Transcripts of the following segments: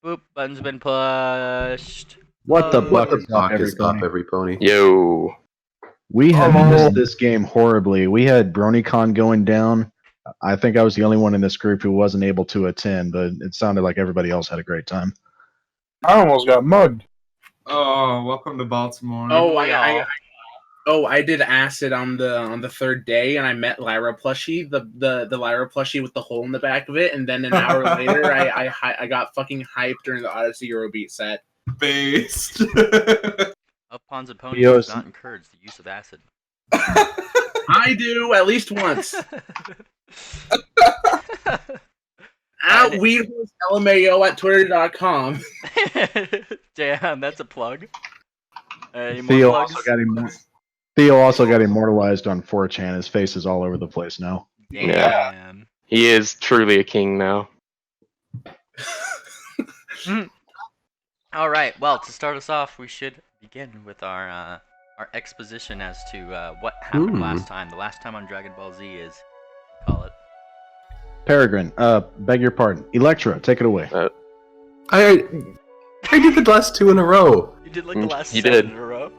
Boop, button's been pushed. What the What the fuck fuck is up, every pony? Yo. We have missed this game horribly. We had BronyCon going down. I think I was the only one in this group who wasn't able to attend, but it sounded like everybody else had a great time. I almost got mugged. Oh, welcome to Baltimore. Oh, I did acid on the third day, and I met Lyra plushie, the Lyra plushie with the hole in the back of it, and then an hour later, I got fucking hyped during the Odyssey Eurobeat set. Based. Up Pawns and Ponies Theo's- does not encourage the use of acid. I do at least once. At WeedHorseLMAO at Twitter.com. Damn, that's a plug. Any more Theo plugs? also got immortalized on 4chan. His face is all over the place now. Damn. Yeah. He is truly a king now. All right. Well, to start us off, we should begin with our exposition as to what happened last time. The last time on Dragon Ball Z is, call it. Peregrine, beg your pardon. Electra, take it away. I did the last two in a row. You did like the last You 7 did. in a row.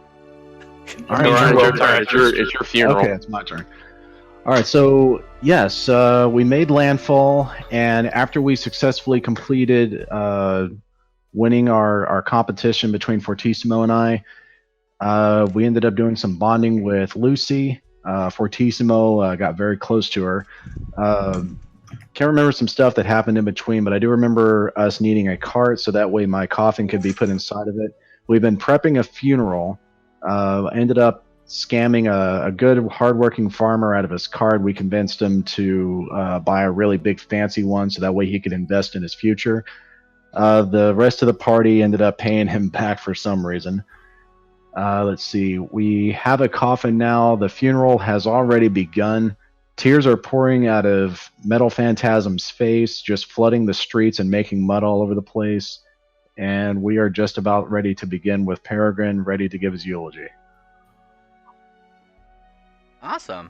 All It's right, your turn. It's your funeral. Okay, it's my turn. All right, so yes, we made landfall, and after we successfully completed winning our competition between Fortissimo and I, we ended up doing some bonding with Lucy. Fortissimo got very close to her. Can't remember some stuff that happened in between, but I do remember us needing a cart so that way my coffin could be put inside of it. We've been prepping a funeral. Ended up scamming a good, hardworking farmer out of his card. We convinced him to buy a really big, fancy one so that way he could invest in his future. The rest of the party ended up paying him back for some reason. Let's see. We have a coffin now. The funeral has already begun. Tears are pouring out of Metal Phantasm's face, just flooding the streets and making mud all over the place. And we are just about ready to begin with Peregrine, ready to give his eulogy. Awesome.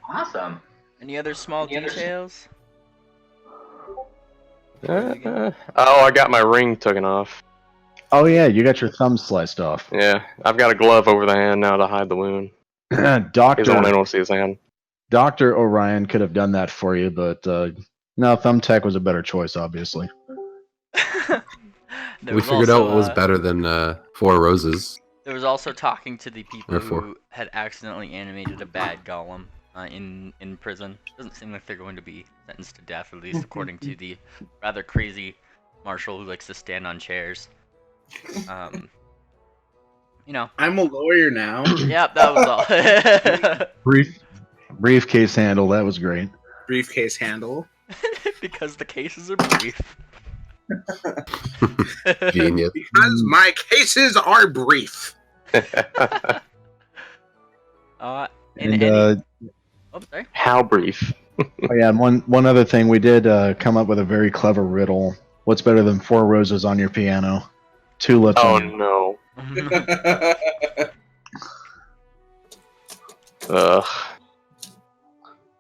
Any other small details? Oh, I got my ring taken off. Oh yeah, you got your thumb sliced off. Yeah, I've got a glove over the hand now to hide the wound. He's the one Doctor who don't see his hand. Dr. Orion could have done that for you, but no, Thumbtack was a better choice, obviously. We figured out what was better than Four Roses. There was also talking to the people Therefore. who had accidentally animated a bad golem in prison. Doesn't seem like they're going to be sentenced to death, at least according to the rather crazy marshal who likes to stand on chairs. You know. I'm a lawyer now. Yep, that was all. Briefcase handle, that was great. Briefcase handle. Because the cases are brief. Genius. Because my cases are brief. Oh, sorry. How brief? Oh yeah, and one other thing, we did come up with a very clever riddle. What's better than 4 roses on your piano? Tulips Oh on your... no. Ugh.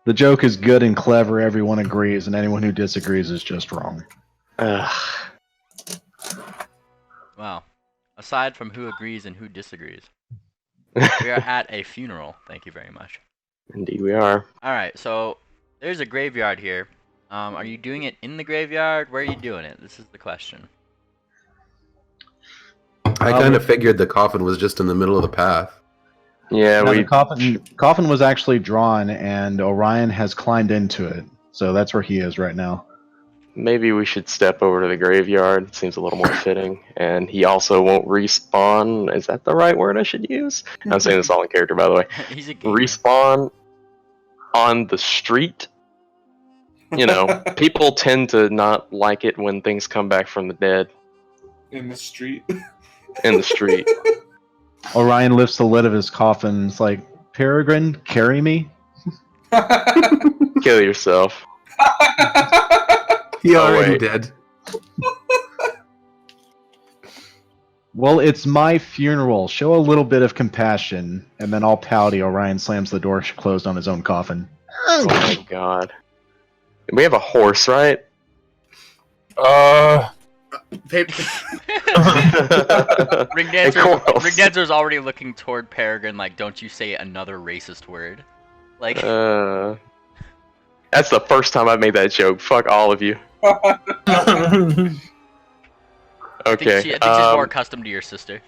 The joke is good and clever, everyone agrees, and anyone who disagrees is just wrong. Ugh. Wow. Aside from who agrees and who disagrees, we are at a funeral. Thank you very much. Indeed we are. Alright, so there's a graveyard here. Are you doing it in the graveyard? Where are you doing it? This is the question. I kind of figured the coffin was just in the middle of the path. Yeah, Now, we... the coffin was actually drawn, and Orion has climbed into it, so that's where he is right now. Maybe we should step over to the graveyard. It seems a little more fitting. And he also won't respawn. Is that the right word I should use? I'm saying this all in character, by the way. He's a gamer. Respawn on the street. You know, people tend to not like it when things come back from the dead In the street. in the street. Orion lifts the lid of his coffin. It's like, Peregrine, carry me? Kill yourself. He already wait. did. Well, it's my funeral. Show a little bit of compassion. And then all pouty, Orion slams the door closed on his own coffin. Oh my god. We have a horse, right? Ring Hey, Dancer, Corals. Ring Dancer's already looking toward Peregrine like, don't you say another racist word. Like, That's the first time I've made that joke. Fuck all of you. I Okay. think she's more accustomed to your sister.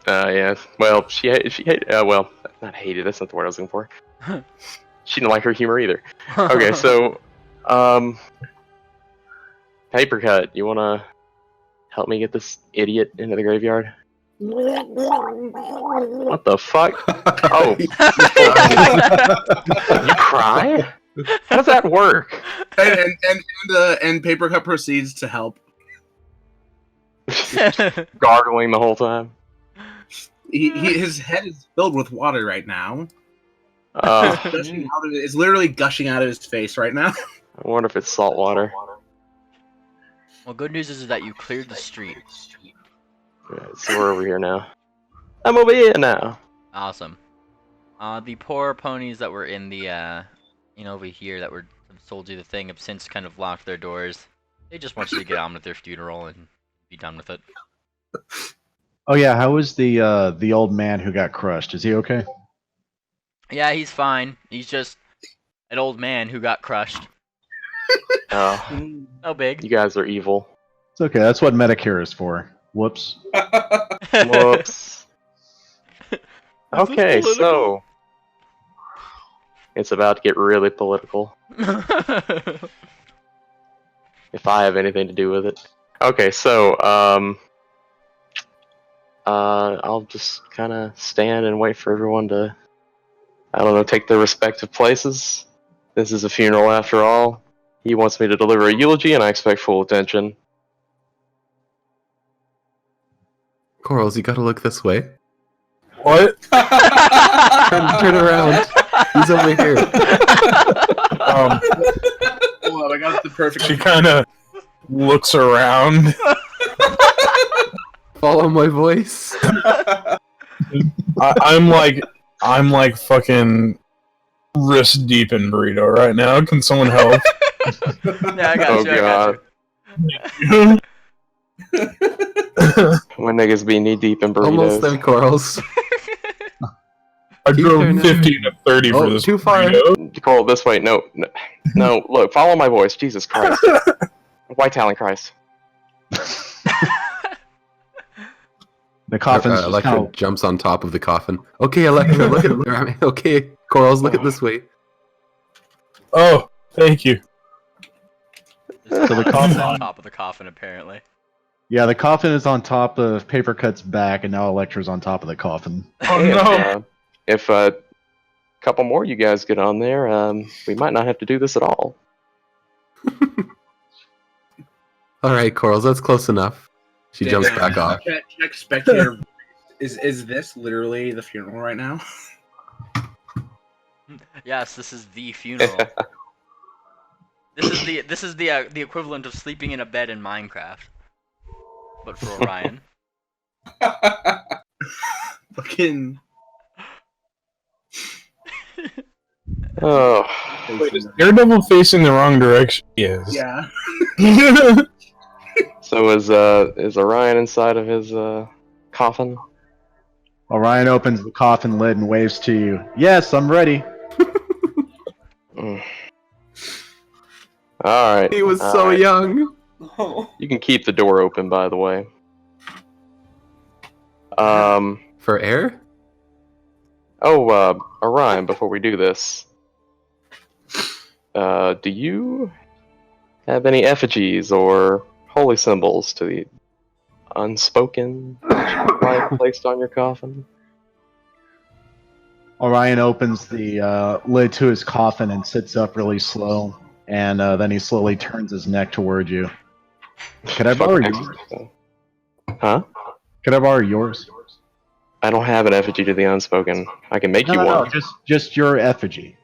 Yeah. Well, she hated. Well, not hated. That's not the word I was looking for. She didn't like her humor either. Okay, so, Papercut, you wanna help me get this idiot into the graveyard? What the fuck? Oh, you cry? How does that work? And Papercut proceeds to help. Gargling the whole time. His head is filled with water right now. It's literally gushing out of his face right now. I wonder if it's salt water. Well, good news is that you cleared the street. Yeah, so we're over here now. I'm over here now. Awesome. The poor ponies that were in the, over here that were sold you the thing have since kind of locked their doors. They just want you to get on with their funeral and be done with it. Oh yeah, how is the old man who got crushed? Is he okay? Yeah, he's fine. He's just an old man who got crushed. Oh, No big. you guys are evil. It's okay. That's what Medicare is for. Whoops. Whoops. Is Okay, this so it's about to get really political. If I have anything to do with it. Okay, so I'll just kind of stand and wait for everyone to, I don't know, take their respective places. This is a funeral after all. He wants me to deliver a eulogy, and I expect full attention. Corals, you gotta look this way. What? Turn around. He's over here. Hold on, I got the perfect. She kind of looks around. Follow my voice. I'm like fucking wrist deep in burrito right now. Can someone help? Yeah, I got Oh you. I got god. you. When niggas be knee deep in burritos. Almost there, Corals. I Keep drove turning. 50 to 30 for this Too far. burrito. Call it this way. No, look, follow my voice. Jesus Christ. White talent Christ. The coffin's just Electra kind of, jumps on top of the coffin. Okay, Electra, look at. Okay, Corals, look at this way. Oh, thank you. so the It's coffin. on top of the coffin, apparently. Yeah, the coffin is on top of Papercut's back, and now Electra's on top of the coffin. Oh Hey, no. if a couple more you guys get on there, we might not have to do this at all. All right, Corals, that's close enough. She jumps back off. Check spectator. Is this literally the funeral right now? Yes, this is the funeral. This is the equivalent of sleeping in a bed in Minecraft, but for Orion. Fucking. Oh. Wait, is Daredevil facing the wrong direction? Yes. Yeah. So is Orion inside of his coffin? Orion opens the coffin lid and waves to you. Yes, I'm ready. Mm. All right. He was all so right. young. You can keep the door open, by the way. For air? Oh, Orion, before we do this, do you have any effigies or holy symbols to the unspoken that you might have placed on your coffin? Orion opens the lid to his coffin and sits up really slow, and then he slowly turns his neck toward you. Could I borrow yours? Huh? Could I borrow yours? I don't have an effigy to the unspoken. I can make you No, one. just your effigy.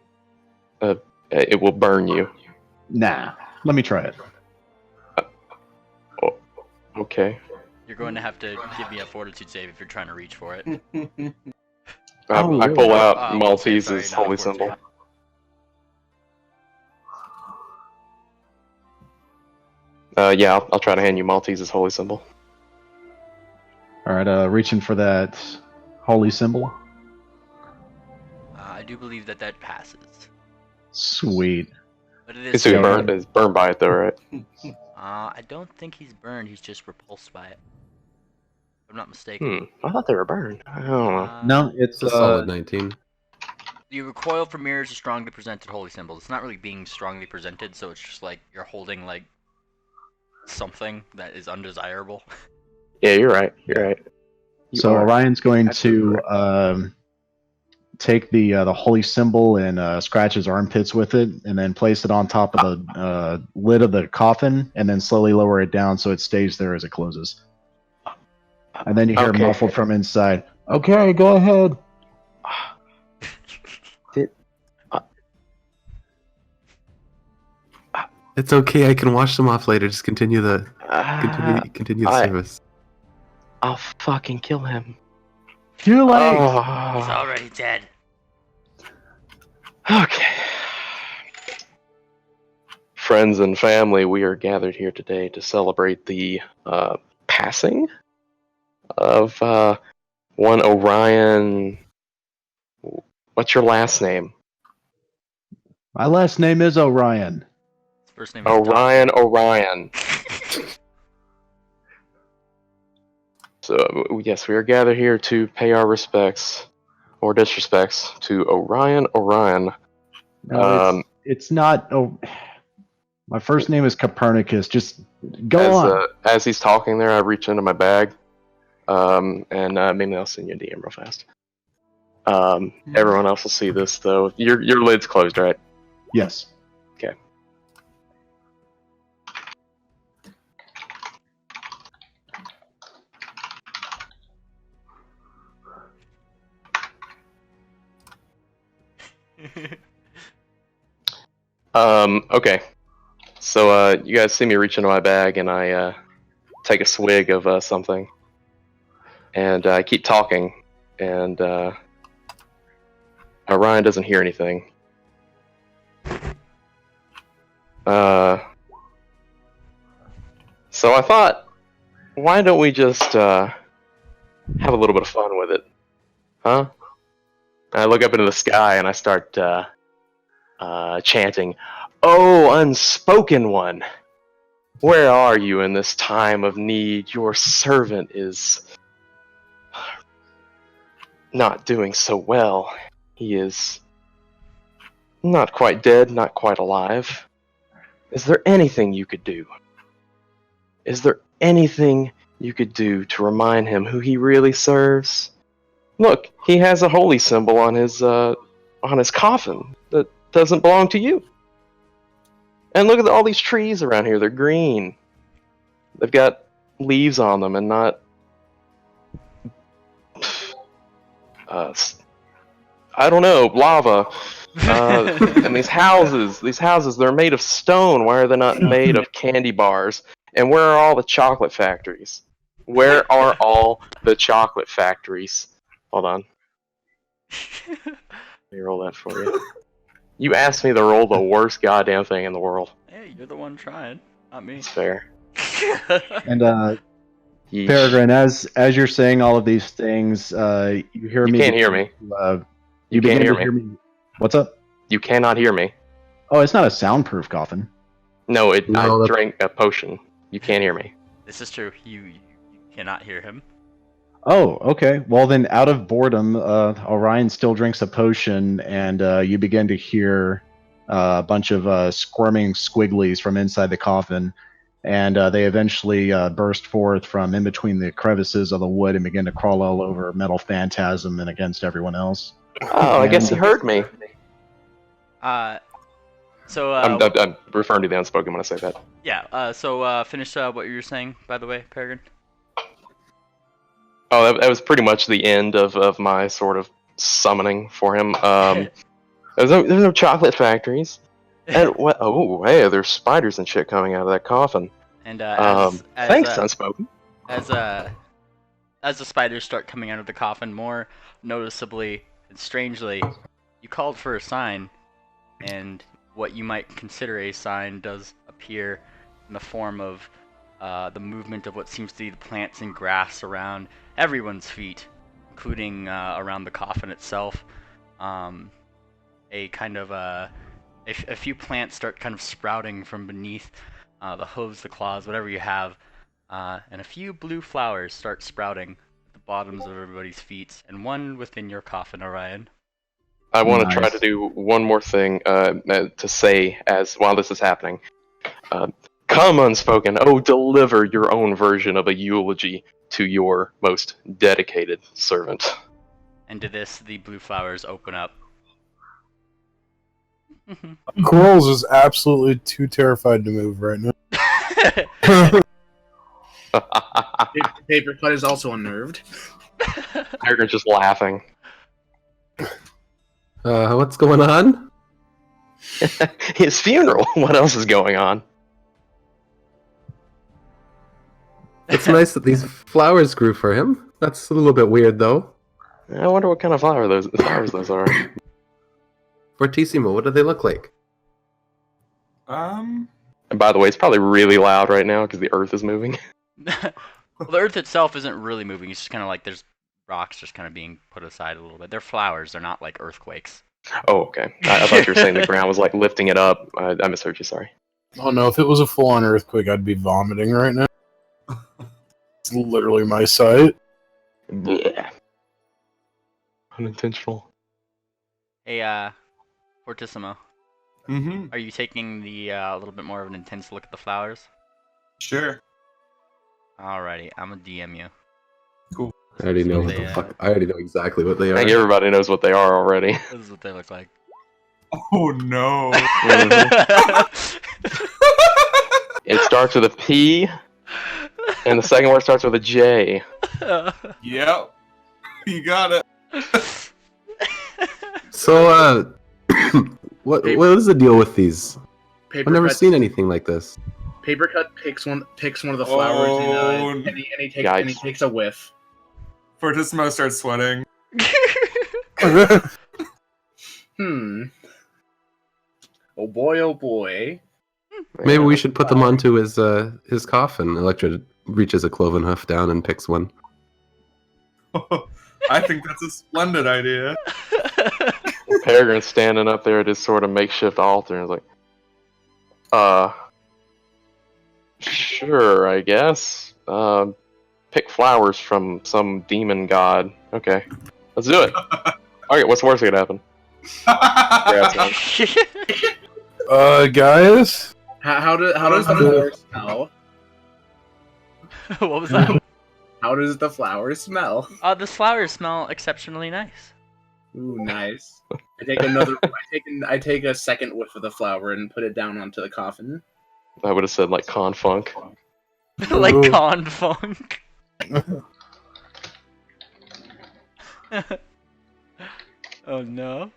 It will burn you. Nah, let me try it. Okay. You're going to have to give me a fortitude save if you're trying to reach for it. I really? pull out Oh, Maltese's sorry, not holy a fortitude. symbol. Yeah, I'll try to hand you Maltese's holy symbol. All right, reaching for that holy symbol. I do believe that passes. Sweet. But it is So Yeah. he's burned by it, though, right? I don't think he's burned. He's just repulsed by it. If I'm not mistaken. I thought they were burned. I don't know. No, it's It's a solid 19. The recoil from mirrors is strongly presented holy symbol. It's not really being strongly presented, so it's just like you're holding like something that is undesirable. Yeah, you're right. You're right. You so are Orion's going absolutely to take the holy symbol and scratch his armpits with it, and then place it on top of the lid of the coffin, and then slowly lower it down so it stays there as it closes. And then you hear Okay. muffled from inside. Okay, go ahead. It's okay. I can wash them off later. Just continue the continue the I- service. I'll fucking kill him. Too late. He's Oh. already dead. Okay. Friends and family, we are gathered here today to celebrate the passing of one Orion. What's your last name? My last name is Orion. His first name is Orion. So, yes, we are gathered here to pay our respects or disrespects to Orion. No, it's not. Oh, my first name is Copernicus. Just go on. As he's talking there, I reach into my bag, and maybe I'll send you a DM real fast. Everyone else will see this though. Your lid's closed, right? Yes. Okay. Okay. So, you guys see me reach into my bag, and I take a swig of something, and I keep talking, and Ryan doesn't hear anything. So I thought, why don't we just have a little bit of fun with it, huh? And I look up into the sky and I start chanting, "Oh, unspoken one, where are you in this time of need? Your servant is not doing so well. He is not quite dead, not quite alive. Is there anything you could do? Is there anything you could do to remind him who he really serves? Look, he has a holy symbol on his coffin that doesn't belong to you. And look at all these trees around here. They're green. They've got leaves on them and not I don't know, lava. And these houses, they're made of stone. Why are they not made of candy bars? And where are all the chocolate factories? Where are all the chocolate factories? Hold on. Let me roll that for you. You asked me to roll the worst goddamn thing in the world. Hey, you're the one trying, not me. It's fair. And Yeesh. Peregrine, as you're saying all of these things, you hear You me. can't hear me. You can't begin hear to me. hear me. What's up? You cannot hear me. Oh, it's not a soundproof coffin. No, No, I that's- drank a potion. You can't hear me. This is true. You cannot hear him. Oh, okay. Well, then, out of boredom, Orion still drinks a potion, and you begin to hear a bunch of squirming squigglies from inside the coffin, and they eventually burst forth from in between the crevices of the wood and begin to crawl all over Metal Phantasm and against everyone else. Oh, I guess he And- heard me. So I'm referring to the unspoken when I say that. yeah. So finish what you were saying, by the way, Peregrine. Oh, that was pretty much the end of my sort of summoning for him. There's no chocolate factories. And what? Oh, hey, there's spiders and shit coming out of that coffin. And Thanks, unspoken. as the spiders start coming out of the coffin, more noticeably and strangely, you called for a sign, and what you might consider a sign does appear in the form of the movement of what seems to be the plants and grass around everyone's feet, including around the coffin itself. A kind of a few plants start kind of sprouting from beneath the hooves, the claws, whatever you have, and a few blue flowers start sprouting at the bottoms of everybody's feet, and one within your coffin, Orion. I want to try Nice. to do one more thing to say as while this is happening. Come, unspoken. Oh, deliver your own version of a eulogy to your most dedicated servant. And to this, the blue flowers open up. Corals is absolutely too terrified to move right now. Papercut is also unnerved. Peregrine's just laughing. What's going on? His funeral. What else is going on? It's nice that these flowers grew for him. That's a little bit weird, though. I wonder what kind of flowers those are. Fortissimo, what do they look like? And by the way, it's probably really loud right now because the earth is moving. Well, the earth itself isn't really moving. It's just kind of like there's rocks just kind of being put aside a little bit. They're flowers. They're not like earthquakes. Oh, okay. I thought you were saying the ground was like lifting it up. I misheard you. Sorry. Oh no, if it was a full-on earthquake, I'd be vomiting right now. It's literally my sight. Blech. Unintentional. Hey, Fortissimo, Mm-hmm. are you taking the little bit more of an intense look at the flowers? Sure. Alrighty, I'm gonna DM you. Cool. I already know what what they, the fuck. I already know exactly what they I are. think everybody knows what they are already. This is what they look like. Oh no. It starts with a P, and the second word starts with a J. Yep. You got it. So, what is the deal with these? I've never Papercut, seen anything like this. Papercut picks one of the flowers Oh, and he yikes. takes a whiff. Fortissimo starts sweating. Oh boy, oh boy. Maybe we should put them onto his coffin. Electra reaches a cloven hoof down and picks one. I think that's a splendid idea. Peregrine's standing up there at his sort of makeshift altar and is like, sure, I guess. Pick flowers from some demon god. Okay, let's do it. Okay, what's the worst that could happen? Guys? How does the flower smell? What was that? How does the flower smell? The flowers smell exceptionally nice. Ooh, nice. I take a second whiff of the flower and put it down onto the coffin. I would have said like confunk. Like Ooh. con funk. Oh no.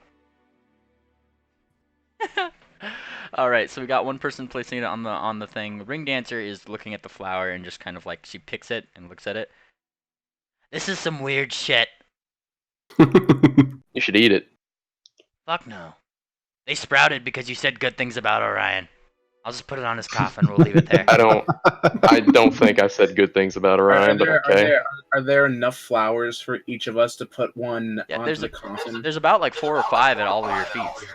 Alright, so we got one person placing it on the thing. Ring Dancer is looking at the flower and just kind of like she picks it and looks at it. This is some weird shit. You should eat it. Fuck no. They sprouted because you said good things about Orion. I'll just put it on his coffin. We'll leave it there. I don't think I said good things about Orion, but okay. Are there enough flowers for each of us to put one Yeah, onto the coffin? There's about like 4 or 5 at all of your feet.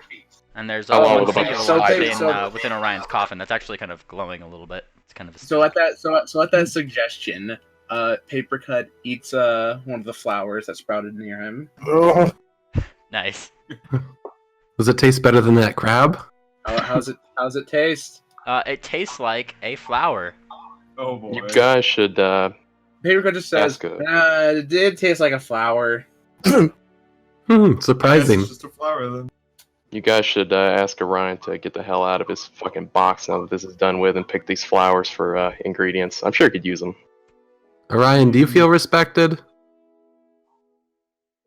And there's Oh, one with a bunch singular of one spiders. within Orion's coffin that's actually kind of glowing a little bit. It's kind of a So at that suggestion, Papercut eats one of the flowers that sprouted near him. Oh, nice. Does it taste better than that crab? How's it taste? It tastes like a flower. Oh boy. You guys should Papercut just says, That's good. It did taste like a flower. Surprising. It's just a flower then. You guys should ask Orion to get the hell out of his fucking box now that this is done with and pick these flowers for ingredients. I'm sure he could use them. Orion, do you feel respected? The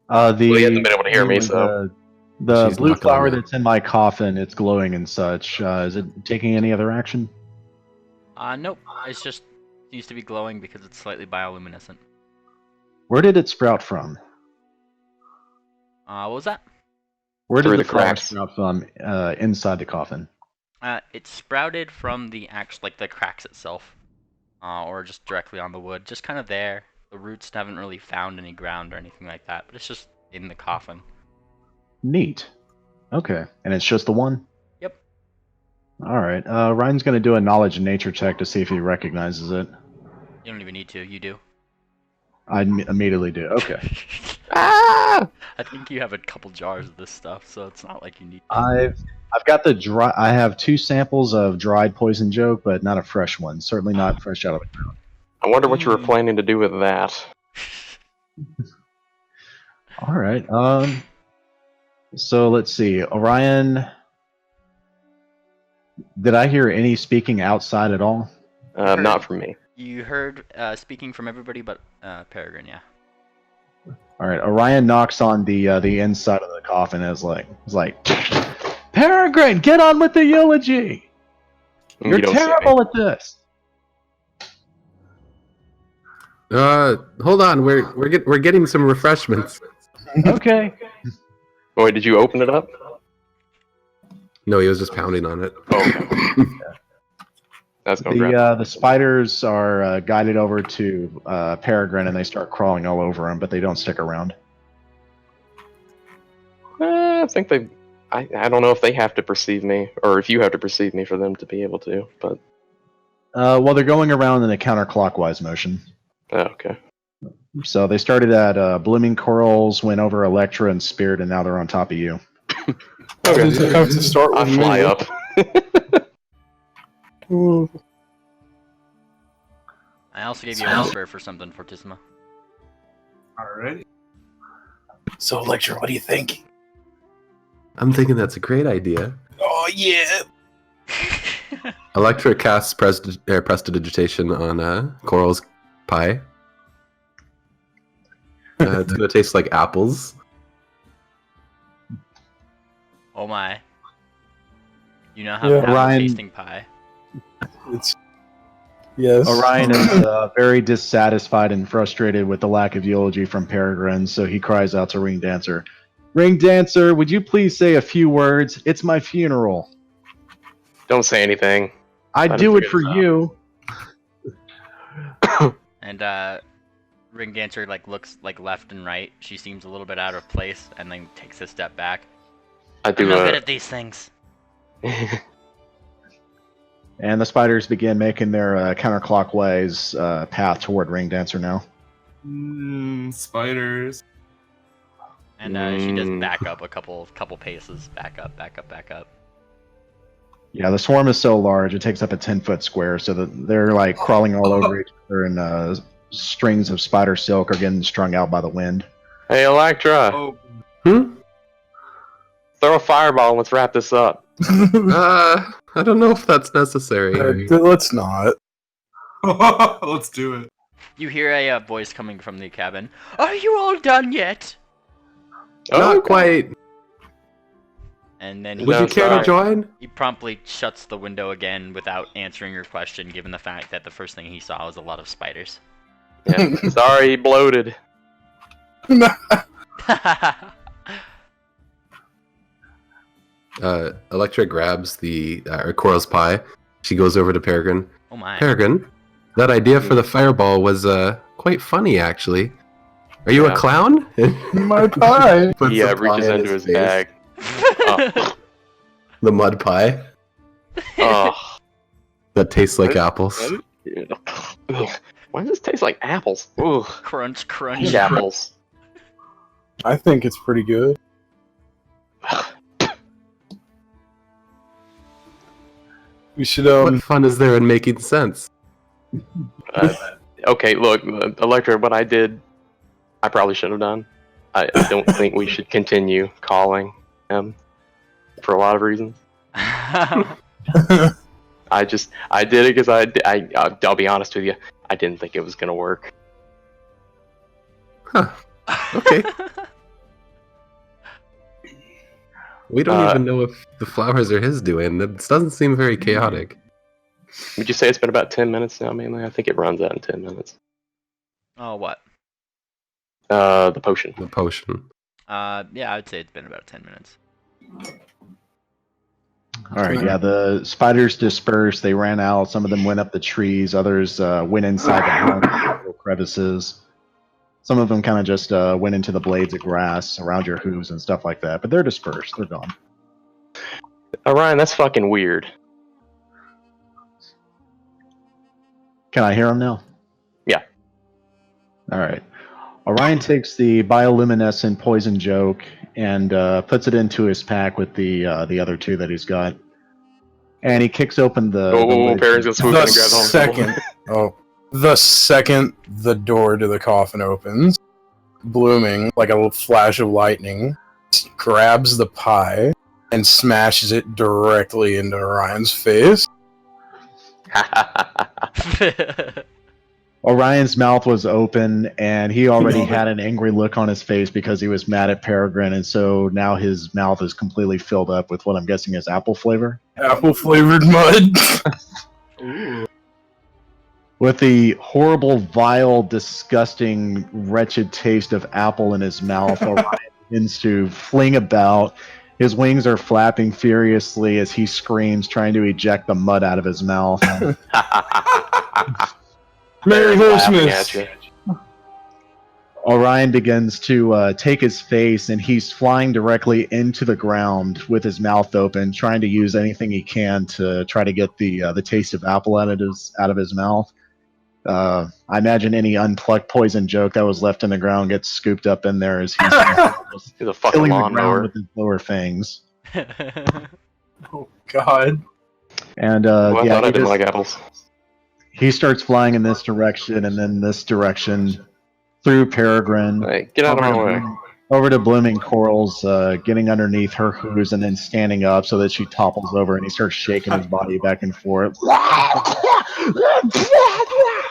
Well, he hasn't been able to hear me, so. The She's blue not gonna flower know. that's in my coffin, it's glowing and such. Is it taking any other action? Nope. It's just used to be glowing because it's slightly bioluminescent. Where did it sprout from? What was that? Where Through did the the flower cracks. sprout from inside the coffin? It sprouted from the the cracks itself, or just directly on the wood, just kind of there. The roots haven't really found any ground or anything like that, but it's just in the coffin. Neat. Okay, and it's just the one. Yep. All right. Ryan's going to do a knowledge and nature check to see if he recognizes it. You don't even need to. You do. I immediately do. Okay. Ah! I think you have a couple jars of this stuff, so it's not like you need. I've got the dry. I have 2 samples of dried poison joke, but not a fresh one. Certainly not fresh out of the ground. I wonder what you were planning to do with that. All right. So let's see. Orion. Did I hear any speaking outside at all? Not from me. You heard speaking from everybody but Peregrine, yeah. All right. Orion knocks on the inside of the coffin. And is like, Peregrine, get on with the eulogy. You're You don't see me. terrible at this. Hold on. We're getting some refreshments. Okay. Wait, did you open it up? No, he was just pounding on it. Oh, okay. That's gonna grab. The spiders are guided over to Peregrine, and they start crawling all over him, but they don't stick around. I think they. I don't know if they have to perceive me, or if you have to perceive me for them to be able to. But Well, they're going around in a counterclockwise motion. okay. So they started at Blooming Corals, went over Electra and Spirit, and now they're on top of you. Okay. You have to start with I fly me. up. Ooh. I also gave you a whisper for something, Fortissima. Alrighty. So, Electra, what do you think? I'm thinking that's a great idea. Oh, yeah. Electra casts prestidigitation on Coral's pie. It's gonna taste like apples. Oh my. You now have Yeah. an apple Ryan- tasting pie. It's yes. Orion is very dissatisfied and frustrated with the lack of eulogy from Peregrine, so he cries out to Ring Dancer. Ring Dancer, would you please say a few words? It's my funeral. Don't say anything. I'd Let do him it for figure you. And Ring Dancer looks left and right. She seems a little bit out of place, and then takes a step back. I I'm do not good at these things. And the spiders begin making their counterclockwise path toward Ring Dancer now. Spiders. And she does back up a couple paces. Back up. Yeah, the swarm is so large, it takes up a 10-foot square, so that they're crawling all over each other, and strings of spider silk are getting strung out by the wind. Hey, Electra, Oh, throw a fireball and let's wrap this up. I don't know if that's necessary. Let's not. let's do it. You hear a voice coming from the cabin. Are you all done yet? Not Okay. quite. And then Would you care to sorry. join? he promptly shuts the window again without answering your question, given the fact that the first thing he saw was a lot of spiders. Yeah. Sorry, bloated. Electra grabs the Coral's pie. She goes over to Peregrine. Oh my. Peregrine, that idea for the fireball was quite funny, actually. Are you Yeah. a clown? My pie. Puts He the pie reaches in into his face. bag. Oh. The mud pie Oh. that tastes like apples. Ugh. Why does this taste like apples? Ugh. Crunch, I crunch. hate apples. I think it's pretty good. We should What fun is there in making sense? Okay, look, Electra, what I did, I probably should have done. I don't think we should continue calling him for a lot of reasons. I did it because I'll be honest with you, I didn't think it was gonna work. Huh. Okay. We don't even know if the flowers are his doing. It doesn't seem very chaotic. Would you say it's been about 10 minutes now, mainly? I think it runs out in 10 minutes. Oh, what? The potion. The potion. Yeah, I would say it's been about 10 minutes. All right, yeah, the spiders dispersed. They ran out. Some of them went up the trees. Others went inside the house, little crevices. Some of them kind of just went into the blades of grass around your hooves and stuff like that. But they're dispersed. They're gone. Ryan, that's fucking weird. Can I hear them now? Yeah. All right. Orion takes the bioluminescent poison joke and puts it into his pack with the other two that he's got. And he kicks open the lid. Perrin's gonna swoop in The and grab the second, the second the door to the coffin opens, Blooming, like a little flash of lightning, grabs the pie and smashes it directly into Orion's face. Orion's mouth was open, and he already had an angry look on his face because he was mad at Peregrine, and so now his mouth is completely filled up with what I'm guessing is apple flavor. Apple flavored mud. Ooh. With the horrible, vile, disgusting, wretched taste of apple in his mouth, Orion begins to fling about. His wings are flapping furiously as he screams, trying to eject the mud out of his mouth. Merry Laughing Christmas. at you. Orion begins to take his face, and he's flying directly into the ground with his mouth open, trying to use anything he can to try to get the taste of apple out of his mouth. I imagine any unplucked poison joke that was left in the ground gets scooped up in there as he's He's a fucking killing the ground lawnmower. with his lower fangs. Oh, God. And Well, I yeah, thought I he, didn't just- like apples. he starts flying in this direction and then this direction through Peregrine. Hey, get out of my way. Over to Blooming Corals, getting underneath her hooves and then standing up so that she topples over and he starts shaking his body back and forth.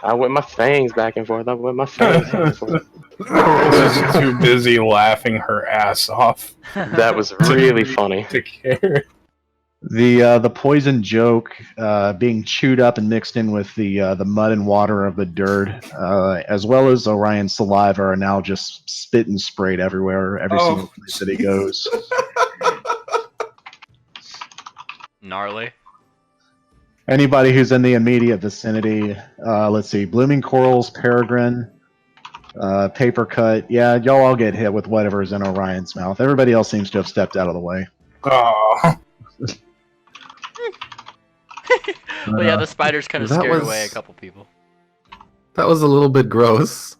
I whip my fangs back and forth. I whip my fangs back and forth. She's too busy laughing her ass off That was really funny. to care. The poison joke being chewed up and mixed in with the mud and water of the dirt, as well as Orion's saliva, are now just spit and sprayed everywhere, every single place that he goes. Gnarly. Anybody who's in the immediate vicinity, let's see, Blooming Corals, Peregrine, Paper Cut, yeah, y'all all get hit with whatever's in Orion's mouth. Everybody else seems to have stepped out of the way. Oh, But yeah, the spiders kind of that scared was- away a couple people. That was a little bit gross.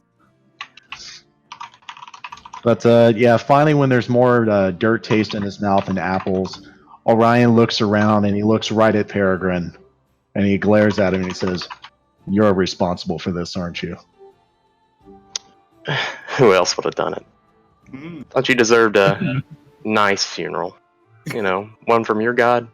But yeah, finally, when there's more dirt taste in his mouth and apples, Orion looks around and he looks right at Peregrine, and he glares at him and he says, "You're responsible for this, aren't you?" Who else would have done it? Mm. Thought you deserved a nice funeral. You know, one from your god.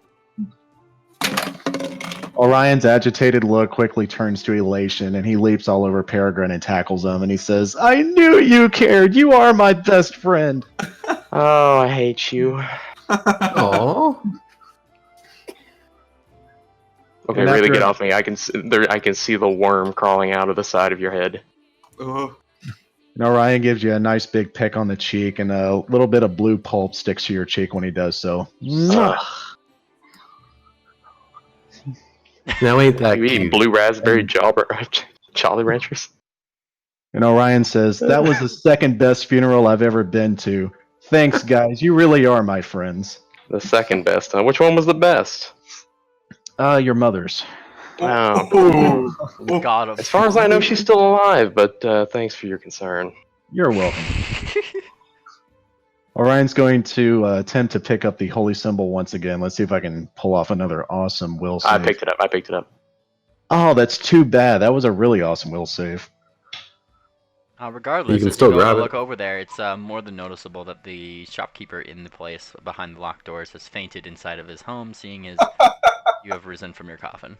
Orion's agitated look quickly turns to elation, and he leaps all over Peregrine and tackles him, and he says, "I knew you cared. You are my best friend." Oh, I hate you. Oh, Okay, And really after- get off me. I can see the worm crawling out of the side of your head. Oh. And Orion gives you a nice big peck on the cheek, and a little bit of blue pulp sticks to your cheek when he does so. Ugh. now ain't that You eat cute? blue raspberry Jolly Ranchers? And Orion says, "That was the second best funeral I've ever been to. Thanks, guys. You really are my friends." The second best. Which one was the best? Your mother's. Oh. Oh. Got him. As far as I know, she's still alive, but thanks for your concern. You're welcome. Orion's going to attempt to pick up the holy symbol once again. Let's see if I can pull off another awesome will save. I picked it up. Oh, that's too bad. That was a really awesome will save. Regardless, You can as still you go to grab it. look over there, it's more than noticeable that the shopkeeper in the place behind the locked doors has fainted inside of his home, seeing as you have risen from your coffin.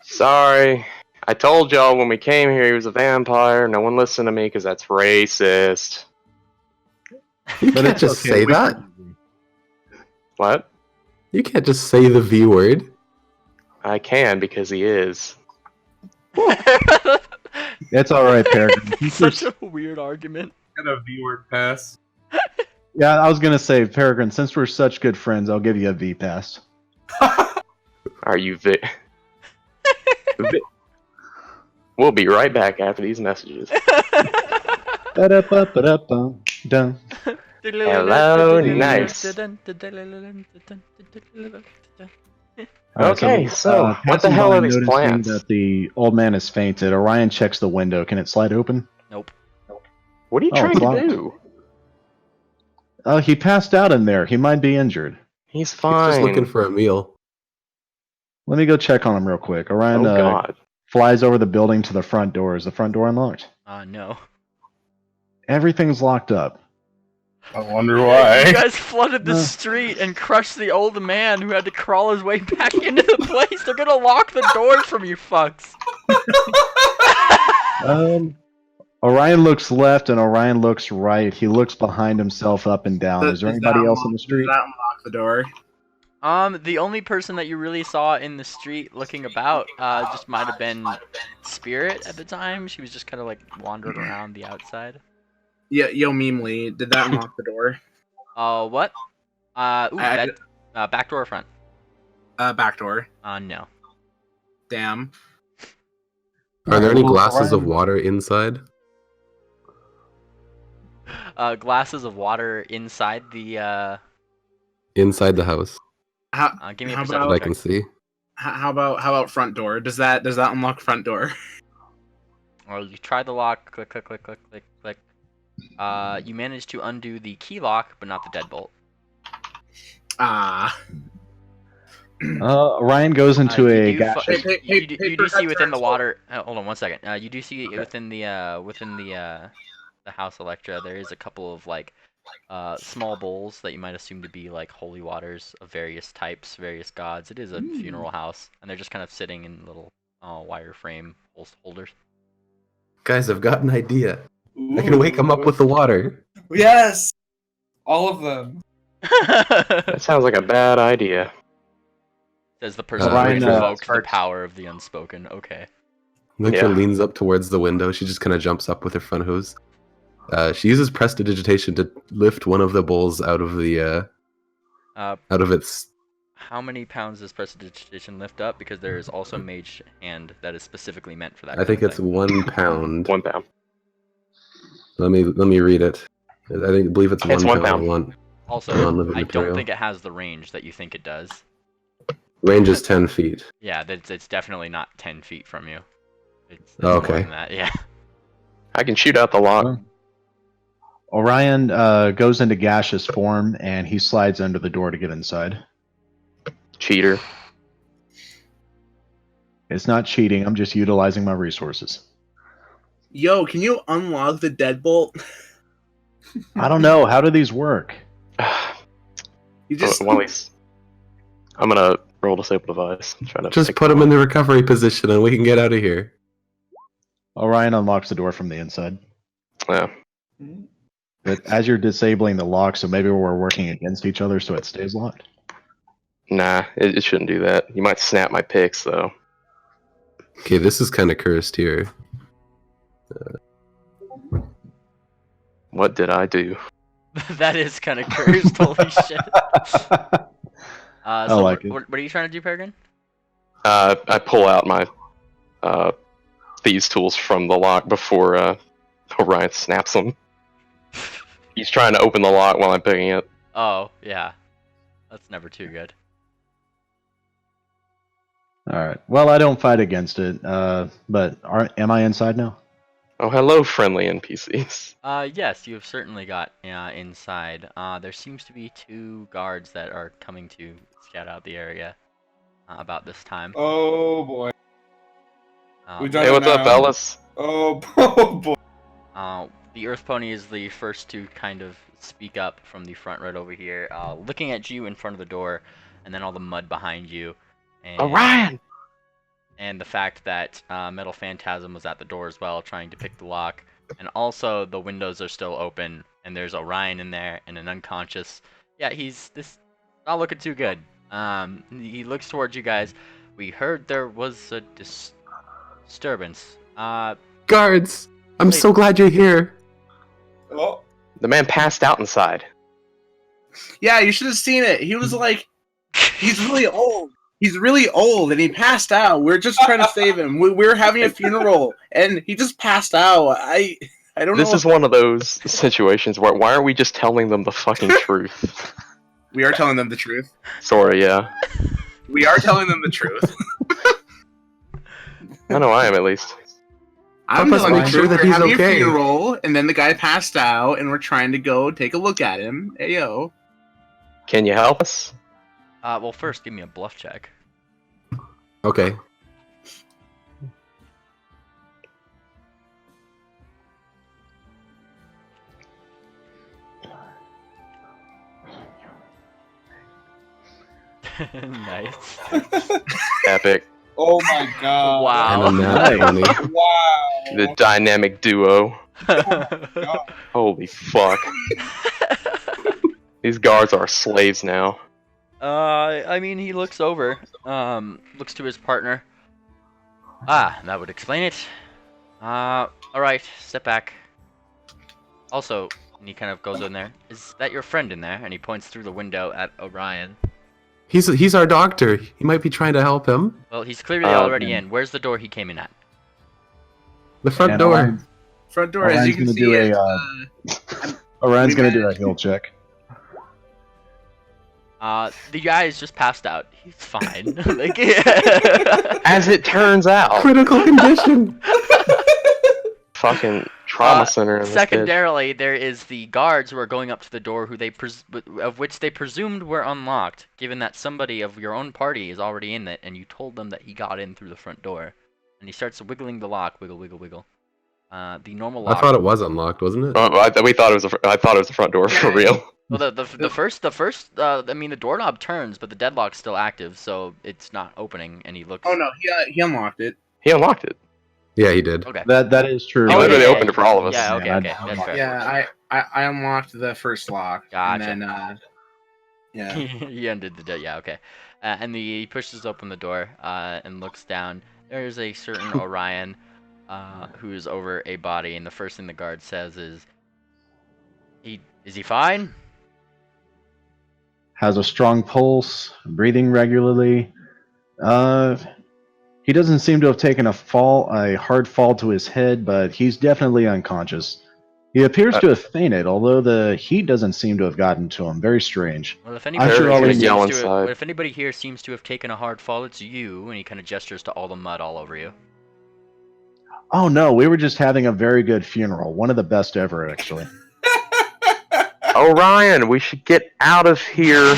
Sorry. I told y'all when we came here he was a vampire. No one listened to me because that's racist. You But can't it's just okay. say We- that. What? You can't just say the V word. I can because he is. It's all right, Peregrine. Such a weird argument. Got a V word pass. Yeah, I was gonna say, Peregrine, since we're such good friends, I'll give you a V pass. Are you We'll be right back after these messages. Ba-da-ba-ba-da-bum, dum. Hello, nice. All right, Okay, so what the passing hell by are and these noticing plants? that the old man has fainted, Orion checks the window. Can it slide open? Nope. What are you Oh, it's trying to locked. do? Oh, he passed out in there. He might be injured. He's He's just looking fine. for a meal. Let me go check on him real quick. Orion Oh god. flies over the building to the front door. Is the front door unlocked? No. Everything's locked up. I wonder You why. guys flooded the No. street and crushed the old man who had to crawl his way back into the place. They're gonna lock the doors from you fucks. Orion looks left and Orion looks right. He looks behind himself up and down. Is there anybody else in the Does street? that unlock the door? The only person that you really saw in the street looking about, just might have been Spirit at the time. She was just kind of like wandering around the outside. Yeah, yo, Memely, did that unlock the door? What? Back door or front? Back door. No. Damn. Are there any Well, glasses of Orion- water inside? Glasses of water inside the, Inside the house give me a How perception that I check. can see. How about front door? Does that unlock front door? Well, you try the lock, click, click, click, click, click, click. You managed to undo the key lock, but not the deadbolt. Ah. Orion goes into You a do gaseous. you do paper see cut within the turns. water. Hold on one second. You do see within the house Electra, there is a couple of like small bowls that you might assume to be like holy waters of various types, various gods. It is a funeral house, and they're just kind of sitting in little wireframe holders. Guys, I've got an idea. I can wake him up with the water. Yes! All of them. That sounds like a bad idea. Says the person Ryan, who invoked the starts- power of the unspoken. Okay. Electra Yeah. leans up towards the window. She just kind of jumps up with her front hose. She uses prestidigitation to lift one of the bowls out of the out of its. How many pounds does prestidigitation lift up? Because there is also mage hand that is specifically meant for that. I think kind of it's thing. 1 pound. 1 pound. Let me read it. I believe it's 1 It's 1 pound. pound. Also, non-living I don't material. think it has the range that you think it does. Range is 10 feet. Yeah, it's definitely not 10 feet from you. It's Oh, more okay. than that. Yeah. I can shoot out the lock. Orion goes into gaseous form and he slides under the door to get inside. Cheater. It's not cheating. I'm just utilizing my resources. Yo, can you unlock the deadbolt? I don't know. How do these work? You just One of these. I'm gonna roll disable device. Try to Just pick put them him in up. the recovery position and we can get out of here. Orion unlocks the door from the inside. Yeah. But as you're disabling the lock, so maybe we're working against each other so it stays locked. Nah, it shouldn't do that. You might snap my picks though. Okay, this is kind of cursed here. What did I do? That is kind of cursed. Holy shit. So like it. what are you trying to do, Peregrine? I pull out my thieves' tools from the lock before Orion snaps them. He's trying to open the lock while I'm picking it. Oh, yeah. That's never too good. All right. Well, I don't fight against it. But am I inside now? Oh, hello, friendly NPCs. Yes, you have certainly got inside. There seems to be 2 guards that are coming to scout out the area about this time. Oh boy. We done Hey, it what's up, now. fellas? Oh, oh boy. The Earth Pony is the first to kind of speak up from the front right over here, looking at you in front of the door, and then all the mud behind you. And, Orion! and the fact that Metal Phantasm was at the door as well, trying to pick the lock. And also, the windows are still open, and there's Orion in there, and an unconscious. Yeah, he's not looking too good. He looks towards you guys. We heard there was a disturbance. Guards! I'm Wait. so glad you're here. Oh, The man passed out inside. Yeah, you should have seen it. He was like, he's really old. He's really old, and he passed out. We're just trying to save him. We're having a funeral, and he just passed out. I don't know. This is one of those situations where why aren't we just telling them the fucking truth? We are telling them the truth. Sorry, yeah. We are telling them the truth. I know I am, at least. I'm Help us telling make the sure truth. that We're he's having okay. a funeral, and then the guy passed out, and we're trying to go take a look at him. Hey, yo. Can you help us? Well, first, give me a bluff check. Okay. Nice. Epic. Oh my god. Wow. And a nat 20. Wow. The dynamic duo. God. Holy fuck. These guards are slaves now. I mean, he looks over, looks to his partner. Ah, that would explain it. Alright, step back. Also, and he kind of goes in there, is that your friend in there? And he points through the window at Orion. He's our doctor. He might be trying to help him. Well, he's clearly already in. Where's the door he came in at? The front And door. Orion- Front door, as you can Orion's see, gonna is, do Orion's we gonna do a managed- heal check. The guy is just passed out. He's fine. Like, As it turns out. Critical condition. Fucking trauma center in this bitch. Secondarily, there is the guards who are going up to the door, who of which they presumed were unlocked, given that somebody of your own party is already in it, and you told them that he got in through the front door. And he starts wiggling the lock, wiggle, wiggle, wiggle. The normal lock. I thought it was unlocked, wasn't it? We thought it was. I thought it was the front door for real. Well, the first, I mean, the doorknob turns, but the deadlock's still active, so it's not opening. And he looks. Oh no, he unlocked it. He unlocked it. Yeah, he did. Okay. That is true. He Oh, literally yeah, opened it for all of us. Yeah. Okay. Yeah, Okay. I- That's fair. Yeah, I unlocked the first lock. Gotcha. And then, yeah. He undid the door. Yeah. Okay. And he pushes open the door and looks down. There's a certain Orion who's over a body, and the first thing the guard says is, "Is he fine?" Has a strong pulse, breathing regularly. He doesn't seem to have taken a hard fall to his head, but he's definitely unconscious. He appears to have fainted, although the heat doesn't seem to have gotten to him. Very strange. Well, if I'm anybody, sure here all seems the to yell have- inside. if anybody here seems to have taken a hard fall, it's you. And he kind of gestures to all the mud all over you. Oh no, we were just having a very good funeral. One of the best ever, actually. Orion, we should get out of here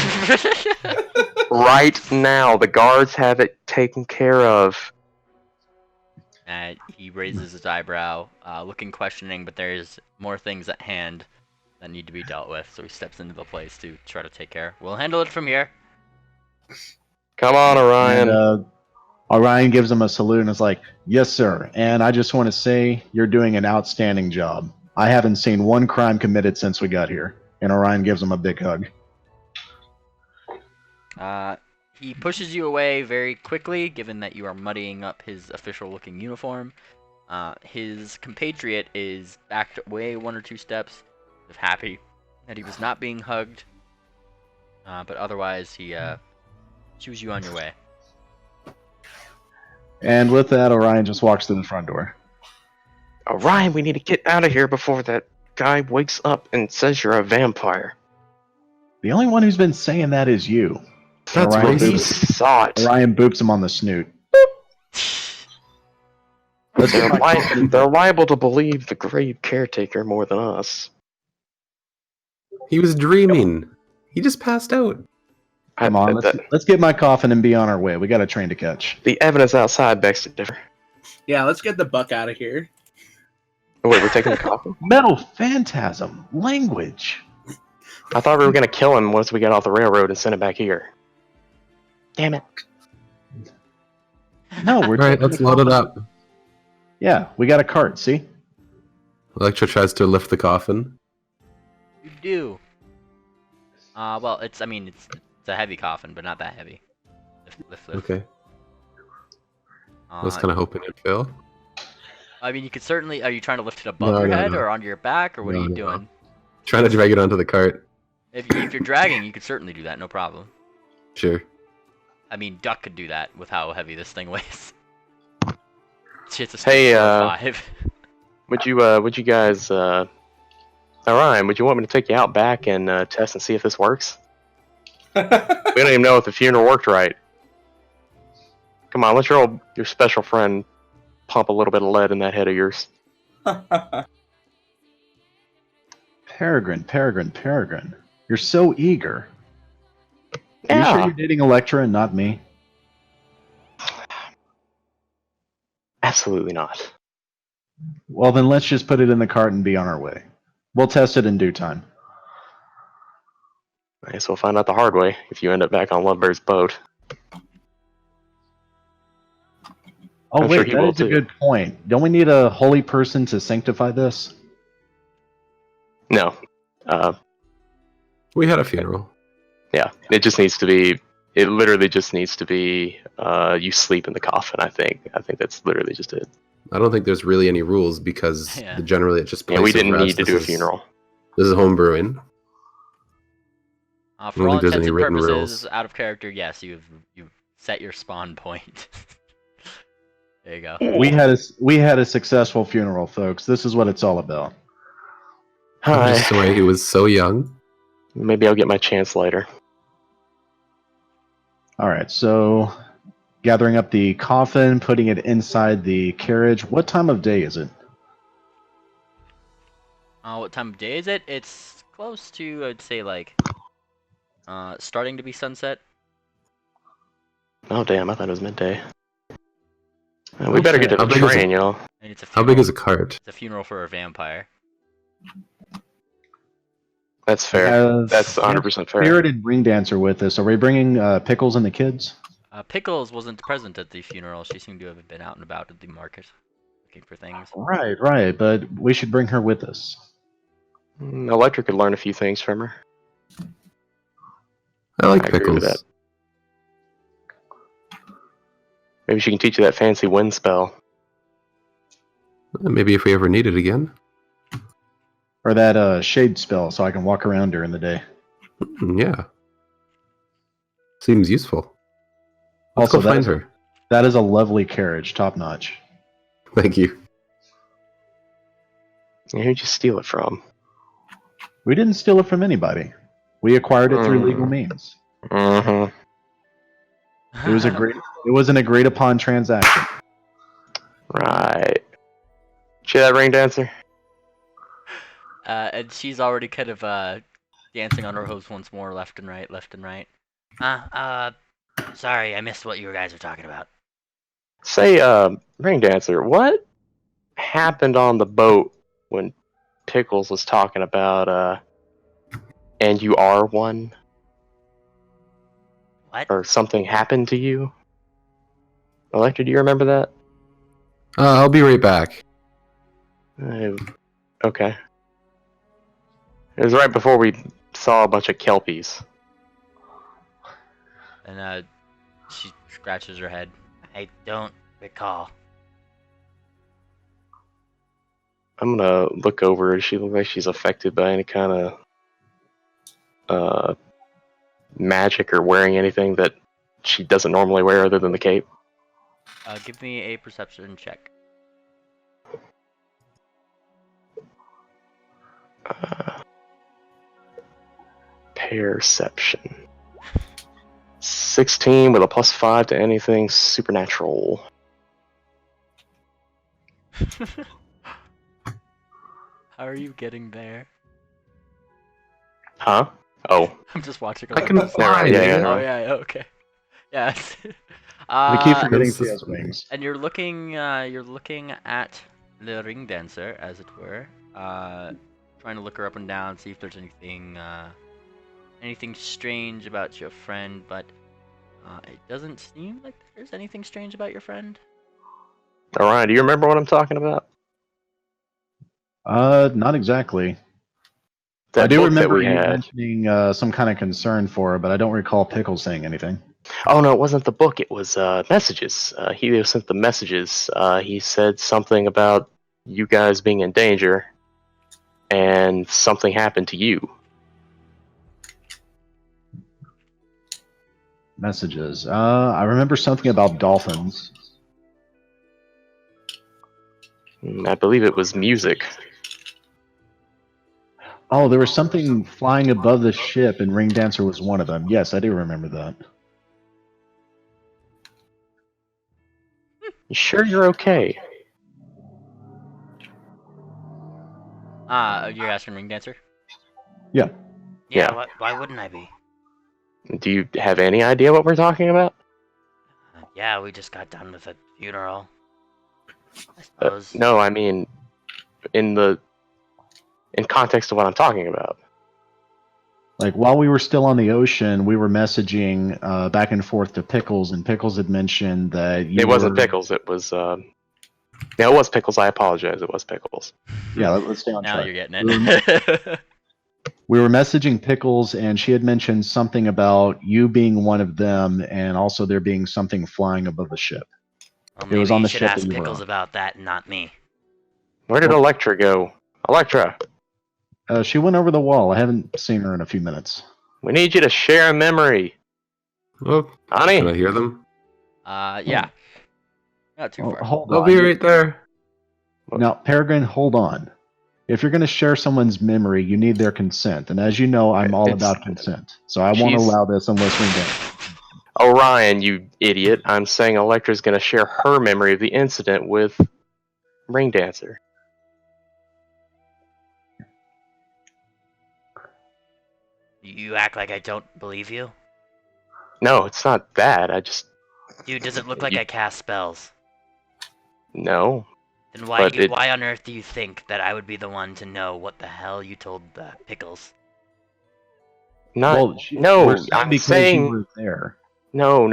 right now. The guards have it taken care of. He raises his eyebrow, looking questioning, but there's more things at hand that need to be dealt with. So he steps into the place to try to take care. We'll handle it from here. Come on, Orion. And Orion gives him a salute and is like, "Yes, sir. And I just want to say you're doing an outstanding job. I haven't seen one crime committed since we got here." And Orion gives him a big hug. He pushes you away very quickly, given that you are muddying up his official-looking uniform. His compatriot is backed away one or two steps, happy that he was not being hugged. But otherwise, he chews you on your way. And with that, Orion just walks through the front door. Orion, we need to get out of here before that guy wakes up and says you're a vampire. The only one who's been saying that is you. That's Orion He racist. saw it. Orion boops him on the snoot. They're liable to believe the grave caretaker more than us. He was dreaming. He just passed out. Come on, let's get my coffin and be on our way. We got a train to catch. The evidence outside begs to differ. Yeah, let's get the buck out of here. Oh, wait, we're taking the coffin? Metal phantasm language. I thought we were going to kill him once we got off the railroad and send it back here. Damn it. No, we're Alright, taking let's the load it coffin. up. Yeah, we got a cart. See? Electra tries to lift the coffin. You do. Well, it's a heavy coffin, but not that heavy. Lift. Okay. I was kind of hoping it'd fail. I mean, you could certainly. Are you trying to lift it above No, your no, head no. or onto your back, or what are No, you no. doing? Trying to drag it onto the cart. If you're dragging, you could certainly do that, no problem. Sure. I mean, Duck could do that with how heavy this thing weighs. It's a Hey, 5. would you guys, Orion, would you want me to take you out back and test and see if this works? We don't even know if the funeral worked right. Come on, let your special friend pump a little bit of lead in that head of yours. Peregrine. You're so eager. Are you Yeah. sure you're dating Electra and not me? Absolutely not. Well, then let's just put it in the cart and be on our way. We'll test it in due time. I guess we'll find out the hard way if you end up back on Lovebird's boat. Oh, I'm wait, sure he that will is a too. good point. Don't we need a holy person to sanctify this? No. We had a funeral. Yeah. It just needs to be. It literally just needs to be. You sleep in the coffin. I think. I think that's literally just it. I don't think there's really any rules because Yeah. generally it's just place Yeah, we of didn't rest. need to do a funeral. This is home brewing. For I don't all think there's intents any and written purposes, rules. out of character, yes, you've set your spawn point. There you go. We had a successful funeral, folks. This is what it's all about. I'm just sorry he was so young. Maybe I'll get my chance later. All right, so gathering up the coffin, putting it inside the carriage. What time of day is it? What time of day is it? It's close to, I'd say, like, starting to be sunset. Oh damn! I thought it was midday. We better get to How the big is it? train, you know. And it's a How funeral. big is a cart? It's a funeral for a vampire. That's fair. That's 100% fair. Spirit and Ring Dancer with us. Are we bringing Pickles and the kids? Pickles wasn't present at the funeral. She seemed to have been out and about at the market, looking for things. Right. But we should bring her with us. Electra could learn a few things from her. I like I agree with pickles. Maybe she can teach you that fancy wind spell. Maybe if we ever need it again. Or that shade spell so I can walk around during the day. Yeah. Seems useful. Let's Also, go find her. That is a lovely carriage, top notch. Thank you. Who'd you steal it from? We didn't steal it from anybody. We acquired it through legal means. Mm-hmm. It was an agreed upon transaction. Right. See that ring dancer? And she's already kind of dancing on her hose once more, left and right. Sorry, I missed what you guys were talking about. Say, ring dancer, what happened on the boat when Pickles was talking about, and you are one? What? Or something happened to you? Electra, do you remember that? I'll be right back. Okay. It was right before we saw a bunch of kelpies. And she scratches her head. I don't recall. I'm gonna look over. Does she look like she's affected by any kind of magic or wearing anything that she doesn't normally wear other than the cape? Give me a perception check. Perception. 16 with a +5 to anything supernatural. How are you getting there? Huh? Oh. I'm just watching. I can fly. Yeah. Oh yeah. Okay. Yeah. We keep forgetting this is- Theo's wings. And you're looking at the ring dancer, as it were, trying to look her up and down, see if there's anything strange about your friend, but it doesn't seem like there's anything strange about your friend. Alright, do you remember what I'm talking about? Not exactly. That I do book remember that we you had. mentioning some kind of concern for her, but I don't recall Pickles saying anything. Oh no, it wasn't the book. It was messages. He sent the messages. He said something about you guys being in danger, and something happened to you. Messages. I remember something about dolphins. I believe it was music. Oh, there was something flying above the ship, and Ring Dancer was one of them. Yes, I do remember that. You sure you're okay? You're asking Ring Dancer? Yeah. Yeah. Why wouldn't I be? Do you have any idea what we're talking about? Yeah, we just got done with a funeral. I suppose. No, I mean, in context of what I'm talking about. Like while we were still on the ocean, we were messaging back and forth to Pickles, and Pickles had mentioned that It wasn't Pickles. It was. Yeah, it was Pickles. I apologize. It was Pickles. Yeah, let's stay on Now track. you're getting it. We were messaging Pickles, and she had mentioned something about you being one of them, and also there being something flying above the ship. Well, It maybe was on you the should ship ask that you were Pickles on. about that, not me. Where did Electra go? Electra, She went over the wall. I haven't seen her in a few minutes. we need you to share a memory. Oh, can I Honey, hear them? Yeah. Not too far. Hold I'll on. be right there. Now, Peregrine, hold on. If you're going to share someone's memory, you need their consent. And as you know, I'm all It's- about consent. So I won't she's- allow this unless Ring Dancer. Orion, you idiot. I'm saying Electra's going to share her memory of the incident with Ring Dancer. You act like I don't believe you? No, it's not that. I just. Dude, does it look like You- I cast spells? No. Then why But it- why on earth do you think that I would be the one to know what the hell you told Pickles? Not. Well, no, we're saying I'm because saying. you were there. No.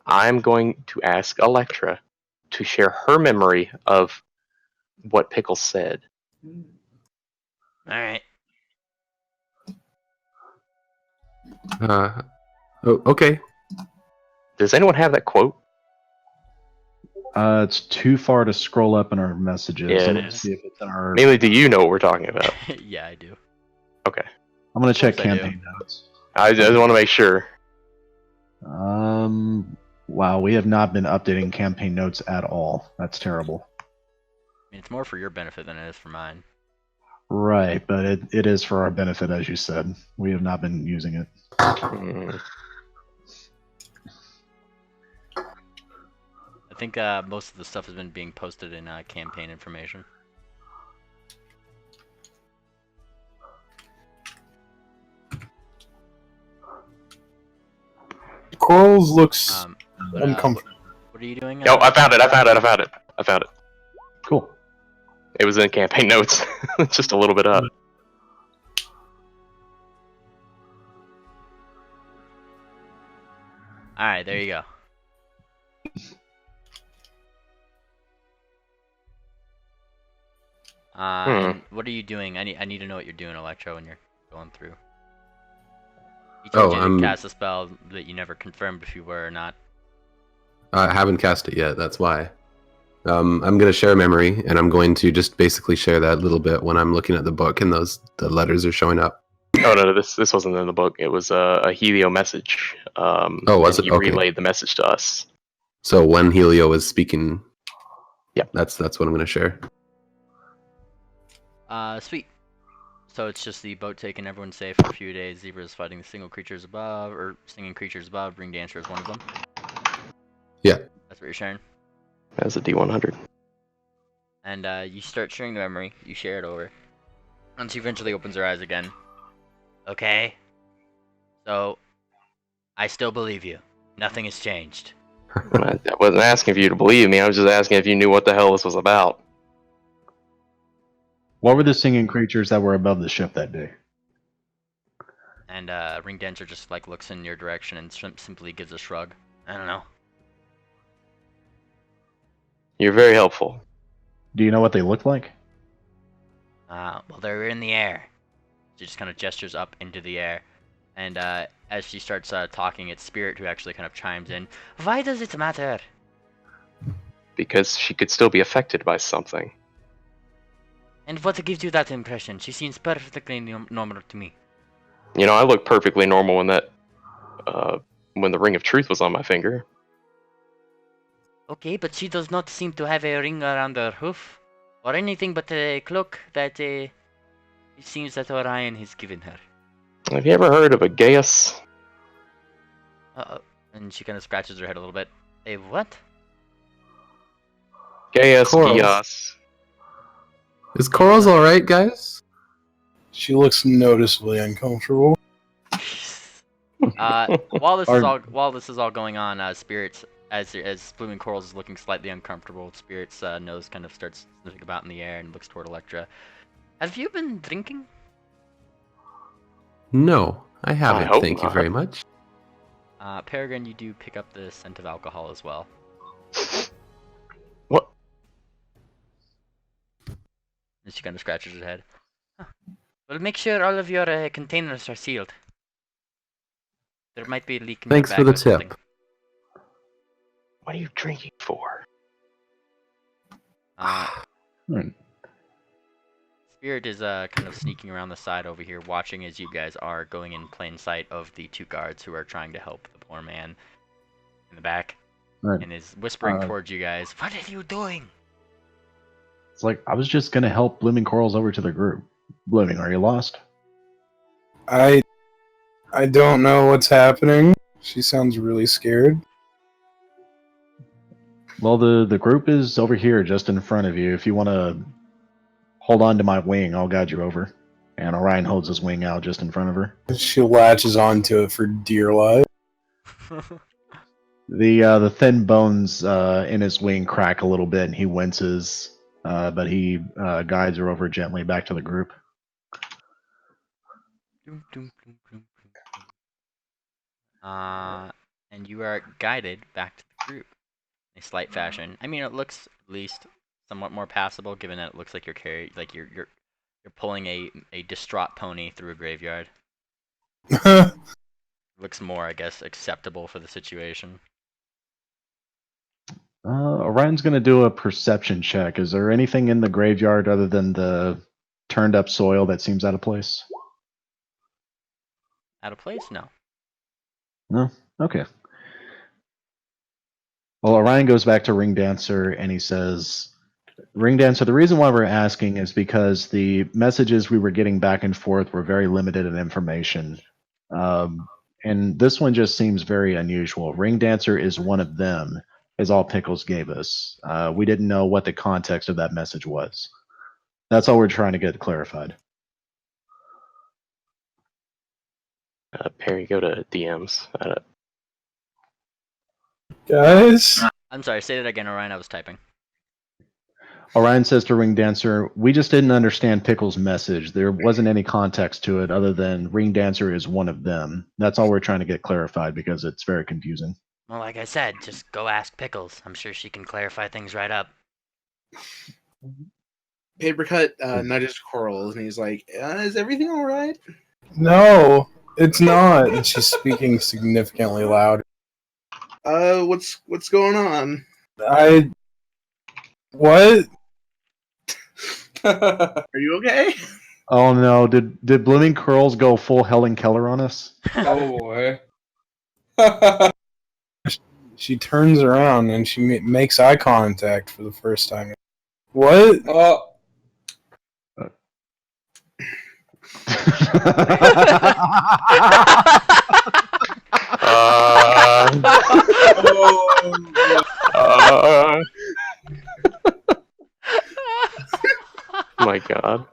I'm going to ask Electra to share her memory of what Pickles said. Alright. Oh, okay. Does anyone have that quote? It's too far to scroll up in our messages. Yeah, I'm it gonna is. see if it's in our. Mainly, do you know what we're talking about? Yeah, I do. Okay. I'm gonna check course I do. campaign notes. I just want to make sure. Wow, we have not been updating campaign notes at all. That's terrible. I mean, it's more for your benefit than it is for mine. Right, but it is for our benefit, as you said. We have not been using it. Mm, I think most of the stuff has been being posted in campaign information. Corals looks But, uncomfortable. what are you doing? No, I found it. Cool. It was in campaign notes. Just a little bit up. Alright, there you go. And what are you doing? I need to know what you're doing, Electro, when you're going through. You told you to cast a spell that you never confirmed if you were or not. I haven't cast it yet. That's why. I'm going to share a memory, and I'm going to just basically share that little bit when I'm looking at the book and the letters are showing up. Oh no, this wasn't in the book. It was a Helio message. Was it? He Okay. relayed the message to us. So when Helio was speaking, yeah, that's what I'm going to share. Sweet. So it's just the boat taking everyone safe for a few days. Zebras fighting the single creatures above, or singing creatures above. Ring Dancer is one of them. Yeah. That's what you're sharing. That's a D100. And you start sharing the memory. You share it over. And she eventually opens her eyes again. Okay. So, I still believe you. Nothing has changed. I wasn't asking for you to believe me. I was just asking if you knew what the hell this was about. What were the singing creatures that were above the ship that day? And Ring Dancer just like looks in your direction and simply gives a shrug. I don't know. You're very helpful. Do you know what they looked like? Well, they're in the air. She just kind of gestures up into the air. And as she starts talking, it's Spirit who actually kind of chimes in. Why does it matter? Because she could still be affected by something. And what gives you that impression? She seems perfectly normal to me. You know, I look perfectly normal when that when the ring of truth was on my finger. Okay, but she does not seem to have a ring around her hoof, or anything but a cloak that it seems that Orion has given her. Have you ever heard of a Gaius? And she kind of scratches her head a little bit. A what? Gaius, Corals. Gias. Is Corals alright, guys? She looks noticeably uncomfortable. While this is all going on, spirits, as Blooming Corals is looking slightly uncomfortable, Spirit's nose kind of starts sniffing about in the air and looks toward Electra. Have you been drinking? No, I haven't. hope Thank you not. very much. Peregrine, you do pick up the scent of alcohol as well. What? And she kind of scratches her head. Huh. Well, make sure all of your containers are sealed. There might be a leak in Thanks your for bag the or tip. something. What are you drinking for? Spirit is kind of sneaking around the side over here, watching as you guys are going in plain sight of the two guards who are trying to help the poor man in the back, Right. and is whispering towards you guys. What are you doing? It's like, I was just going to help Blooming Corals over to the group. Blooming, are you lost? I don't know what's happening. She sounds really scared. Well, the group is over here just in front of you. If you want to hold on to my wing, I'll guide you over. And Orion holds his wing out just in front of her. She latches onto it for dear life. The thin bones in his wing crack a little bit, and he winces, but he guides her over gently back to the group. And you are guided back to the group in a slight fashion. I mean, it looks at least somewhat more passable, given that it looks like you're pulling a distraught pony through a graveyard. Looks more, I guess, acceptable for the situation. Orion's going to do a perception check. Is there anything in the graveyard other than the turned up soil that seems out of place? Out of place? No. No? Okay. Well, Orion goes back to Ring Dancer and he says, Ring Dancer, the reason why we're asking is because the messages we were getting back and forth were very limited in information. And this one just seems very unusual. Ring Dancer is one of them, is all Pickles gave us. We didn't know what the context of that message was. That's all we're trying to get clarified. Perry, go to DMs. Guys? I'm sorry, say that again, Orion. I was typing. Orion says to Ring Dancer, we just didn't understand Pickles' message. There wasn't any context to it other than Ring Dancer is one of them. That's all we're trying to get clarified because it's very confusing. Well, like I said, just go ask Pickles. I'm sure she can clarify things right up. Papercut nudges Corals and he's like, is everything alright? No, it's not. And she's speaking significantly loud. What's going on? What? Are you okay? Oh no, did Blooming Curls go full Helen Keller on us? Oh boy. She turns around and she makes eye contact for the first time. What? Oh. My God.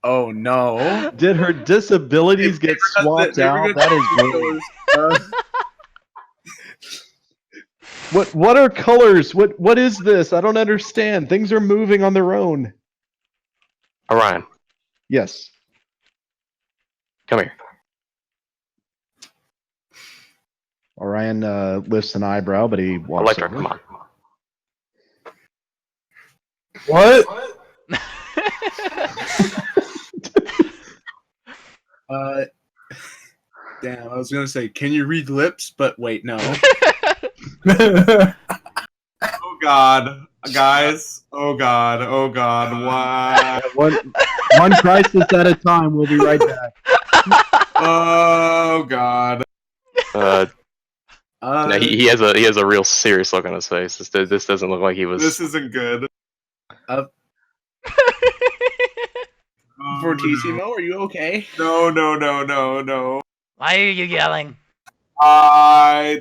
Oh no. Did her disabilities get swapped out? That is great. What are colors? What is this? I don't understand. Things are moving on their own. Orion, Yes. come here. Orion lifts an eyebrow, but he walks Electra, over. come on. What? Damn, I was gonna say, can you read lips? But wait, no. Oh God, guys. Oh God. Oh God. Wow. One crisis at a time. We'll be right back. Oh God. No, he has a real serious look on his face. This doesn't look like he was. This isn't good. Fortissimo, are you okay? No. Why are you yelling?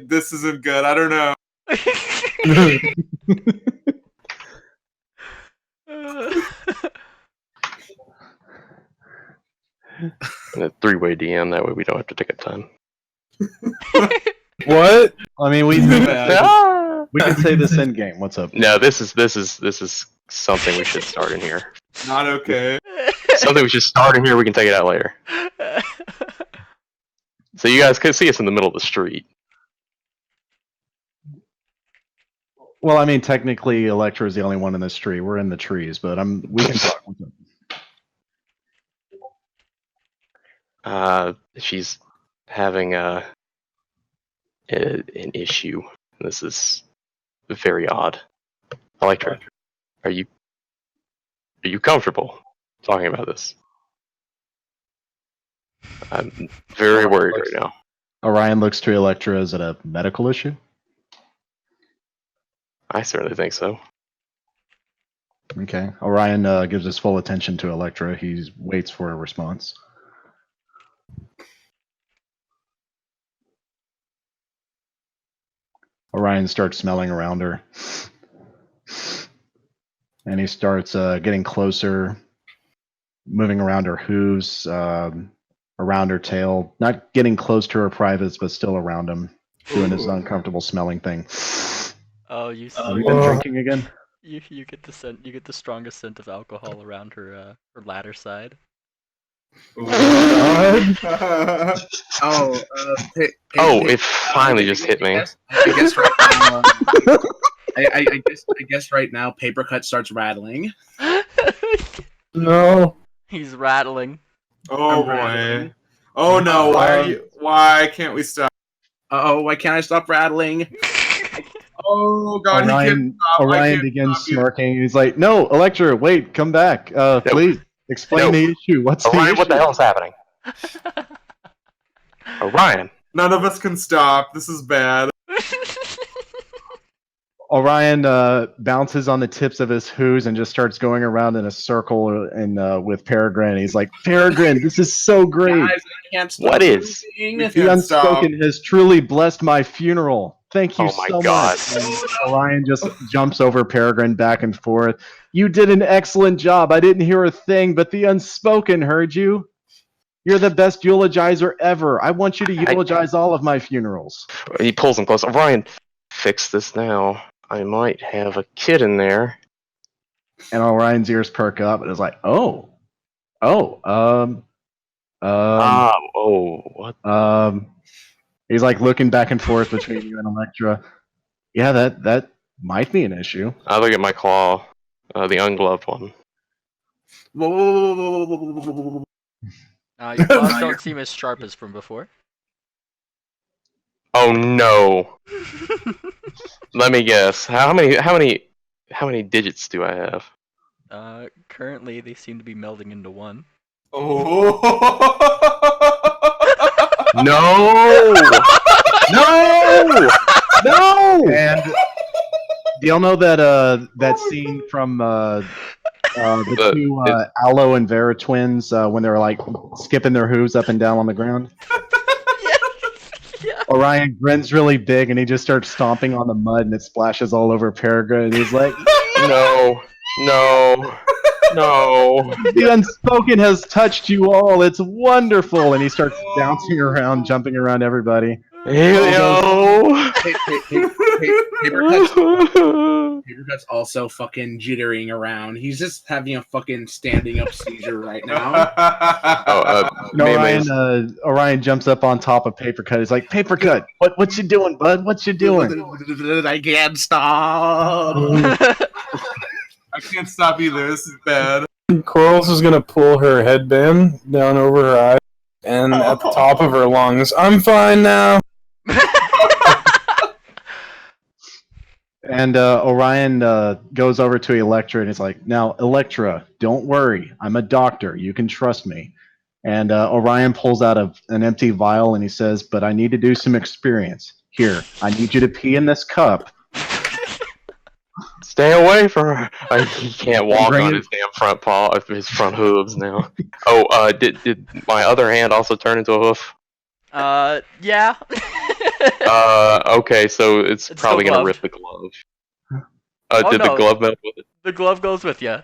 This isn't good. I don't know. A three-way DM. That way we don't have to take up time. What? I mean, we can say this in game. What's up? No, this is something we should start in here. Not okay. Something we should start in here. We can take it out later. So you guys could see us in the middle of the street. Well, I mean, technically, Electra is the only one in this tree. We're in the trees, but we can talk with them. She's having an issue. This is very odd. Electra, are you comfortable talking about this? I'm very worried right now. Orion looks to Electra. Is it a medical issue? I certainly think so. Okay. Orion gives his full attention to Electra. He waits for a response. Orion starts smelling around her. And he starts getting closer, moving around her hooves, around her tail. Not getting close to her privates, but still around him, doing his uncomfortable smelling thing. Oh, you Have you been drinking again? you get the scent. You get the strongest scent of alcohol around her ladder side. It finally just hit me. I guess right now. I guess right now, paper cut starts rattling. No. He's rattling. Oh I'm boy. rattling. Oh no. Why can't we stop? Why can't I stop rattling? Oh god, he can't stop. Orion begins smirking. He's like, "No, Electra, wait, come back. Please explain the issue. What's the Orion, issue?" what the hell is happening? Orion. None of us can stop. This is bad. Orion bounces on the tips of his hooves and just starts going around in a circle and with Peregrine. He's like, "Peregrine, this is so great. Guys, I can't stop What is? moving. We The can't Unspoken has truly blessed my funeral. Thank you Oh my so God. much." And Orion just jumps over Peregrine back and forth. "You did an excellent job. I didn't hear a thing, but the Unspoken heard you. You're the best eulogizer ever. I want you to eulogize all of my funerals." He pulls him close. Orion, fix this now. I might have a kid in there. And Orion's ears perk up and is like, what? He's like looking back and forth between you and Electra. Yeah, that might be an issue. I look at my claw, the ungloved one. Your claws don't seem as sharp as from before. Oh no! Let me guess. How many digits do I have? Currently they seem to be melding into one. Oh. No! No! And do y'all know that scene from the two Aloe and Vera twins when they were like skipping their hooves up and down on the ground? Yeah. Orion grins really big and he just starts stomping on the mud and it splashes all over Peregrine. And he's like, No! "The Unspoken has touched you all. It's wonderful." And he starts bouncing around, jumping around everybody. Helio! Paper Cut's also fucking jittering around. He's just having a fucking standing up seizure right now. Orion jumps up on top of Paper Cut. He's like, "Paper Cut, what you doing, bud? What you doing?" I can't stop. I can't stop either. This is bad. Corals is gonna pull her headband down over her eye and at the top of her lungs. "I'm fine now." And Orion goes over to Electra and he's like, "Now, Electra, don't worry. I'm a doctor. You can trust me. And Orion pulls out an empty vial and he says, "But I need to do some experience. Here, I need you to pee in this cup." Stay away from her. He can't walk Bring on it- his damn front paw, his front hooves now. Oh, did my other hand also turn into a hoof? Yeah. Okay, so it's It's probably still gonna gloved. rip the glove. Oh, Did no. the glove melt with it? The glove goes with you.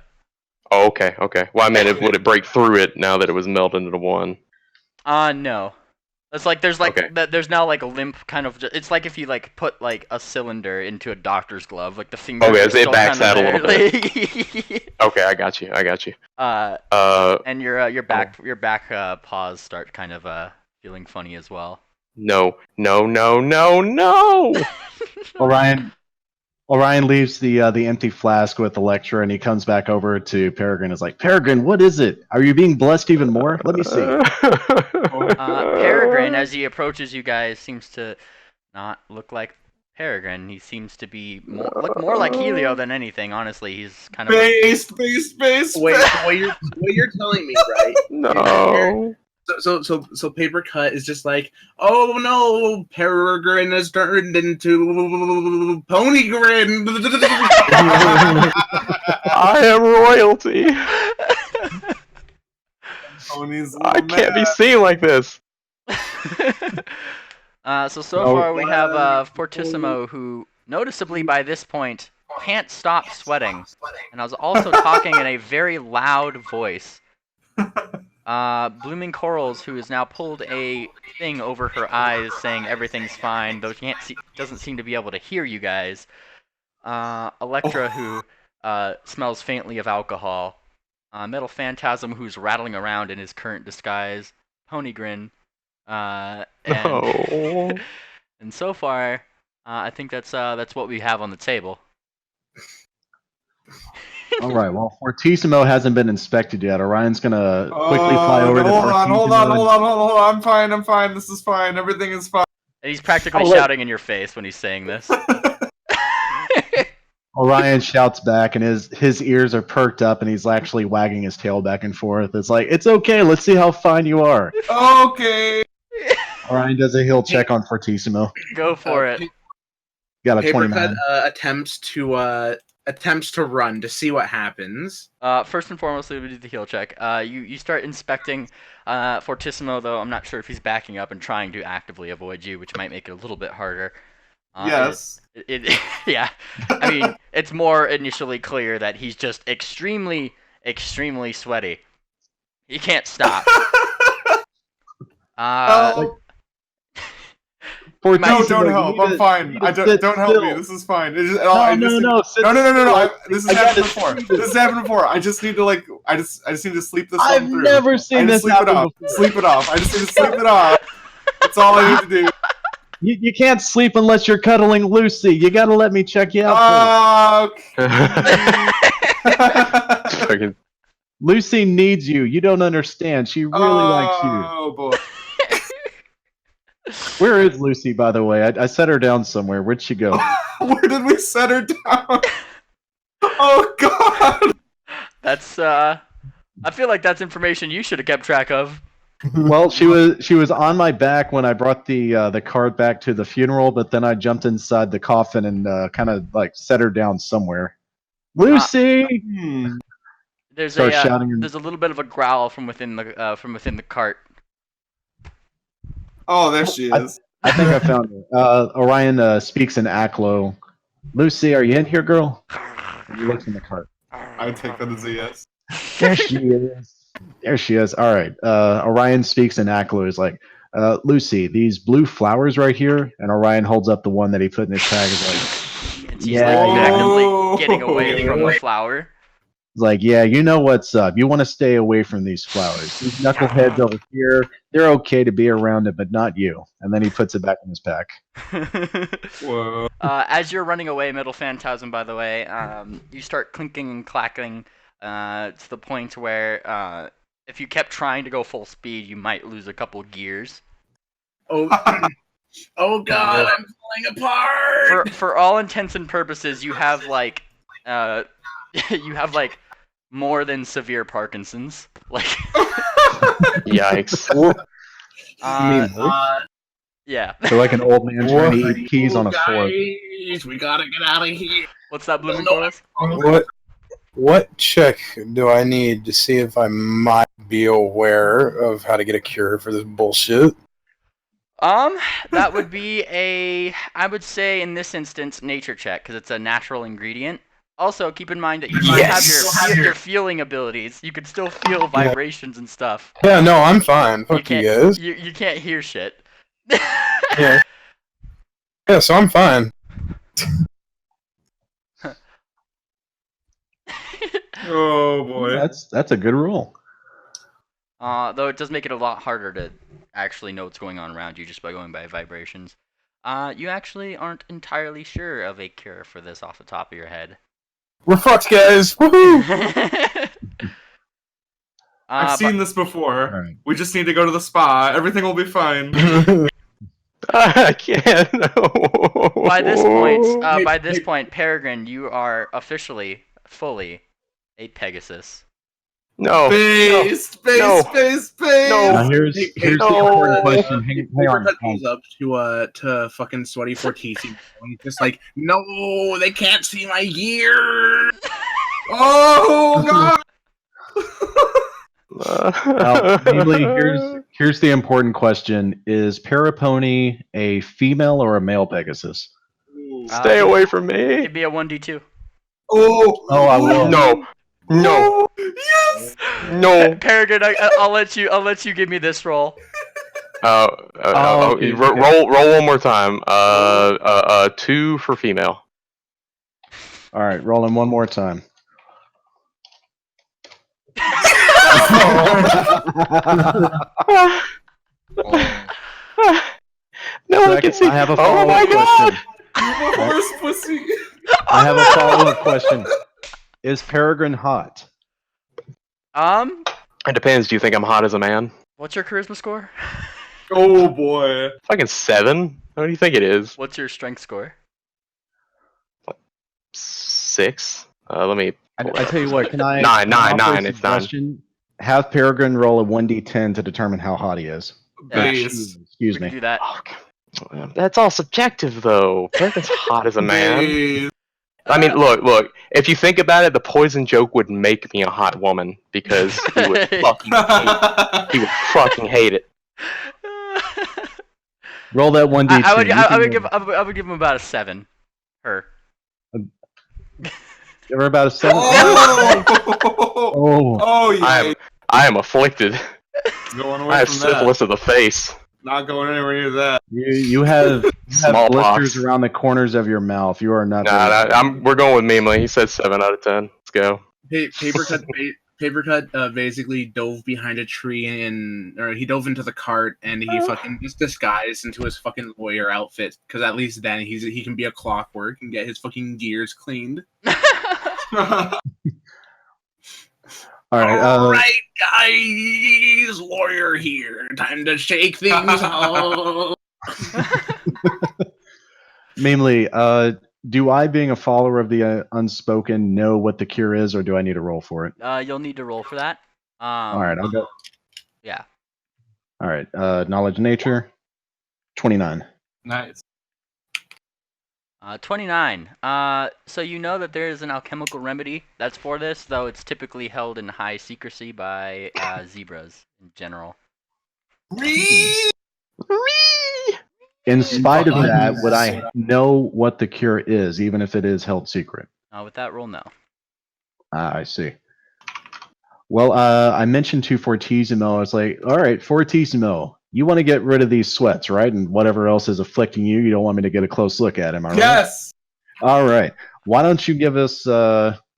Oh, okay. Well, I meant, would it break through it now that it was melted into one? No. It's like there's like Okay. there's now like a limp kind of. It's like if you like put like a cylinder into a doctor's glove, like the fingers. Okay, are so it still backs kinda out a little there. Okay, I got you. And your back paws start kind of feeling funny as well. No. Orion leaves the empty flask with the lecturer, and he comes back over to Peregrine. Is like, "Peregrine, what is it? Are you being blessed even more? Let me see." Peregrine, as he approaches you guys, seems to not look like Peregrine. He seems to be look more like Helio than anything. Honestly, he's kind of. Space. Wait, what you're telling me, right? No. So Paper Cut is just like, oh no, Peregrine has turned into Ponygrin. I am royalty. Ponies. I can't be seen like this. So far we have Fortissimo, who noticeably by this point can't stop sweating, and I was also talking in a very loud voice. Blooming Corals, who has now pulled a thing over her eyes saying everything's fine, though she doesn't seem to be able to hear you guys. Electra, who smells faintly of alcohol. Metal Phantasm, who's rattling around in his current disguise. Ponygrin. And No. and so far, I think that's what we have on the table. All right. Well, Fortissimo hasn't been inspected yet. Orion's gonna quickly fly over to Hold on. Fortissimo. I'm fine. This is fine. Everything is fine. And he's practically shouting in your face when he's saying this. Orion shouts back, and his ears are perked up, and he's actually wagging his tail back and forth. It's like, "It's okay. Let's see how fine you are." Okay. Orion does a heal check on Fortissimo. Go for it. Got a Paper 29. Cut attempts to run to see what happens. First and foremost, we do the heal check. You start inspecting Fortissimo, though I'm not sure if he's backing up and trying to actively avoid you, which might make it a little bit harder. Yes. Yeah. I mean, it's more initially clear that he's just extremely, extremely sweaty. He can't stop. No, don't help. I'm fine. Don't help me. This is fine. This has happened before. This has happened before. I just need to I just need to sleep this one through. I've never seen this happen before. Sleep it off. I just need to sleep it off. That's all I need to do. You can't sleep unless you're cuddling Lucy. You gotta let me check you out. Fucking Lucy needs you. You don't understand. She really likes you. Oh boy. Where is Lucy, by the way? I set her down somewhere. Where'd she go? Where did we set her down? Oh god. That's I feel like that's information you should have kept track of. Well, she was on my back when I brought the cart back to the funeral, but then I jumped inside the coffin and kind of set her down somewhere. Lucy. There's Start shouting. There's a little bit of a growl from within the cart. Oh, there she is. I think I found her. Orion speaks in Aklo. Lucy, are you in here, girl? And he looks in the cart. I take that as a yes. There she is. There she is. All right. Orion speaks in Aklo. He's like, Lucy, these blue flowers right here. And Orion holds up the one that he put in his tag. He's actively getting away from the flower. He's like, yeah, you know what's up. You want to stay away from these flowers. These knuckleheads over here, they're okay to be around it, but not you. And then he puts it back in his pack. Whoa. As you're running away, Metal Phantasm, by the way, you start clinking and clacking to the point where if you kept trying to go full speed, you might lose a couple gears. Oh, oh god, I'm falling apart! For all intents and purposes, you have more than severe Parkinson's. Yikes. Yeah. They're like an old man trying to eat keys on a fork. Guys, we gotta get out of here. What's that, Blooming No. Corals? What check do I need to see if I might be aware of how to get a cure for this bullshit? That would be I would say in this instance, nature check, because it's a natural ingredient. Also, keep in mind that you might have your feeling abilities. You could still feel vibrations and stuff. Yeah, no, I'm fine. Fuck you guys. You can't hear shit. Yeah. Yeah, so I'm fine. Oh boy. That's a good roll. Though it does make it a lot harder to actually know what's going on around you just by going by vibrations. You actually aren't entirely sure of a cure for this off the top of your head. We're fucked, guys. Woohoo! I've seen this before. Right. We just need to go to the spa. Everything will be fine. I can't. No. By this point, Peregrine, you are officially, fully, a Pegasus. No. Space. No. Now here's the important question. Hang on. Goes up to fucking sweaty Fortisi. Just like, no, they can't see my gear. Oh god. Namely, here's the important question: is Parapony a female or a male Pegasus? Stay away from me. It'd be a 1d2. Oh. I will. No. Yes. No. Peregrine, I'll let you give me this roll. Okay. Roll one more time. 2 for female. All right, rolling one more time. No one can see. I have a Oh follow-up my god! question. Horse pussy. I have a follow-up question. Is Peregrine hot? It depends. Do you think I'm hot as a man? What's your charisma score? Oh boy. Fucking 7. What do you think it is? What's your strength score? 6. Let me. I tell you what. Can I? Nine, offer a 9. It's 9. suggestion? Have Peregrine roll a 1d10 to determine how hot he is. Base. Excuse We can me. do that. Oh, that's all subjective, though. Peregrine's hot as a man. Base. I mean, look. If you think about it, the poison joke would make me a hot woman because he would fucking hate it. Roll that 1d10. I would give him about a 7. Her. Give her about a 7. Oh. Oh yeah. I am afflicted. Going away I have from syphilis of the face. Not going anywhere near that. You have Smallpox. blisters around the corners of your mouth. You are not. We're going with Memely. He said 7 out of 10. Let's go. Papercut basically dove behind a tree or he dove into the cart and he fucking just disguised into his fucking lawyer outfit because at least then he can be a clockwork and get his fucking gears cleaned. All right. All right, guys, lawyer here. Time to shake things up. Mainly, do I, being a follower of the Unspoken, know what the cure is, or do I need to roll for it? You'll need to roll for that. All right, I'll go. Yeah. All right. Knowledge nature, 29. Nice. 29. So you know that there is an alchemical remedy that's for this, though it's typically held in high secrecy by zebras in general. In spite of that, would I know what the cure is, even if it is held secret? With that roll, no. I see. Well, I mentioned to Fortissimo, I was like, all right, Fortissimo, you want to get rid of these sweats, right? And whatever else is afflicting you, you don't want me to get a close look at him, all right? Yes. All right. Why don't you give us,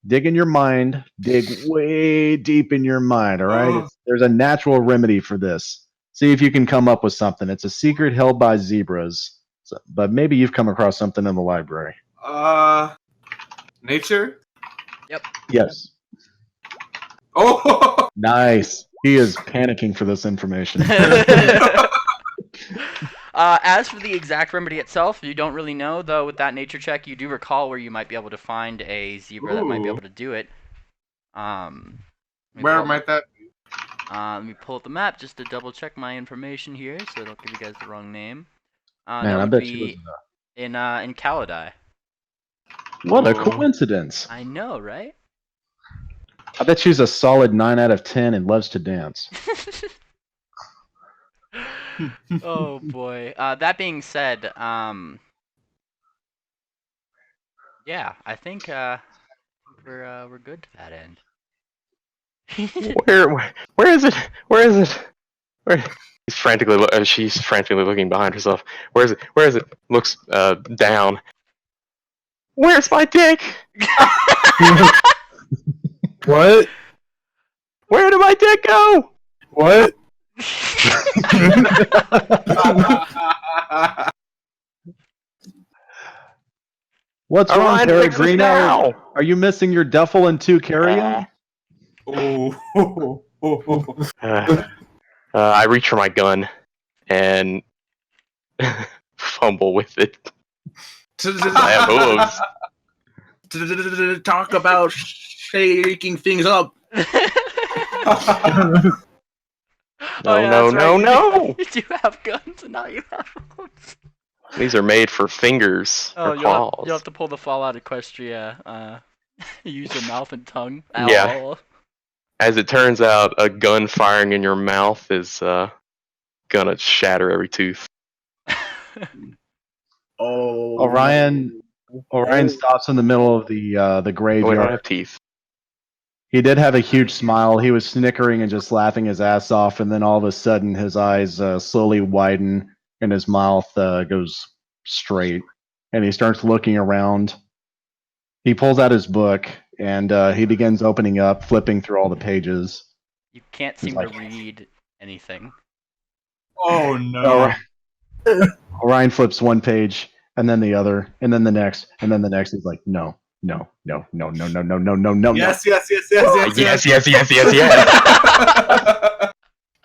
dig in your mind, dig way deep in your mind, all right? There's a natural remedy for this. See if you can come up with something. It's a secret held by zebras, but maybe you've come across something in the library. Nature? Yep. Yes. Oh! Nice. He is panicking for this information. As for the exact remedy itself, you don't really know, though with that nature check, you do recall where you might be able to find a zebra that might be able to do it. Where might that be? Let me pull up the map just to double check my information here, so I don't give you guys the wrong name. Man, That I would bet she was. be in Calidai. What a Oh. coincidence! I know, right? I bet she's a solid 9 out of 10 and loves to dance. Oh boy. That being said, yeah, I think we're good to that end. Where is it? Where is it? Where? She's frantically looking behind herself. Where is it? Where is it? Looks down. Where's my dick? What? Where did my dick go? What? What's wrong, Orion, fix this Peregrino? now. Are you missing your duffel and 2 carry-on? Oh. I reach for my gun and fumble with it. I have hooves. Talk about shaking things up. No. You do have guns, and now you have guns. These are made for fingers or claws. You'll have to pull the Fallout Equestria. Use your mouth and tongue. Yeah. Ow. As it turns out, a gun firing in your mouth is gonna shatter every tooth. Oh. Orion stops in the middle of the Oh, I don't graveyard. have teeth. He did have a huge smile. He was snickering and just laughing his ass off, and then all of a sudden his eyes slowly widen and his mouth goes straight, and he starts looking around. He pulls out his book and he begins opening up, flipping through all the pages. You can't seem to read anything. Oh no. Orion flips one page and then the other and then the next and then the next. He's like, no. Yes.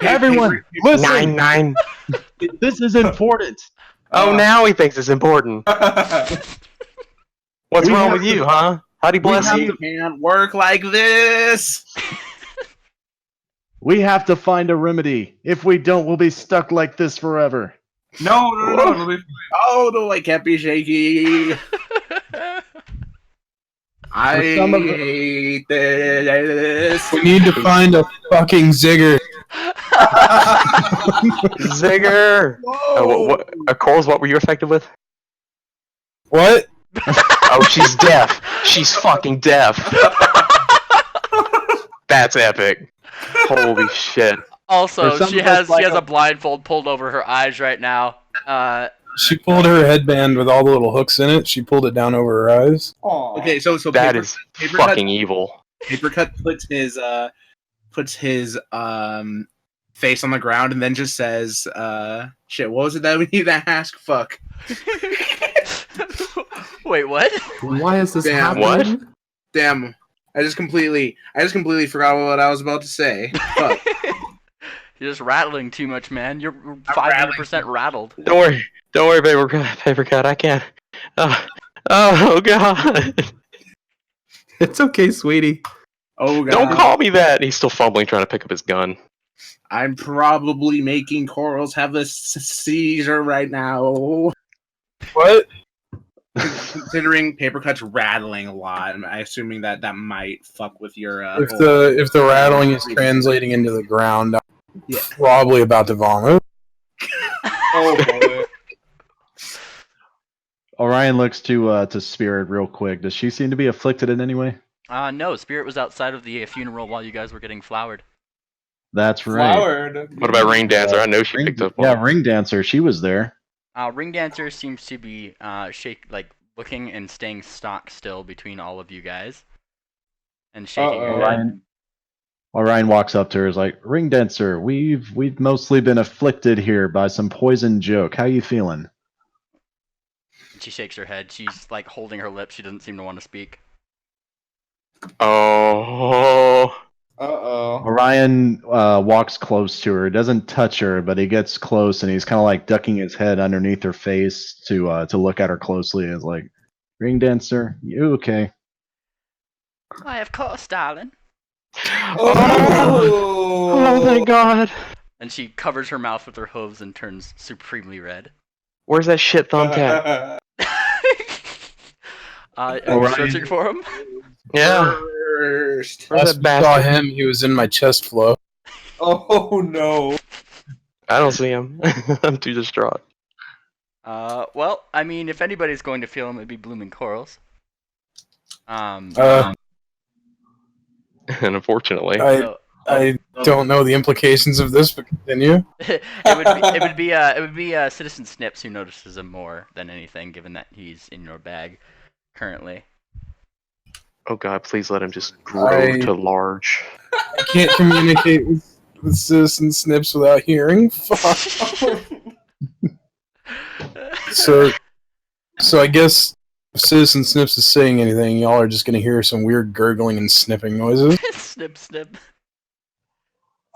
Everyone, listen. 9. This is important. Oh, now he thinks it's important. What's wrong with you, huh? How'd he bless you? Can't work like this. We have to find a remedy. If we don't, we'll be stuck like this forever. No. Oh, no, I can't be shaky. I hate this. We need to find a fucking Zigger. Zigger! Coles, what were you affected with? What? Oh, she's deaf. She's fucking deaf. That's epic. Holy shit. Also, some she of us has like a blindfold pulled over her eyes right now. She pulled her headband with all the little hooks in it. She pulled it down over her eyes. Aw. Okay, so That is fucking evil. Papercut puts his face on the ground and then just says, shit, what was it that we need to ask? Fuck. Wait, what? Why is this Damn. happening? What? Damn. I just completely forgot what I was about to say. Fuck. You're just rattling too much, man. You're 500% rattled. Don't worry, Papercut. I can't. Oh god. It's okay, sweetie. Oh god. Don't call me that. He's still fumbling, trying to pick up his gun. I'm probably making Corals have a seizure right now. What? Considering Papercut's rattling a lot, I'm assuming that might fuck with your. If the rattling is translating into the ground, I'm probably about to vomit. Oh boy. Orion looks to Spirit real quick. Does she seem to be afflicted in any way? No, Spirit was outside of the funeral while you guys were getting flowered. That's right. Flowered. What about Ring Dancer? I know she picked up one. Yeah, Ring Dancer. She was there. Ring Dancer seems to be looking and staying stock still between all of you guys, and shaking her head. Orion walks up to her. Is like, Ring Dancer, we've mostly been afflicted here by some poison joke. How you feeling? And she shakes her head. She's like holding her lips. She doesn't seem to want to speak. Oh. Orion walks close to her. Doesn't touch her, but he gets close and he's kind of like ducking his head underneath her face to look at her closely. It's like, Ring Dancer, you okay? Why, of course, darling. Oh. no! Oh, thank God. And she covers her mouth with her hooves and turns supremely red. Where's that shit thumbtack? Are you Orion. searching for him? Yeah. First. Where's Last that we saw bastard? him, he was in my chest flow. Oh no! I don't see him. I'm too distraught. Well, I mean, if anybody's going to feel him, it'd be Blooming Corals. And I unfortunately, So I don't know the implications of this, but continue. it would be Citizen Snips who notices him more than anything, given that he's in your bag currently. oh God, please let him just grow to large. I can't communicate with Citizen Snips without hearing. Fuck. So I guess if Citizen Snips is saying anything, y'all are just gonna hear some weird gurgling and snipping noises. Snip, snip,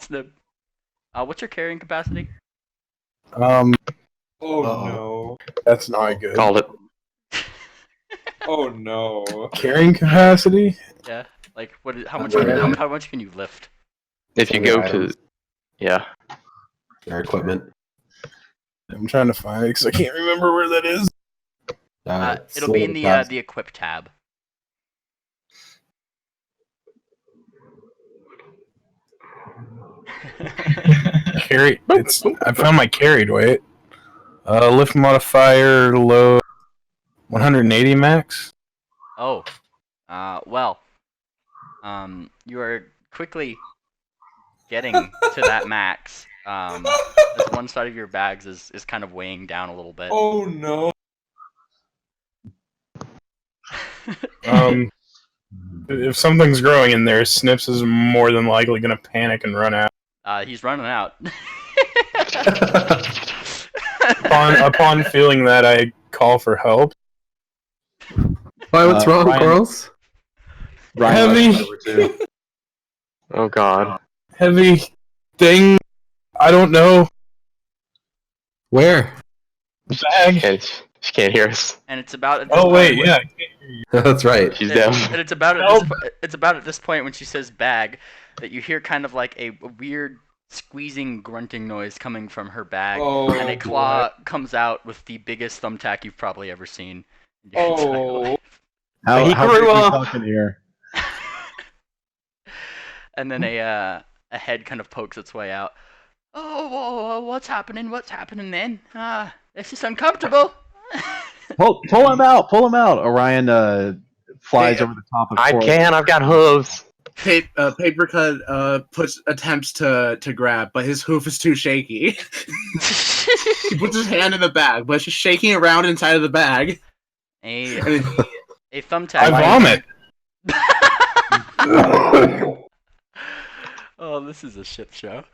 snip. What's your carrying capacity? Um, Oh Uh-oh. no! that's not good. Called it. Oh no! Carrying capacity? Yeah. Like what? How much? Okay. How much can you lift? If you go to, yeah. Our equipment. I'm trying to find it because I can't remember where that is. It'll be in the equip tab. Carry. I found my carried weight. Lift modifier low 180 max. Oh. Well. You are quickly getting to that max. As one side of your bags is kind of weighing down a little bit. Oh no! If something's growing in there, Snips is more than likely gonna panic and run out. He's running out. Upon feeling that, I call for help. Why? What's wrong, Ryan- girls? Ryan Heavy. rushed over too. Oh God. Heavy thing. I don't know. Where? Bag. She can't hear us. And it's about at this Oh point wait, when- yeah. That's right. She's and, deaf. and it's about at this point when she says bag that you hear kind of like a weird squeezing grunting noise coming from her bag, Oh, and a claw comes out with the biggest thumbtack you've probably ever seen in your entire Oh. life. How, He how grew big we up. talking here? And then a head kind of pokes its way out. Oh, what's happening? What's happening then? This is uncomfortable. Pull him out! Pull him out! Orion flies over the top of I Coral. can. I've got hooves. Papercut attempts to grab, but his hoof is too shaky. He puts his hand in the bag, but it's just shaking around inside of the bag. a And a thumbtack. I vomit. Oh, this is a shit show.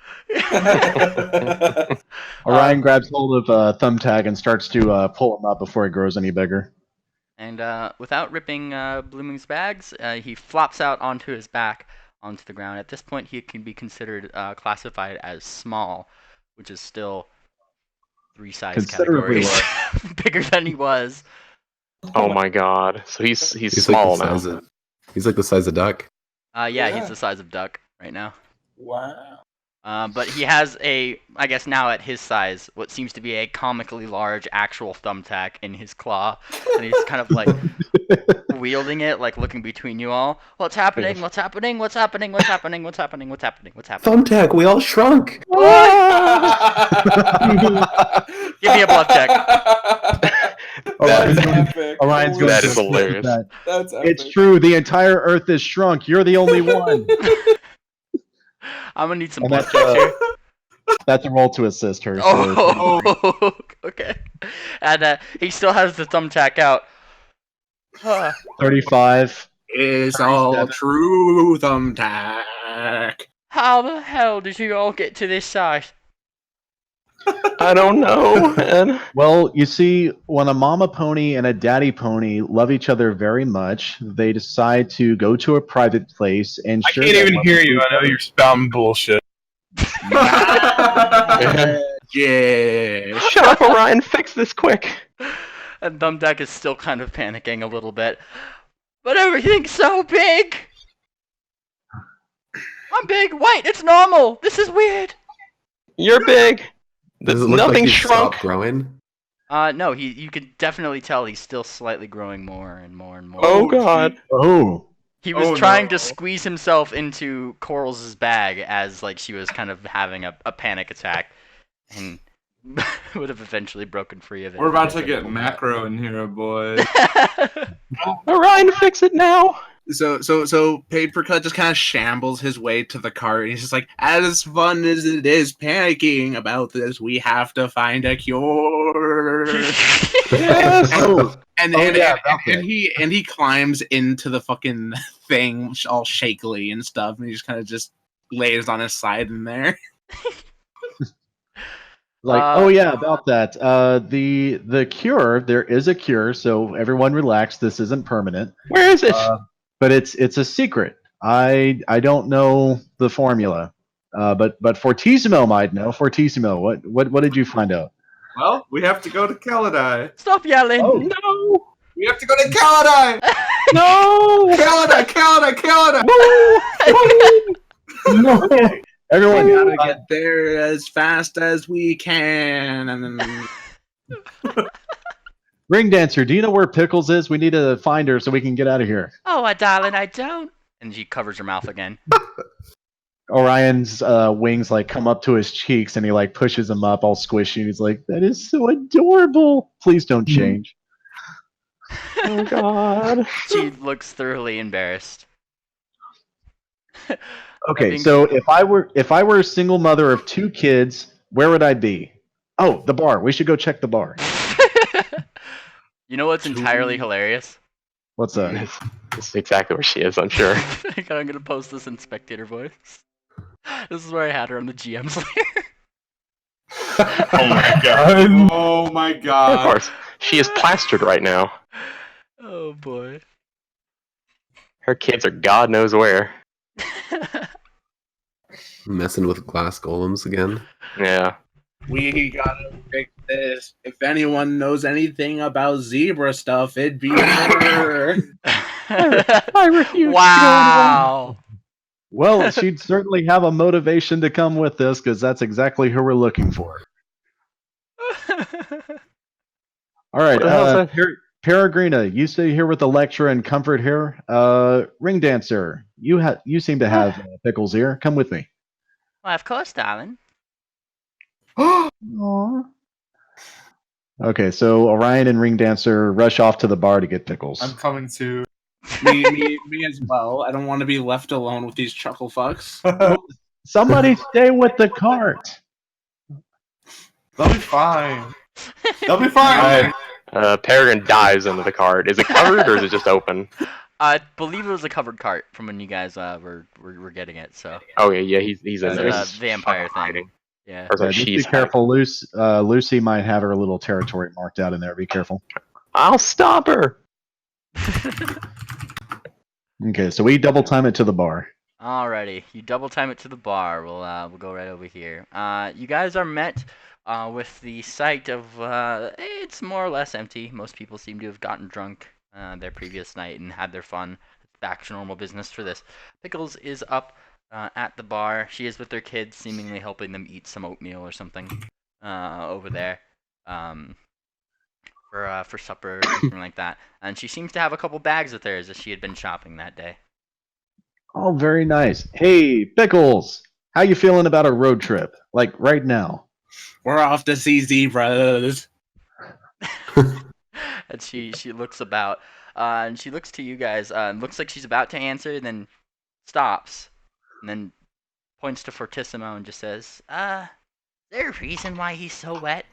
Orion grabs hold of Thumbtack and starts to pull him up before he grows any bigger. And without ripping Blooming's bags, he flops out onto his back onto the ground. At this point, he can be considered classified as small, which is still 3 size Considerably categories bigger than he was. Oh my God. So he's He's small like now. He's like the size of duck. Yeah, he's the size of Duck right now. Wow. But he has I guess now at his size, what seems to be a comically large actual thumbtack in his claw, and he's kind of like wielding it, like looking between you all. What's happening? What's happening? What's happening? What's happening? What's happening? What's happening? What's happening? Thumbtack, we all shrunk. Give me a bluff check. That's Orion's epic. Orion's Holy going That to is shit. hilarious. that. That's epic. It's true. The entire Earth is shrunk. You're the only one. I'm gonna need some And bluff that's, checks here. That's a roll to assist her. So Oh, okay. And he still has the thumbtack out. 35. it's all true, thumbtack. How the hell did you all get to this size? I don't know, man. Well, you see, when a mama pony and a daddy pony love each other very much, they decide to go to a private place and I share can't that even love hear with you. each I know other. you're spouting bullshit. Yeah. Shut up, Orion. Fix this quick. And Thumbtack is still kind of panicking a little bit. But everything's so big! I'm big. Wait, it's normal. This is weird. You're big. Does it look like Nothing he's shrunk. stopped growing? No, you could definitely tell he's still slightly growing more and more and more. Oh God. Oh. He was Oh, trying no. to squeeze himself into Coral's bag as like she was kind of having a panic attack, and would have eventually broken free of it. We're about to get macro in here, boy. Orion, fix it now. So Papercut just kind of shambles his way to the cart. And he's just like, as fun as it is panicking about this, we have to find a cure. Yes. And he climbs into the fucking thing all shakily and stuff, and he just kind of just lays on his side in there. Oh yeah, about that. The cure. There is a cure, so everyone relax. This isn't permanent. Where is it? But it's a secret. I don't know the formula. But Fortissimo might know. Fortissimo, what did you find out? Well, we have to go to Kaladai. Stop yelling! Oh. No. We have to go to Kaladai. No. Kaladai. No. Everyone Gotta get there as fast as we can, and then Ring Dancer, do you know where Pickles is? We need to find her so we can get out of here. Oh, darling, I don't. And she covers her mouth again. Orion's wings like come up to his cheeks and he like pushes them up all squishy and he's like, that is so adorable. Please don't change. Oh God. She looks thoroughly embarrassed. Okay, so if I were a single mother of 2 kids, where would I be? Oh, the bar. We should go check the bar. You know what's entirely hilarious? What's that? This is exactly where she is, I'm sure. I'm gonna post this in spectator voice. This is where I had her on the GM's layer. Oh my God. Oh my Of God. course. She is plastered right now. Oh boy. Her kids are God knows where. Messing with glass golems again. Yeah. we gotta fix this. If anyone knows anything about zebra stuff, it'd be her. I refuse. Wow. Well, she'd certainly have a motivation to come with this because that's exactly who we're looking for. All right, What the hell's that? Peregrina, you stay here with the lecturer and comfort here. Ring Dancer, you seem to have Pickles here. Come with me. Well, of course, darling. Aww. Okay, so Orion and Ring Dancer rush off to the bar to get Pickles. I'm coming too. me as well. I don't want to be left alone with these chuckle fucks. Somebody stay with the cart. They'll be fine. They'll be fine. Peregrine dives into the cart. Is it covered or is it just open? I believe it was a covered cart from when you guys were getting it. So Oh yeah, he's in it's there. a vampire thing. hiding. Yeah. Or Just be she's careful, Lucy might have her little territory marked out in there. Be careful. I'll stop her. Okay, so we double time it to the bar. Alrighty, you double time it to the bar. We'll go right over here. You guys are met with the sight of it's more or less empty. Most people seem to have gotten drunk their previous night and had their fun. Back to normal business for this. Pickles is up at the bar. She is with their kids, seemingly helping them eat some oatmeal or something over there for supper or something like that. And she seems to have a couple bags with her as if she had been shopping that day. Oh, very nice. Hey, Pickles, how you feeling about a road trip? Like right now? We're off to see zebras. And she looks about, and she looks to you guys. Looks like she's about to answer, then stops, and then points to Fortissimo and just says, is there a reason why he's so wet?"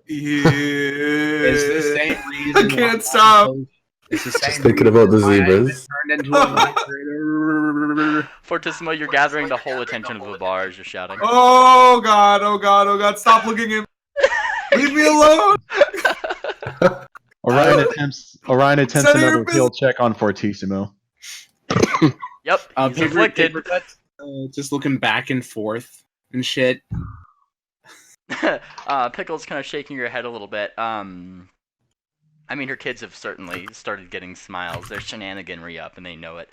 Yeah. It's the same reason. I can't stop. It's the same Just thinking about the reason why I've been zebras. turned into a vibrator. Fortissimo, you're gathering the whole attention of the bar as you're shouting. Oh God! Oh God! Oh God! Stop looking at me. Leave me alone. Orion attempts Center your another kill check on Fortissimo. Yep, he's afflicted. Just looking back and forth and shit. Pickle's kind of shaking her head a little bit. I mean, her kids have certainly started getting smiles. They're shenaniganry up, and they know it.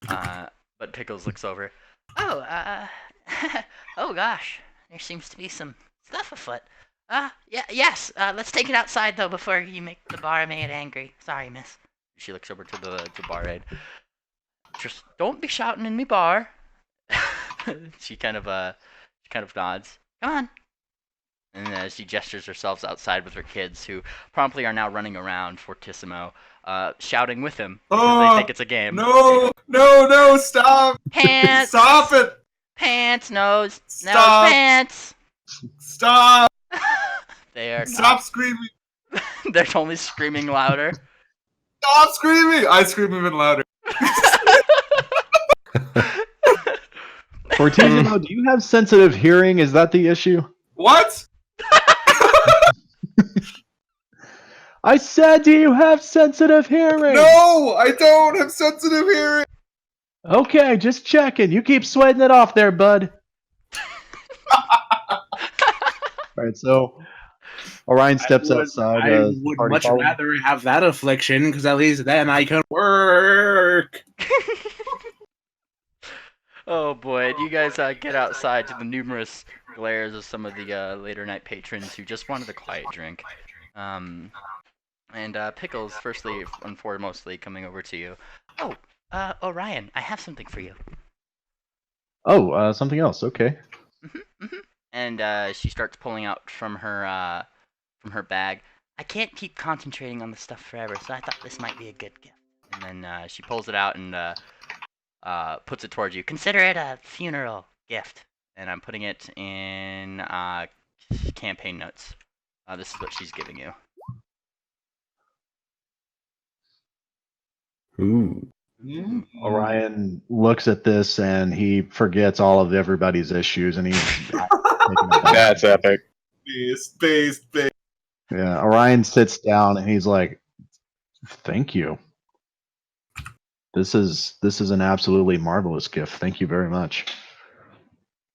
But Pickles looks over. Oh, oh gosh, there seems to be some stuff afoot. Yeah, yes. Let's take it outside though before you make the barmaid angry. Sorry, miss. She looks over to the barmaid. Just don't be shouting in me bar. she kind of nods. Come on. And she gestures herself outside with her kids, who promptly are now running around Fortissimo, shouting with him because they think it's a game. No, stop! Pants! Stop it! Pants, nose, Stop! pants! Stop! They are Stop screaming! They're only screaming louder. Stop screaming! I scream even louder. Fortissimo, do you have sensitive hearing? Is that the issue? What? I said, do you have sensitive hearing? No, I don't have sensitive hearing. Okay, just checking. You keep sweating it off there, bud. All right, so Orion steps outside. I would much rather have that affliction, because at least then I can work. Oh boy, do you guys get outside to the numerous glares of some of the later night patrons who just wanted a quiet drink. And Pickles, firstly and foremostly, coming over to you. Oh, Orion, I have something for you. Oh, something else. Okay. And she starts pulling out from her bag. I can't keep concentrating on this stuff forever, so I thought this might be a good gift. And then she pulls it out and puts it towards you. Consider it a funeral gift. And I'm putting it in campaign notes. This is what she's giving you. Ooh. Orion looks at this and he forgets all of everybody's issues and he's That's epic. Space. Yeah, Orion sits down and he's like, "Thank you. This is an absolutely marvelous gift. Thank you very much."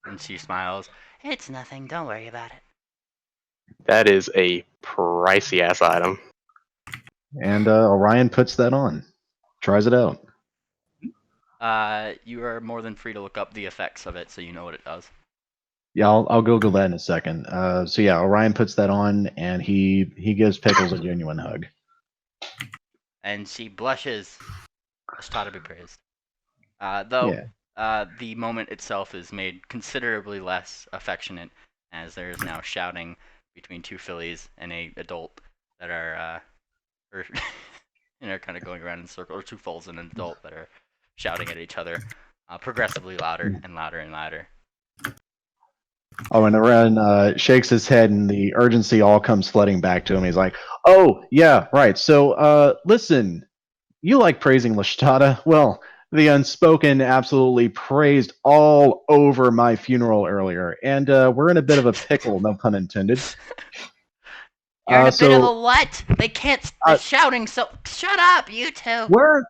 And she smiles. It's nothing. Don't worry about it. That is a pricey ass item. And Orion puts that on, tries it out. You are more than free to look up the effects of it so you know what it does. Yeah, I'll Google that in a second. So yeah, Orion puts that on and he gives Pickles a genuine hug. And she blushes. Ashta to be praised. Though the moment itself is made considerably less affectionate, as there is now shouting between two fillies and a adult that are kind of going around in a circle, or two foals and an adult that are shouting at each other, progressively louder and louder and louder. Oh, and Orion shakes his head, and the urgency all comes flooding back to him. He's like, "Oh, yeah, right. So, listen, you like praising Lashtada? Well, the Unspoken absolutely praised all over my funeral earlier, and we're in a bit of a pickle, no pun intended." You're in a bit of a what? They can't. They're shouting, so shut up, you two. We're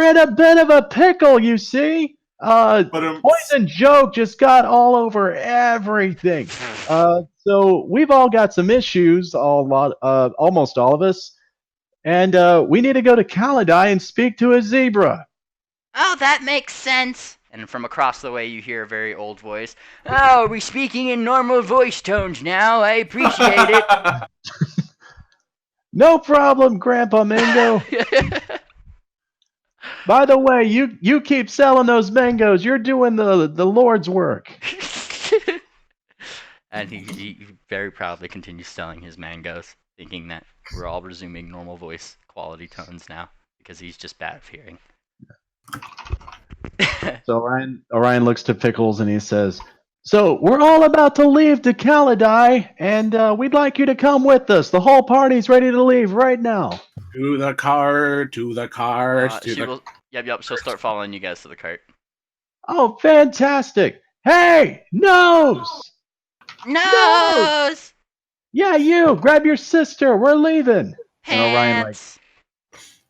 in a bit of a pickle, you see. Poison Joke just got all over everything. So we've all got some issues, almost all of us, and we need to go to Kalidai and speak to a zebra. Oh, that makes sense. And from across the way, you hear a very old voice. Oh, are we speaking in normal voice tones now? I appreciate it. No problem, Grandpa Mango. By the way, you keep selling those mangoes. You're doing the Lord's work. And he very proudly continues selling his mangoes, thinking that we're all resuming normal voice quality tones now because he's just bad of hearing. So Orion looks to Pickles and he says, "So we're all about to leave to Kalidai, and we'd like you to come with us. The whole party's ready to leave right now." To the cart, to the cart, Yep, she'll start following you guys to the cart. Oh, fantastic. Hey, Nose! Nose! Yeah, you! Grab your sister. We're leaving. Pants. And Orion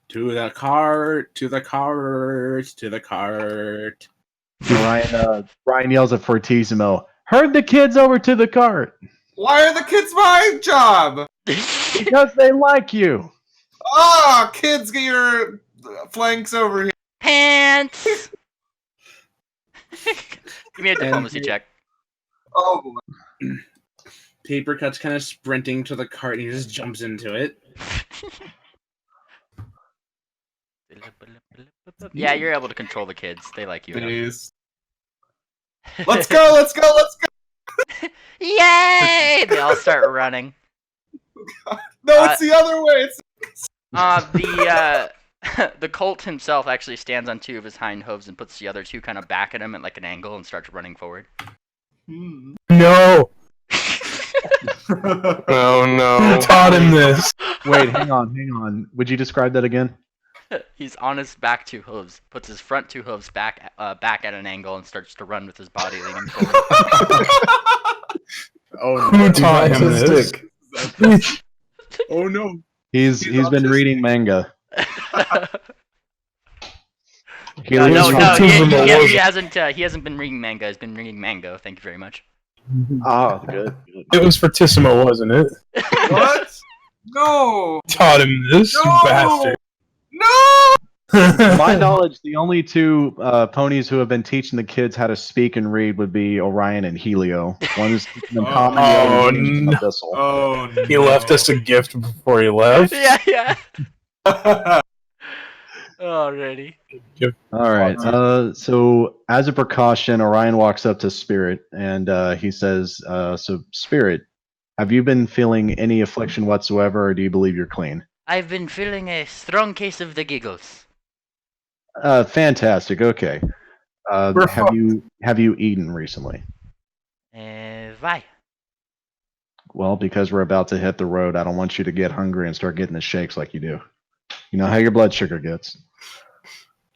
to the cart, to the cart, to the cart. Ryan yells at Fortissimo, "Herd the kids over to the cart." Why are the kids my job? Because they like you. Oh, kids, get your flanks over here. Pants! Give me a diplomacy check. Oh boy. Paper Cut's kind of sprinting to the cart and he just jumps into it. Yeah, you're able to control the kids. They like you enough. Jeez. Let's go! Let's go! Let's go! Yay! They all start running. No, it's the other way. It's The colt himself actually stands on two of his hind hooves and puts the other two kind of back at him at like an angle and starts running forward. No! Oh no. Who taught him this? Wait, hang on. Would you describe that again? He's on his back two hooves, puts his front two hooves back at an angle and starts to run with his body leaning forward. Oh, who taught him this? Oh no. He's been reading manga. He hasn't been reading manga. He's been reading mango. Thank you very much. Oh, good. It was Fortissimo, wasn't it? what? No! Taught him this, you No! bastard. No! To my knowledge, the only two ponies who have been teaching the kids how to speak and read would be Orion and Helio. One is teaching them common, the other is teaching them abyssal. Oh no. He left us a gift before he left. Yeah. Alrighty. All right. So as a precaution, Orion walks up to Spirit and he says, "So Spirit, have you been feeling any affliction whatsoever, or do you believe you're clean?" I've been feeling a strong case of the giggles. Fantastic. Okay. We're Have you eaten recently? Why? Well, because we're about to hit the road, I don't want you to get hungry and start getting the shakes like you do. You know how your blood sugar gets.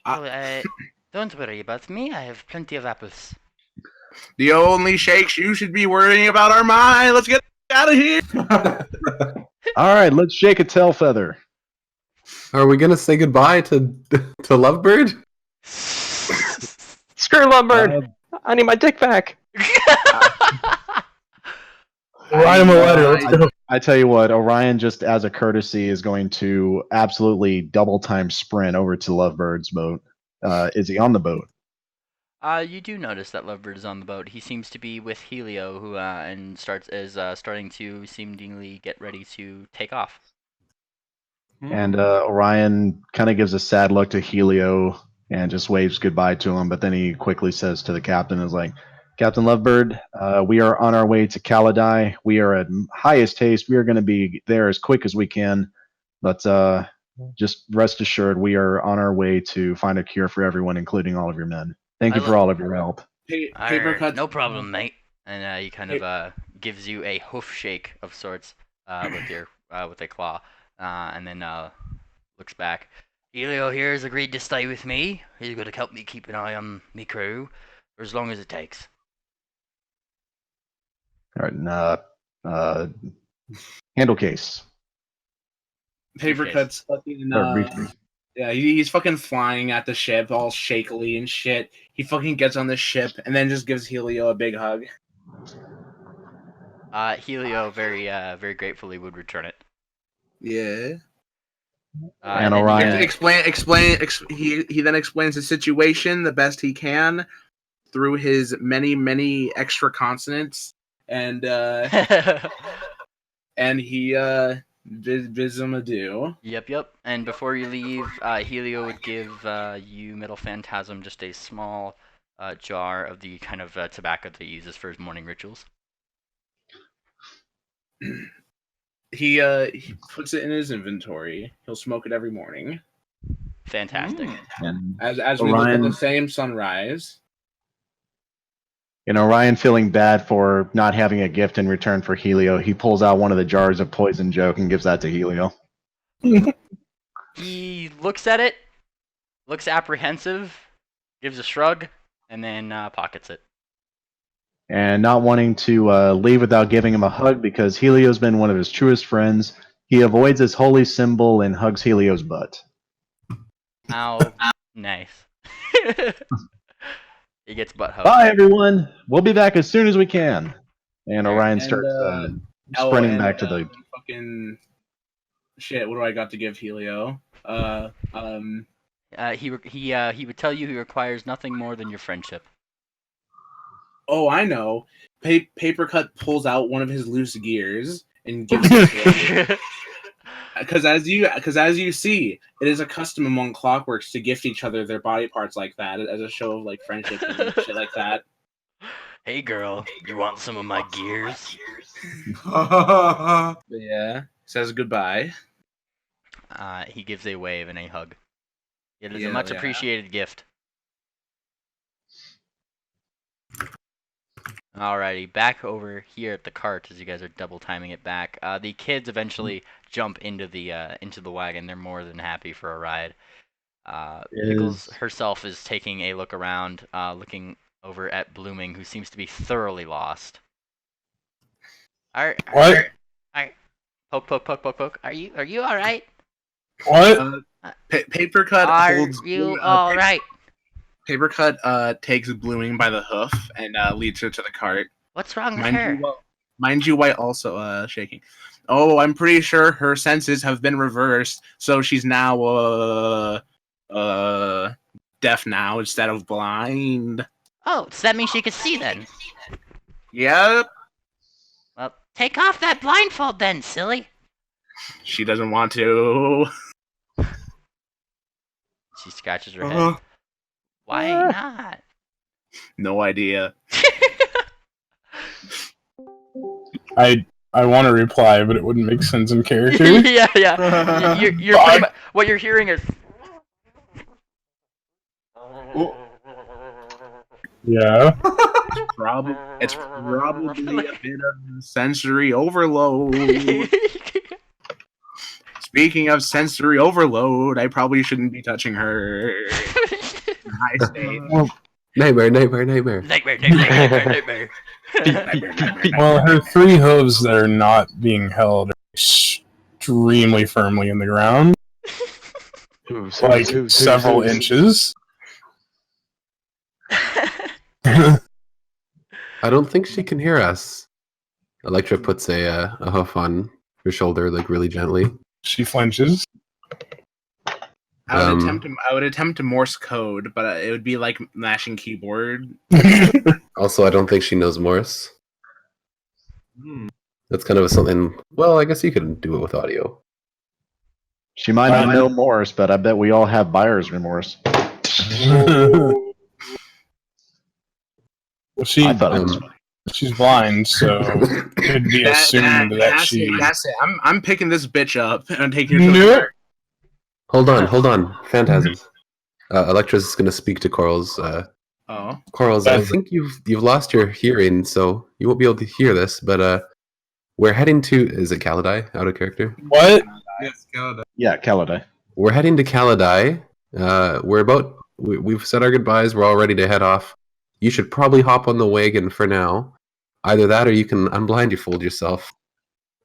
Don't worry about me. I have plenty of apples. The only shakes you should be worrying about are mine. Let's get out of here. All right, let's shake a tail feather. Are we gonna say goodbye to Lovebird? Screw Lovebird! I need my dick back. Write him a letter. Let's go. I tell you what, Orion, just as a courtesy, is going to absolutely double time sprint over to Lovebird's boat. Is he on the boat? You do notice that Lovebird is on the boat. He seems to be with Helio, who starting to seemingly get ready to take off. And Orion kind of gives a sad look to Helio and just waves goodbye to him. But then he quickly says to the captain, "Is like, Captain Lovebird, we are on our way to Kaladai. We are at highest haste. We are going to be there as quick as we can. But just rest assured, we are on our way to find a cure for everyone, including all of your men. Thank you for all of your help." Paper Cut. No problem, mate. And he kind of gives you a hoof shake of sorts with a claw, and then looks back. Helio here has agreed to stay with me. He's going to help me keep an eye on me crew for as long as it takes. All right, handle case. Paper Cut's fucking yeah, he's fucking flying at the ship all shakily and shit. He fucking gets on the ship and then just gives Helio a big hug. Helio very gratefully would return it. Yeah. And Orion He then explains the situation the best he can through his many extra consonants, and and he bids him adieu. Yep. And before you leave, Helio would give you, Middle Phantasm, just a small jar of the kind of tobacco that he uses for his morning rituals. He puts it in his inventory. He'll smoke it every morning. Fantastic. And As we look at the same sunrise. And Orion, feeling bad for not having a gift in return for Helio, he pulls out one of the jars of poison joke and gives that to Helio. He looks at it, looks apprehensive, gives a shrug, and then pockets it. And not wanting to leave without giving him a hug because Helio's been one of his truest friends, he avoids his holy symbol and hugs Helio's butt. Ow. Nice. He gets butt hugged. Bye, everyone. We'll be back as soon as we can. And Orion starts sprinting back to the fucking shit. What do I got to give Helio? He would tell you he requires nothing more than your friendship. Oh, I know. Paper Cut pulls out one of his loose gears and gives it to him. Because as you see, it is a custom among Clockworks to gift each other their body parts like that as a show of like friendship and shit like that. Hey girl, you want some of my gears? But yeah, says goodbye. He gives a wave and a hug. It is a Yeah, much yeah. appreciated gift. Alrighty, back over here at the cart as you guys are double timing it back. The kids eventually jump into the wagon. They're more than happy for a ride. Pickles herself is taking a look around, looking over at Blooming, who seems to be thoroughly lost. What? Poke, poke, poke, poke, poke. Are you all right? What? Paper Cut Are holds. you all right? Paper Cut takes Blooming by the hoof and leads her to the cart. What's wrong with her? Mind you, White also shaking. Oh, I'm pretty sure her senses have been reversed, so she's now deaf now instead of blind. Oh, so that means she can see then. Yep. Well, take off that blindfold then, silly. She doesn't want to. She scratches her head. Why not? No idea. I want to reply, but it wouldn't make sense in character. yeah. You're pretty much, what you're hearing is. Yeah. It's probably a bit of sensory overload. Speaking of sensory overload, I probably shouldn't be touching her. High state. Nightmare. Nightmare. Well, her 3 hooves that are not being held are extremely firmly in the ground. Like several inches. I don't think she can hear us. Electra puts a hoof on her shoulder, like really gently. She flinches. I would attempt to Morse code, but it would be like mashing keyboard. Also, I don't think she knows Morse. That's kind of something. Well, I guess you could do it with audio. She might not know Morse, but I bet we all have buyer's remorse. Well, I thought it was funny. she's blind, so it could be assumed that she. That's it. I'm picking this bitch up and taking her to the Nope. park. Hold on. Phantasms. Electra's going to speak to Corals. Corals, I think you've lost your hearing, so you won't be able to hear this, but we're heading to... Is it Kaladai, out of character? What? Yes, Canada. Yeah, Kaladai. We're heading to Kaladai. We've said our goodbyes. We're all ready to head off. You should probably hop on the wagon for now. Either that or you can unblindfold yourself.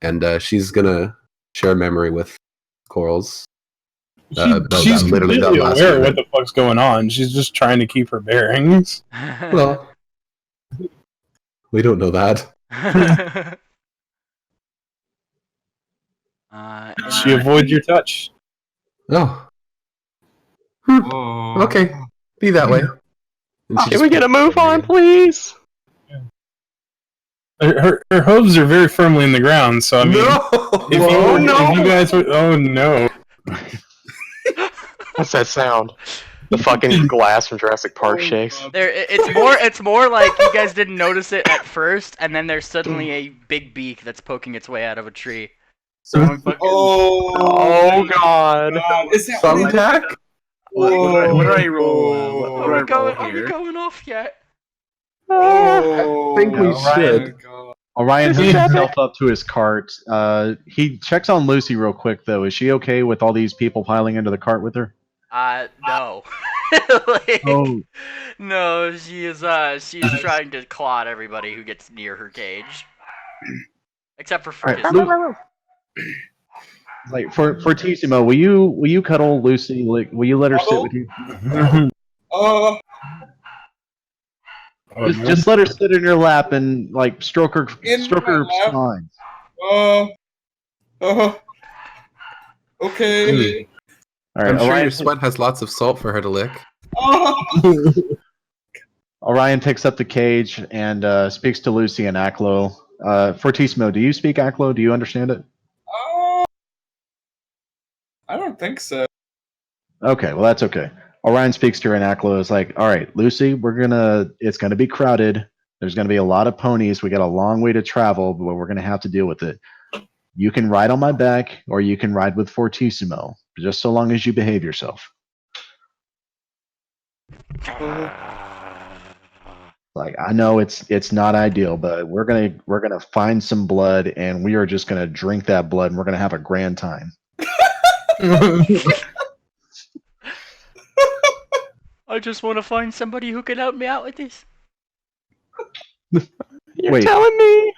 And she's going to share a memory with Corals. She's literally completely that last aware of minute. what the fuck's going on. She's just trying to keep her bearings. Well, we don't know that. She avoids your touch. Oh. Oh. Okay. Be that way. Can we get a move on, please? Her hooves are very firmly in the ground, so I mean, if you guys were, oh no. What's that sound? The fucking glass from Jurassic Park shakes. It's more like you guys didn't notice it at first, and then there's suddenly a big beak that's poking its way out of a tree. Oh god. Is that Thumbtack? What do I roll? Are we going off yet? Oh, I think we should. Orion hooks himself up to his cart. He checks on Lucy real quick, though. Is she okay with all these people piling into the cart with her? No. No, she is trying to clod everybody who gets near her cage. Except for Right, Frickus. Like for Tissimo, will you cuddle Lucy? Like, will you let her sit with you? Just let her sit in your lap and like stroke her spine. Okay. All right, I'm sure Orion, your sweat has lots of salt for her to lick. Orion picks up the cage and speaks to Lucy and Aklo. Fortissimo, do you speak Aklo? Do you understand it? Oh, I don't think so. Okay, well that's okay. Orion speaks to her and Aklo is like, all right, Lucy, it's gonna be crowded. There's gonna be a lot of ponies. We got a long way to travel, but we're gonna have to deal with it. You can ride on my back, or you can ride with Fortissimo, just so long as you behave yourself. Like, I know it's not ideal, but we're gonna find some blood, and we are just gonna drink that blood, and we're gonna have a grand time. I just want to find somebody who can help me out with this. You're Wait. telling me?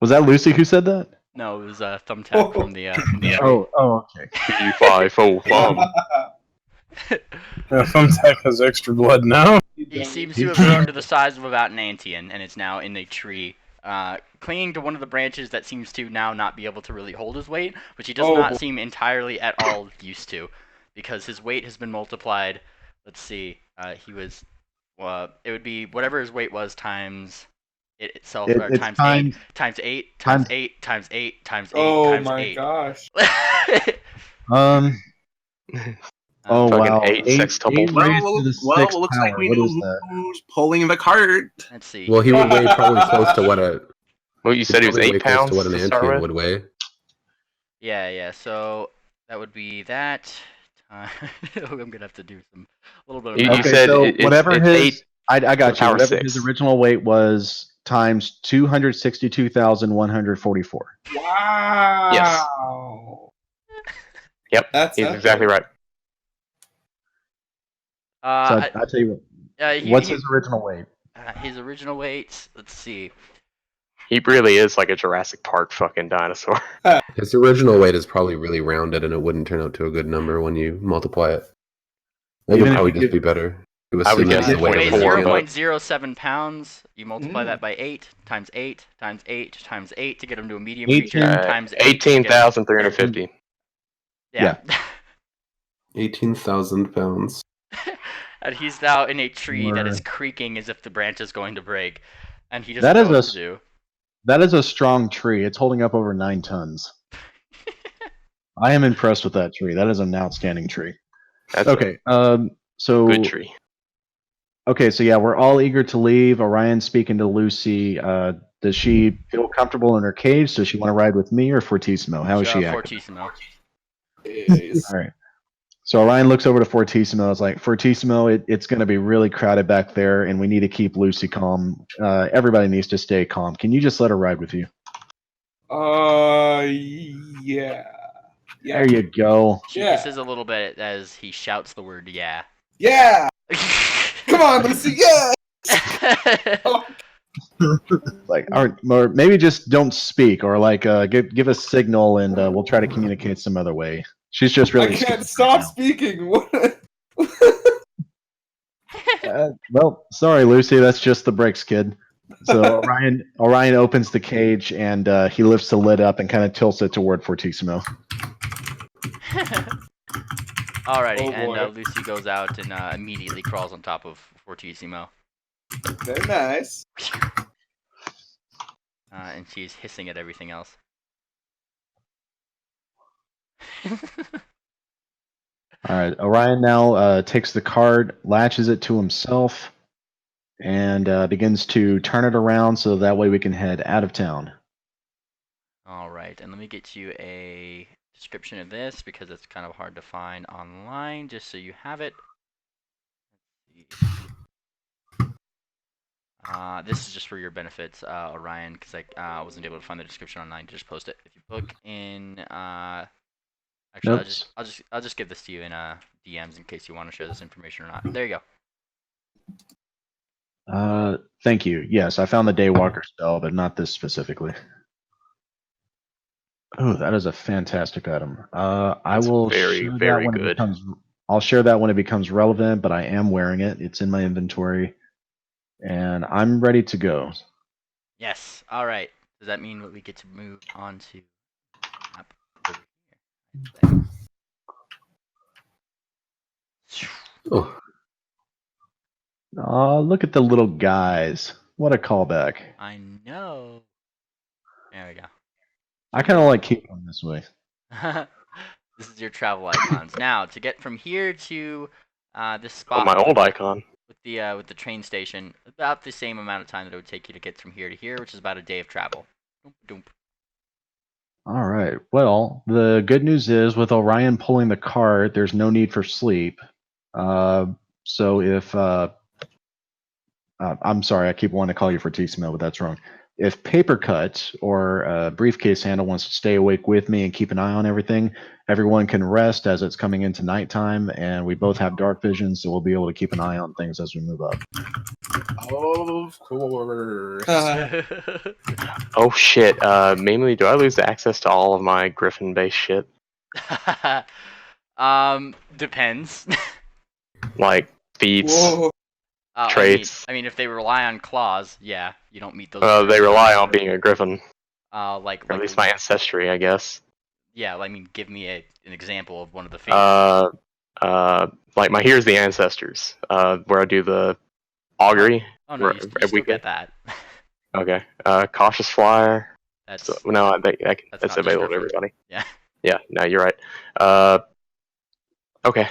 Was that Lucy who said that? No, it was Thumbtack from the street. Oh, okay. P505. Thumbtack has extra blood now. He seems to have grown to the size of about an Antian, and is now in a tree, clinging to one of the branches that seems to now not be able to really hold his weight, which he does not seem entirely at all used to, because his weight has been multiplied. Let's see, he was, it would be whatever his weight was times it itself, or It's times times 8, times 8, times 8, times 8, times 8, Oh times my 8. gosh. Oh Fucking wow. 8 sextuple. Eight raised to the sixth looks power. like we What know is that? who's pulling the cart. Let's see. Well, he would weigh probably close to what a. Well, you said he was probably weigh 8 close pounds to what an to start Antian with? would weigh. Yeah, so that would be that. I'm gonna have to do a little bit of You math. Okay, said so it's whatever it's his, 8 I got you. power Whatever 6. his original weight was times 262,144. Wow. Yes. Yep, That's he's epic. exactly right. So I tell you what. What's his original weight? His original weight, let's see. He really is like a Jurassic Park fucking dinosaur. His original weight is probably really rounded, and it wouldn't turn out to a good number when you multiply it. It would Even if probably you just give- be better to I would assume guess that's the weight of Weighs an four, Antian. but- 0.07 pounds. You multiply that by 8 times 8 times 8 times 8 to get him to a medium creature times 8 to get him- 18,350. Yeah. 18,000 pounds. And he's now in a tree that is Or- creaking as if the branch is going to break, and he That doesn't is know a what s- to do. That is a strong tree. It's holding up over 9 tons. I am impressed with that tree. That is an outstanding tree. That's Okay. a So good tree. Okay, so yeah, we're all eager to leave. Orion's speaking to Lucy. Does she feel comfortable in her cage? Does she want to ride with me or Fortissimo? How is she acting? Fortissimo. All right. So Orion looks over to Fortissimo. It's like, Fortissimo, it's going to be really crowded back there, and we need to keep Lucy calm. Everybody needs to stay calm. Can you just let her ride with you? Yeah. There you go. She Yeah. hisses a little bit as he shouts the word "yeah." Yeah. Come on, Lucy. Yeah. Like, or maybe just don't speak, or like, give a signal, and we'll try to communicate some other way. She's just really. I can't scared stop right speaking. What? now. Well, sorry, Lucy. That's just the breaks, kid. So Orion opens the cage and he lifts the lid up and kind of tilts it toward Fortissimo. Alrighty, Oh, and boy. Lucy goes out and immediately crawls on top of Fortissimo. Very nice. And she's hissing at everything else. All right, Orion now takes the card, latches it to himself, and begins to turn it around so that way we can head out of town. Alright, and let me get you a description of this because it's kind of hard to find online, just so you have it. This is just for your benefits, Orion, because I wasn't able to find the description online. Just post it. If you look in, actually, Notes. I'll just give this to you in DMs in case you want to share this information or not. There you go. Thank you. Yes, I found the Daywalker spell, but not this specifically. Oh, that is a fantastic item. I It's will very, share very that when good. it becomes. I'll share that when it becomes relevant, but I am wearing it. It's in my inventory, and I'm ready to go. Yes. All right. Does that mean that we get to move on to map over here? Oh, Oh, look at the little guys. What a callback. I know. There we go. I kind of like keeping them this way. This is your travel icons. Now, to get from here to this Oh, spot my old icon. with the train station, about the same amount of time that it would take you to get from here to here, which is about a day of travel. Doomp, doomp. All right. Well, the good news is with Orion pulling the cart, there's no need for sleep. So if I'm sorry, I keep wanting to call you Fortissimo, but that's wrong. If Paper Cut or Briefcase Handle wants to stay awake with me and keep an eye on everything, everyone can rest as it's coming into nighttime, and we both have dark vision, so we'll be able to keep an eye on things as we move up. Of course. Oh shit. Mainly, do I lose access to all of my Griffin-based shit? Depends. Like feats. Whoa. Traits. I mean, if they rely on claws, yeah, you don't meet those. They rely on being a Griffin. Like Or at least my ancestry, I guess. Yeah, I mean, give me an example of one of the feats. Like my Here's the Ancestors, where I do the augury. Oh no, you still get that. Okay. Cautious Flyer. That's So, no, that's not available to descriptive. everybody. Yeah. Yeah, no, you're right. Okay.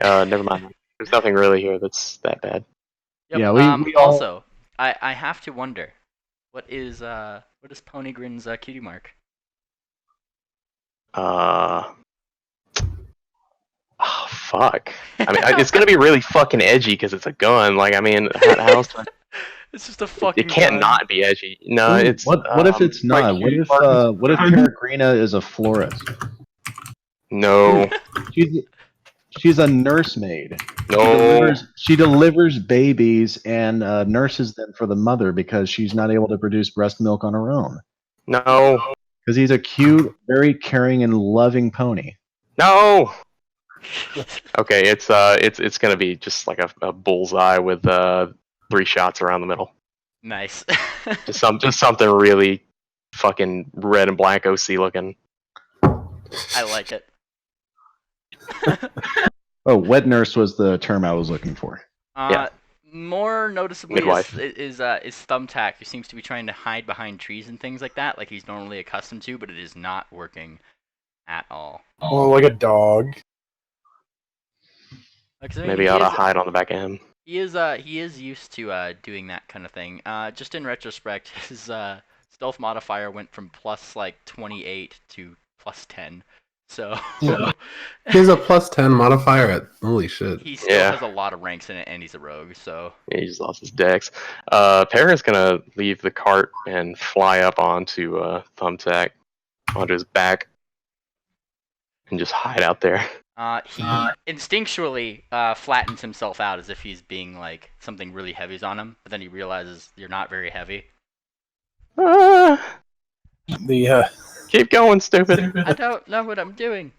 Never mind. There's nothing really here that's that bad. Yep. Yeah, we all... Also, I have to wonder, what is Ponygrin's cutie mark? Oh, fuck. I mean, it's gonna be really fucking edgy because it's a gun. Like, I mean, how else? It's just a fucking. It can't gun. not be edgy. No, it's. What if it's not? What if Peregrina is a florist? No. She's a nursemaid. No. She delivers babies and nurses them for the mother because she's not able to produce breast milk on her own. No. Because he's a cute, very caring and loving pony. No. Okay, it's gonna be just like a bullseye with 3 shots around the middle. Nice. Just something really fucking red and black OC looking. I like it. Oh, wet nurse was the term I was looking for. Yeah. More noticeably Midwife. is Thumbtack, who seems to be trying to hide behind trees and things like that, like he's normally accustomed to, but it is not working at all. Oh, like a dog. Like, I mean, Maybe I ought to hide on the back of him. He is used to doing that kind of thing. Just in retrospect, his stealth modifier went from plus like 28 to plus 10. So Yeah. He has a plus 10 modifier at holy shit. he still has a lot of ranks in it, and he's a rogue. So Yeah, he just lost his dex. Peregrine's gonna leave the cart and fly up onto Thumbtack, onto his back, and just hide out there. he instinctually flattens himself out as if he's being like something really heavy's on him, but then he realizes you're not very heavy. The Keep going, stupid. I don't know what I'm doing.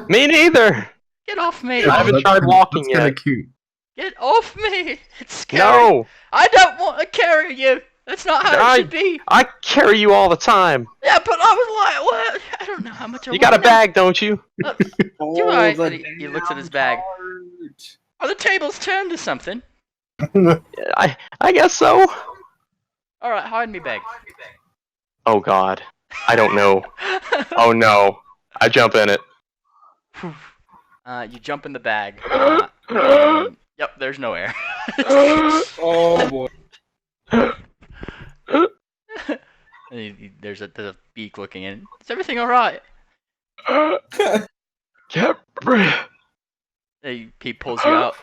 Me neither. Get off me! I haven't tried walking That's kinda yet. cute. Get off me! It's scary. No, I don't want to carry you. That's not how it should be. I carry you all the time. Yeah, but I was like, what? I don't know how much I You got a bag, don't you? Do I? And he looks at his bag. Are the tables turned to something? I guess so. All right, hide me bag. Oh God, I don't know. Oh no, I jump in it. You jump in the bag. And, yep, there's no air. Oh boy. There's a beak looking in. Is everything all right? Can't breathe. He pulls you out.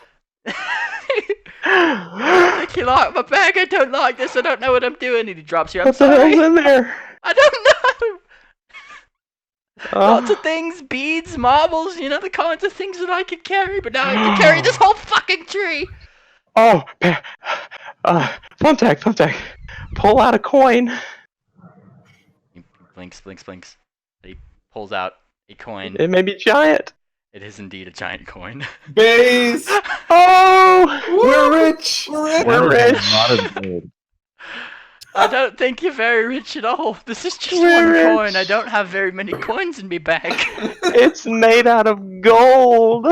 I think you like my bag. I don't like this. I don't know what I'm doing. And he drops you. I'm What the sorry. hell's in there? I don't know. Lots of things, beads, marbles, you know, the kinds of things that I could carry. But now I have to carry this whole fucking tree. Oh, Thumbtack, pull out a coin. He blinks. He pulls out a coin. It may be giant. It is indeed a giant coin. Base. Oh, We're rich! we're rich. A lot of gold. I don't think you're very rich at all. This is just We're one rich. coin. I don't have very many coins in me bag. It's made out of gold.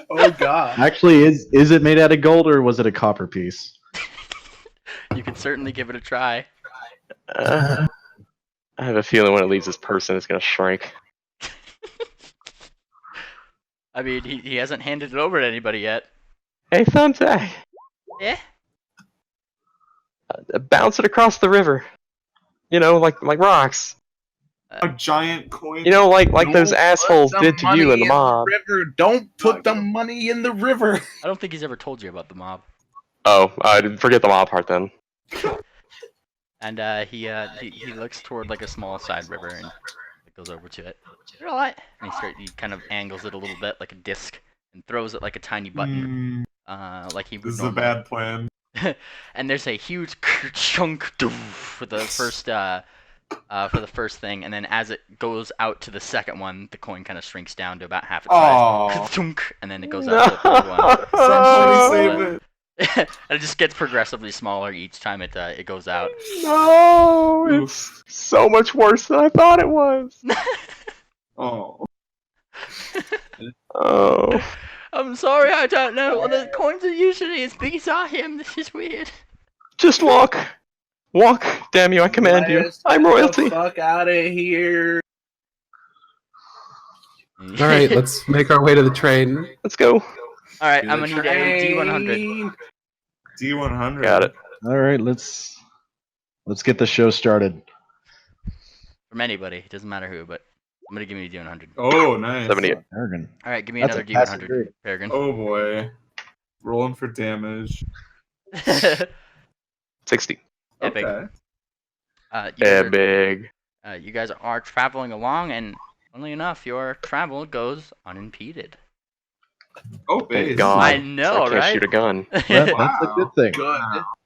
Oh god. Actually, is it made out of gold or was it a copper piece? You can certainly give it a try. I have a feeling when it leaves this person, it's gonna shrink. I mean, he hasn't handed it over to anybody yet. Hey, Thumbtack, Eh? bounce it across the river. You know, like rocks. A giant coin. You know, like those Don't assholes put the did to you money in the mob. river. Don't put the money in the river. I don't think he's ever told you about the mob. Oh, I didn't forget the mob part then. And he looks toward like a small side river and goes over to it. You know what? And he kind of angles it a little bit like a disc and throws it like a tiny button. Like he would This is a normally. bad plan. And there's a huge chunk for the first thing, and then as it goes out to the second one, the coin kind of shrinks down to about half its size. Aww. And then it goes out to the third one. Somebody save it. And it just gets progressively smaller each time it goes out. No, it's so much worse than I thought it was. Oh. Oh. I'm sorry, I don't know. Well, the coins are usually as big as I am. This is weird. Just walk. Walk, damn you, I command you. I'm royalty. Get the fuck out of here. All right, let's make our way to the train. Let's go. Alright, Do I'm the gonna need a D100. D100. All right, let's get the show started. From anybody. It doesn't matter who, but I'm gonna give you a D100. Oh, nice. 78. Peregrine. Alright, give me That's another a passive D100, grade. Peregrine. Oh boy. Rolling for damage. 60. Epic. Okay. Big. You guys are traveling along, and funnily enough, your travel goes unimpeded. Oh, Thank base. God. I know, So I can't right? shoot a gun. That's a Wow. good thing. Good.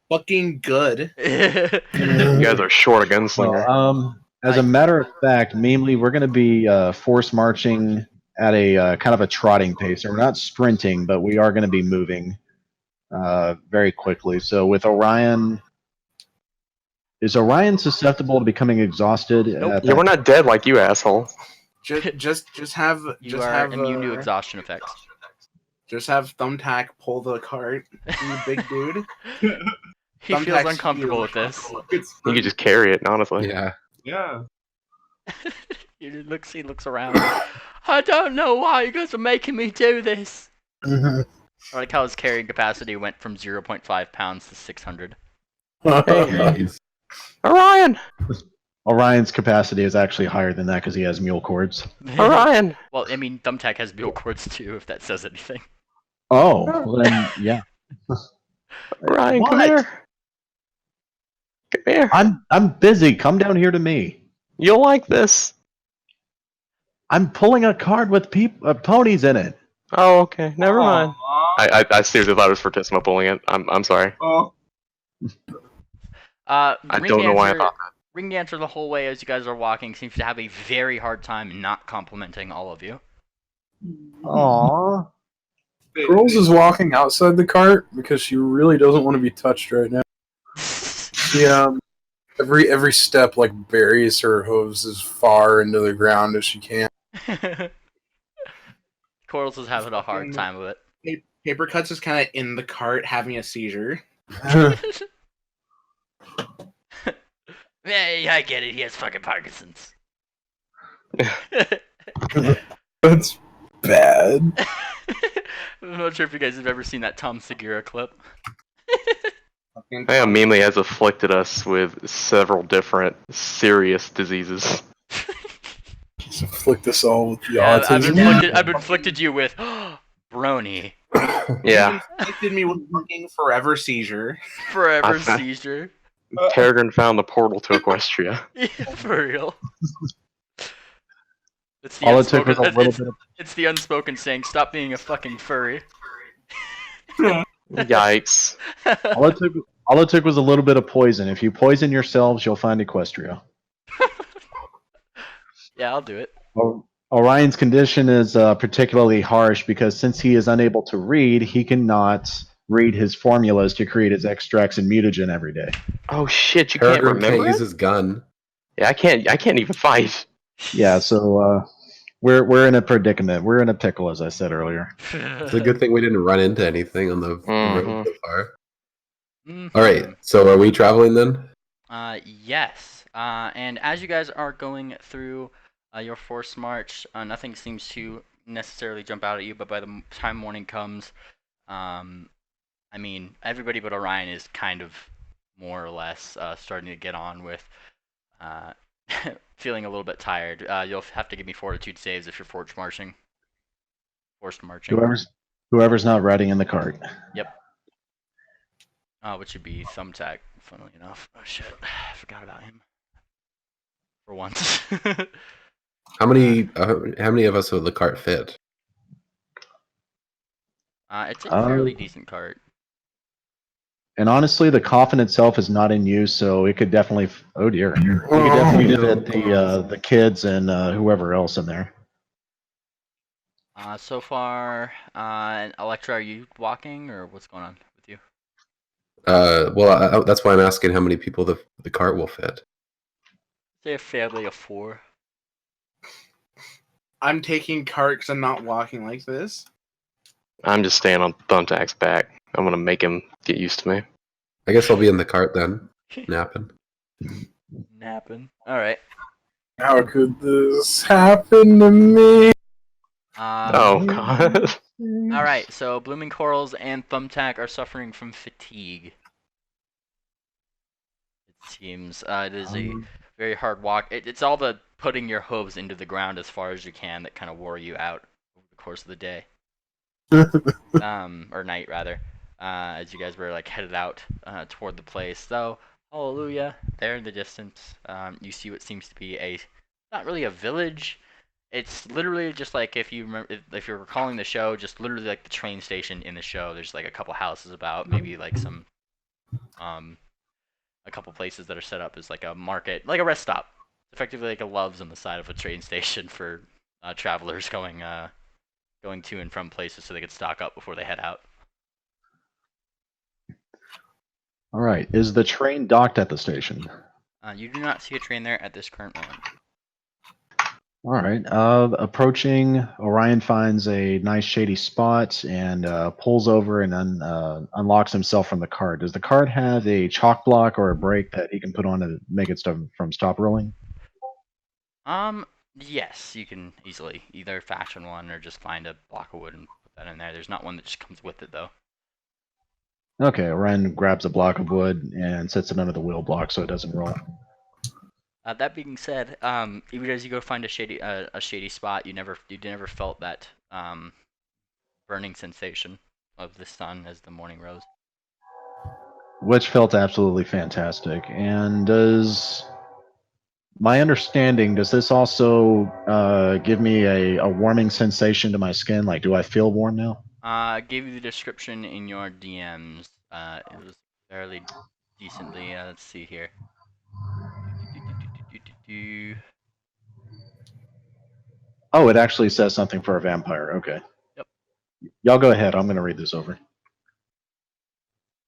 Fucking good. You guys are short a gunslinger. Well, as a matter of fact, mainly we're going to be force marching at a kind of a trotting pace. So we're not sprinting, but we are going to be moving very quickly. So with Orion, is Orion susceptible to becoming exhausted? Nope. Yeah, we're not dead like you, asshole. Just have You just are have immune to exhaustion effects. just have Thumbtack pull the cart, you big dude. He feels Thumbtack's uncomfortable huge. with this. It's You could just carry it, honestly. Yeah. yeah. He looks around. I don't know why you guys are making me do this. I like how his carrying capacity went from 0.5 pounds to 600. Jeez. Orion! Orion's capacity is actually higher than that because he has mule cords. Orion! Well, I mean, Thumbtack has mule cords too, if that says anything. Oh, well then, yeah. Orion, come What? here. Come here. I'm busy. Come down here to me. You'll like this. I'm pulling a card with ponies in it. Oh, okay. Never mind. Aw. I seriously thought it was for Tissima pulling it. I'm sorry. Oh. I don't know why I thought that. Ring Dancer the whole way as you guys are walking seems to have a very hard time not complimenting all of you. Aww. Girls is walking outside the cart because she really doesn't want to be touched right now. Yeah. Every step like buries her hooves as far into the ground as she can. Corals is having a hard time with it. Paper Cuts is kind of in the cart having a seizure. Hey, I get it. He has fucking Parkinson's. That's bad. I'm not sure if you guys have ever seen that Tom Segura clip. Theo mainly has afflicted us with several different serious diseases. Just afflict us all with the I've autism. inflicted you with Brony. Yeah. Inflicted me with fucking forever seizure. Forever Okay. seizure. Peregrine found the portal to Equestria. For real. It's the All it took was unspoken, a little bit of. it's the unspoken saying, stop being a fucking furry. Yikes. All it took was a little bit of poison. If you poison yourselves, you'll find Equestria. Yeah, I'll do it. Orion's condition is particularly harsh because since he is unable to read, he cannot read his formulas to create his extracts and mutagen every day. Oh shit, you can't Peregrine remember can't use it? his gun. Yeah, I can't even fight. Yeah, so We're in a predicament. We're in a pickle, as I said earlier. It's a good thing we didn't run into anything on the road Mhm. so far. Mhm. All right, so are we traveling then? Yes. And as you guys are going through your forced march, nothing seems to necessarily jump out at you. But by the time morning comes, I mean, everybody but Orion is kind of more or less starting to get on with uh, feeling a little bit tired. You'll have to give me fortitude saves if you're forced marching. Forced marching. Whoever's not riding in the cart. Yep. Which would be Thumbtack, funnily enough. Oh shit, I forgot about him. For once. How many of us will the cart fit? It's a fairly decent cart. And honestly, the coffin itself is not in use, so it could definitely. Oh dear, it could definitely fit the kids and whoever else in there. So far, Electra, are you walking or what's going on with you? Well, that's why I'm asking how many people the cart will fit. Say a family of 4. I'm taking cart because I'm not walking like this. I'm just staying on Thumbtack's back. I'm gonna make him get used to me. I guess I'll be in the cart then, napping. Napping. All right. How could this happen to me? Oh god. All right. So Blooming Corals and Thumbtack are suffering from fatigue. It seems it is a very hard walk. It's all the putting your hooves into the ground as far as you can that kind of wore you out over the course of the day. Or night rather, as you guys were like headed out toward the place. So, hallelujah, there in the distance, you see what seems to be not really a village. It's literally just like if you remember, if you're recalling the show, just literally like the train station in the show. There's like a couple houses about, maybe like some, a couple places that are set up as like a market, like a rest stop. Effectively like a Love's on the side of a train station for travelers going to and from places so they could stock up before they head out. All right, is the train docked at the station? You do not see a train there at this current moment. All right. Approaching, Orion finds a nice shady spot and pulls over and unlocks himself from the cart. Does the cart have a chalk block or a brake that he can put on to make it from stop rolling? Yes, you can easily either fashion one or just find a block of wood and put that in there. There's not one that just comes with it though. Okay, Orion grabs a block of wood and sets it under the wheel block so it doesn't roll. That being said, even as you go find a shady spot, you never felt that burning sensation of the sun as the morning rose. Which felt absolutely fantastic. And does my understanding, does this also give me a warming sensation to my skin? Like, do I feel warm now? I gave you the description in your DMs. It was fairly decently. Let's see here. Oh, it actually says something for a vampire. Okay. Yep. Y'all go ahead. I'm going to read this over.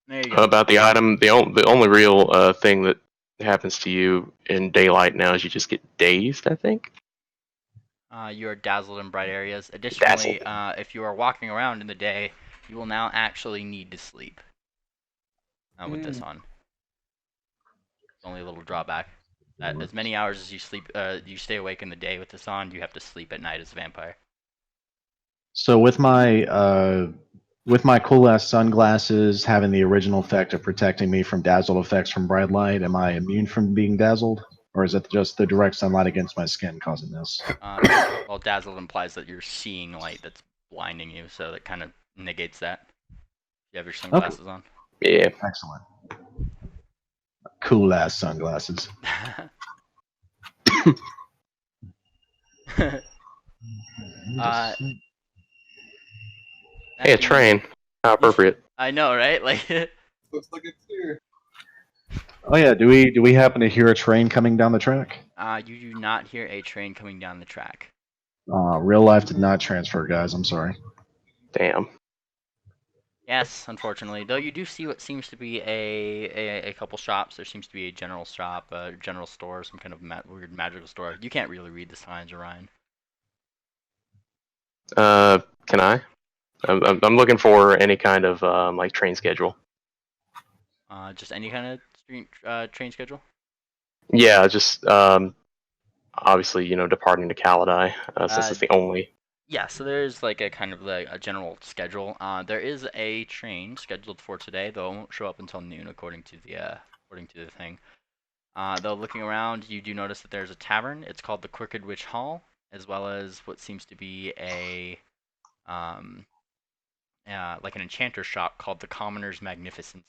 There you go. About the item, the only real thing that happens to you in daylight now is you just get dazed, I think. You are dazzled in bright areas. Additionally, if you are walking around in the day, you will now actually need to sleep. With this on. It's only a little drawback. That as many hours as you sleep, you stay awake in the day with this on, you have to sleep at night as a vampire. So with my cool ass sunglasses having the original effect of protecting me from dazzled effects from bright light, am I immune from being dazzled, or is it just the direct sunlight against my skin causing this? Well, dazzled implies that you're seeing light that's blinding you, so that kind of negates that. You have your sunglasses on. Yeah. Excellent. Cool ass sunglasses. Hey, a train. How appropriate. I know, right? Like. Looks like it's here. Oh yeah, do we happen to hear a train coming down the track? You do not hear a train coming down the track. Real life did not transfer, guys. I'm sorry. Damn. Yes, unfortunately. Though you do see what seems to be a couple shops. There seems to be a general shop, a general store, some kind of weird magical store. You can't really read the signs, Orion. Can I? I'm looking for any kind of like train schedule. Just any kind of train schedule. Yeah, just obviously departing to Kalidai since it's the only. Yeah, so there's like a kind of like a general schedule. There is a train scheduled for today, though it won't show up until noon, according to the thing. Though looking around, you do notice that there's a tavern. It's called the Crooked Witch Hall, as well as what seems to be a like an enchanter shop called the Commoner's Magnificence.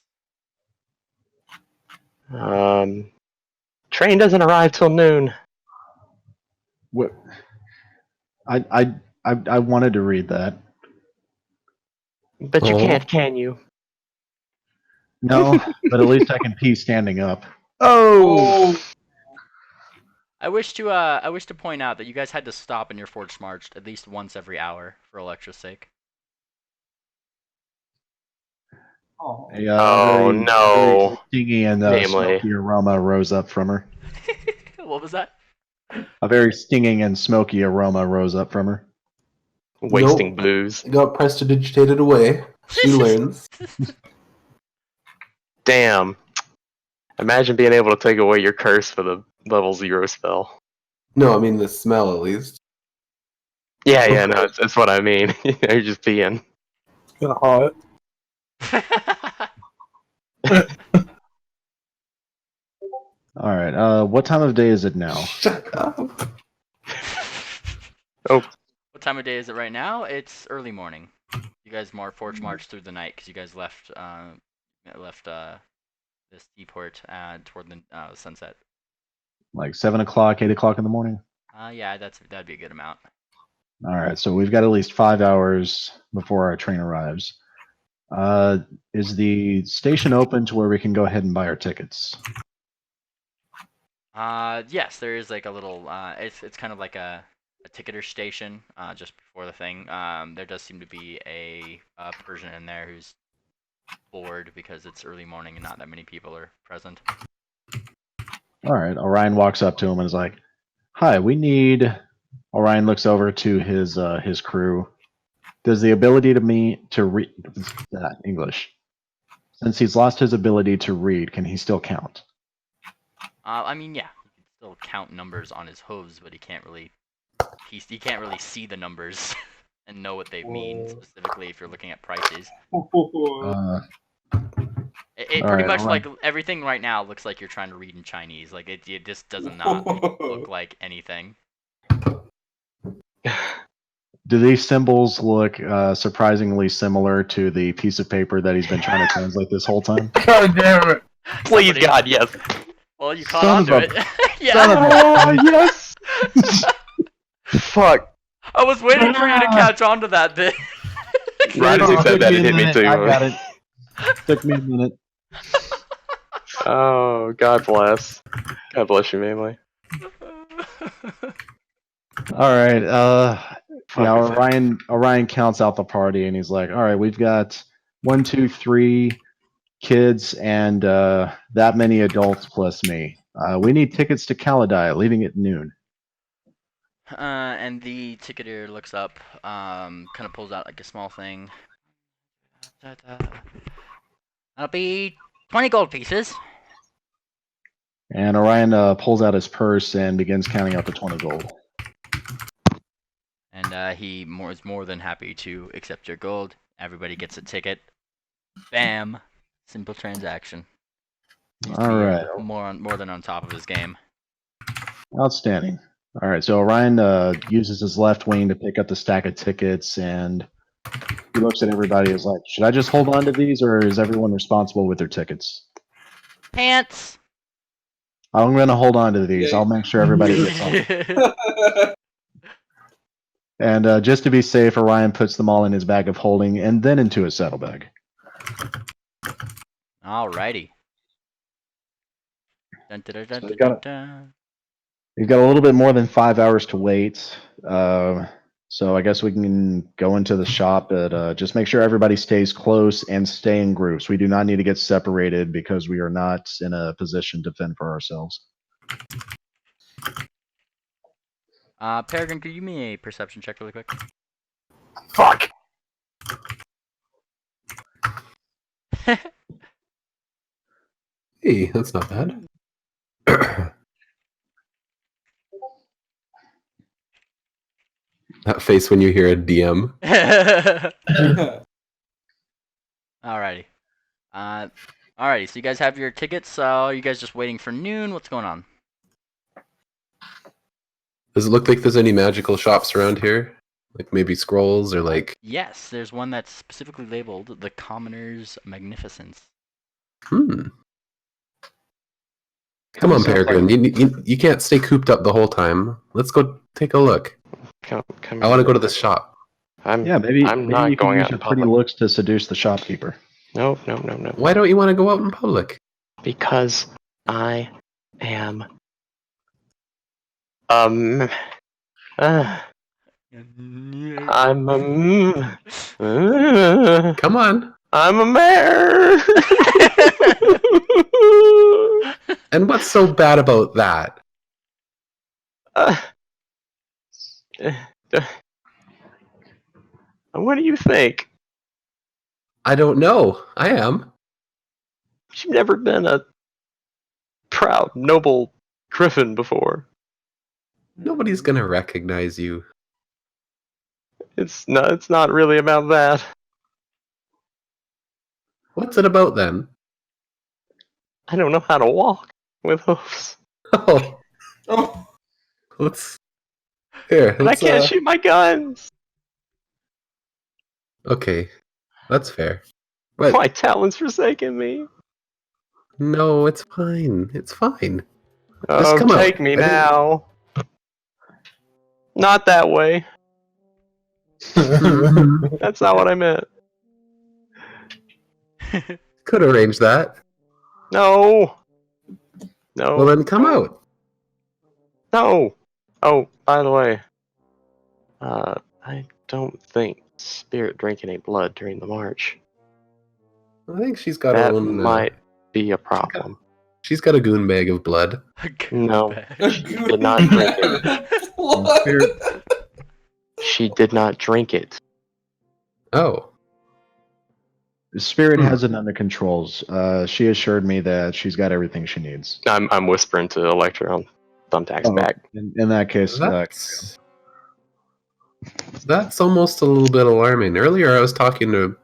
Train doesn't arrive till noon. What? I wanted to read that. But you can't, can you? No, but at least I can pee standing up. Oh. I wish to point out that you guys had to stop in your forged march at least once every hour for Electra's sake. Oh no! Very stingy and smoky aroma rose up from her. What was that? A very stinging and smoky aroma rose up from her. Wasting booze. Got prestidigitated away. She learns. Damn. Imagine being able to take away your curse for the level 0 spell. No, I mean the smell at least. Yeah, no, that's what I mean. You're just being. Kind of hot. All right. What time of day is it now? Shut up. Oh. What time of day is it right now? It's early morning. You guys forged march through the night because you guys left this seaport toward the sunset. Like 7 o'clock, 8 o'clock in the morning? Yeah, that'd be a good amount. All right, so we've got at least 5 hours before our train arrives. Is the station open to where we can go ahead and buy our tickets? Yes, there is like a little. It's kind of like a ticketer station just before the thing. There does seem to be a Persian in there who's bored because it's early morning and not that many people are present. All right, Orion walks up to him and is like, "Hi, we need." Orion looks over to his crew. Does the ability to read English? Since he's lost his ability to read, can he still count? I mean, yeah, he can still count numbers on his hooves, but he can't really see the numbers and know what they mean specifically if you're looking at prices. It pretty much like everything right now looks like you're trying to read in Chinese. Like it just does not look like anything. Do these symbols look surprisingly similar to the piece of paper that he's been trying to translate this whole time? God damn it! Please, God, yes. Well, you caught on to it. Yeah. Oh, yes. Fuck. I was waiting for you to catch on to that bit. Right as you said that, it hit me too. I got it. Took me a minute. Oh, God bless. God bless you, Manly. All right. Orion counts out the party and he's like, "All right, we've got 1, 2, 3 kids and that many adults plus me. We need tickets to Kalidai, leaving at noon." And the ticketer looks up, kind of pulls out like a small thing. That'll be 20 gold pieces. And Orion pulls out his purse and begins counting out the 20 gold. And he is more than happy to accept your gold. Everybody gets a ticket. Bam. Simple transaction. All right. More than on top of his game. Outstanding. All right, so Orion uses his left wing to pick up the stack of tickets, and he looks at everybody and is like, "Should I just hold on to these, or is everyone responsible with their tickets?" Pants! I'm going to hold on to these. I'll make sure everybody gets on. And just to be safe, Orion puts them all in his bag of holding and then into his saddlebag. Alrighty. We've got a little bit more than 5 hours to wait. So I guess we can go into the shop, but just make sure everybody stays close and stay in groups. We do not need to get separated because we are not in a position to fend for ourselves. Peregrine, could you give me a perception check really quick? Fuck. Hey, that's not bad. That face when you hear a DM. Alrighty. Alrighty. So you guys have your tickets. So you guys just waiting for noon? What's going on? Does it look like there's any magical shops around here? Like maybe scrolls or like... Yes, there's one that's specifically labeled the Commoner's Magnificence. Come Kinda on, sounds Peregrine. like- You can't stay cooped up the whole time. Let's go take a look. Come I want to go to this shop. Yeah, maybe I'm maybe not you can going use out your in pretty public. looks to seduce the shopkeeper. No. Why don't you want to go out in public? Because I am. I'm. Come on. I'm a mayor. And what's so bad about that? What do you think? I don't know. I am. You've never been a proud, noble griffin before. Nobody's gonna recognize you. It's not really about that. What's it about then? I don't know how to walk with hoofs. Oh, Oh, let's... Here, And I let's... can't shoot my guns. Okay, that's fair. But My talent's forsaken me. no, it's fine. It's fine. Just Oh, come out. take me I didn't- now. Not that way. That's not what I meant. Could arrange that. No. No. Well, then come out. No. Oh, by the way, I don't think Spirit drank any blood during the march. I think she's got That her own... might be a problem. She's got a goon bag of blood. No, she did not drink it. what? She did not drink it. Oh. Spirit has it under controls. She assured me that she's got everything she needs. I'm whispering to Electra on Thumbtack's back. In that case, That's almost a little bit alarming. Earlier I was talking to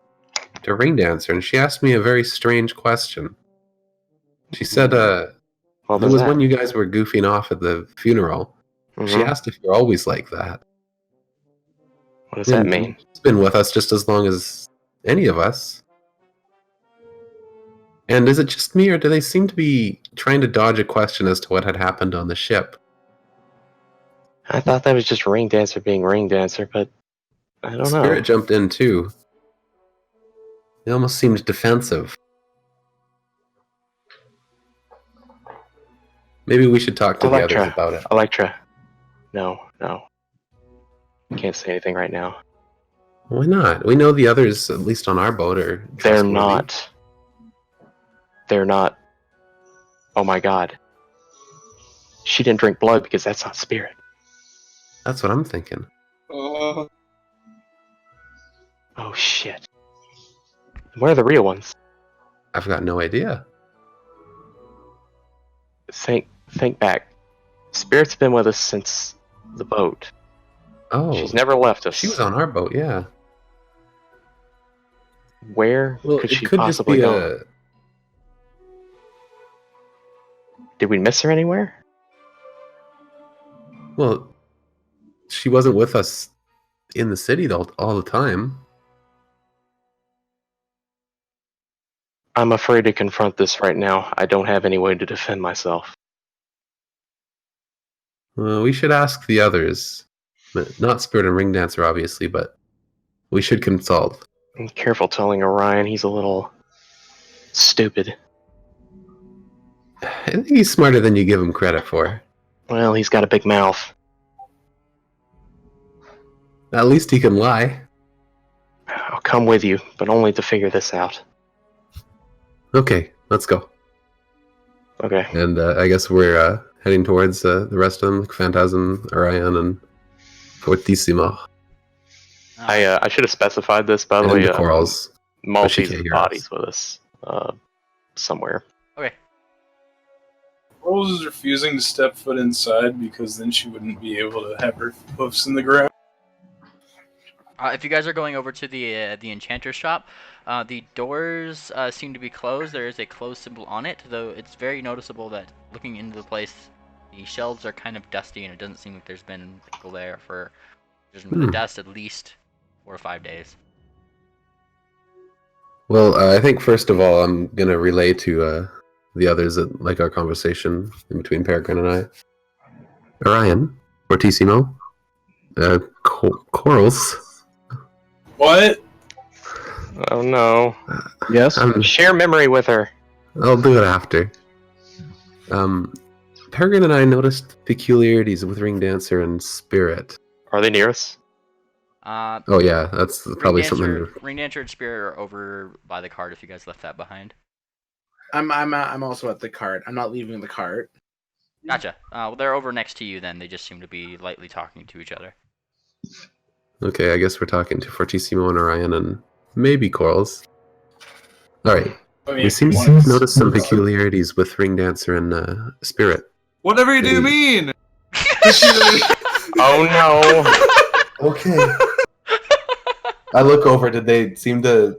Ring Dancer and she asked me a very strange question. She said, it was when you guys were goofing off at the funeral. She asked if you're always like that. What does that mean? It's been with us just as long as any of us. And is it just me, or do they seem to be trying to dodge a question as to what had happened on the ship? I thought that was just Ring Dancer being Ring Dancer, but I don't know. Spirit jumped in too. They almost seemed defensive. Maybe we should talk to the others about it. Electra. No. I can't say anything right now. Why not? We know the others, at least on our boat, are They're trustworthy. not. They're not. Oh my god. She didn't drink blood because that's not Spirit. That's what I'm thinking. Oh shit. Where are the real ones? I've got no idea. Think back. Spirit's been with us since the boat. Oh. She's never left us. She was on our boat, yeah. Where Well, could it she could just possibly be go? Did we miss her anywhere? Well, she wasn't with us in the city all the time. I'm afraid to confront this right now. I don't have any way to defend myself. We should ask the others. Not Spirit and Ring Dancer, obviously, but we should consult. I'm careful telling Orion, he's a little stupid. I think he's smarter than you give him credit for. Well, he's got a big mouth. At least he can lie. I'll come with you, but only to figure this out. Okay, let's go. Okay. And I guess we're heading towards the rest of them, like Phantasm, Orion, and Fortissimo. I should have specified this, by the And way. the corals. but she Maltese can't hear bodies us. with us somewhere. Okay. Rose is refusing to step foot inside because then she wouldn't be able to have her hoofs in the ground. If you guys are going over to the enchanter shop, the doors seem to be closed. There is a close symbol on it, though it's very noticeable that looking into the place, the shelves are kind of dusty, and it doesn't seem like there's been people there for the dust at least 4 or 5 days. Well, I think first of all, I'm gonna relay to the others that like our conversation in between Peregrine and I. Orion, Fortissimo, Corals. What? Oh no. Yes. Share memory with her. I'll do it after. Peregrine and I noticed peculiarities with Ring Dancer and Spirit. Are they near us? Oh yeah, that's probably something. Ring Dancer and Spirit are over by the cart. If you guys left that behind. I'm also at the cart. I'm not leaving the cart. Gotcha. Well, they're over next to you then. They just seem to be lightly talking to each other. Okay, I guess we're talking to Fortissimo and Orion and maybe Corals. Alright. We seem to notice some peculiarities with Ring Dancer and Spirit. Whatever you do mean! Oh no! Okay. I look over, did they seem to...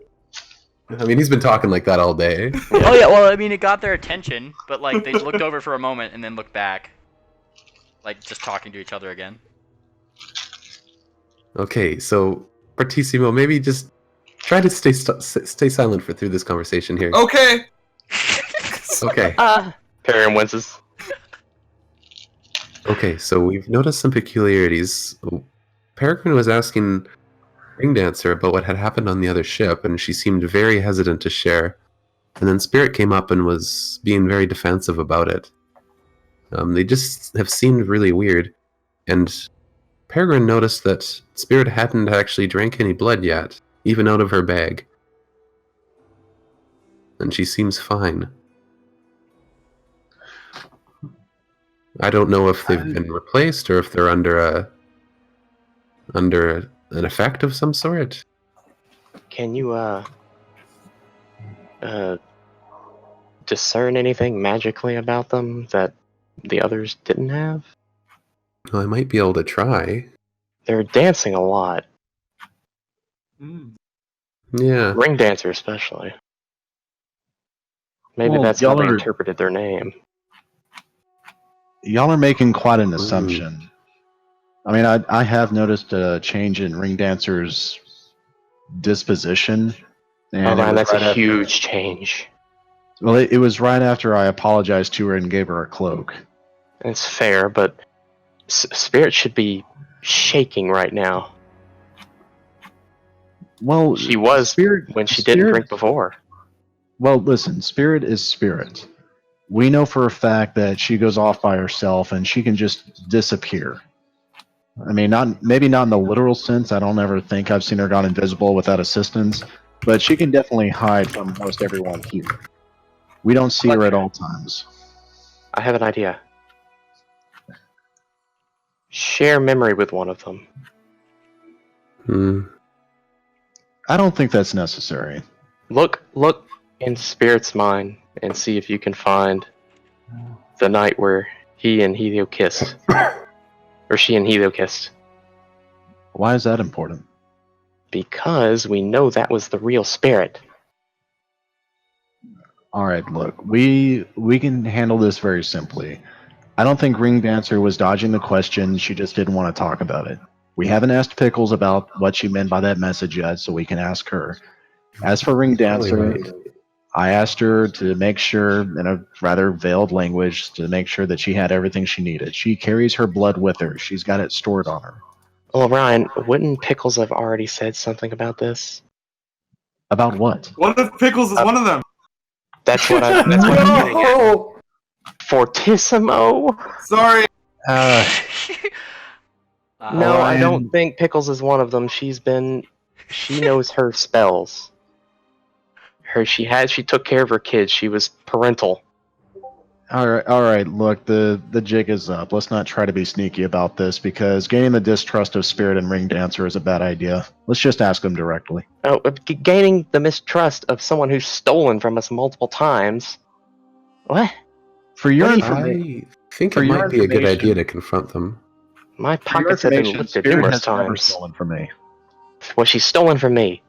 I mean, he's been talking like that all day. Oh yeah, well, I mean, it got their attention, but like they looked over for a moment and then looked back, like just talking to each other again. Okay, so Fortissimo, maybe just try to stay silent through this conversation here. Okay! Okay. Peregrine winces. Okay, so we've noticed some peculiarities. Peregrine was asking Ring Dancer about what had happened on the other ship, and she seemed very hesitant to share. And then Spirit came up and was being very defensive about it. They just have seemed really weird. And Peregrine noticed that Spirit hadn't actually drank any blood yet, even out of her bag. And she seems fine. I don't know if they've been replaced or if they're under an effect of some sort. Can you discern anything magically about them that the others didn't have? Well, I might be able to try. They're dancing a lot. Yeah. Ring Dancer especially. Maybe Well, that's how they y'all are- interpreted their name. Y'all are making quite an assumption. I mean, I have noticed a change in Ring Dancer's disposition. And Oh it man, was that's right a after- huge change. Well, it was right after I apologized to her and gave her a cloak. It's fair, but Spirit should be shaking right now. Well, She was Spirit when she didn't drink before. Well, listen, Spirit is Spirit. We know for a fact that she goes off by herself and she can just disappear. I mean, maybe not in the literal sense. I don't ever think I've seen her gone invisible without assistance, but she can definitely hide from most everyone here. We don't see her at all times. I have an idea. Share memory with one of them. I don't think that's necessary. Look in Spirit's mind and see if you can find the night where he and Theo kissed. Or she and Theo kissed. Why is that important? Because we know that was the real Spirit. All right, look, we can handle this very simply. I don't think Ring Dancer was dodging the question. She just didn't want to talk about it. We haven't asked Pickles about what she meant by that message yet, so we can ask her. As for Ring Dancer, I asked her to make sure, in a rather veiled language, to make sure that she had everything she needed. She carries her blood with her. She's got it stored on her. Well, Ryan, wouldn't Pickles have already said something about this? About what? What if Pickles is one of them? That's what I'm getting at. Fortissimo? Sorry. No, I don't think Pickles is one of them. She knows her spells. She took care of her kids. She was parental. All right. Look, the jig is up. Let's not try to be sneaky about this because gaining the distrust of Spirit and Ring Dancer is a bad idea. Let's just ask them directly. Oh, gaining the mistrust of someone who's stolen from us multiple times. What? For your What do you- information, I think For it your might be a good idea information- to confront them. My for your pockets have been information, lifted Spirit numerous has never times. stolen from me. Well, she's stolen from me.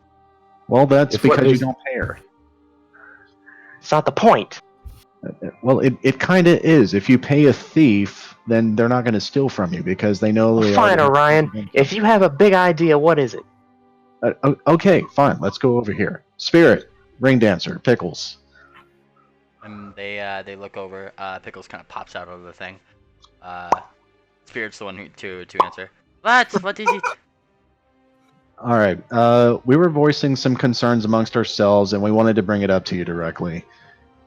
Well, that's If what because you there's- don't pay her. It's not the point. Well, it kind of is. If you pay a thief, then they're not going to steal from you because they know Well, they fine, already- Orion. If you have a big idea, what is it? Okay, fine. Let's go over here. Spirit, Ring Dancer, Pickles. And they look over. Pickles kind of pops out of the thing. Spirit's the one to answer. What is it? All right. We were voicing some concerns amongst ourselves, and we wanted to bring it up to you directly.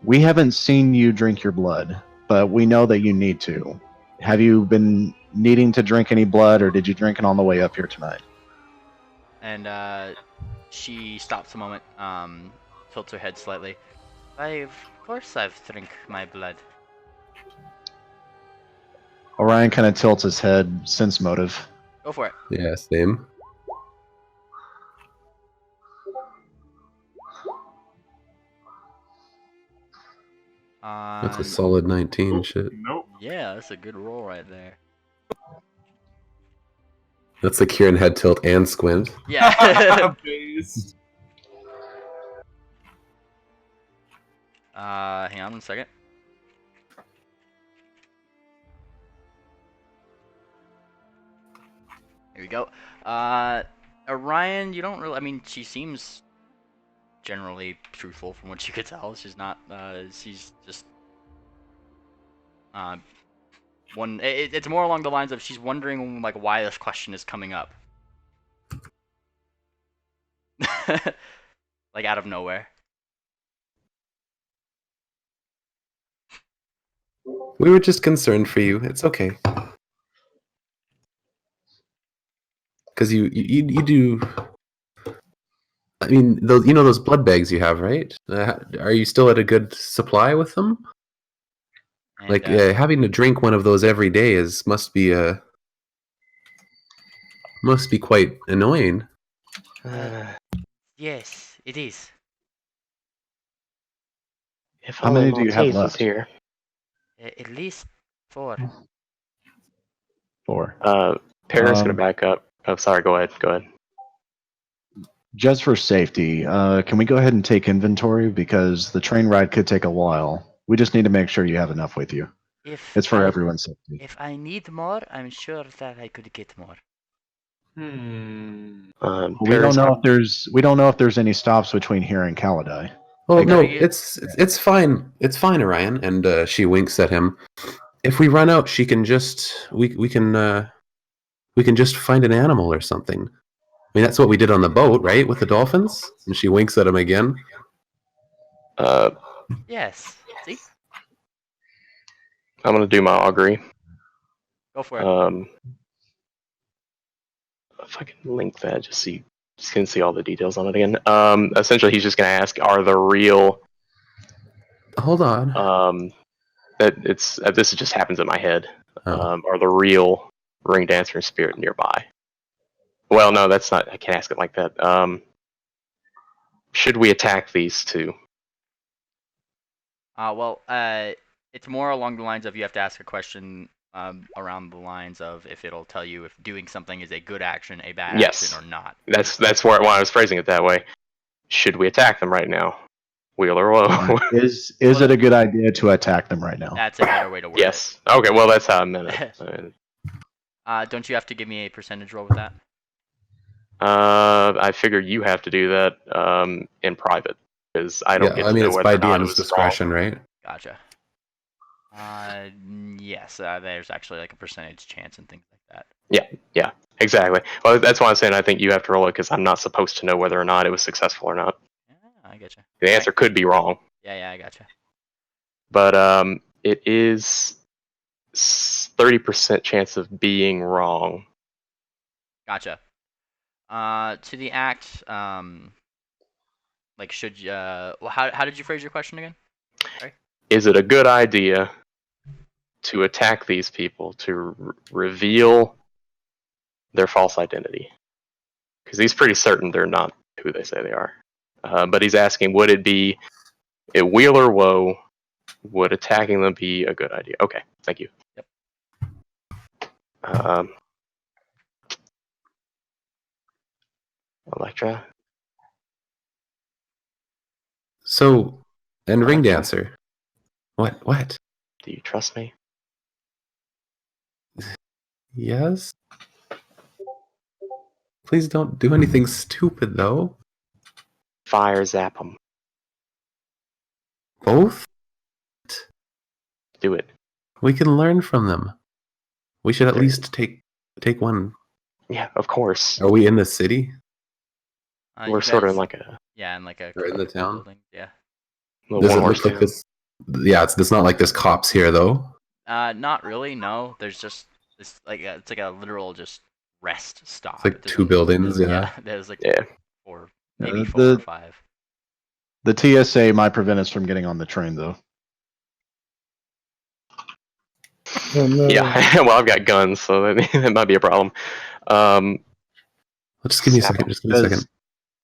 We haven't seen you drink your blood, but we know that you need to. Have you been needing to drink any blood, or did you drink it on the way up here tonight? And she stops a moment, tilts her head slightly. Of course I've drank my blood. Orion kind of tilts his head, sense motive. Go for it. Yeah, same. That's a solid 19. Shit. Nope. Yeah, that's a good roll right there. That's the Kieran head tilt and squint. Yeah. Based. Hang on one second. Here we go. Orion, you don't really. I mean, she seems generally truthful from what you could tell. She's not. She's just. It's more along the lines of she's wondering like why this question is coming up. Like out of nowhere. We were just concerned for you. It's okay. Because you do. I mean, those those blood bags you have, right? Are you still at a good supply with them? And, Like having to drink one of those every day must be quite annoying. yes, it is. If How only many do you have Montez was left? here. At least 4. 4. Paris gonna back up. Oh, sorry. Go ahead. Go ahead. Just for safety, can we go ahead and take inventory because the train ride could take a while. We just need to make sure you have enough with you. It's for everyone's safety. If I need more, I'm sure that I could get more. We don't know if there's any stops between here and Calidai. Well, Like, no, are you- it's fine. It's fine, Orion. And she winks at him. If we run out, she can just we can just find an animal or something. I mean, that's what we did on the boat, right, with the dolphins. And she winks at him again. Yes. See? I'm gonna do my augury. Go for it. If I can link that, just can see all the details on it again. Essentially, he's just gonna ask, are the real? Hold on. This just happens in my head. Are the real Ring Dancer and Spirit nearby? Well, no, that's not. I can't ask it like that. Should we attack these two? It's more along the lines of you have to ask a question around the lines of if it'll tell you if doing something is a good action, a bad action, or not. That's why I was phrasing it that way. Should we attack them right now? Wheel or low? Is it a good idea to attack them right now? That's a better way to word Yes. Okay. Well, that's how I meant it. Don't you have to give me a percentage roll with that? I figure you have to do that in private because I don't get to know it's whether by or not it DM's was discretion, wrong. right? Gotcha. Yes, there's actually like a percentage chance and things like that. Yeah, exactly. Well, that's why I'm saying I think you have to roll it because I'm not supposed to know whether or not it was successful or not. Yeah, I getcha. The answer could be wrong, Yeah, I gotcha. but it is 30% chance of being wrong. Gotcha. To the act, like should you? How did you phrase your question again? Sorry. Is it a good idea to attack these people to reveal their false identity, because he's pretty certain they're not who they say they are. But he's asking, would it be a Wheel or Woe? Would attacking them be a good idea? Okay, thank you. Yep. Electra. So, and Ring Electra? Dancer. What? Do you trust me? Yes? Please don't do anything stupid, though. Fire zap them. Both? Do it. We can learn from them. We should at Sure. least take one. Yeah, of course. Are we in the city? We're sort of in like a in like a Or in the town? building. Yeah. Does one it horse look like town. this? Yeah, it's not like there's cops here, though. Not really. No, there's just this it's like a literal just rest stop. It's like It two doesn't- buildings, yeah. There's like Yeah. four, maybe Uh, four the- or five. The TSA might prevent us from getting on the train, though. Oh, no. Yeah, well, I've got guns, so that might be a problem. Well, just give me a Snap second. Just give me a second.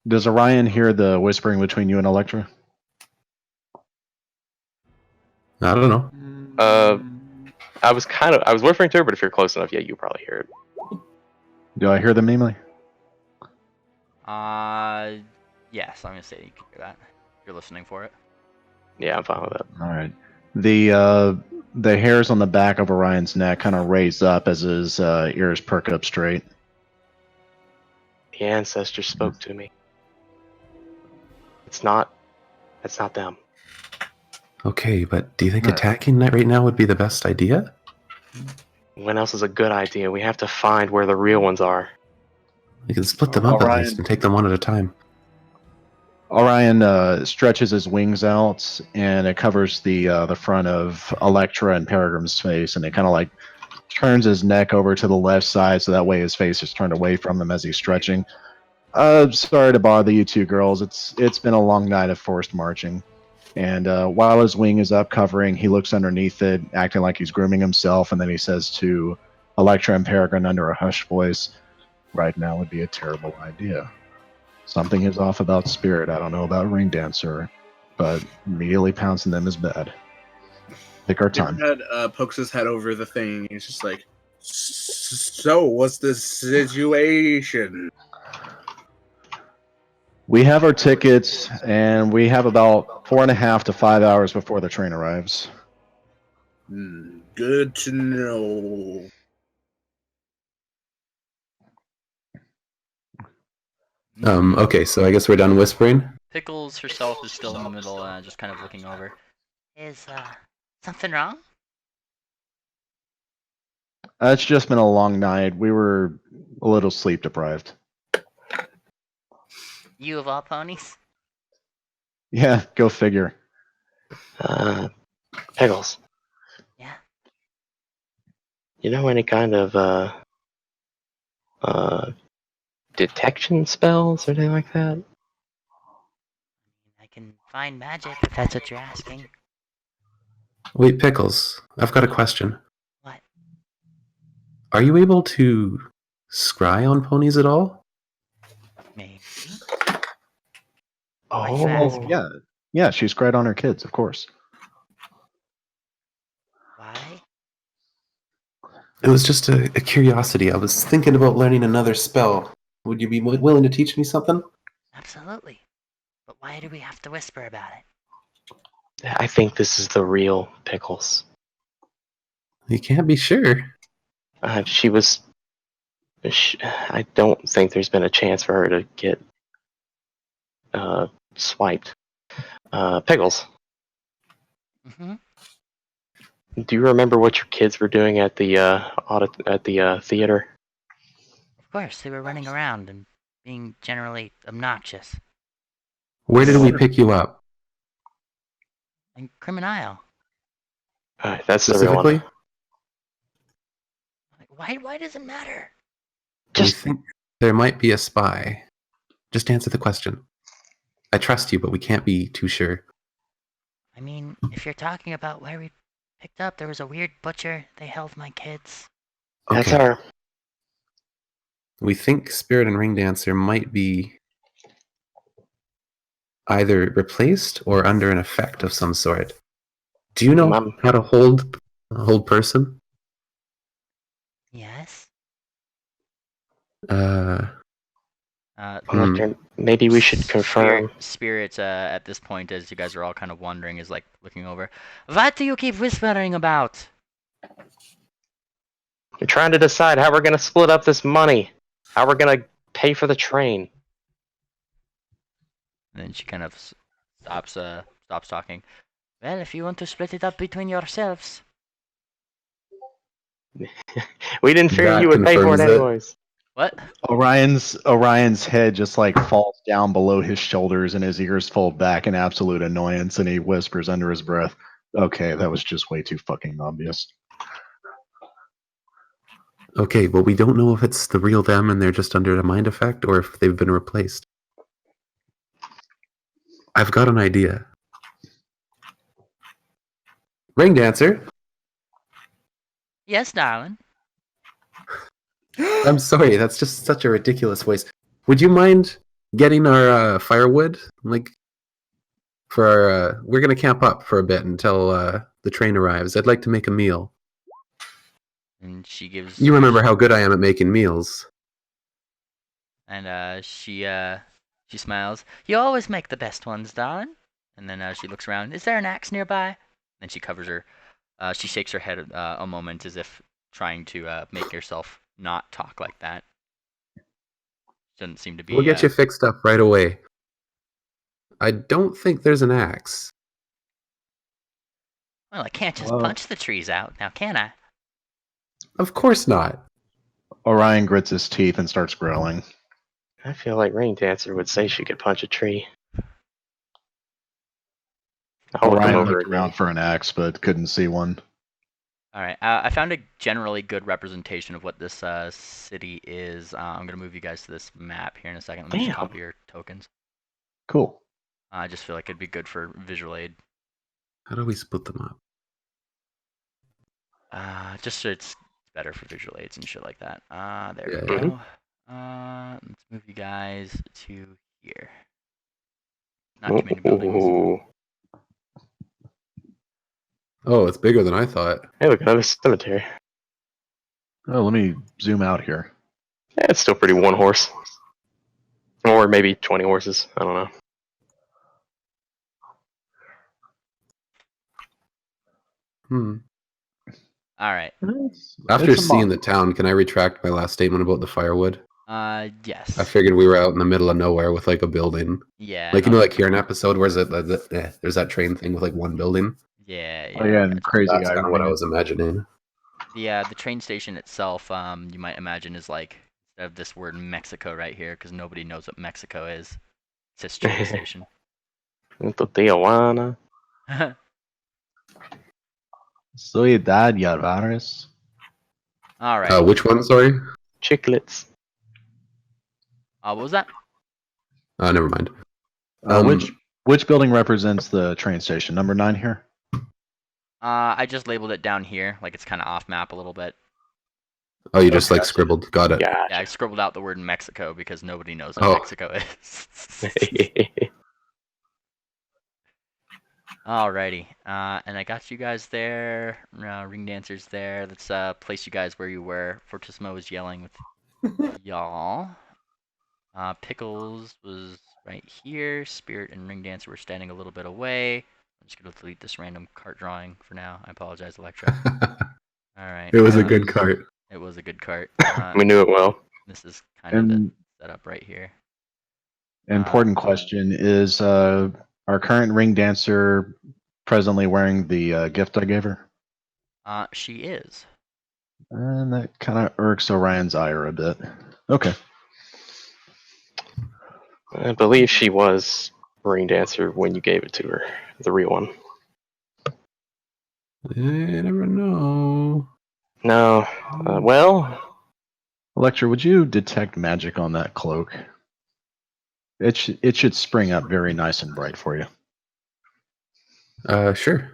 Does Orion hear the whispering between you and Electra? I don't know. I was whispering to her, but if you're close enough, yeah, you probably hear it. Do I hear them, Emily? Yes, I'm gonna say you can hear that. You're listening for it. Yeah, I'm fine with that. All right. The hairs on the back of Orion's neck kind of raise up as his ears perk up straight. The ancestors spoke to me. It's not them. Okay, but do you think Alright. attacking that right now would be the best idea? When else is a good idea? We have to find where the real ones are. We can split them up at least and take them one at a time. Orion stretches his wings out, and it covers the front of Electra and Peregrine's face, and it kind of like turns his neck over to the left side, so that way his face is turned away from him as he's stretching. Sorry to bother you two girls. It's been a long night of forced marching, and while his wing is up covering, he looks underneath it, acting like he's grooming himself, and then he says to Electra and Peregrine under a hushed voice, "Right now would be a terrible idea. Something is off about Spirit. I don't know about Ring Dancer, but immediately pouncing them is bad. Pick our time." Head pokes his head over the thing. He's just like, "So, what's the situation?" We have our tickets, and we have about 4.5 to 5 hours before the train arrives. Good to know. Okay, so I guess we're done whispering. Pickles herself is still in the middle, just kind of looking over. Is something wrong? It's just been a long night. We were a little sleep deprived. You of all ponies? Yeah, go figure. Pickles. Yeah. You know any kind of detection spells or anything like that? I can find magic if that's what you're asking. Wait, Pickles, I've got a question. What? Are you able to scry on ponies at all? Maybe. Oh, Yeah, she's great on her kids, of course. Why? It was just a curiosity. I was thinking about learning another spell. Would you be willing to teach me something? Absolutely. But why do we have to whisper about it? I think this is the real Pickles. You can't be sure. I don't think there's been a chance for her to get swiped. Pickles, Mm-hmm. do you remember what your kids were doing at the theater? Of course, they were running around and being generally obnoxious. Where did we pick you up? And criminal. That's the real Specifically? one. Why does it matter? We Just think there might be a spy. Just answer the question. I trust you, but we can't be too sure. I mean, if you're talking about where we picked up. There was a weird butcher. They held my kids. That's Okay. her. We think Spirit and Ring Dancer might be either replaced or under an effect of some sort. Do you know Mom. how to hold a hold person? Yes. Electra, maybe we should confirm. Spirit, at this point, as you guys are all kind of wondering, is like looking over. What do you keep whispering about? We're trying to decide how we're gonna split up this money. How we're gonna pay for the train. And then she kind of stops talking. Well, if you want to split it up between yourselves. We didn't figure That you would pay for it confirms it. anyways. What? Orion's head just like falls down below his shoulders and his ears fold back in absolute annoyance, and he whispers under his breath, "Okay, that was just way too fucking obvious." Okay, but we don't know if it's the real them and they're just under a mind effect or if they've been replaced. I've got an idea. Ring Dancer? Yes, darling. I'm sorry, that's just such a ridiculous voice. Would you mind getting our firewood? Like, for our, we're gonna camp up for a bit until the train arrives. I'd like to make a meal. And she gives. You remember how good I am at making meals. And she smiles. You always make the best ones, darling. And then she looks around. Is there an axe nearby? Then she covers her. She shakes her head a moment as if trying to make herself not talk like that. Doesn't seem to be. We'll get you fixed up right away. I don't think there's an axe. Well, I can't just punch the trees out, now can I? Of course not. Orion grits his teeth and starts growling. I feel like Ring Dancer would say she could punch a tree. I'll look him Orion over looked around for an axe, but couldn't see one. All right, I found a generally good representation of what this city is. I'm gonna move you guys to this map here in a second. Let me just Damn. copy your tokens. Cool. I just feel like it'd be good for visual aid. How do we split them up? Just so it's better for visual aids and shit like that. There Yeah, we yeah. go. Let's move you guys to here. Not too many buildings. Ooh. Oh, it's bigger than I thought. Hey, look, another cemetery. Oh, let me zoom out here. Yeah, it's still pretty one horse. Or maybe 20 horses. I don't know. All right. After seeing the town, can I retract my last statement about the firewood? Yes. I figured we were out in the middle of nowhere with like a building. Yeah. Like, you know, like here in episode where there's that train thing with like one building. Yeah. Oh yeah, and crazy That's guy. kind of what I was imagining. The train station itself, you might imagine is like instead of this word Mexico right here, because nobody knows what Mexico is. It's just train station. Tijuana. Ciudad Juárez. All right. Which one? Sorry. Chiclets. What was that? Never mind. Which building represents the train station? Number 9 here. I just labeled it down here, like it's kind of off map a little bit. Oh, you just like scribbled. Got it. Yeah, I scribbled out the word Mexico because nobody knows what Mexico is. Alrighty, and I got you guys there. Ring dancers there. Let's place you guys where you were. Fortissimo was yelling with y'all. Pickles was right here. Spirit and Ring Dancer were standing a little bit away. I'm just gonna delete this random cart drawing for now. I apologize, Electra. All right. It was a good cart. It was a good cart. We knew it well. This is kind of the setup right here. Important question is our current ring dancer presently wearing the gift I gave her? She is. And that kind of irks Orion's ire a bit. Okay. I believe she was Ring Dancer when you gave it to her, the real one. You never know. No. Well, Electra, would you detect magic on that cloak? It should spring up very nice and bright for you. Sure.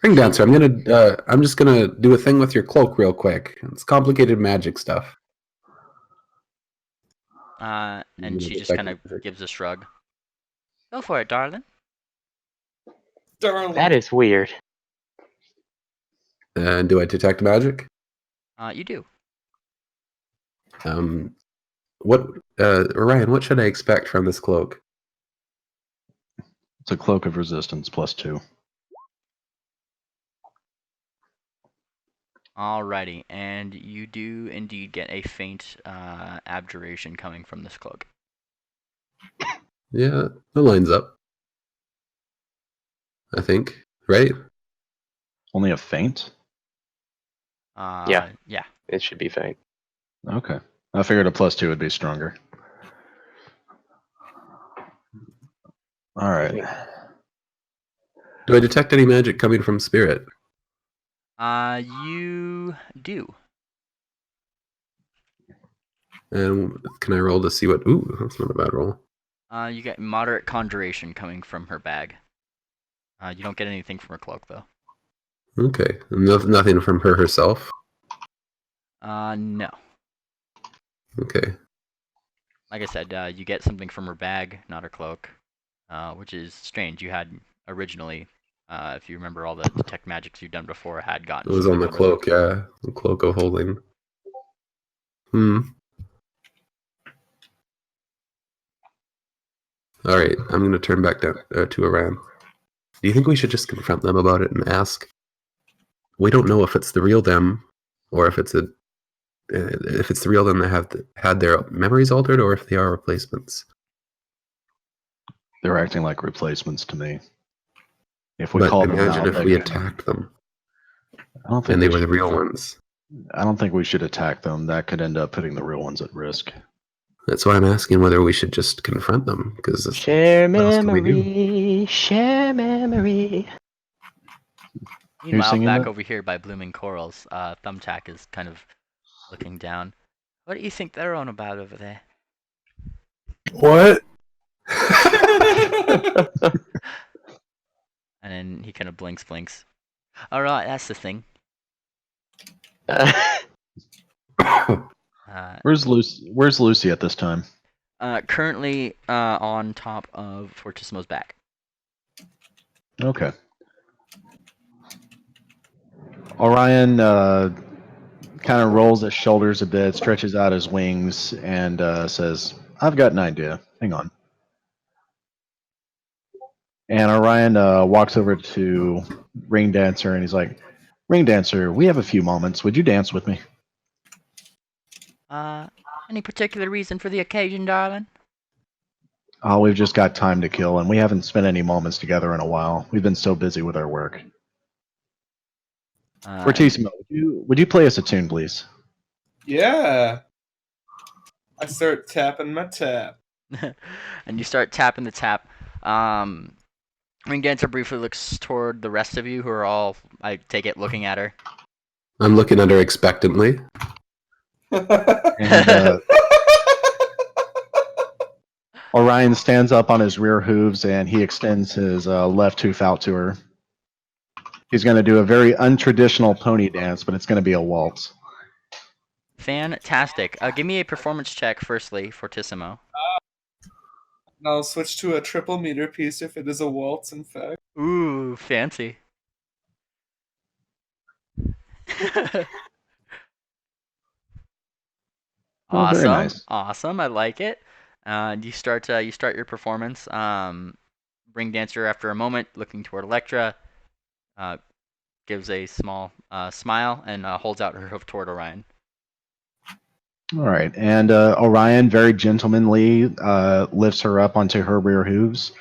Ring dancer, I'm just gonna do a thing with your cloak real quick. It's complicated magic stuff. And she just kind of gives a shrug. Go for it, darling. Darling. That is weird. And do I detect magic? You do. What, Ryan? What should I expect from this cloak? It's a cloak of resistance +2. Alrighty, and you do indeed get a faint abjuration coming from this cloak. Yeah, that lines up. I think, right? Only a feint? Yeah. Yeah. It should be faint. Okay. I figured a +2 would be stronger. All right. Do I detect any magic coming from spirit? You do. And can I roll to see what? Ooh, that's not a bad roll. You get moderate conjuration coming from her bag. You don't get anything from her cloak, though. Okay, nothing from her herself. No. Okay. Like I said, you get something from her bag, not her cloak, which is strange. You had originally, if you remember all the detect magics you've done before, had gotten It was on something the from her cloak, yeah. The cloak of holding. Alright, I'm going to turn back down to Iran. Do you think we should just confront them about it and ask? We don't know if it's the real them, or if it's the real them that have had their memories altered, or if they are replacements. They're acting like replacements to me. If we But call them imagine out, if we attacked them, I don't think and they we were the should- real ones. I don't think we should attack them. That could end up putting the real ones at risk. That's why I'm asking whether we should just confront them, because Share what else can we do? memory, share memory. Meanwhile, singing back that? over here by Blooming Corals, Thumbtack is kind of looking down. What do you think they're on about over there? What? And then he kind of blinks. Alright, that's the thing. Where's Lucy at this time? Currently on top of Fortissimo's back. Okay. Orion kind of rolls his shoulders a bit, stretches out his wings, and says, "I've got an idea. Hang on." And Orion walks over to Ring Dancer, and he's like, "Ring Dancer, we have a few moments. Would you dance with me?" Any particular reason for the occasion, darling? Oh, we've just got time to kill, and we haven't spent any moments together in a while. We've been so busy with our work. Fortissimo, would you play us a tune, please? Yeah. I start tapping my tap. And you start tapping the tap. Ring Dancer briefly looks toward the rest of you, who are all, I take it, looking at her. I'm looking at her expectantly. And Orion stands up on his rear hooves and he extends his left hoof out to her. He's going to do a very untraditional pony dance, but it's going to be a waltz. Fantastic. Give me a performance check, firstly, Fortissimo. I'll switch to a triple meter piece if it is a waltz, in fact. Ooh, fancy. Oh, very nice. Awesome. I like it. You start your performance. Ring Dancer, after a moment, looking toward Electra, gives a small smile and holds out her hoof toward Orion. All right. And Orion, very gentlemanly, lifts her up onto her rear hooves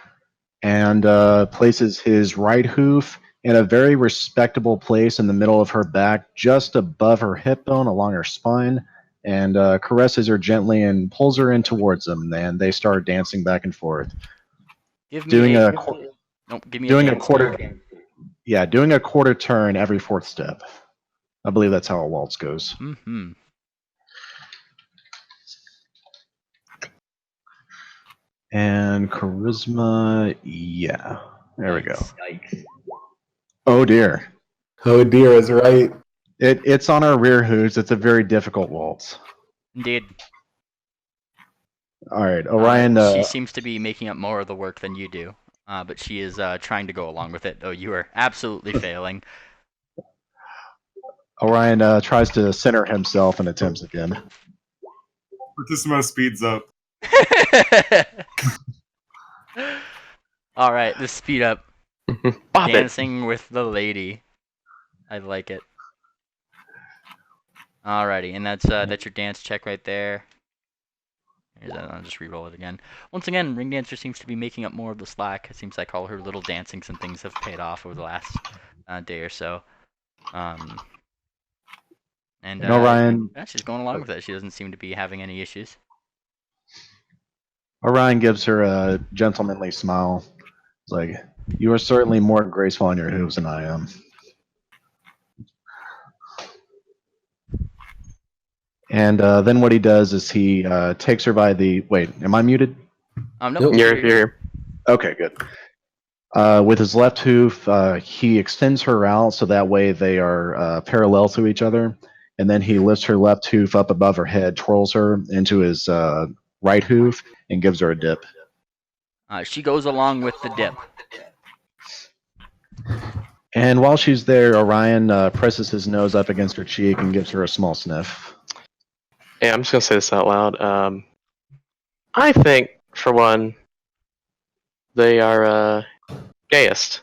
and places his right hoof in a very respectable place in the middle of her back, just above her hip bone along her spine, and caresses her gently and pulls her in towards him. And they start dancing back and forth. Doing a quarter. Yeah, doing a quarter turn every fourth step. I believe that's how a waltz goes. Mm-hmm. And charisma, yeah. There we go. Oh dear. Oh dear is right. It's on our rear hooves. It's a very difficult waltz. Indeed. All right, Orion. She seems to be making up more of the work than you do, but she is trying to go along with it, though you are absolutely failing. Orion tries to center himself and attempts again. Fortissimo speeds up. All right, the speed up. Bop it. Dancing with the lady. I like it. Alrighty, and that's your dance check right there. I'll just re-roll it again. Once again, Ring Dancer seems to be making up more of the slack. It seems like all her little dancings and things have paid off over the last day or so. And Orion. yeah, she's going along with it. She doesn't seem to be having any issues. Orion gives her a gentlemanly smile. It's like, you are certainly more graceful on your hooves than I am. And then what he does is he takes her by the... Wait, am I muted? No, You're Okay, good. With his left hoof, he extends her out so that way they are parallel to each other. And then he lifts her left hoof up above her head, twirls her into his right hoof, and gives her a dip. She goes along with the dip. And while she's there, Orion presses his nose up against her cheek and gives her a small sniff. Yeah, I'm just gonna say this out loud. I think, for one, they are gayest.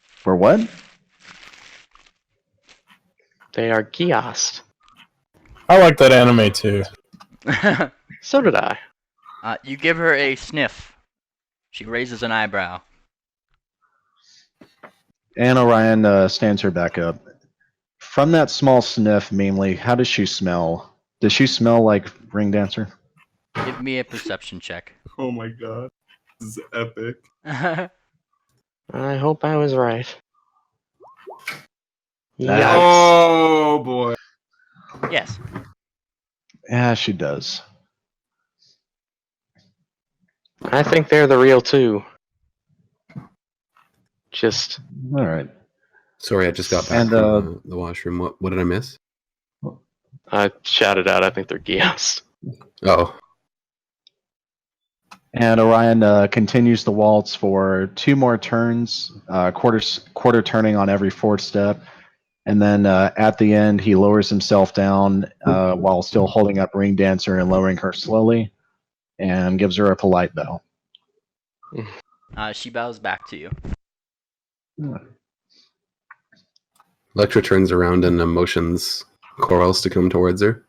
For what? They are gayest. I like that anime too. So did I. You give her a sniff. She raises an eyebrow. And Orion stands her back up. From that small sniff, mainly, how does she smell? Does she smell like Ring Dancer? Give me a perception check. Oh my god. This is epic. I hope I was right. Yikes. Oh boy. Yes. Yeah, she does. I think they're the real two. Just All right. Sorry, I just got back And, from the washroom. What did I miss? I shouted out. I think they're gayest. Oh, And Orion continues the waltz for 2 more turns, quarter turning on every 4th step. And then at the end, he lowers himself down while still holding up Ring Dancer and lowering her slowly, and gives her a polite bow. She bows back to you. Electra turns around and motions Corals to come towards her.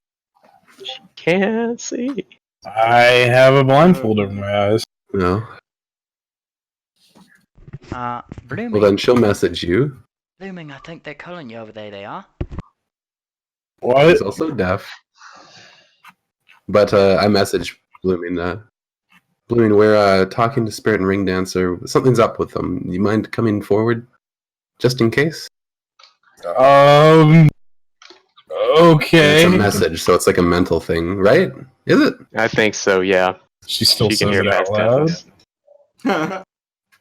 Can't see. I have a blindfold over my eyes. No. Blooming. Well, then she'll message you. Blooming, I think they're calling you over there. They are. What? She's also deaf. But I message Blooming. Blooming, we're talking to Spirit and Ring Dancer. Something's up with them. You mind coming forward, just in case? Okay. It's a message, so it's like a mental thing, right? Is it? I think so. Yeah. She still She can says hear it out past loud.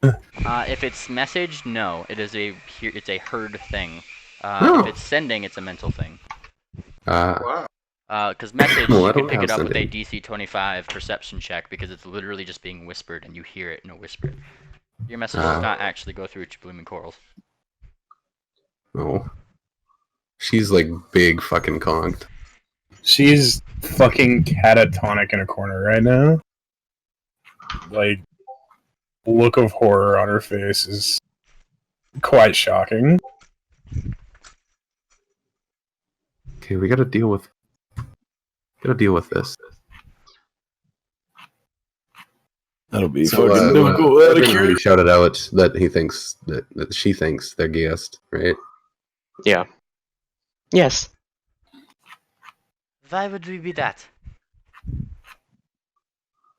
tenses. If it's message, no, it's a heard thing. Oh. If it's sending, it's a mental thing. Wow. Because message, Well, I you can don't pick have it up with a sending. DC 25 perception check because it's literally just being whispered and you hear it in a whisper. Your message does not actually go through to Blooming Corals. Oh. She's like big fucking conked. She's fucking catatonic in a corner right now. Like, look of horror on her face is quite shocking. Okay, we gotta deal with this. That'll be So, fucking difficult. Edwin already shouted out that he thinks that she thinks they're gayest, right? Yeah. Yes. Why would we be that?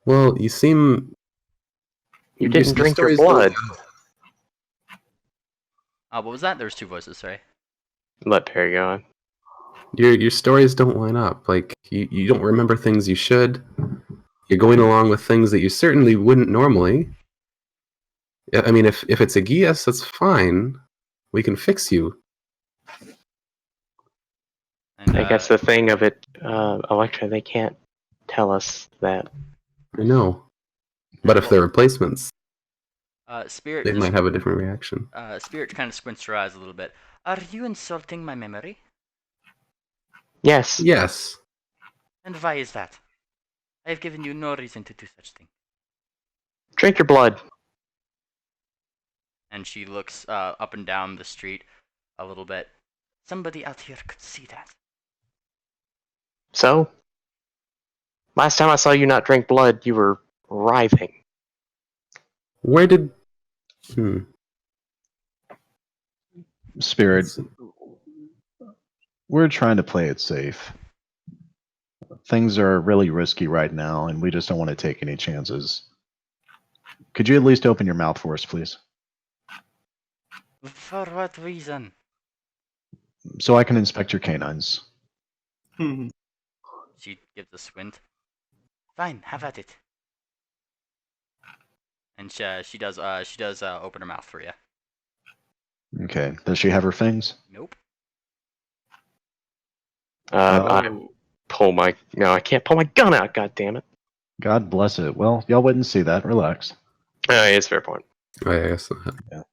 Well, you seem You didn't drink your stories blood. What was that? There was 2 voices, sorry. Let Perry go on. Your stories don't line up. Like you don't remember things you should. You're going along with things that you certainly wouldn't normally. Yeah, I mean, if it's a Gias, that's fine. We can fix you. And I guess the thing of it, Electra, they can't tell us that. I know. But if they're replacements, Spirit they just might have a different reaction. Spirit kind of squints her eyes a little bit. Are you insulting my memory? Yes. Yes. And why is that? I have given you no reason to do such thing. Drink your blood. And she looks up and down the street a little bit. Somebody out here could see that. So? Last time I saw you not drink blood, you were writhing. Where did... Spirit, we're trying to play it safe. Things are really risky right now, and we just don't want to take any chances. Could you at least open your mouth for us, please? For what reason? So I can inspect your canines. She gives a squint. Fine, have at it. And she does open her mouth for you. Okay. Does she have her fangs? Nope. I pull my... No, I can't pull my gun out, god damn it. God bless it. Well, y'all wouldn't see that. Relax. It's a fair point. Oh, yeah, I guess. Yeah.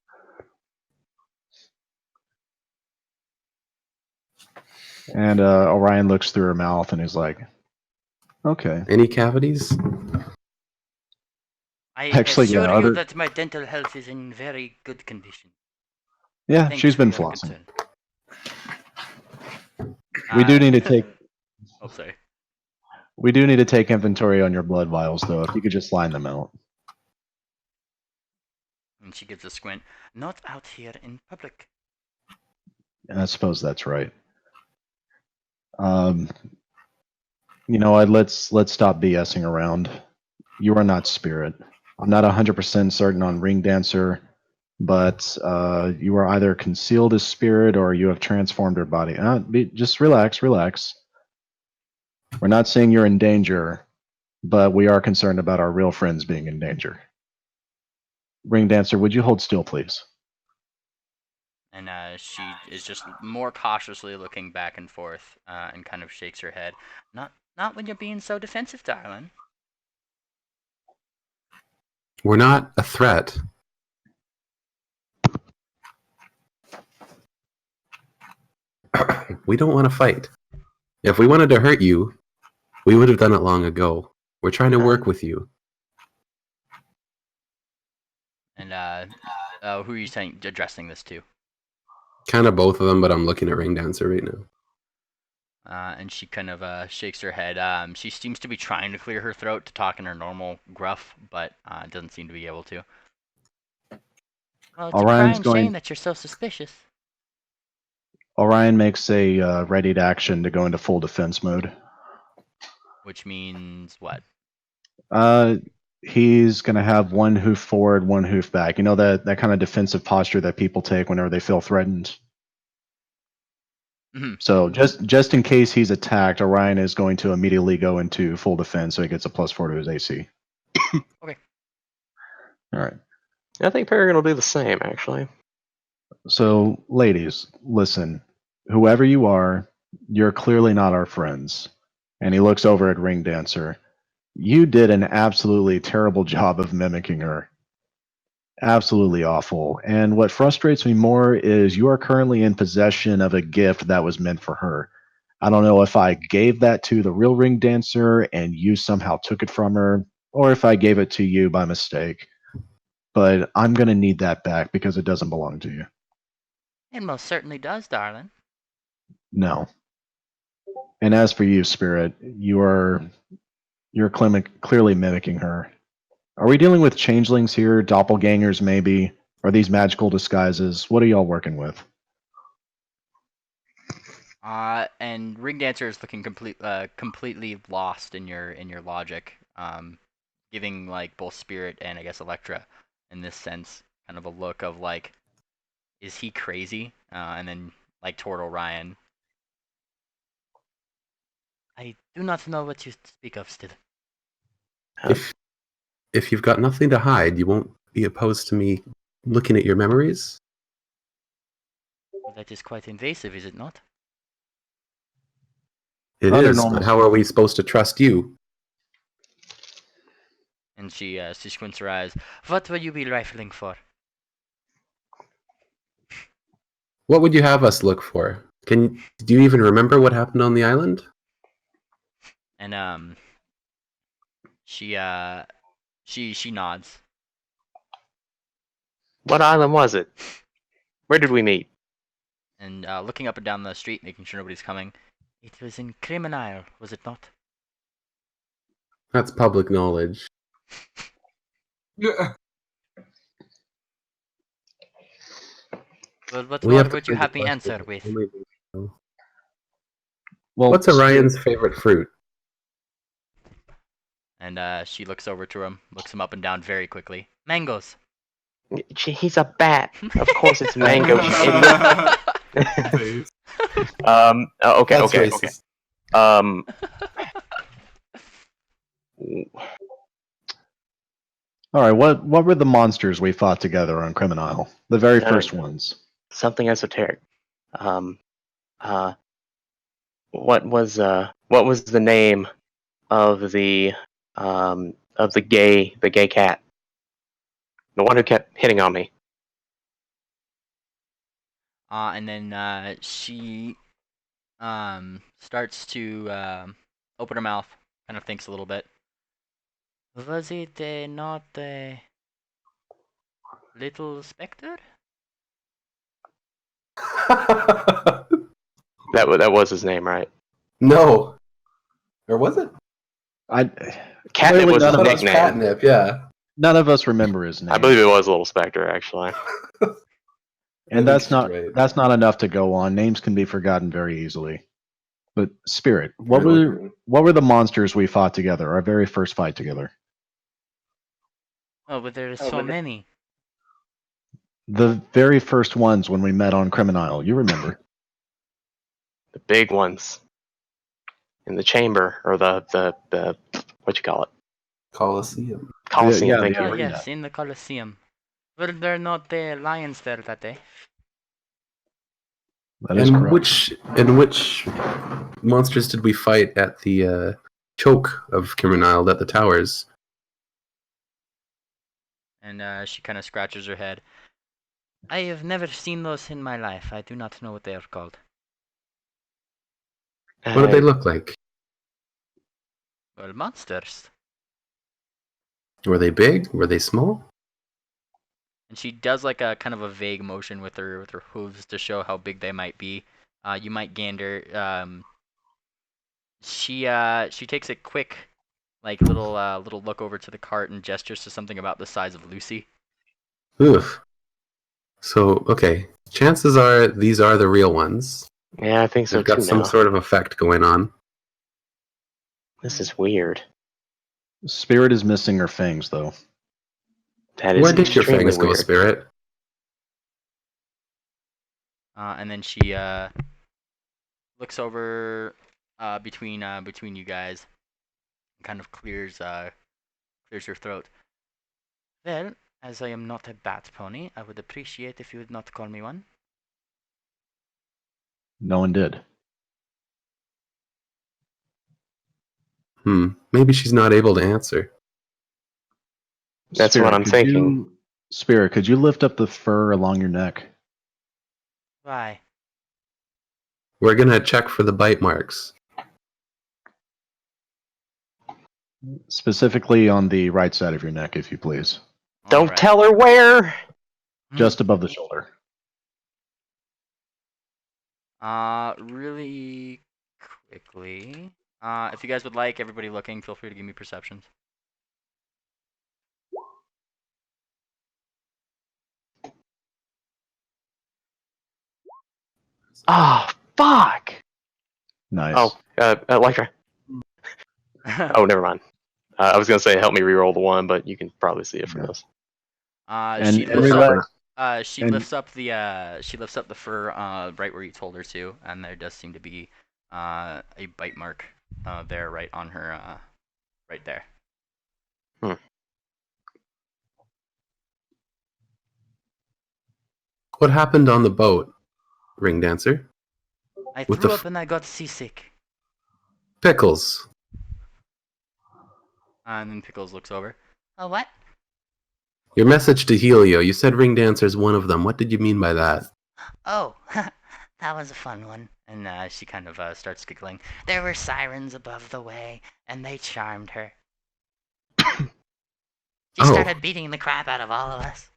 And Orion looks through her mouth and is like, okay. Any cavities? I Actually, assure yeah, you that my dental health is in very good condition. Yeah, Thanks she's for been your flossing. concern. We do need to take... Oh, sorry. We do need to take inventory on your blood vials, though. If you could just line them out. And she gives a squint. Not out here in public. I suppose that's right. You know what? Let's stop BSing around. You are not Spirit. I'm not 100% certain on Ring Dancer, but you are either concealed as Spirit or you have transformed her body. Just relax, relax. We're not saying you're in danger, but we are concerned about our real friends being in danger. Ring Dancer, would you hold still, please? And she is just more cautiously looking back and forth and kind of shakes her head. Not when you're being so defensive, darling. We're not a threat. We don't want to fight. If we wanted to hurt you, we would have done it long ago. We're trying to work with you. And who are you addressing this to? Kind of both of them, but I'm looking at Ring Dancer right now. And she kind of shakes her head. She seems to be trying to clear her throat to talk in her normal gruff, but doesn't seem to be able to. Well, it's Orion's a crying going... shame that you're so suspicious. Orion makes a ready to action to go into full defense mode. Which means what? He's going to have one hoof forward, one hoof back. You know that kind of defensive posture that people take whenever they feel threatened? Mm-hmm. So just in case he's attacked, Orion is going to immediately go into full defense, so he gets a +4 to his AC. Okay. All right. I think Paragon will do the same, actually. So, ladies, listen. Whoever you are, you're clearly not our friends. And he looks over at Ring Dancer. You did an absolutely terrible job of mimicking her. Absolutely awful. And what frustrates me more is you are currently in possession of a gift that was meant for her. I don't know if I gave that to the real Ring Dancer and you somehow took it from her, or if I gave it to you by mistake. But I'm going to need that back because it doesn't belong to you. It most certainly does, darling. No. And as for you, Spirit, you're clearly mimicking her. Are we dealing with changelings here, doppelgangers maybe? Are these magical disguises? What are y'all working with? And Ring Dancer is looking completely lost in your logic, giving like both Spirit and I guess Electra, in this sense, kind of a look of like, is he crazy? And then like toward Orion, I do not know what you speak of still. If you've got nothing to hide, you won't be opposed to me looking at your memories? Well, that is quite invasive, is it not? It Under is, normal but how are we supposed to trust you? And she squints her eyes. What will you be rifling for? What would you have us look for? Do you even remember what happened on the island? And she nods. What island was it? Where did we meet? And looking up and down the street, making sure nobody's coming. It was in Criminal, was it not? That's public knowledge. Yeah. Well, what We more have to would you find the have me answer question. with? Only we know. Well, What's Orion's favorite fruit? And she looks over to him, looks him up and down very quickly. Mangoes. He's a bat. Of course it's mango, you idiot. Face. Okay, That's okay, racist. okay. All right. What were the monsters we fought together on Criminal? The very first ones. Something esoteric. What was the name of the gay cat? The one who kept hitting on me. And then she starts to open her mouth, kind of thinks a little bit. Was it not Little Spectre? That was his name, right? No. Or was it? Catnip Clearly was his none of us- That's nickname. catnip, yeah. None of us remember his name. I believe it was Little Spectre, actually. And that's not right. that's not enough to go on. Names can be forgotten very easily. But Spirit, what were the monsters we fought together? Our very first fight together. Oh, but there are so many. The very first ones when we met on Criminal. You remember? The big ones in the chamber, or the what you call it? Coliseum. Coliseum. Yeah, Thank the you. Oh, arena. yes, in the Colosseum. Were there not lions there that day? That is correct. Which monsters did we fight at the choke of Criminal at the towers? And she kind of scratches her head. I have never seen those in my life. I do not know what they are called. What did they look like? Well, monsters. Were they big? Were they small? And she does like a kind of a vague motion with her hooves to show how big they might be. You might gander. She takes a quick, like little look over to the cart and gestures to something about the size of Lucy. Oof. So, okay. Chances are these are the real ones. Yeah, I think so They've got too. some Now sort of effect going on. this is weird. Spirit is missing her fangs, though. That is Where did your extremely fangs go, weird. Spirit? And then she looks over between you guys, and kind of clears her throat. Well, as I am not a bat pony, I would appreciate if you would not call me one. No one did. Maybe she's not able to answer. That's what I'm thinking. Spirit, could you lift up the fur along your neck? Why? We're gonna check for the bite marks. Specifically on the right side of your neck, if you please. Don't Alright. tell her where. Just above the shoulder. Really quickly. If you guys would like, everybody looking, feel free to give me perceptions. Oh, fuck. Nice. Oh, Electra. Oh, never mind. I was gonna say help me reroll the one, but you can probably see it from Yeah. this. And she lifts relax. up. She and- lifts up the fur right where you told her to, and there does seem to be a bite mark there, right on her right there. What happened on the boat, Ring Dancer? I With threw the up and I got seasick. pickles. And then Pickles looks over. Oh, what? Your message to Helio, you said Ring Dancer's one of them. What did you mean by that? Oh, that was a fun one. And she kind of starts giggling. There were sirens above the way, and they charmed her. She Oh. started beating the crap out of all of us.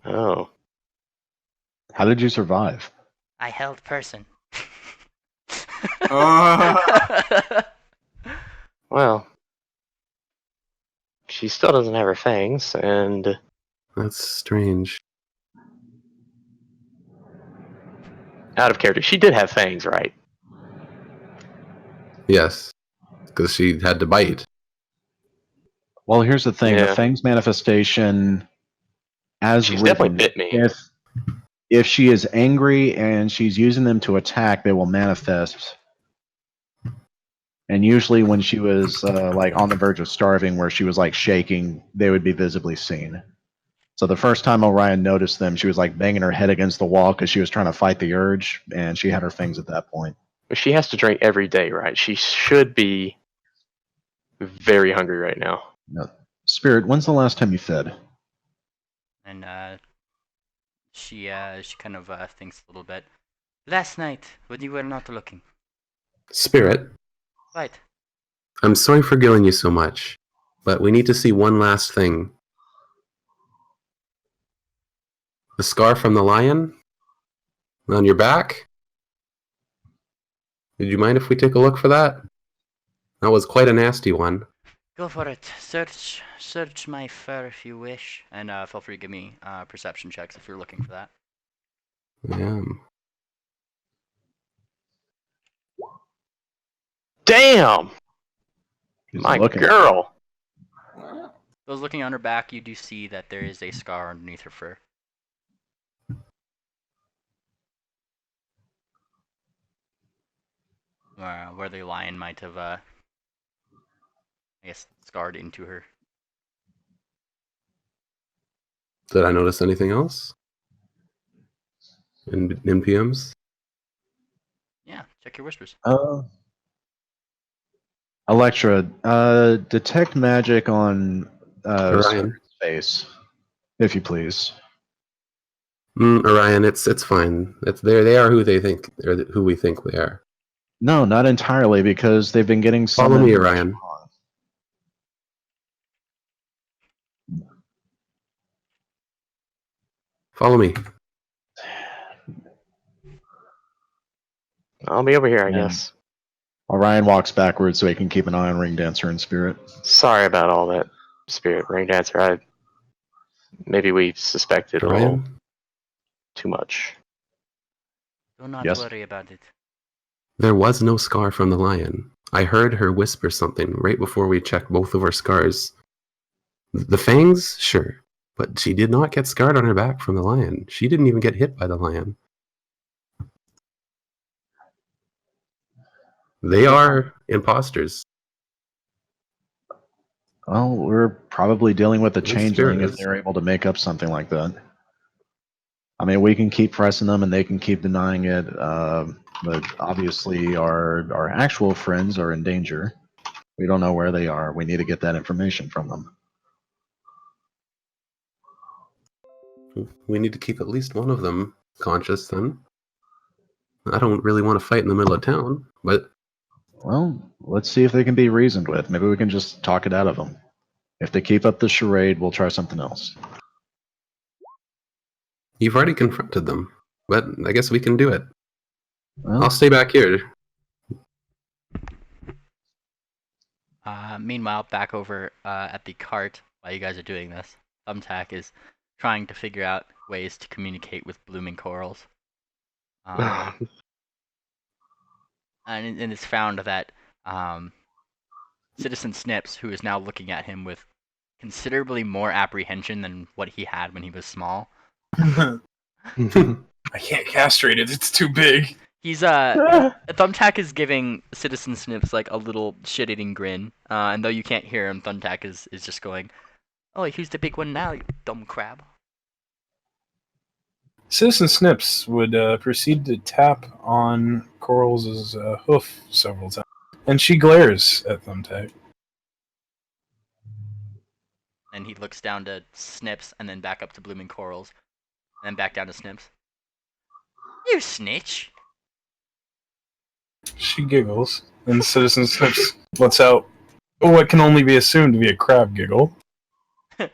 Oh. How did you survive? I held person. Well, she still doesn't have her fangs, and That's strange. out of character, she did have fangs, right? Yes, because she had to bite. Well, here's the thing: the Yeah. Fangs manifestation, as She's written, definitely bit me. if she is angry and she's using them to attack, they will manifest. And usually, when she was like on the verge of starving, where she was like shaking, they would be visibly seen. So the first time Orion noticed them, she was like banging her head against the wall because she was trying to fight the urge, and she had her fangs at that point. She has to drink every day, right? She should be very hungry right now. No. Spirit, when's the last time you fed? And she kind of thinks a little bit. Last night, when you were not looking. Spirit, Right. I'm sorry for killing you so much, but we need to see one last thing. The scar from the lion? On your back? Would you mind if we take a look for that? That was quite a nasty one. Go for it. Search my fur if you wish. And feel free to give me perception checks if you're looking for that. Yeah. Damn! He's My looking. girl! Those looking on her back, you do see that there is a scar underneath her fur. Where the lion might have, I guess, scarred into her. Did I notice anything else? In PMs? Yeah, check your whispers. Electra, detect magic on Orion. face, if you please. Orion, it's fine. They are who they think, or who we think they are. No, not entirely, because they've been getting Follow summoned. me, Orion. Follow me. I'll be over here, I Yeah. guess. Orion walks backwards so he can keep an eye on Ring Dancer and Spirit. Sorry about all that, Spirit Ring Dancer. Maybe we suspected a little Orion? too much. Do not Yes. worry about it. There was no scar from the lion. I heard her whisper something right before we checked both of our scars. The fangs? Sure. But she did not get scarred on her back from the lion. She didn't even get hit by the lion. They are imposters. Well, we're probably dealing with a At least changeling Spirit if is. they're able to make up something like that. I mean, we can keep pressing them and they can keep denying it, but obviously our actual friends are in danger. We don't know where they are. We need to get that information from them. We need to keep at least one of them conscious then. I don't really want to fight in the middle of town, but Well, let's see if they can be reasoned with. Maybe we can just talk it out of them. If they keep up the charade, we'll try something else. you've already confronted them. But I guess we can do it. Well, I'll stay back here. Meanwhile, back over at the cart, while you guys are doing this, Thumbtack is trying to figure out ways to communicate with blooming corals. And it's found that Citizen Snips, who is now looking at him with considerably more apprehension than what he had when he was small. I can't castrate it. It's too big. He's Thumbtack is giving Citizen Snips like a little shit-eating grin, and though you can't hear him, Thumbtack is, just going, "Oh, who's the big one now, you dumb crab?" Citizen Snips would proceed to tap on Coral's hoof several times, and she glares at Thumbtack. And he looks down to Snips, and then back up to Blooming Corals, and then back down to Snips. You snitch! She giggles, and Citizen Snips lets out what can only be assumed to be a crab giggle. No.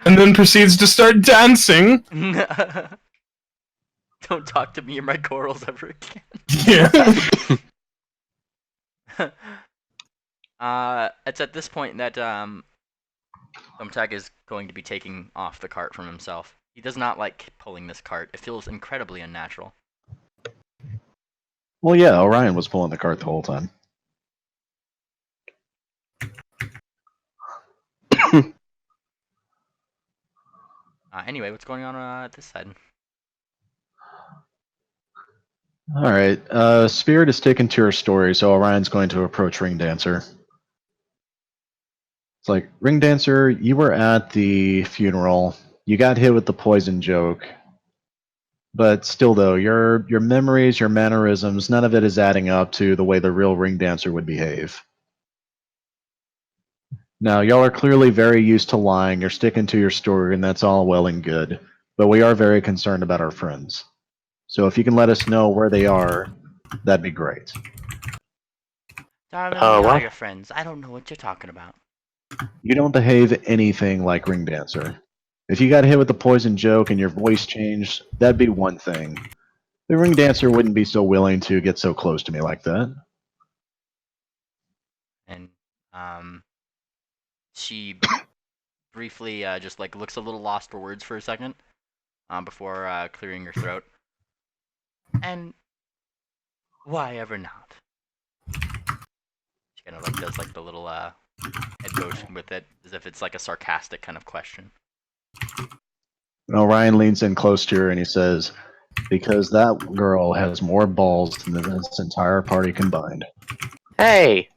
And then proceeds to start dancing. Don't talk to me or my corals ever again. Yeah. It's at this point that Thumbtack is going to be taking off the cart from himself. He does not like pulling this cart. It feels incredibly unnatural. Well, yeah, Orion was pulling the cart the whole time. Anyway, what's going on at this side? All right. Spirit is sticking to her story, so Orion's going to approach Ring Dancer. It's like, Ring Dancer, you were at the funeral. You got hit with the poison joke. But still, though, your memories, your mannerisms, none of it is adding up to the way the real Ring Dancer would behave. Now, y'all are clearly very used to lying. You're sticking to your story, and that's all well and good. But we are very concerned about our friends. So if you can let us know where they are, that'd be great. Darling, we what? are your friends. I don't know what you're talking about. You don't behave anything like Ring Dancer. If you got hit with the poison joke and your voice changed, that'd be one thing. The Ring Dancer wouldn't be so willing to get so close to me like that. And she briefly just like looks a little lost for words for a second before clearing her throat. And why ever not? She kind of like does like the little head motion with it, as if it's like a sarcastic kind of question. And Orion leans in close to her and he says, because that girl has more balls than this entire party combined. Hey!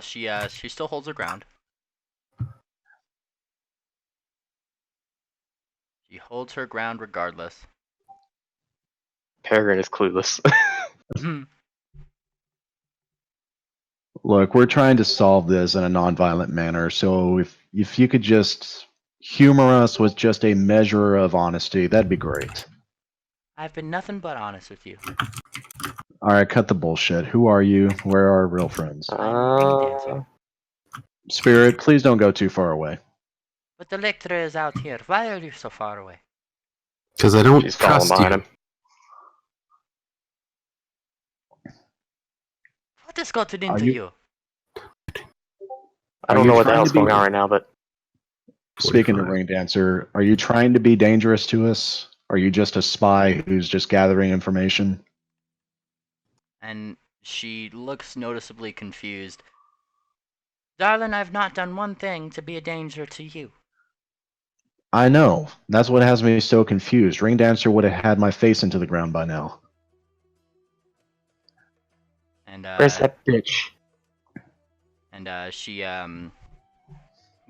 She still holds her ground. She holds her ground regardless. Peregrine is clueless. Look, we're trying to solve this in a nonviolent manner, so if you could just humor us with just a measure of honesty, that'd be great. I've been nothing but honest with you. All right, cut the bullshit. Who are you? Where are our real friends? I'm Ring Dancer. Spirit, please don't go too far away. But the lecturer is out here. Why are you so far away? Because I don't She's following trust you. behind him. What has gotten Are into you- you? I Are don't you know what the trying hell's to be- going on right now, but Speaking to 45. Ring Dancer, are you trying to be dangerous to us? Are you just a spy who's just gathering information? And she looks noticeably confused. Darling, I've not done one thing to be a danger to you. I know. That's what has me so confused. Ring Dancer would have had my face into the ground by now. And where's that bitch? And she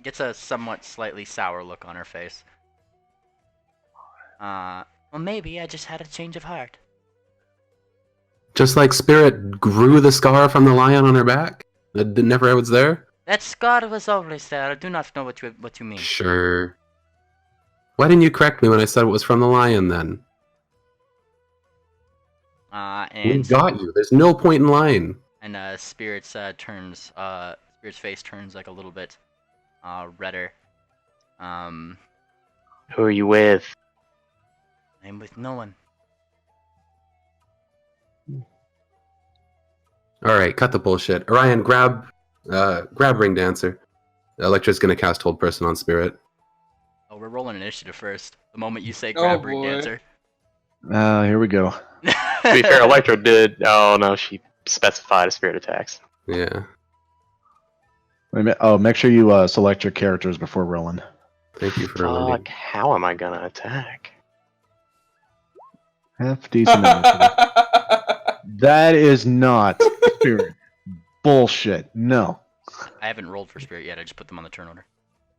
gets a somewhat slightly sour look on her face. Well, maybe I just had a change of heart. Just like Spirit grew the scar from the lion on her back? That never was there? That scar was always there. I do not know what you mean. Sure. Why didn't you correct me when I said it was from the lion then? We And got you. There's no point in lying. and Spirit's Spirit's face turns like a little bit redder. Who are you with? I'm with no one. Alright, cut the bullshit. Orion, grab Ring Dancer. Electra's gonna cast Hold Person on Spirit. Oh, we're rolling initiative first. The moment you say grab Ring boy. Dancer. Here we go. To be fair, Electro did. Oh no, she specified a spirit attacks. Yeah. Make sure you select your characters before rolling. Thank you for reminding. Fuck, how am I gonna attack? Half decent initiative. That is not spirit. Bullshit. No. I haven't rolled for spirit yet. I just put them on the turn order.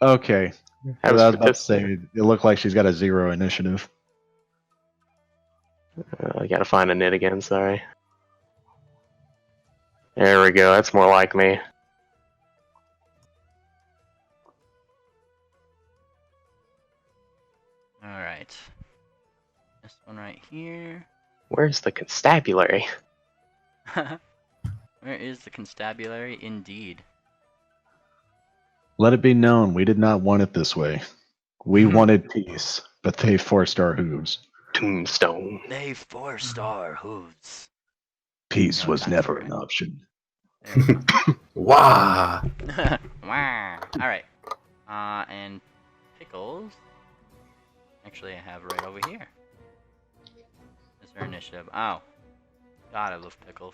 Okay. Have But a I was about to statistic. say, it looked like she's got a 0 initiative. I gotta find a knit again, sorry. There we go, that's more like me. Alright. This one right here. Where's the constabulary? Where is the constabulary? Indeed. Let it be known, we did not want it this way. We wanted peace, but they forced our hooves. Tombstone. They forced our hooves. Peace No, was that's never right. an option. Wow. Wow. Alright. And Pickles. Actually, I have right over here. Is her initiative? Oh. God, I love Pickles.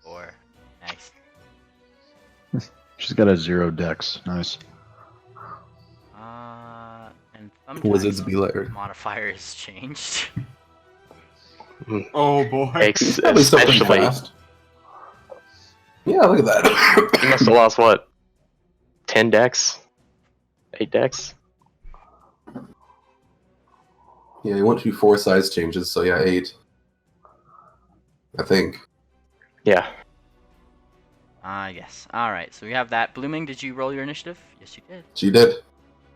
4. Nice. She's got a 0 dex. Nice. And Wizards sometimes be like, modifier is changed. Oh boy. probably still pretty Especially, fast. Yeah, look at that. you must have lost what? 10 decks? 8 decks? Yeah, you want to do 4 size changes, so yeah, 8. I think. Yeah. Yes. Alright, so we have that. Blooming, did you roll your initiative? Yes, you did. She did.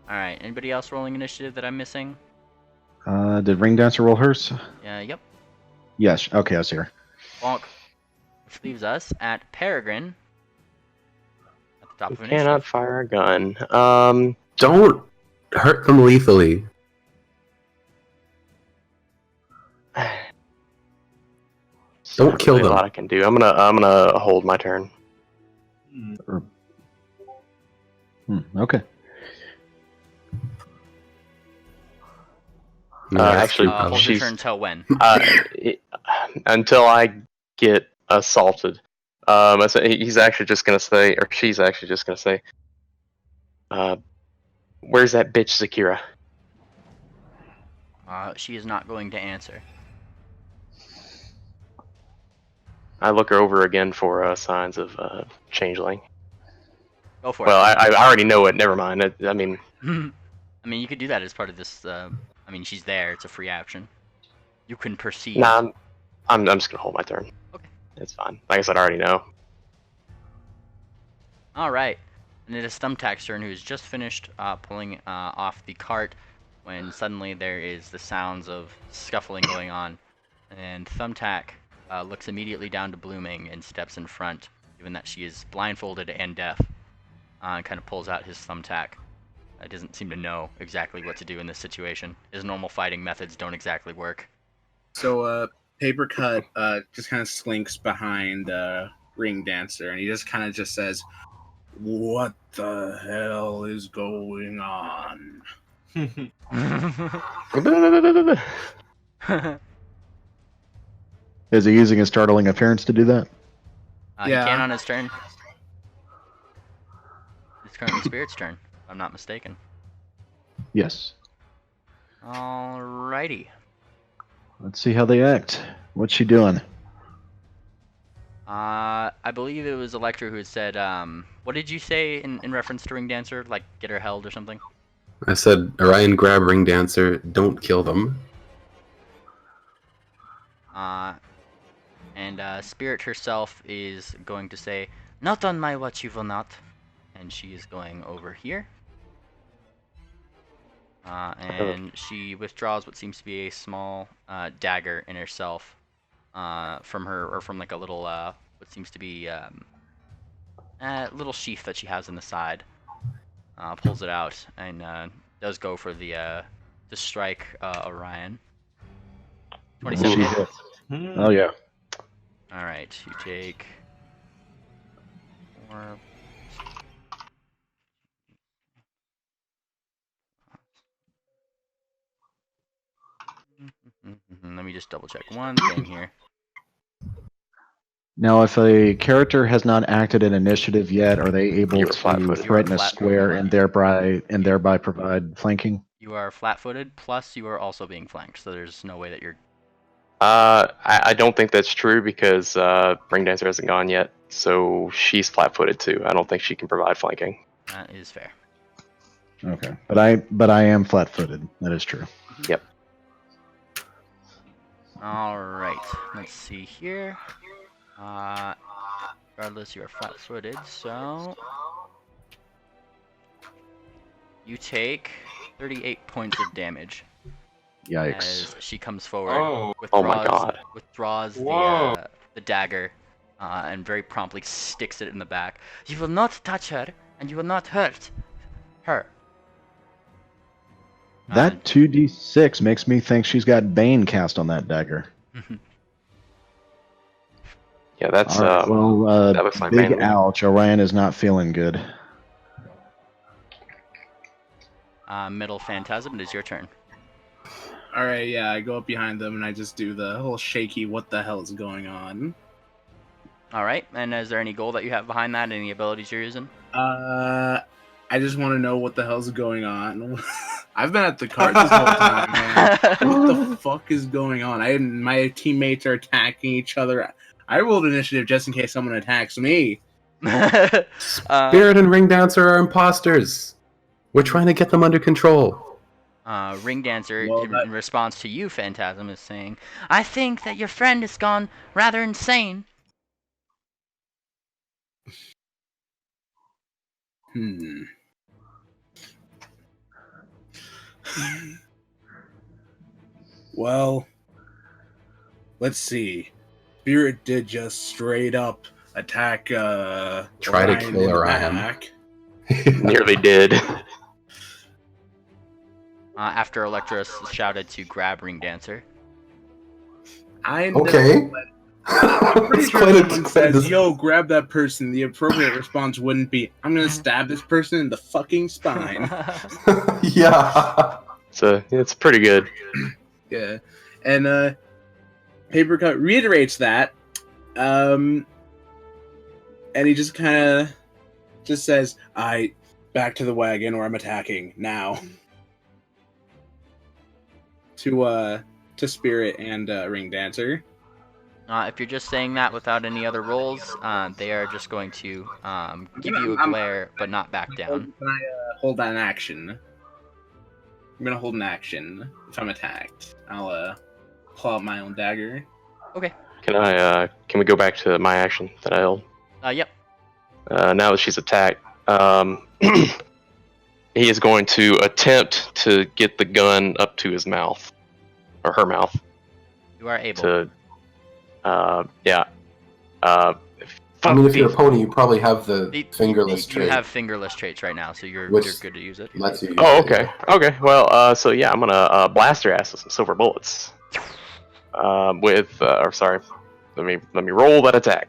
Alright, anybody else rolling initiative that I'm missing? Did Ring Dancer roll hers? Yep. Yes. Okay, I see her. Bonk. Which leaves us at Peregrine. At the top We of cannot initiative. fire a gun. Don't hurt them lethally. Don't Not kill really them. A lot I can do. I'm gonna hold my turn. Okay. Actually, Hold your she's turn till when? until I get assaulted. He's actually just gonna say, or she's actually just gonna say, "Where's that bitch, Zakira?" She is not going to answer. I look her over again for signs of changeling. Go for Well, it. I already know it. Never mind. I mean, I mean, you could do that as part of this. I mean, she's there. It's a free action. You can perceive. nah. I'm just gonna hold my turn. Okay. It's fine. Like I said, I already know. All right. And it is Thumbtack's turn, who's just finished pulling off the cart when suddenly there is the sounds of scuffling going on. And Thumbtack looks immediately down to Blooming and steps in front, given that she is blindfolded and deaf, and kind of pulls out his thumbtack. Doesn't seem to know exactly what to do in this situation. His normal fighting methods don't exactly work. So, Paper Cut just kind of slinks behind Ring Dancer, and he just kind of just says, "What the hell is going on?" Is he using his startling appearance to do that? He Yeah. can on his turn. It's currently Spirit's turn, if I'm not mistaken. Yes. Alrighty. Let's see how they act. What's she doing? I believe it was Electra who had said, what did you say in reference to Ring Dancer? Like, get her held or something? I said, Orion, grab Ring Dancer. Don't kill them. And Spirit herself is going to say, "Not on my watch, you will not." And she is going over here. And she withdraws what seems to be a small dagger in herself from her, or from like a little, what seems to be a little sheath that she has in the side. Pulls it out and does go for the to strike Orion. 27 She hit. hits. Oh yeah. All right, you take 4. Let me just double check one thing here. Now, if a character has not acted an initiative yet, are they able You were to flat-footed. threaten You a are square flat-footed. and thereby provide flanking? You You are flat-footed, plus you are also being flanked, so there's no way that you're... I don't think that's true because Ring Dancer hasn't gone yet, so she's flat-footed too. I don't think she can provide flanking. That is fair. Okay, but I am flat-footed. That is true. Yep. Alright, let's see here. Regardless, you are flat-footed, so... You take 38 points of damage. Yikes. As she comes forward, Oh. Oh my God. withdraws Whoa. the dagger, and very promptly sticks it in the back. You will not touch her, and you will not hurt her. That 2d6 makes me think she's got Bane cast on that dagger. Yeah, that's All right, well, that looks like big Bane. ouch. Orion is not feeling good. Middle Phantasm, it is your turn. Alright, yeah, I go up behind them and I just do the whole shaky what the hell is going on. Alright, and is there any goal that you have behind that? Any abilities you're using? I just want to know what the hell's going on. I've been at the cart this whole time, man. What the fuck is going on? My teammates are attacking each other. I rolled initiative just in case someone attacks me. Spirit and Ring Dancer are imposters. We're trying to get them under control. Ring Dancer, Well, in response to you, Phantasm, is saying, I think that your friend has gone rather insane. Well, let's see. Spirit did just straight up attack Try to Orion kill in the Orion. back. Nearly did. After Electra shouted to grab Ring Dancer. I know, Okay. I'm pretty It's sure quite a- someone quite says, a- yo, grab that person. The appropriate response wouldn't be, I'm gonna stab this person in the fucking spine. Yeah. So it's pretty good. Yeah. And Papercut reiterates that. And he just kinda just says, back to the wagon or I'm attacking now. To Spirit and Ring Dancer. If you're just saying that without any other rolls, they are just going to give you a I'm- glare, but not back down. Can I hold that in action? I'm gonna hold an action if I'm attacked. I'll pull out my own dagger. Can we go back to my action that I held? Yep. Now that she's attacked, he is going to attempt to get the gun up to his mouth, or her mouth. You are able. To, yeah. I mean, if you're a pony, you probably have the fingerless You trait. have fingerless traits right now, so you're Which good to use it. Lets you use Oh, it, okay. yeah. Okay. Well, so yeah, I'm gonna blast her ass with some silver bullets. Or sorry, let me roll that attack.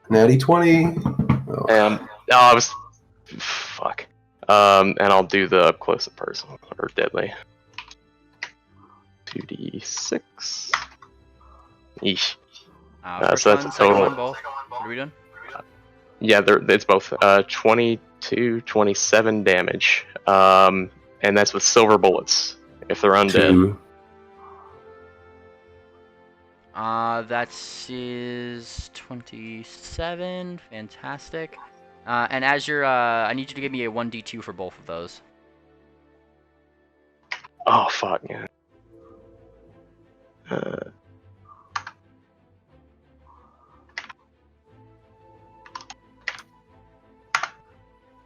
Natty 20. Oh. I was fuck. And I'll do the up close and personal or deadly. 2d6. Eesh. First so that's one, a second total. one, both. What are we doing? Yeah, it's both. 22, 27 damage. And that's with silver bullets. If they're undead. 2. That is 27. Fantastic. And as you're, I need you to give me a 1d2 for both of those. Oh fuck, yeah.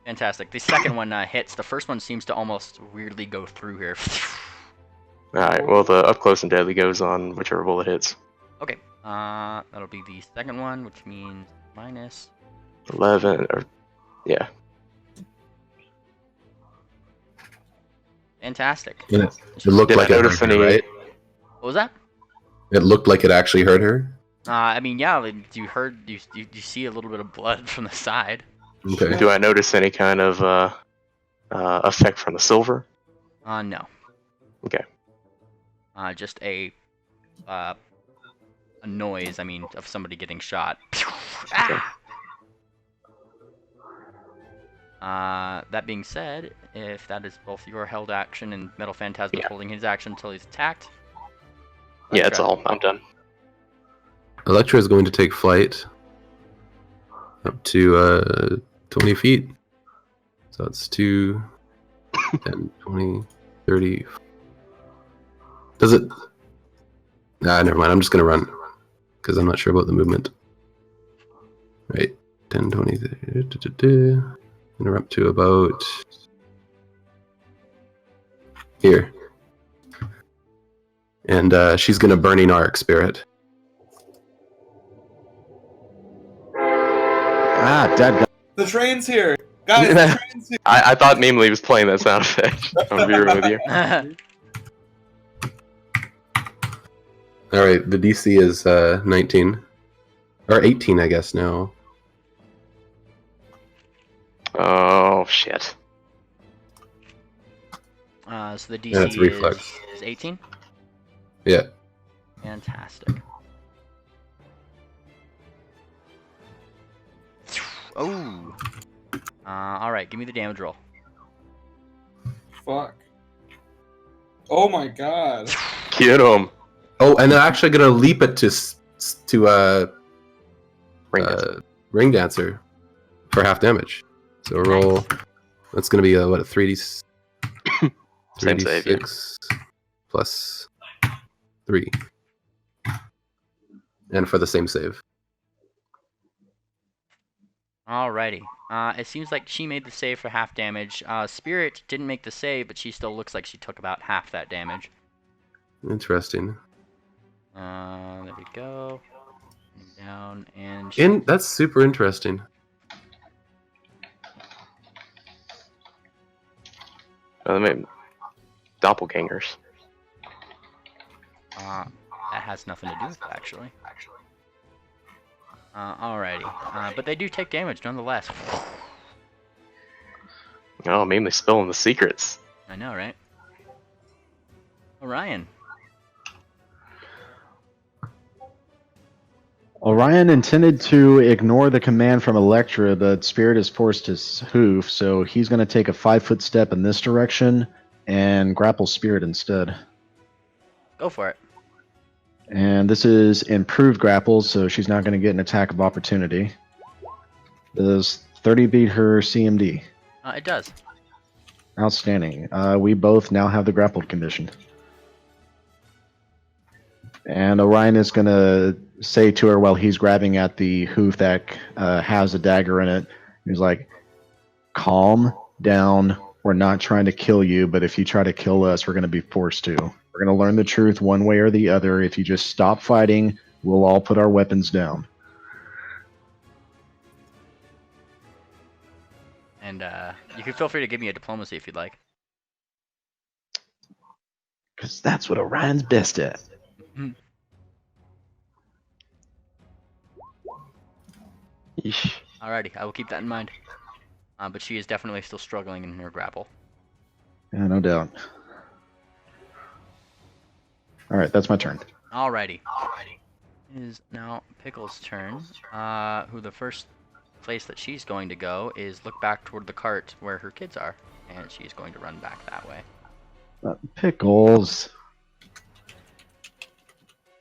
Fantastic. The second one hits. The first one seems to almost weirdly go through here. Alright, well the up close and deadly goes on whichever bullet hits. Okay. That'll be the second one, which means minus 11, or yeah. Fantastic. Yeah. It looked Did like I it notice hurt her, any? right? What was that? It looked like it actually hurt her. I mean, yeah, like, you see a little bit of blood from the side. Okay. Do I notice any kind of effect from the silver? No. Okay. Just a noise, I mean, of somebody getting shot. Ah! That being said, if that is both your held action and Metal Phantasm Yeah. holding his action until he's attacked. Yeah, it's Electra. all. I'm done. Electra is going to take flight up to 20 feet. So that's 2, 10, 20, 30. Does it? Nah, never mind. I'm just going to run because I'm not sure about the movement. Right. 10, 20, 30. And we're up to about here. And she's going to Burning Arc Spirit. Ah, dead. The train's here, guys. The train's here. I thought Memely was playing that sound effect. I'm veering with you. All right, the DC is 19 or 18, I guess now. Oh shit. So the Yeah, it's DC reflex. is 18. Yeah. Fantastic. Oh. All right. Give me the damage roll. Fuck. Oh my god. Get him. Oh, and they're actually gonna leap it to Ring dancer. Ring Dancer for half damage. So roll. That's gonna be what, a 3d Same save, yeah. 3d6 plus 3, and for the same save. Alrighty. It seems like she made the save for half damage. Spirit didn't make the save, but she still looks like she took about half that damage. Interesting. There we go. Down and. That's super interesting. They made doppelgangers. That has nothing to do with it, actually. Alrighty. But they do take damage nonetheless. Oh, mainly spilling the secrets. I know, right? Orion. Orion intended to ignore the command from Electra, but Spirit has forced his hoof, so he's going to take a 5-foot step in this direction and grapple Spirit instead. Go for it. And this is improved grapple, so she's not going to get an attack of opportunity. Does 30 beat her CMD? It does. Outstanding. We both now have the grappled condition. And Orion is going to say to her while he's grabbing at the hoof that has a dagger in it, he's like, calm down. We're not trying to kill you, but if you try to kill us, we're going to be forced to. We're going to learn the truth one way or the other. If you just stop fighting, we'll all put our weapons down. And you can feel free to give me a diplomacy if you'd like. Because that's what Orion's best at. Yeesh. Alrighty, I will keep that in mind. But she is definitely still struggling in her grapple. Yeah, no doubt. Alright, that's my turn. Alrighty. It is now Pickle's turn. Who the first place that she's going to go is look back toward the cart where her kids are. And she's going to run back that way. Pickles.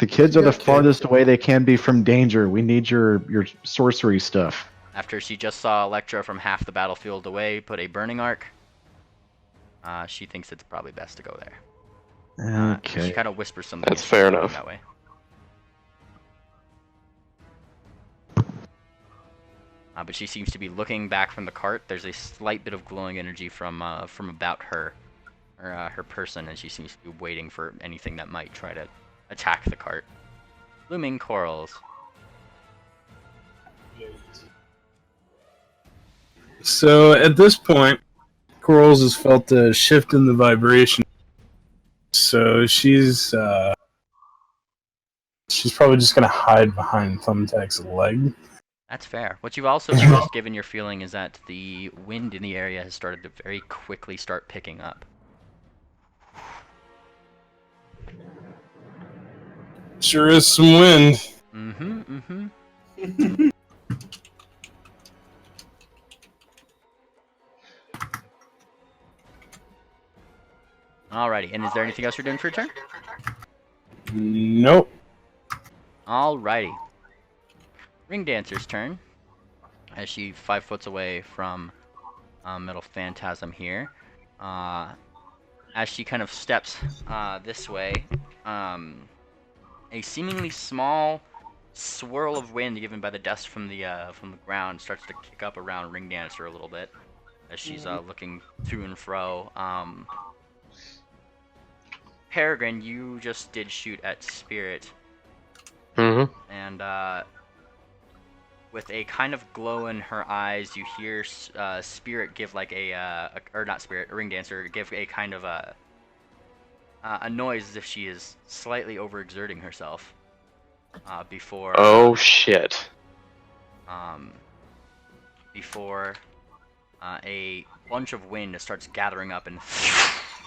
The kids are the farthest away they can be from danger. We need your sorcery stuff. After she just saw Electra from half the battlefield away put a burning arc, she thinks it's probably best to go there. Okay. She kind of whispers something. That's fair enough. That way. But she seems to be looking back from the cart. There's a slight bit of glowing energy from about her, or her person, and she seems to be waiting for anything that might try to attack the cart. Blooming corals. So at this point, Corals has felt a shift in the vibration. So she's probably just gonna hide behind Thumbtack's leg. That's fair. What you've also noticed, given your feeling, is that the wind in the area has started to very quickly start picking up. Sure is some wind. Alrighty, and is there anything else you're doing for your turn? Nope. Alrighty. Ring Dancer's turn. As she 5 foot away from Metal Phantasm here. As she kind of steps this way, a seemingly small swirl of wind given by the dust from the ground starts to kick up around Ring Dancer a little bit as she's looking to and fro. Peregrine, you just did shoot at Spirit. Mm-hmm. And with a kind of glow in her eyes, you hear Spirit give like or not Spirit, Ring Dancer give a kind of a noise as if she is slightly overexerting herself. Before. Oh shit. Before a bunch of wind starts gathering up and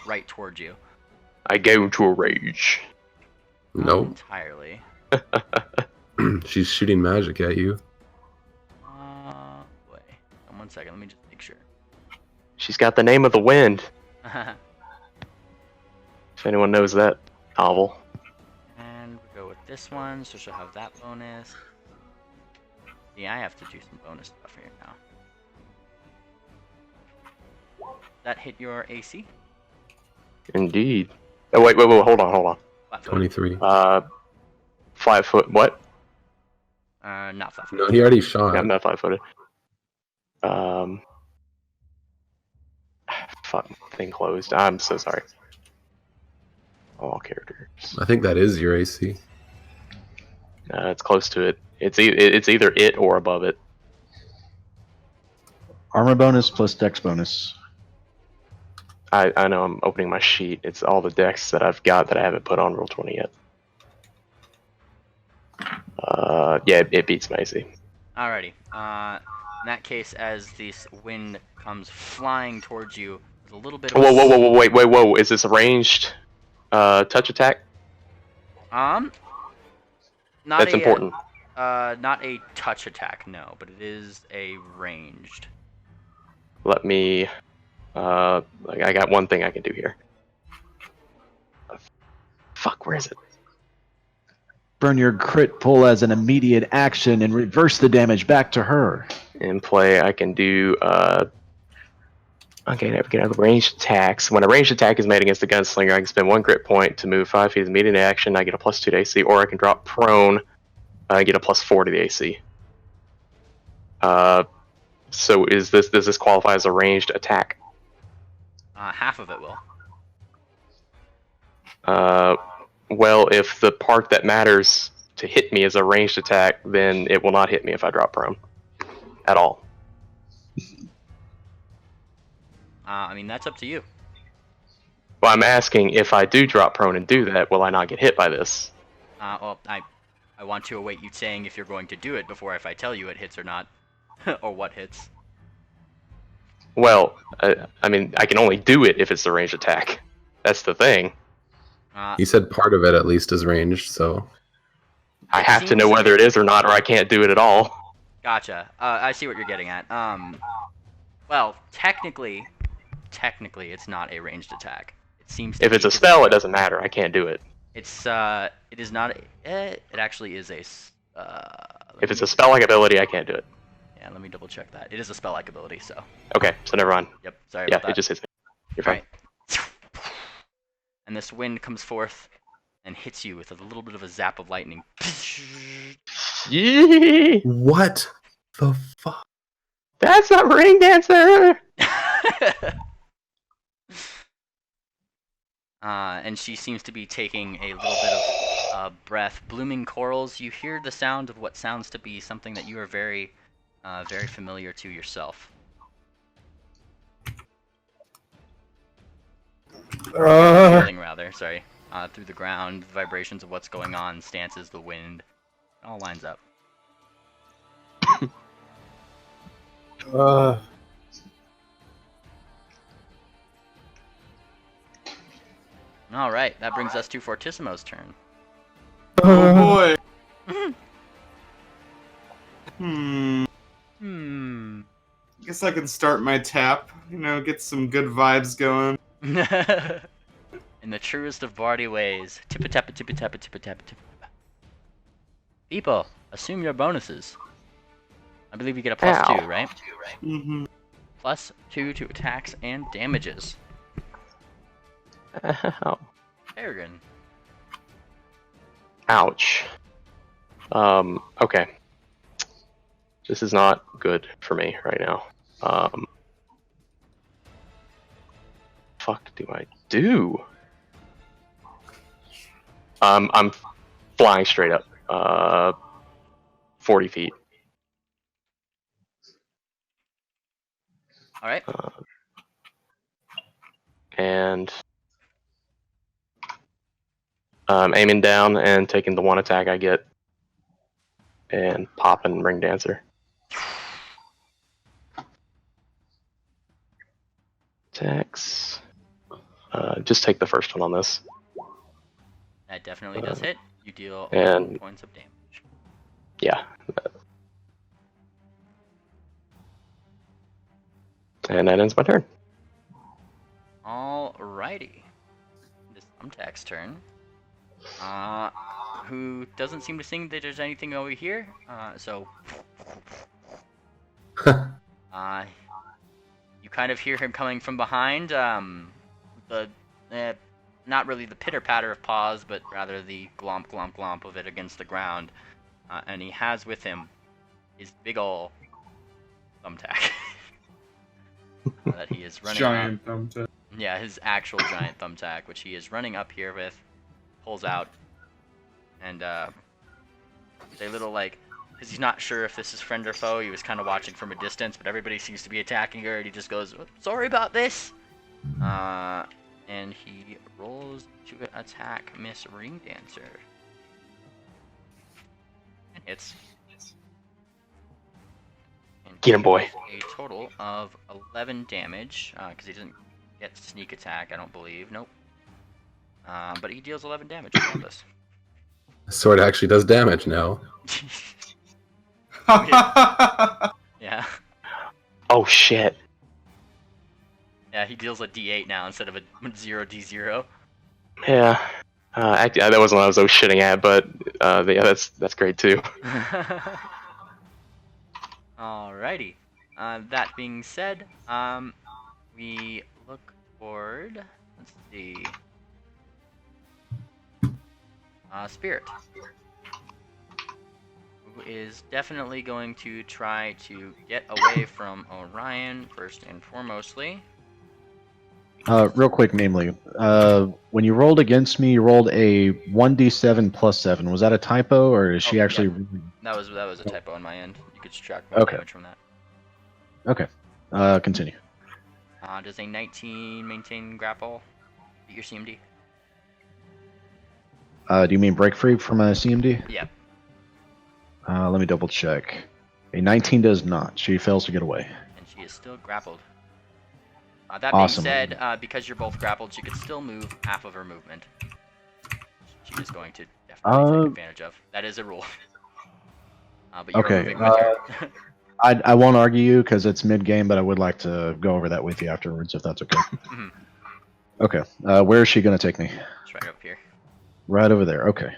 right towards you. I go into a rage. Nope. Entirely. She's shooting magic at you. Wait. 1 second. Let me just make sure. She's got the name of the wind. If anyone knows that novel. And we go with this one, so she'll have that bonus. Yeah, I have to do some bonus stuff here now. That hit your AC? Indeed. Oh wait, hold on. 23. 5 foot. What? Not 5 foot. No, he already shot. Yeah, I'm not 5 footed. Fuck, thing closed. I'm so sorry. All characters. I think that is your AC. It's close to it. It's either it or above it. Armor bonus plus dex bonus. I know I'm opening my sheet. It's all the decks that I've got that I haven't put on Roll20 yet. Yeah, it beats my AC. Alrighty. In that case, as this wind comes flying towards you, there's a little bit of Whoa, is this a ranged touch attack? Not That's important. Not a touch attack, no, but it is a ranged. Let me I got one thing I can do here. Fuck, where is it? Burn your crit pull as an immediate action and reverse the damage back to her. In play, I can do okay, now we can have ranged attacks. When a ranged attack is made against a gunslinger, I can spend 1 crit point to move 5 feet as immediate action. I get a +2 to AC, or I can drop prone. I get a +4 to the AC. So does this qualify as a ranged attack? Half of it will. Well, if the part that matters to hit me is a ranged attack, then it will not hit me if I drop prone. At all. I mean, that's up to you. Well, I'm asking, if I do drop prone and do that, will I not get hit by this? Well, I want to await you saying if you're going to do it before if I tell you it hits or not. Or what hits. Well, I mean, I can only do it if it's a ranged attack. That's the thing. He said part of it at least is ranged, so... I have to know whether it is or not, or I can't do it at all. Gotcha. I see what you're getting at. Well, technically, it's not a ranged attack. It seems to If it's a spell, it doesn't matter. I can't do it. It is not. It actually is a. If it's a spell-like ability, I can't do it. Yeah, let me double check that. It is a spell-like ability, so. Okay, so never mind. Yep. Sorry Yeah, about that. it just hits me. You're fine. Right. And this wind comes forth and hits you with a little bit of a zap of lightning. Yee! What the fuck? That's not Ring Dancer! And she seems to be taking a little bit of breath. Blooming corals, you hear the sound of what sounds to be something that you are very familiar to yourself. Feeling rather, sorry. Through the ground, vibrations of what's going on, stances, the wind, it all lines up. All right, that brings us to Fortissimo's turn. Oh boy. Guess I can start my tap. You know, get some good vibes going. in the truest of Barty ways. Tippa-tappa, tippa-tappa, tippa-tappa, tippa-tappa. People, assume your bonuses. I believe you get a +2, right? Mm-hmm. +2 to attacks and damages. Ow. Peregrine. Ouch. Okay. This is not good for me right now. Fuck do I do? I'm flying straight up. 40 feet. All right. And aiming down and taking the one attack I get. And popping Ring Dancer. Attacks. Just take the first one on this. That definitely does hit. You deal and- 11 points of damage. Yeah. And that ends my turn. Alrighty. This Thumbtack's turn. Who doesn't seem to think that there's anything over here. So you kind of hear him coming from behind. Not really the pitter patter of paws, but rather the glomp glomp glomp of it against the ground. And he has with him his big ol' thumbtack that he is running. Giant thumbtack. Yeah, his actual giant thumbtack, which he is running up here with, pulls out, and they little like, because he's not sure if this is friend or foe. He was kind of watching from a distance, but everybody seems to be attacking her, and he just goes, "Sorry about this." And he rolls to attack Miss Ring Dancer, and hits. And Get him, boy. A total of 11 damage, because he doesn't get sneak attack, I don't believe. Nope. But he deals 11 damage regardless. The sword actually does damage now. Yeah. Oh shit. Yeah, he deals a D8 now instead of a 0D0. Yeah. Actually, that wasn't what I was shitting at, but yeah, that's great too. Alrighty. That being said, we look forward. Let's see. Spirit, who is definitely going to try to get away from Orion first and foremostly. Real quick, namely, when you rolled against me, you rolled a 1d7 plus 7. Was that a typo, or is she actually? Yeah. That was a typo on my end. You could subtract Okay. damage from that. Okay. Continue. Does a 19 maintain grapple? Beat your CMD? Do you mean break free from a CMD? Yeah. Let me double check. A 19 does not. She fails to get away. And she is still grappled. That Awesome. being said, because you're both grappled, she could still move half of her movement. She is going to definitely take advantage of. That is a rule. But you're Okay. moving with her. I won't argue you because it's mid game, but I would like to go over that with you afterwards, if that's okay. Mhm. Okay. Where is she going to take me? It's right up here. Right over there. Okay.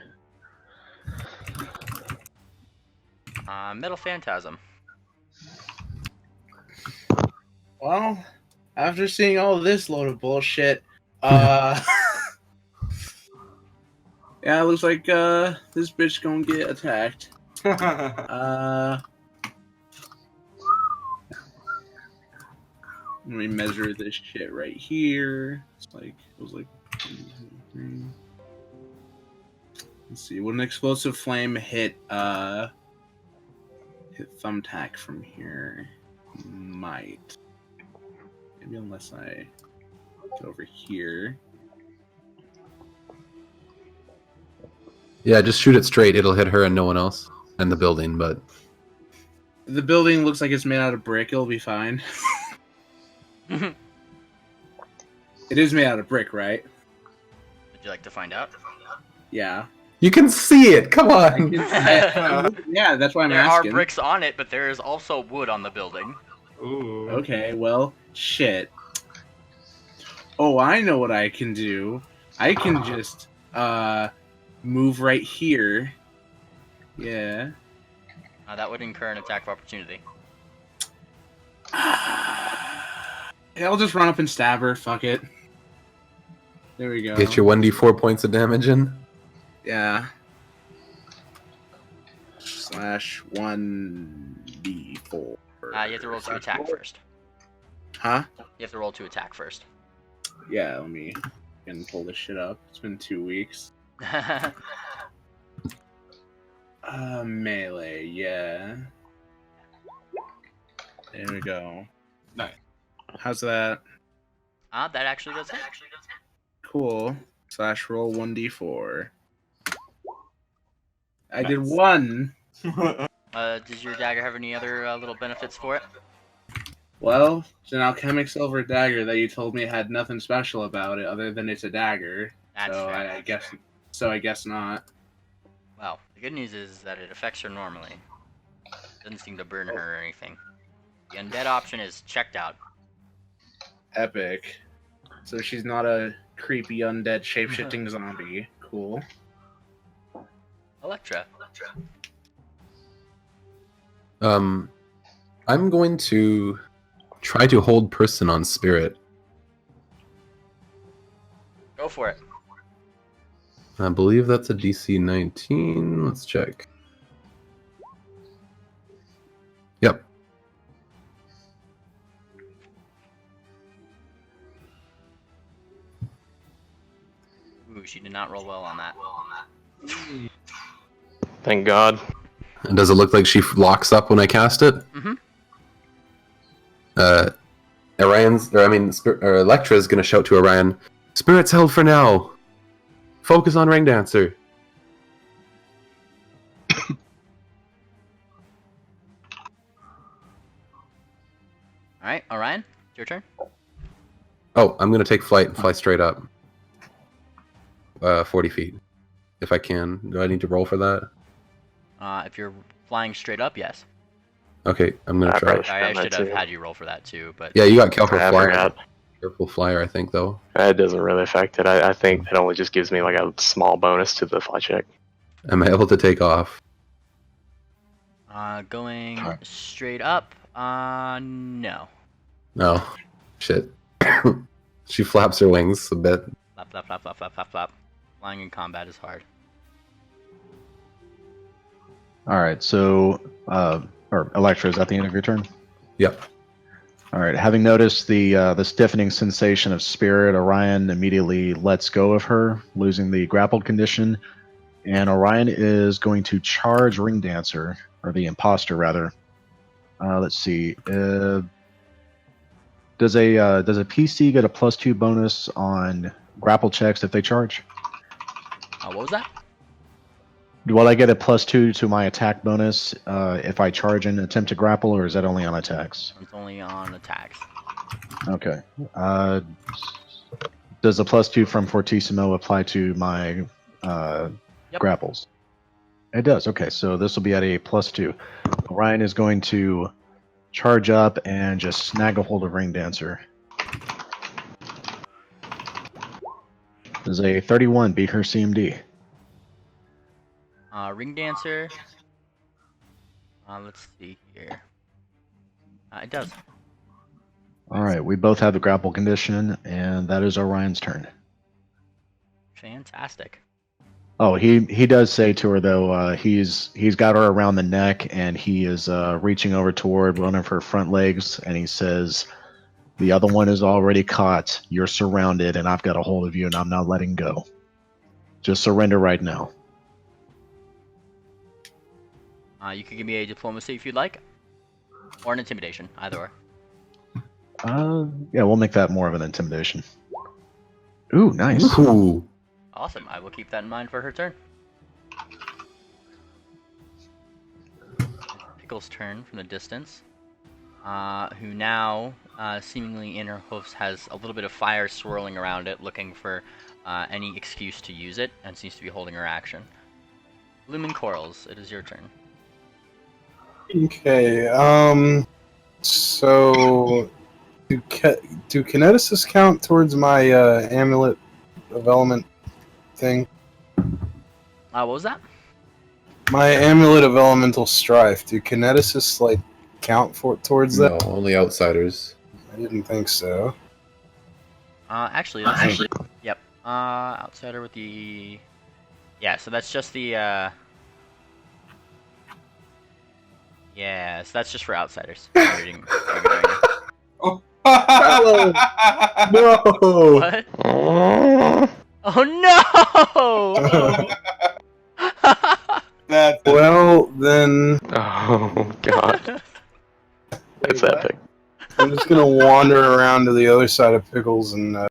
Metal Phantasm. Well, after seeing all this load of bullshit, yeah, it looks like this bitch gonna get attacked. Let me measure this shit right here. It's like it was like 3. Let's see. Would an explosive flame hit Thumbtack from here? Might. Maybe unless I get over here. Yeah, just shoot it straight. It'll hit her and no one else. And the building, but... The building looks like it's made out of brick. It'll be fine. It is made out of brick, right? Would you like to find out? Yeah. You can see it! Come on! Yeah, that's why I'm There asking. are bricks on it, but there is also wood on the building. Ooh. Okay, well, shit. Oh, I know what I can do. I can just move right here. Yeah. That would incur an attack of opportunity. I'll just run up and stab her. Fuck it. There we go. Get your 1d4 points of damage in. Yeah. /1d4. You have to roll to attack first. Huh? You have to roll to attack first. Yeah, let me pull this shit up. It's been 2 weeks. Melee, yeah. There we go. Nice. How's that? That actually does hit. Cool. /roll 1d4. I Nice. did 1. Does your dagger have any other little benefits for it? Well, it's an alchemic silver dagger that you told me had nothing special about it other than it's a dagger. That's so fair. I guess not. Well, the good news is that it affects her normally. Doesn't seem to burn her or anything. The undead option is checked out. Epic. So she's not a creepy undead shape-shifting zombie. Cool. Electra. I'm going to try to hold person on spirit. Go for it. I believe that's a DC 19. Let's check. Yep. Ooh, she did not roll well on that. Thank God. And does it look like she locks up when I cast it? Mhm. Electra's gonna shout to Orion, "Spirit's held for now. Focus on Ring Dancer." Alright, Orion, it's your turn. Oh, I'm gonna take flight and fly straight up. 40 feet. If I can. Do I need to roll for that? If you're flying straight up, yes. Okay, I'm gonna I'd try. rather- I that should have too. had you roll for that too, but Yeah, you got careful I flyer. forgot. Careful flyer, I think, though. It doesn't really affect it. I think it only just gives me like a small bonus to the fly check. Am I able to take off? Going straight up, no. No. Shit. She flaps her wings a bit. Flap, flap, flap, flap, flap, flap, flap. Flying in combat is hard. All right, so, or Electra, is that the end of your turn? Yep. All right, having noticed the stiffening sensation of spirit, Orion immediately lets go of her, losing the grappled condition, and Orion is going to charge Ring Dancer, or the imposter rather. Let's see. Does a PC get a +2 bonus on grapple checks if they charge? What was that? Will I get a +2 to my attack bonus if I charge and attempt to grapple, or is that only on attacks? It's only on attacks. Okay. Does the +2 from Fortissimo apply to my grapples? It does. Okay, so this will be at a +2. Orion is going to charge up and just snag a hold of Ring Dancer. Does a 31 beat her CMD? Ring Dancer. Let's see here. It does. All right, we both have the grapple condition, and that is Orion's turn. Fantastic. Oh, he does say to her though, he's got her around the neck, and he is reaching over toward one of her front legs, and he says, "The other one is already caught. You're surrounded, and I've got a hold of you, and I'm not letting go. Just surrender right now." You could give me a diplomacy if you'd like, or an intimidation, either or. Yeah, we'll make that more of an intimidation. Ooh, nice. Ooh. Awesome. I will keep that in mind for her turn. Pickle's turn from the distance, who now, seemingly in her hoofs, has a little bit of fire swirling around it, looking for any excuse to use it, and seems to be holding her action. Blooming Corals, it is your turn. Okay, so do kineticists count towards my amulet of element thing? What was that? My amulet of elemental strife. Do kineticists like count for towards No, that? only outsiders. I didn't think so. Actually, that's yep. Outsider with the. Yeah, so that's just the. Yeah, so that's just for outsiders. Reading, Oh. No! what? Oh no! That's Well, then Oh god, that's what? epic. I'm just gonna wander around to the other side of Pickles and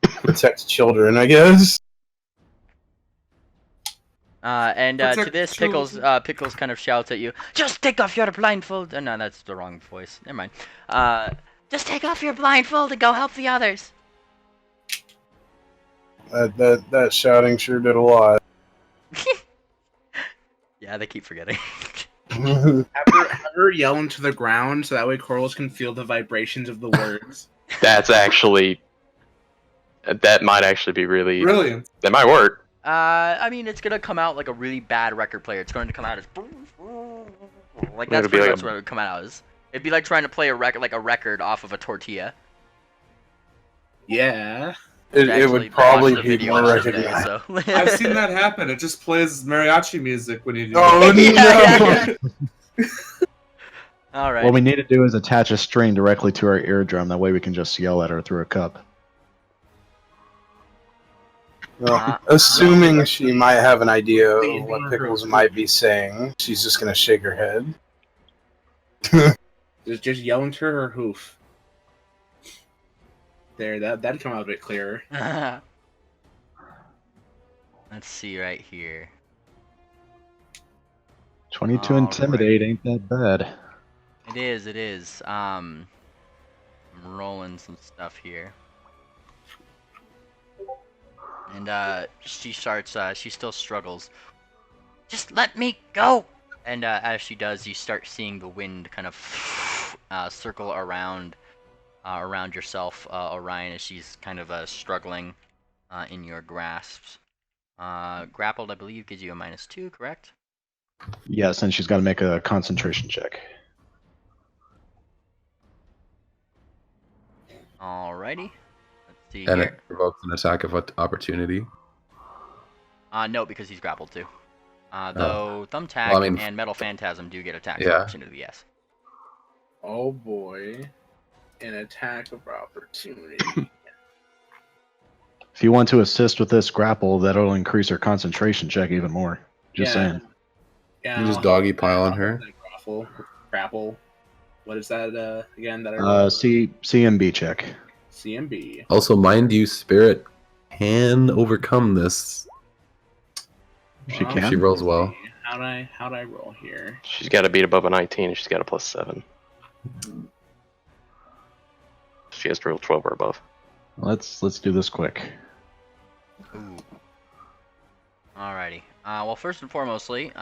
protect children, I guess. And to this, Pickles Pickles kind of shouts at you, "Just take off your blindfold!" Oh, no, that's the wrong voice. Never mind. Just take off your blindfold and go help the others. That shouting sure did a lot. Yeah, they keep forgetting. Have her yell into the ground so that way Corals can feel the vibrations of the words. That's actually. That might actually be really. brilliant. That might work. I mean, it's gonna come out like a really bad record player. It's going to come out as like that's It'll be pretty like much what it would come out as. It'd be like trying to play a record off of a tortilla. Yeah. It Actually, would probably watch the be video more today, recognized. so. I've seen that happen. It just plays mariachi music when you do Oh that. no! All right. What we need to do is attach a string directly to our eardrum. That way we can just yell at her through a cup. Well, assuming she might have an idea of what Pickles might be saying, she's just gonna shake her head. Just yell into her hoof. There, that'd come out a bit clearer. Let's see right here. 22 All intimidate ain't that bad. It is. It is. I'm rolling some stuff here. And she starts. She still struggles. Just let me go. And as she does, you start seeing the wind kind of circle around yourself, Orion, as she's kind of struggling in your grasps. Grappled, I believe, gives you a -2, correct? Yes, and she's got to make a concentration check. Alrighty. Let's see And here. it provokes an attack of opportunity. No, because he's grappled too. Though Thumbtack Well, I mean, and Metal Phantasm do get attacks yeah. of opportunity, yes. Oh boy. An attack of opportunity. If you want to assist with this grapple, that'll increase her concentration check even more. Just saying. Yeah. You just doggy pile on her. Grapple. What is that again? That I CMB check. CMB. Also, mind you, Spirit can overcome this. She Well, can. She rolls well. How'd I roll here? She's got to beat above a 19. And she's got a +7. She has to roll 12 or above. Let's do this quick. Ooh. Alrighty. Well, first and foremostly,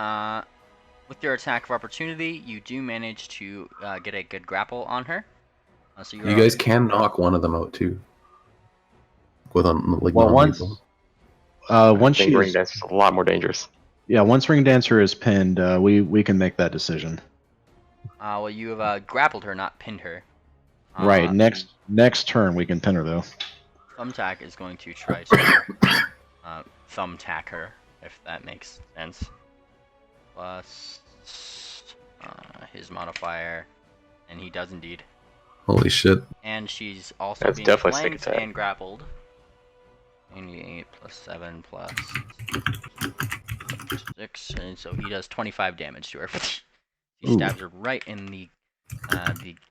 with your attack of opportunity, you do manage to get a good grapple on her. So You guys can knock one of them out too. With like Well, non-lethal. once I think Ring she's Dance is a lot more dangerous. once Ring Dancer is pinned, we can make that decision. Well, you have grappled her, not pinned her. Right. Next turn we can pin her though. Thumbtack is going to try to thumbtack her, if that makes sense. Plus his modifier, and he does indeed. Holy shit. And she's also That's being definitely stick flanked attack. and grappled. 98 plus 7 plus 6, and so he does 25 damage to her. He stabs her right in the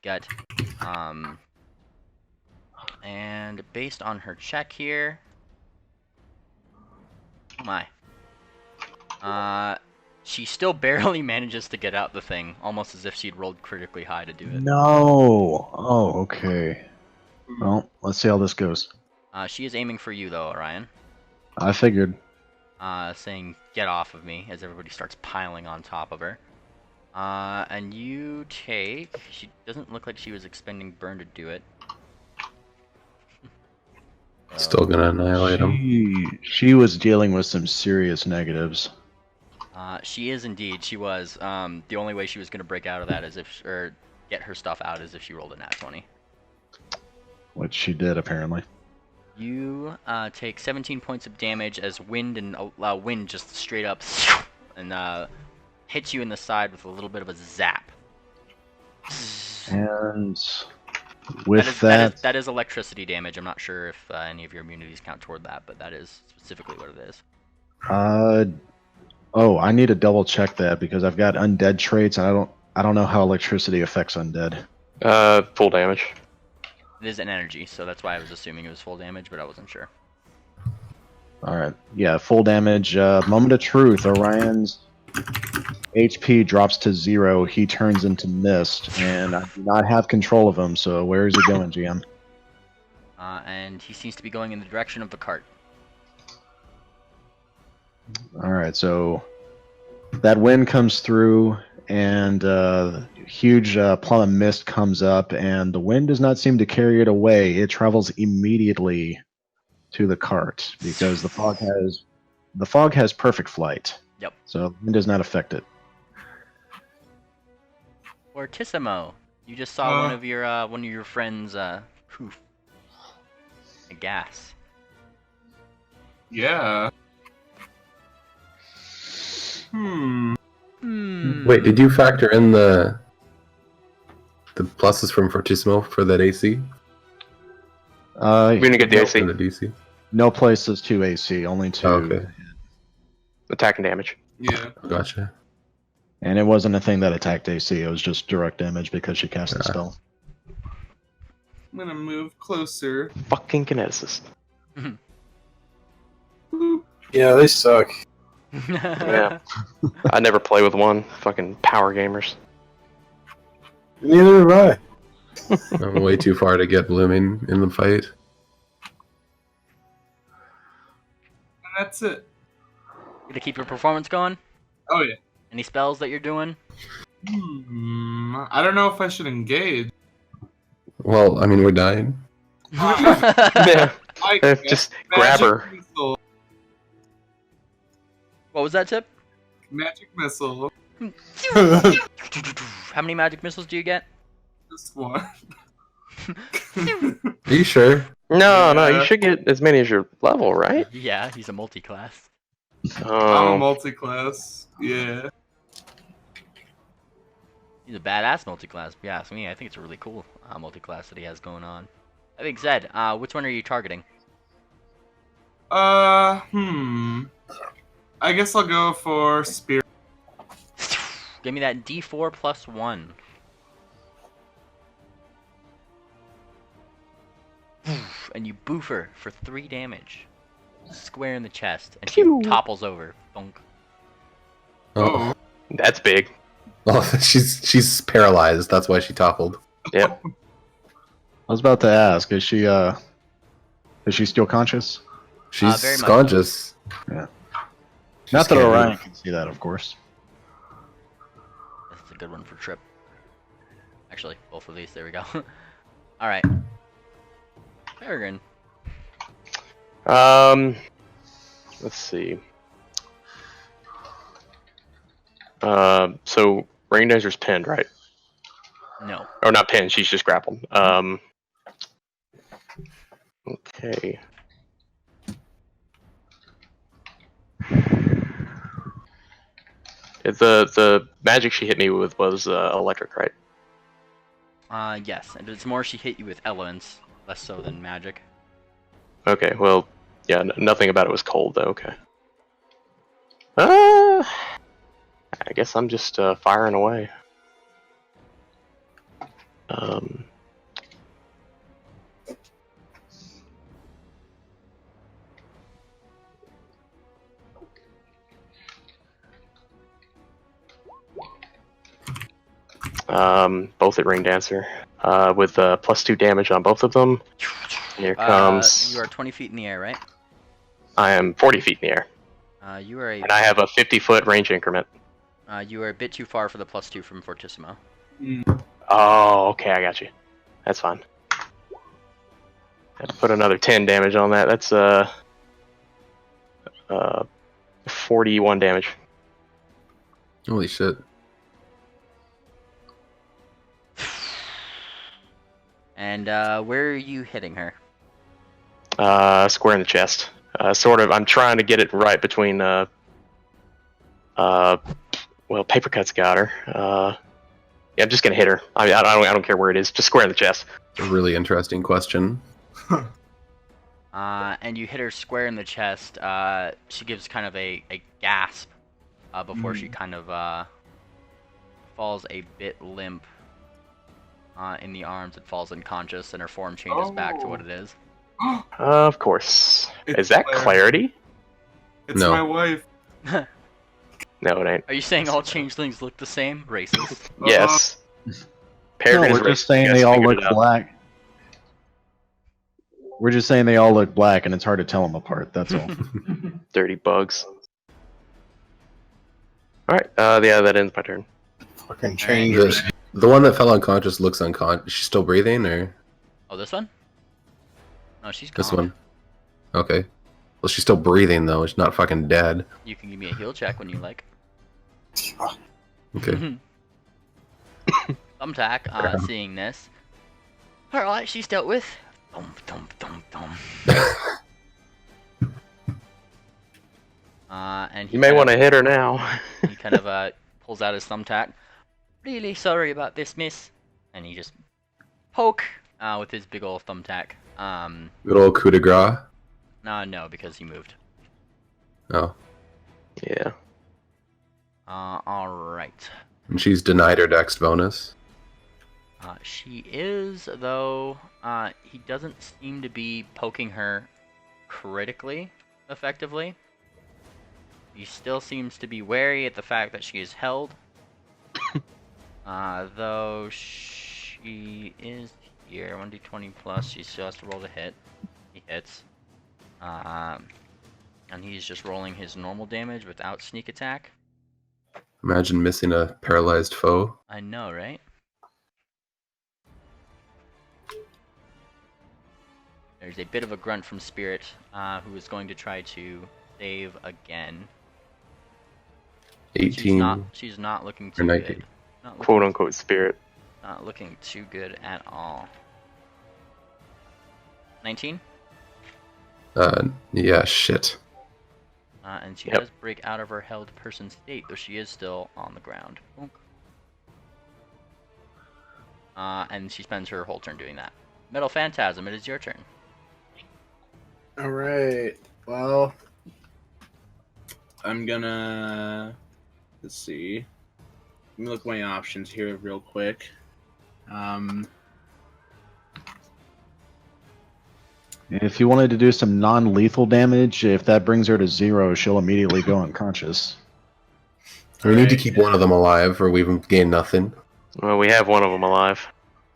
gut. And based on her check here, oh my, she still barely manages to get out the thing, almost as if she'd rolled critically high to do it. No. Oh, okay. Well, let's see how this goes. She is aiming for you though, Orion. I figured. Saying, "Get off of me," as everybody starts piling on top of her. And you take... She doesn't look like she was expending burn to do it. Still gonna annihilate him. She was dealing with some serious negatives. She is indeed. She was. The only way she was gonna break out of that is or get her stuff out is if she rolled a nat 20. Which she did, apparently. You take 17 points of damage as wind just straight up and hits you in the side with a little bit of a zap. And with that is electricity damage. I'm not sure if any of your immunities count toward that, but that is specifically what it is. Oh, I need to double check that because I've got undead traits and I don't know how electricity affects undead. Full damage. It is an energy, so that's why I was assuming it was full damage, but I wasn't sure. All right. Yeah, full damage. Moment of truth. Orion's HP drops to 0. He turns into mist, and I do not have control of him. So where is he going, GM? And he seems to be going in the direction of the cart. All right. So that wind comes through, and huge plum of mist comes up, and the wind does not seem to carry it away. It travels immediately to the cart because the fog has perfect flight. Yep. So the wind does not affect it. Fortissimo, you just saw one of your friends poof. A gas. Yeah. Wait, did you factor in the pluses from Fortissimo for that AC? We're gonna get the AC. And the DC. No places to AC, only to. Oh, okay. Attack and damage. Yeah. Gotcha. And it wasn't a thing that attacked AC. It was just direct damage because she cast the spell. I'm gonna move closer. Fucking kineticist. Yeah, they suck. Yeah. I never play with one. Fucking power gamers. Neither have I. I'm way too far to get blooming in the fight. And that's it. Gonna keep your performance going? Oh yeah. Any spells that you're doing? I don't know if I should engage. Well, I mean, we're dying. Yeah. Just grab her. Missile. What was that, Tip? Magic missile. How many magic missiles do you get? This one. Are you sure? No, you should get as many as your level, right? Yeah, he's a multi-class. I'm a Oh, multi-class. Yeah. He's a badass multi-class. If you ask me, I think it's a really cool multi-class that he has going on. That being said, which one are you targeting? I guess I'll go for Spirit. Give me that D4 plus 1. And you boof her for 3 damage. Square in the chest, and she topples over. Bonk. Oh, that's big. well, she's paralyzed. That's why she toppled. Yep. I was about to ask, is she still conscious? She's very much conscious. Yeah. She's Not that can't Orion move. can see that, of course. That's a good one for Trip. Actually, both of these. There we go. All right. Peregrine. Let's see. So Rain Dancer's pinned, right? No. Or not pinned, she's just grappled. Okay. The magic she hit me with was electric, right? Yes, and it's more she hit you with elements, less so than magic. Okay, well, yeah, nothing about it was cold, though, okay. I guess I'm just firing away. Both at Ring Dancer, with +2 damage on both of them. Here comes. You are 20 feet in the air, right? I am 40 feet in the air, You are and I have a 50-foot range increment. you are a bit too far for the +2 from Fortissimo. Oh, okay, I got you. That's fine. Put another 10 damage on that. That's 41 damage. Holy shit. And where are you hitting her? Square in the chest. Sort of. I'm trying to get it right between. Well, paper cut's got her. Yeah, I'm just gonna hit her. I mean, I don't care where it is. Just square in the chest. A really interesting question. And you hit her square in the chest. She gives kind of a gasp before she kind of falls a bit limp in the arms and falls unconscious, and her form changes back to what it is. Of course. It's Is that Claire. clarity? It's No. my wife. No, it ain't. Are you saying all changelings look the same? Racist. Yes. No, Peregrine is we're just racist. saying You they guys all figured look it out. black. We're just saying they all look black, and it's hard to tell them apart. That's all. Dirty bugs. Alright, yeah, that ends my turn. Fucking changes. The one that fell unconscious looks unconscious. Is she still breathing, or Oh, this one? No, she's gone. this one? Okay. Well, she's still breathing though. She's not fucking dead. You can give me a heal check when you like. Okay. Thumbtack, seeing this. Alright, she's dealt with. Thump, thump, thump, thump. And he You may kind want to of- hit her now. He kind of pulls out his thumbtack. Really sorry about this, miss. And he just poke with his big old thumbtack. Good old coup de grace. No, because he moved. Oh, Yeah. Alright. and she's denied her dex bonus. She is, though, he doesn't seem to be poking her critically effectively. He still seems to be wary at the fact that she is held. Though she is here, 1d20 plus, she still has to roll to hit. He hits. And he's just rolling his normal damage without sneak attack. Imagine missing a paralyzed foe. I know, right? There's a bit of a grunt from Spirit, who is going to try to save again. 18. She's not looking or too 19. good. Not looking, Quote unquote spirit. not looking too good at all. 19? Yeah, shit. And she Yep. does break out of her held person state, though she is still on the ground. Bonk. And she spends her whole turn doing that. Metal Phantasm, it is your turn. Alright. Well, I'm gonna. Let's see. Let me look at my options here real quick. If you wanted to do some non-lethal damage, if that brings her to 0, she'll immediately go unconscious. We need to Alright. keep one of them alive, or we've gained nothing. Well, we have one of them alive.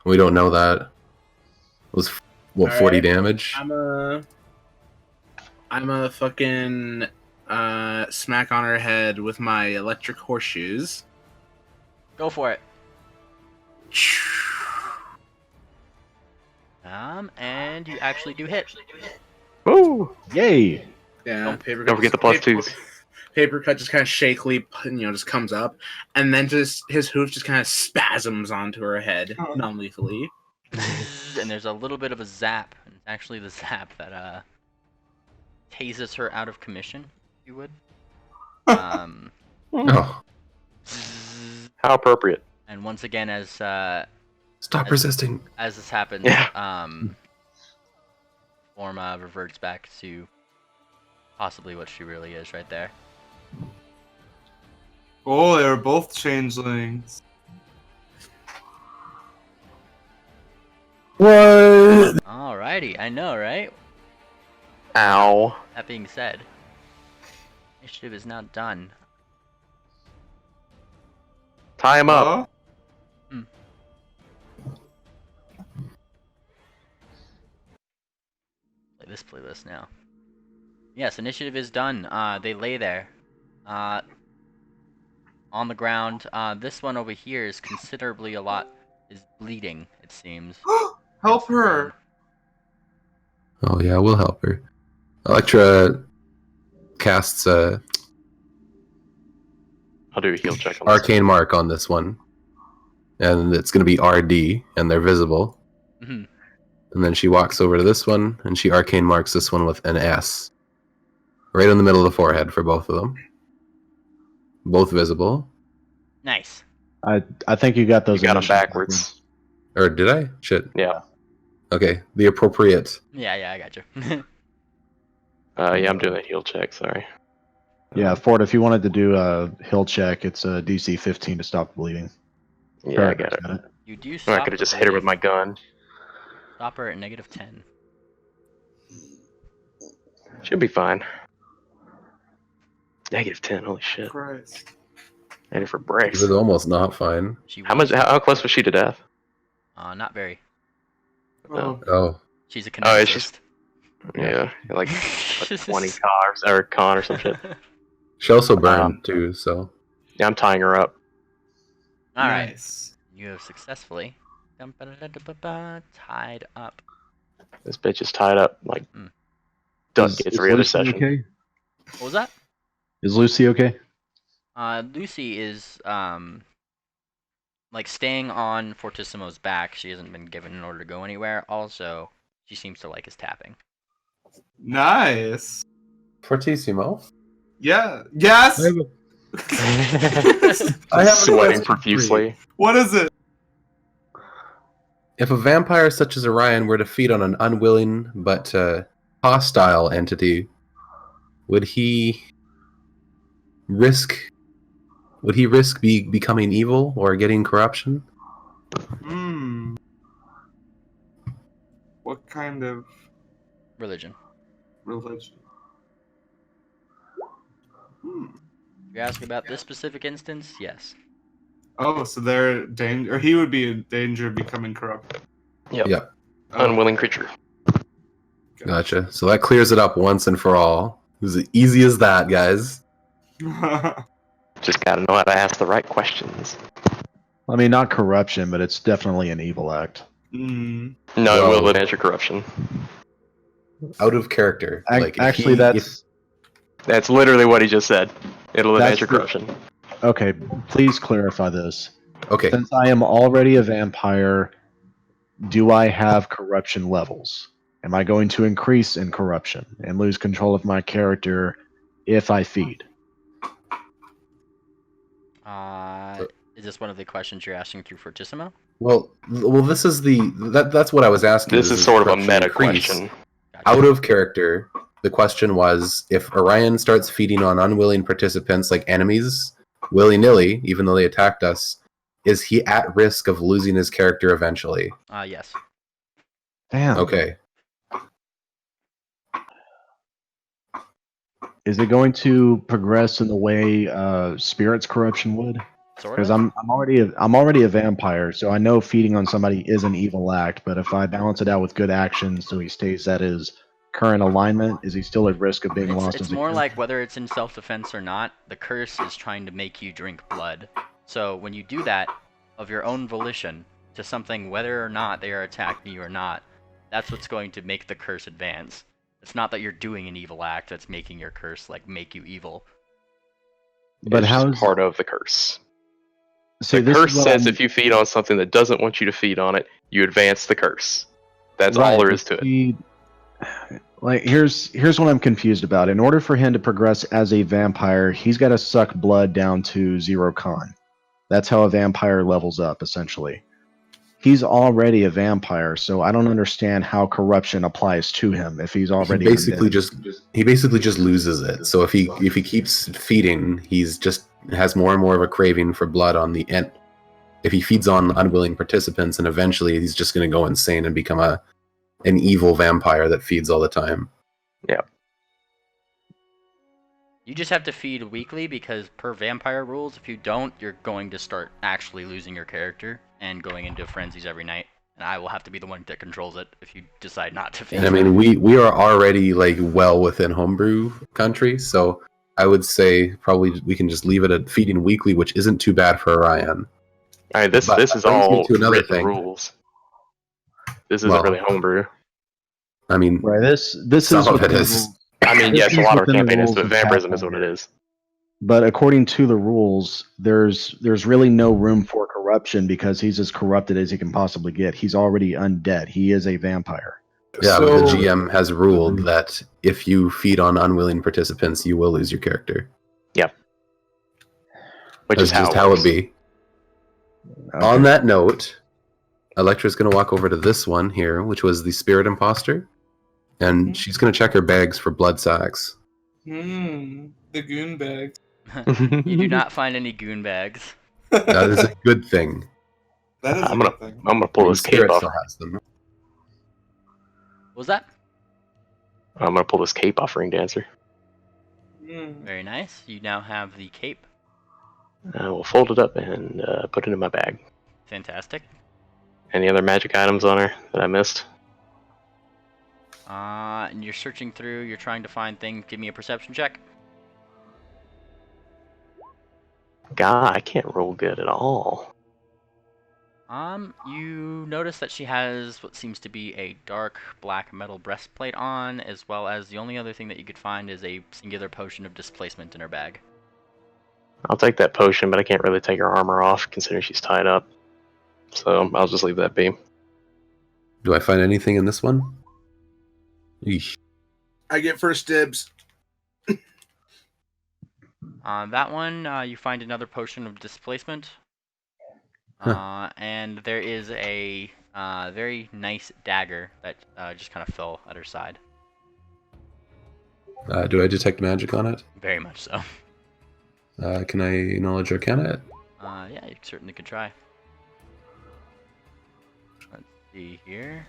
We don't know that. It was what, 40 Alright. damage? I'm a fucking smack on her head with my electric horseshoes. Go for it. And you actually do hit. Woo! Yay! Yeah, paper. Don't forget the plus twos. Paper cut just kind of shakily, just comes up, and then just his hoof just kind of spasms onto her head, non-lethally. And there's a little bit of a zap. And it's actually the zap that tases her out of commission, if you would. Oh, How appropriate. And once again, as stop resisting. as this happens, Yeah. form reverts back to possibly what she really is right there. Oh, they were both changelings. What? Alrighty, I know, right? Ow. That being said, initiative is now done. Tie him up. Huh? Play this now. Yes, initiative is done. They lay there. On the ground. This one over here is considerably is bleeding, it seems. Help her. Oh yeah, we'll help her. Electra casts I'll do a heal check on this. Arcane Mark on this one. And it's going to be RD, and they're visible. Mm-hmm. And then she walks over to this one, and she Arcane Marks this one with an S. Right in the middle of the forehead for both of them. Both visible. Nice. I think you got those. You got them initials backwards. Or did I? Shit. Yeah. Okay, the appropriate. Yeah, I got you. Yeah, I'm doing a heal check. Sorry. Yeah, Ford, if you wanted to do a hill check, it's a DC 15 to stop bleeding. Yeah, I got it. You do I stop could have the just hit her with bleeding. my gun. Stop her at -10. Should be fine. -10. Holy shit. Christ. And for It breaks. was almost not fine. She How was- much? How close was she to death? Not very. Oh, Oh. She's a Oh, it's kineticist. Yeah, like 20 cars or con or some shit. She also burned too, so. Yeah, I'm tying her up. All right. nice. You have successfully tied up. This bitch is tied up like Hmm. Doug Is gets every other Lucy session. okay? What was that? Is Lucy okay? Lucy is like staying on Fortissimo's back. She hasn't been given an order to go anywhere. Also, she seems to like his tapping. Nice. Fortissimo. Yeah. Yes. I have a Sweating question for profusely. What is it? If a vampire such as Orion were to feed on an unwilling but hostile entity, would he risk becoming evil or getting corruption? Hmm. What kind of Religion. religion? Hmm. You're asking about this specific instance? Yes. Oh, so they're danger, or he would be in danger of becoming corrupt. Yep. Yep. Oh, Unwilling creature. Gotcha. So that clears it up once and for all. It was as easy as that, guys. Just gotta know how to ask the right questions. I mean, not corruption, but it's definitely an evil act. Hmm. No, Whoa. it will enhance your corruption. Out of character. Like, if Actually, he- that's That's literally what he just said. It'll enhance That's your the- corruption. okay. Please clarify this. Okay. Since I am already a vampire, do I have corruption levels? Am I going to increase in corruption and lose control of my character if I feed? Is this one of the questions you're asking through Fortissimo? Well, this is that's what I was asking. This is sort of a corruption meta increase? question. Gotcha. Out of character, the question was if Orion starts feeding on unwilling participants like enemies, willy-nilly, even though they attacked us, is he at risk of losing his character eventually? Yes. Damn. Okay. Is it going to progress in the way spirits corruption would? Sort Because of. I'm already a vampire, so I know feeding on somebody is an evil act. But if I balance it out with good actions, so he stays at his current alignment, is he still at risk of being lost? It's as a more character? like whether it's in self-defense or not, the curse is trying to make you drink blood. So when you do that of your own volition to something, whether or not they are attacking you or not, that's what's going to make the curse advance. It's not that you're doing an evil act that's making your curse like make you evil. But It's how just is part of the curse. see, The this curse is what says I'm- if you feed on something that doesn't want you to feed on it, you advance the curse. That's right, all there but is to it. see, like here's what I'm confused about. In order for him to progress as a vampire, he's got to suck blood down to 0 con. That's how a vampire levels up, essentially. He's already a vampire, so I don't understand how corruption applies to him if he's He already basically undead. just loses it. So if he keeps feeding, he's just has more and more of a craving for blood on the end. If he feeds on unwilling participants, and eventually he's just going to go insane and become an evil vampire that feeds all the time. You just have to feed weekly because per vampire rules, if you don't, you're going to start actually losing your character and going into frenzies every night. And I will have to be the one that controls it if you decide not to feed. And I mean, we are already like well within homebrew country, so I would say probably we can just leave it at feeding weekly, which isn't too bad for Orion. All right, this But is that brings me all to another written thing. rules. This isn't Well, really homebrew. I mean, Right. This some is of it within the is. rules. I mean, This yes, a is lot of our within the campaign is, rules but of vampirism is what it Pathfinder. is. But according to the rules, there's really no room for corruption because he's as corrupted as he can possibly get. He's already undead. He is a vampire. Yeah, but the So GM has ruled that if you feed on unwilling participants, you will lose your character. Yep. Which That's is how just it how works. it be. Okay. On that note, Electra's going to walk over to this one here, which was the Spirit Imposter, and she's going to check her bags for blood sacks. The goon bag. You do not find any goon bags. That is a good thing. That is a I'm good thing. gonna I pull mean, this cape Spirit off. still has them. What was that? I'm gonna pull this cape off Ring Dancer. Very nice. You now have the cape. I will fold it up and put it in my bag. Fantastic. Any other magic items on her that I missed? And you're searching through. You're trying to find things. Give me a perception check. God, I can't roll good at all. You notice that she has what seems to be a dark black metal breastplate on, as well as the only other thing that you could find is a singular potion of displacement in her bag. I'll take that potion, but I can't really take her armor off considering she's tied up. So I'll just leave that be. Do I find anything in this one? Eesh. I get first dibs. That one, you find another potion of displacement. And there is a very nice dagger that just kind of fell at her side. Do I detect magic on it? Very much so. Can I knowledge arcana it? Yeah, you certainly could try. Let's see here.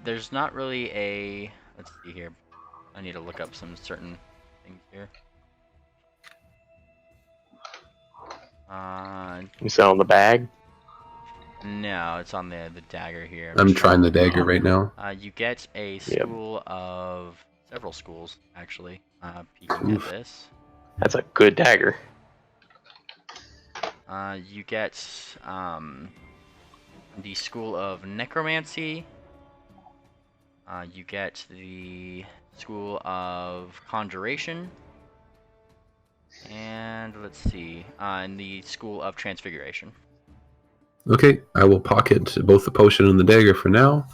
There's not really a... Let's see here. I need to look up some certain things here. You sell on the bag? No, it's on the dagger here. I'm trying the dagger right now. You get a school of... Several schools, actually. Peeking at this. That's a good dagger. You get the School of Necromancy. You get the School of Conjuration. And let's see, and the School of Transfiguration. Okay, I will pocket both the potion and the dagger for now.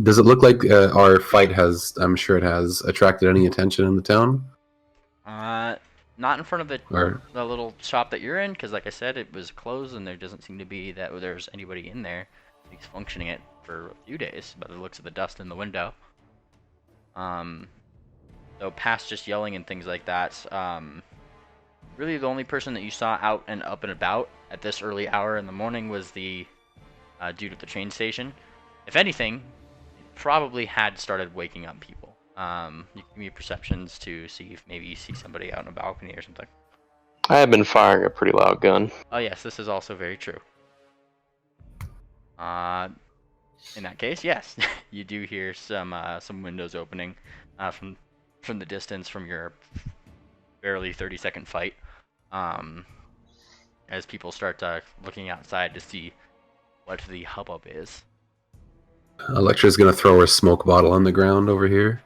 Does it look like our fight has, I'm sure it has, attracted any attention in the town? Not in front of Or... the little shop that you're in, because like I said, it was closed and there doesn't seem to be that there's anybody in there. He's functioning it for a few days, by the looks of the dust in the window. So past just yelling and things like that, really the only person that you saw out and up and about at this early hour in the morning was the dude at the train station. If anything, it probably had started waking up people. You can give me perceptions to see if maybe you see somebody out on a balcony or something. I have been firing a pretty loud gun. Oh yes, this is also very true. In that case, yes, you do hear some windows opening from the distance from your barely 30-second fight. As people start looking outside to see what the hubbub is. Electra's gonna throw her smoke bottle on the ground over here.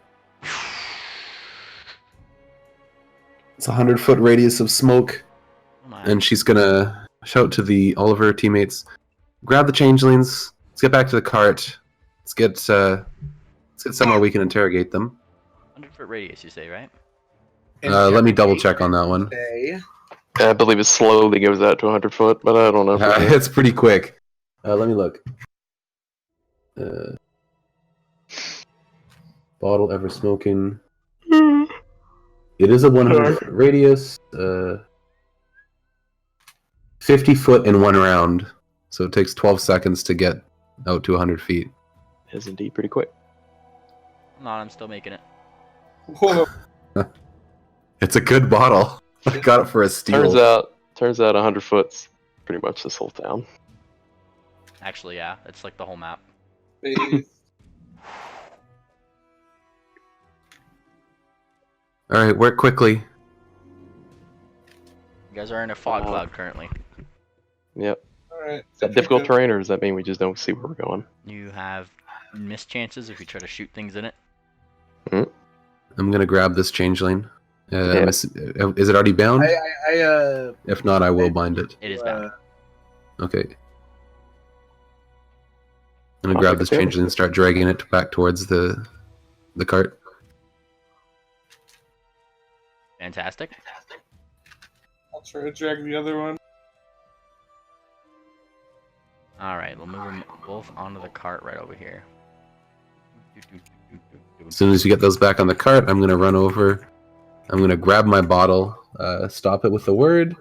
It's a 100-foot radius of smoke, and she's gonna shout to all of her teammates, "Grab the changelings. Let's get back to the cart. Let's get somewhere we can interrogate them." 100-foot radius, you say, right? Let me double check on that one. I believe it slowly goes out to 100 foot, but I don't know. It's pretty quick. Let me look. Bottle ever smoking. It is a 100-foot radius. 50 foot in one round. So it takes 12 seconds to get out to 100 feet. It is indeed pretty quick. No, I'm still making it. Whoa. It's a good bottle. I got it for a steal. Turns out 100 foot's pretty much this whole town. Actually, yeah, it's like the whole map. Alright, work quickly. You guys are in a fog cloud currently. Yep. Alright. Is that difficult terrain, or does that mean we just don't see where we're going? You have missed chances if you try to shoot things in it. I'm gonna grab this changeling. Yeah. Is it already bound? If not, I will bind it. It is bound. Okay. I'm gonna grab this changeling and start dragging it back towards the cart. Fantastic. I'll try to drag the other one. Alright, we'll move them both onto the cart right over here. As soon as you get those back on the cart, I'm gonna run over. I'm gonna grab my bottle, stop it with the word.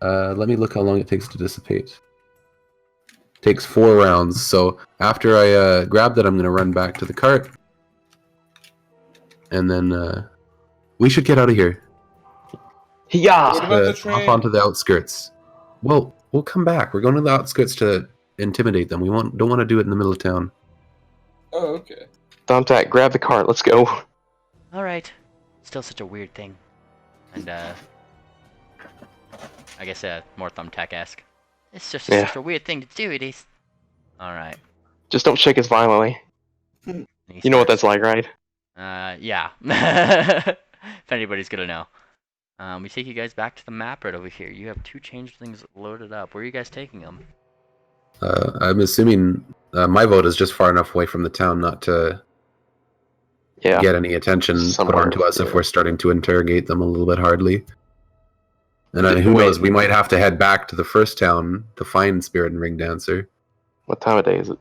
Let me look how long it takes to dissipate. Takes 4 rounds. So after I grab that, I'm gonna run back to the cart, and then we should get out of here. Yeah. What about the train? Off onto the outskirts. Well, we'll come back. We're going to the outskirts to intimidate them. We don't want to do it in the middle of town. Oh, okay. Thumbtack, grab the cart. Let's go. Alright. Still such a weird thing. And, I guess, more Thumbtack-esque. It's just such a weird thing to do, it is. Alright. Just don't shake us violently. You know what that's like, right? Yeah. If anybody's gonna know. We take you guys back to the map right over here. You have 2 changelings loaded up. Where are you guys taking them? I'm assuming my vote is just far enough away from the town not to get any attention put onto us if we're starting to interrogate them a little bit hardly. And who knows, we might have to head back to the first town to find Spirit and Ring Dancer. What time of day is it?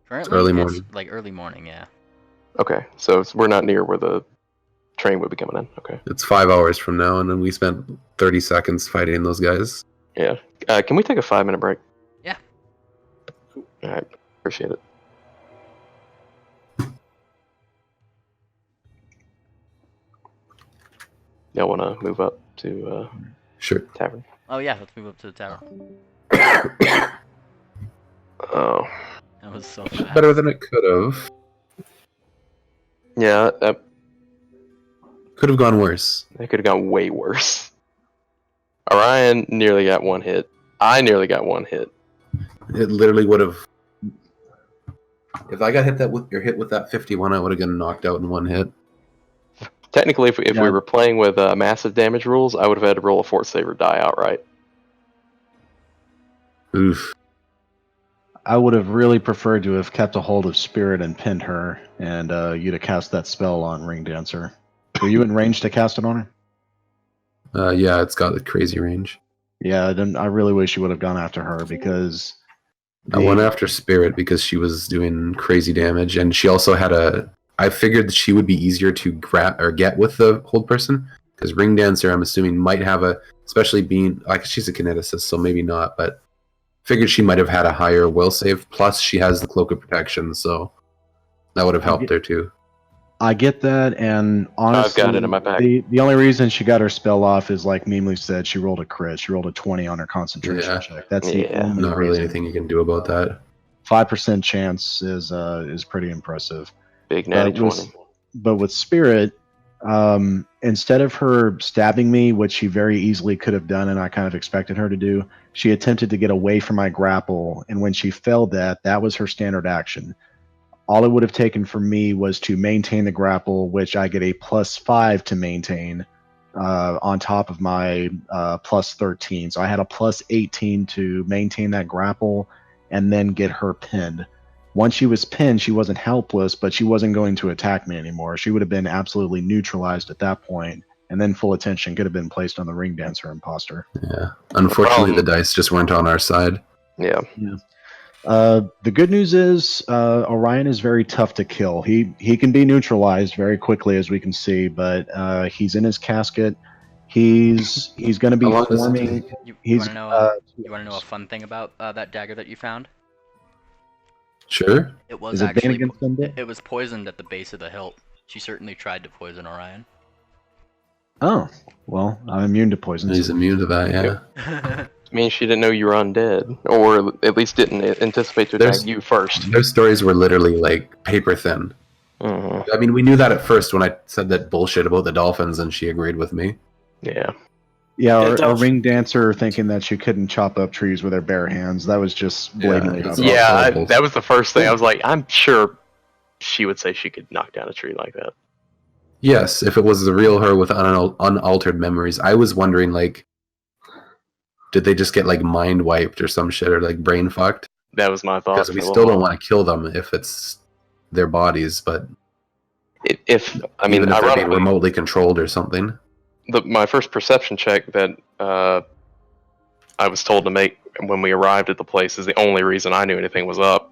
Currently, early morning. It's like early morning, yeah. Okay, so we're not near where the train would be coming in. Okay. It's 5 hours from now, and then we spent 30 seconds fighting those guys. Yeah. Can we take a 5-minute break? Yeah. Alright, appreciate it. Y'all want to move up to Sure. tavern? Oh yeah, let's move up to the tower. Oh. That was so fast. Better than it could have. Yeah, that Could have gone worse. could have gone way worse. Orion nearly got 1 hit. I nearly got 1 hit. It literally would have. If I got hit with that 51, I would have gotten knocked out in 1 hit. Technically, if we were playing with massive damage rules, I would have had to roll a fort save or die outright. Oof. I would have really preferred to have kept a hold of Spirit and pinned her, and you'd have cast that spell on Ring Dancer. Were you in range to cast it on her? Yeah, it's got a crazy range. Yeah, then I really wish you would have gone after her because I went after Spirit because she was doing crazy damage, and she also had I figured that she would be easier to grab or get with the hold person, because Ring Dancer, I'm assuming, might have especially being like she's a kineticist, so maybe not, but figured she might have had a higher will save. Plus, she has the cloak of protection, so that would have helped her too. I get that, and honestly, I've got it in my pack. The only reason she got her spell off is like Memely said, she rolled a crit. She rolled a 20 on her concentration check. That's the only not really reason. anything you can do about that. 5% chance is pretty impressive. Big natty 20. But with Spirit, instead of her stabbing me, which she very easily could have done, and I kind of expected her to do, she attempted to get away from my grapple, and when she failed that was her standard action. All it would have taken for me was to maintain the grapple, which I get a +5 to maintain on top of my +13. So I had a +18 to maintain that grapple and then get her pinned. Once she was pinned, she wasn't helpless, but she wasn't going to attack me anymore. She would have been absolutely neutralized at that point, and then full attention could have been placed on the Ring Dancer imposter. Yeah. Unfortunately, the dice just weren't on our side. Yeah. The good news is Orion is very tough to kill. He can be neutralized very quickly, as we can see, but he's in his casket. He's going to be forming. You want to know a fun thing about that dagger that you found? Sure. It was Is it actually Bannigan's symbol? it was poisoned at the base of the hilt. She certainly tried to poison Orion. Oh, well, I'm immune to poisons. He's immune to that, yeah. Means she didn't know you were undead, or at least didn't anticipate to attack you first. Their stories were literally like paper thin. I mean, we knew that at first when I said that bullshit about the dolphins, and she agreed with me. Yeah. Yeah, Yeah, or a Dolph- ring dancer thinking that she couldn't chop up trees with her bare hands. That was just blatantly Yeah, not it's- Yeah, horrible. that was the first thing. I was like, I'm sure she would say she could knock down a tree like that. Yes, if it was the real her with unaltered memories. I was wondering, like, did they just get like mind wiped or some shit, or like brain fucked? That was my thought. Because we still don't want to kill them if it's their bodies, but If I even mean, if they're being ironically, remotely controlled or something. my first perception check that I was told to make when we arrived at the place is the only reason I knew anything was up.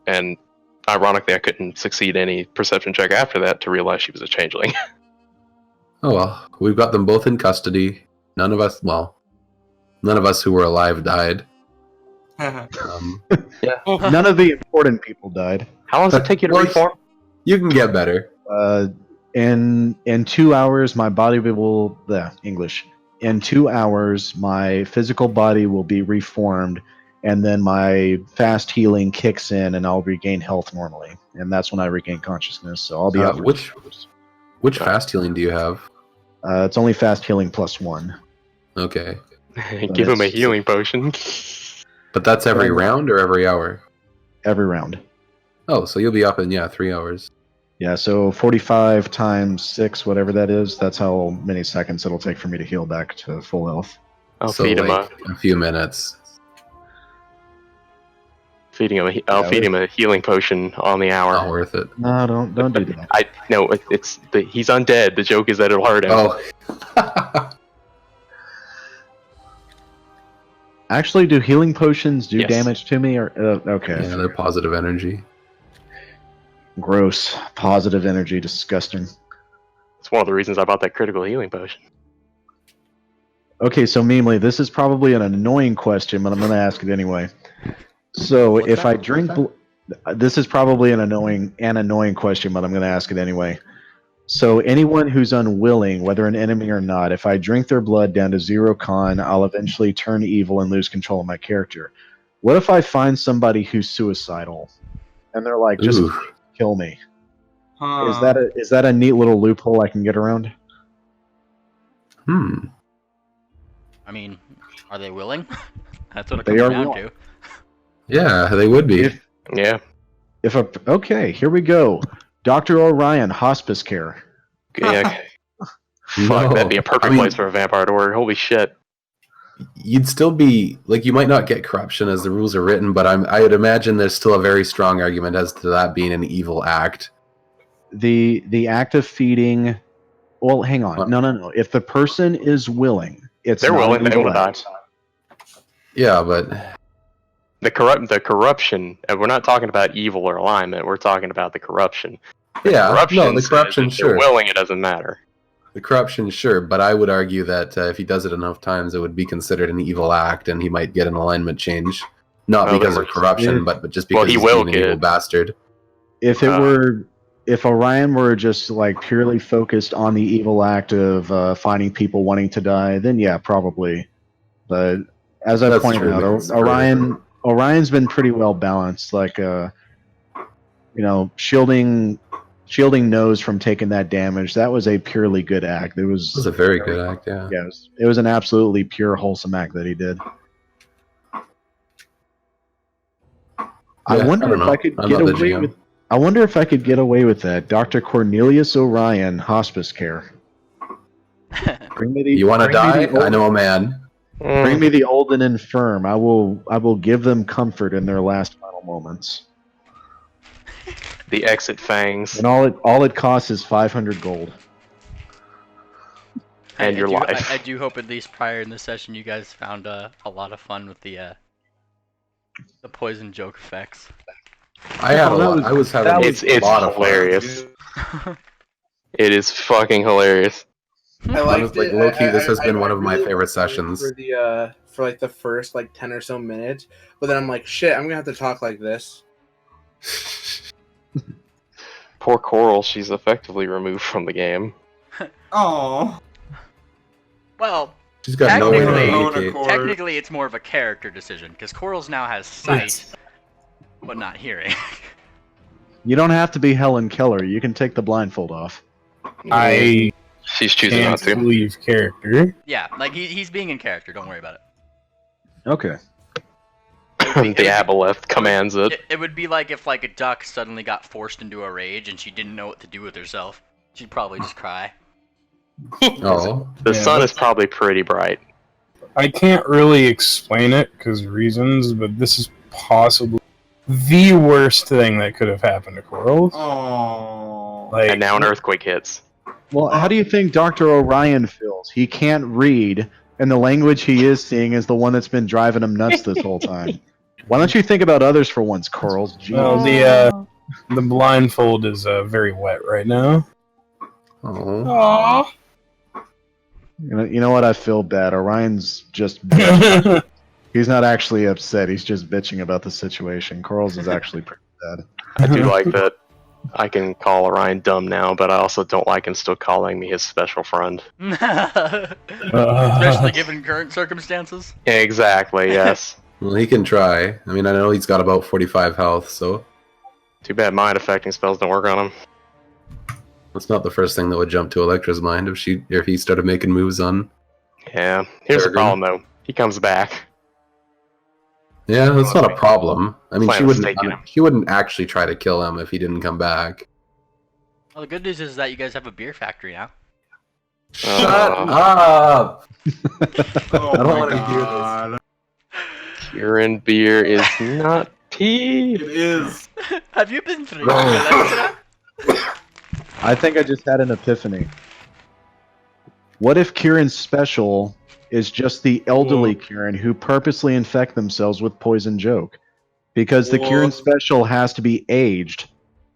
And ironically, I couldn't succeed any perception check after that to realize she was a changeling. Oh well, we've got them both in custody. None of us who were alive died. None of the important people died. How long does it take you to Well, reform? You can get better. In 2 hours, my body will English. In 2 hours, my physical body will be reformed, and then my fast healing kicks in, and I'll regain health normally, and that's when I regain consciousness. So I'll be up. For 2 hours. Which fast healing do you have? It's only fast healing +1. Okay, Give him a healing potion. but that's every round or every hour? Every round. Oh, so you'll be up in 3 hours. Yeah, so 45 times 6, whatever that is, that's how many seconds it'll take for me to heal back to full health. I'll So feed him like a few minutes. I'll feed him a healing potion on the hour. Not worth it. No, don't do that. He's undead. The joke is that it'll hurt him. Oh. Actually, do healing potions do Yes. damage to me? Or okay, Yeah, they're positive energy. gross. Positive energy, disgusting. It's one of the reasons I bought that critical healing potion. Okay, so Memely, this is probably an annoying question, but I'm going to ask it anyway. So What's if that? I drink, this is probably an annoying question, but I'm going to ask it anyway. So anyone who's unwilling, whether an enemy or not, if I drink their blood down to 0 con, I'll eventually turn evil and lose control of my character. What if I find somebody who's suicidal, and they're like, just Ooh. kill me? Huh. Is that a neat little loophole I can get around? Hmm. I mean, are they willing? That's what it They comes are down willing. to. Yeah, they would be. Yeah. Okay, here we go. Dr. Orion, hospice care. Yeah. No. Fuck, that'd be a perfect I mean, place for a vampire to work. Holy shit. You'd still be like, you might not get corruption as the rules are written, but I would imagine there's still a very strong argument as to that being an evil act. The act of feeding. Well, hang on. No. If the person is willing, They're not willing, an they evil wanna act. Yeah, but The corruption, and we're not talking about evil or alignment, we're talking about the corruption. yeah, no, the says corruption, if they're sure. willing, it doesn't matter. The corruption, sure, but I would argue that if he does it enough times, it would be considered an evil act, and he might get an alignment change, not Well, because then of corruption, but just because Well, he he's will being an get- evil bastard. If Orion were just like purely focused on the evil act of finding people wanting to die, then yeah, probably. But as I That's pointed true, out, because- Orion's been pretty well balanced. Like, shielding Nose from taking that damage. That was a purely good act. It was It was a very good act, yeah. Yeah, it was an absolutely pure, wholesome act that he did. I Yeah, wonder I don't if know. I could I'm get not the away GM. with. I wonder if I could get away with that. Dr. Cornelius Orion, hospice care. Bring me the, You want to bring me die? the I know a man. Bring me the old and infirm. I will give them comfort in their last final moments. The exit fangs. And all it costs is 500 gold. And your life. I do hope at least prior in the session you guys found a lot of fun with the poison joke effects. I had a that lot. was- I was having It's a lot of fun. hilarious. It is fucking hilarious. I liked like, it. low-key, this has been one of my really favorite liked it sessions. for the for like the first like 10 or so minutes, but then I'm like, shit, I'm gonna have to talk like this. Poor Coral, she's effectively removed from the game. Oh. Well, She's got nowhere to Technically- communicate. technically it's more of a character decision because Corals now has sight, but not hearing. You don't have to be Helen Keller. You can take the blindfold off. I She's choosing not can't to. leave character. Yeah, like he's being in character. Don't worry about it. Okay. The aboleth commands it. It would be like if like a duck suddenly got forced into a rage and she didn't know what to do with herself. She'd probably just cry. Oh, The Yeah, sun that's- is probably pretty bright. I can't really explain it because reasons, but this is possibly the worst thing that could have happened to Corals. Oh. Like, And now an earthquake hits. Well, how do you think Dr. Orion feels? He can't read, and the language he is seeing is the one that's been driving him nuts this whole time. Why don't you think about others for once, Corals? Jeez. well, the blindfold is very wet right now. oh. You know what? I feel bad. Orion's just he's not actually upset. He's just bitching about the situation. Corals is actually pretty bad. I do like that I can call Orion dumb now, but I also don't like him still calling me his special friend. Especially given current circumstances. Exactly, yes. Well, he can try. I mean, I know he's got about 45 health, so Too bad mind affecting spells don't work on him. that's not the first thing that would jump to Electra's mind if he started making moves on. Yeah. Here's the Peregrine. problem though. He comes back. Yeah, that's not a problem. I mean, Plan was taken. she wouldn't actually try to kill him if he didn't come back. Well, the good news is that you guys have a beer factory now. Shut up! Oh I don't my wanna hear this. God. Urine beer is not pee. It is. Have you been through Electra? I think I just had an epiphany. What if Kieran's special is just the elderly Kieran who purposely infect themselves with poison joke? Because the Kieran special has to be aged.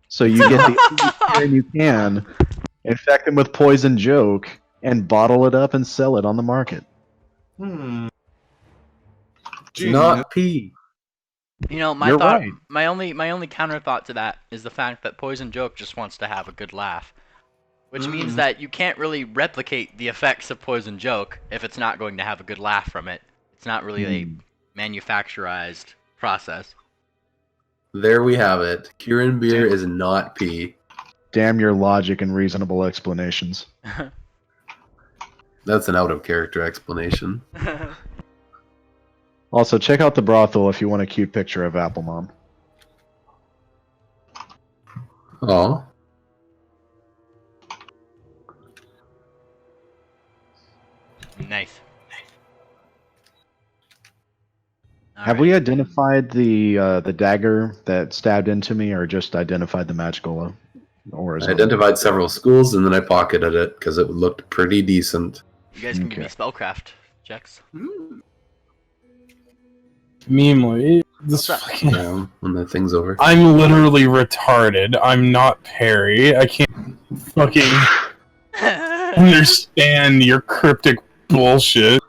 So you get the oldest Kieran you can, infect them with poison joke, and bottle it up and sell it on the market. It's not pee. You know, my You're thought, right. my only counter thought to that is the fact that Poison Joke just wants to have a good laugh, which means that you can't really replicate the effects of Poison Joke if it's not going to have a good laugh from it. It's not really a manufacturized process. There we have it. Kieran beer is not pee. Damn your logic and reasonable explanations. That's an out of character explanation. Also, check out the brothel if you want a cute picture of Apple Mom. Oh. Nice. Have we identified the dagger that stabbed into me, or just identified the magical? Or is I it- identified several schools and then I pocketed it because it looked pretty decent. You guys can give me Okay. spellcraft checks. Meanwhile, this What's up? fucking... When the thing's over. I'm literally retarded. I'm not Perry. I can't fucking understand your cryptic bullshit.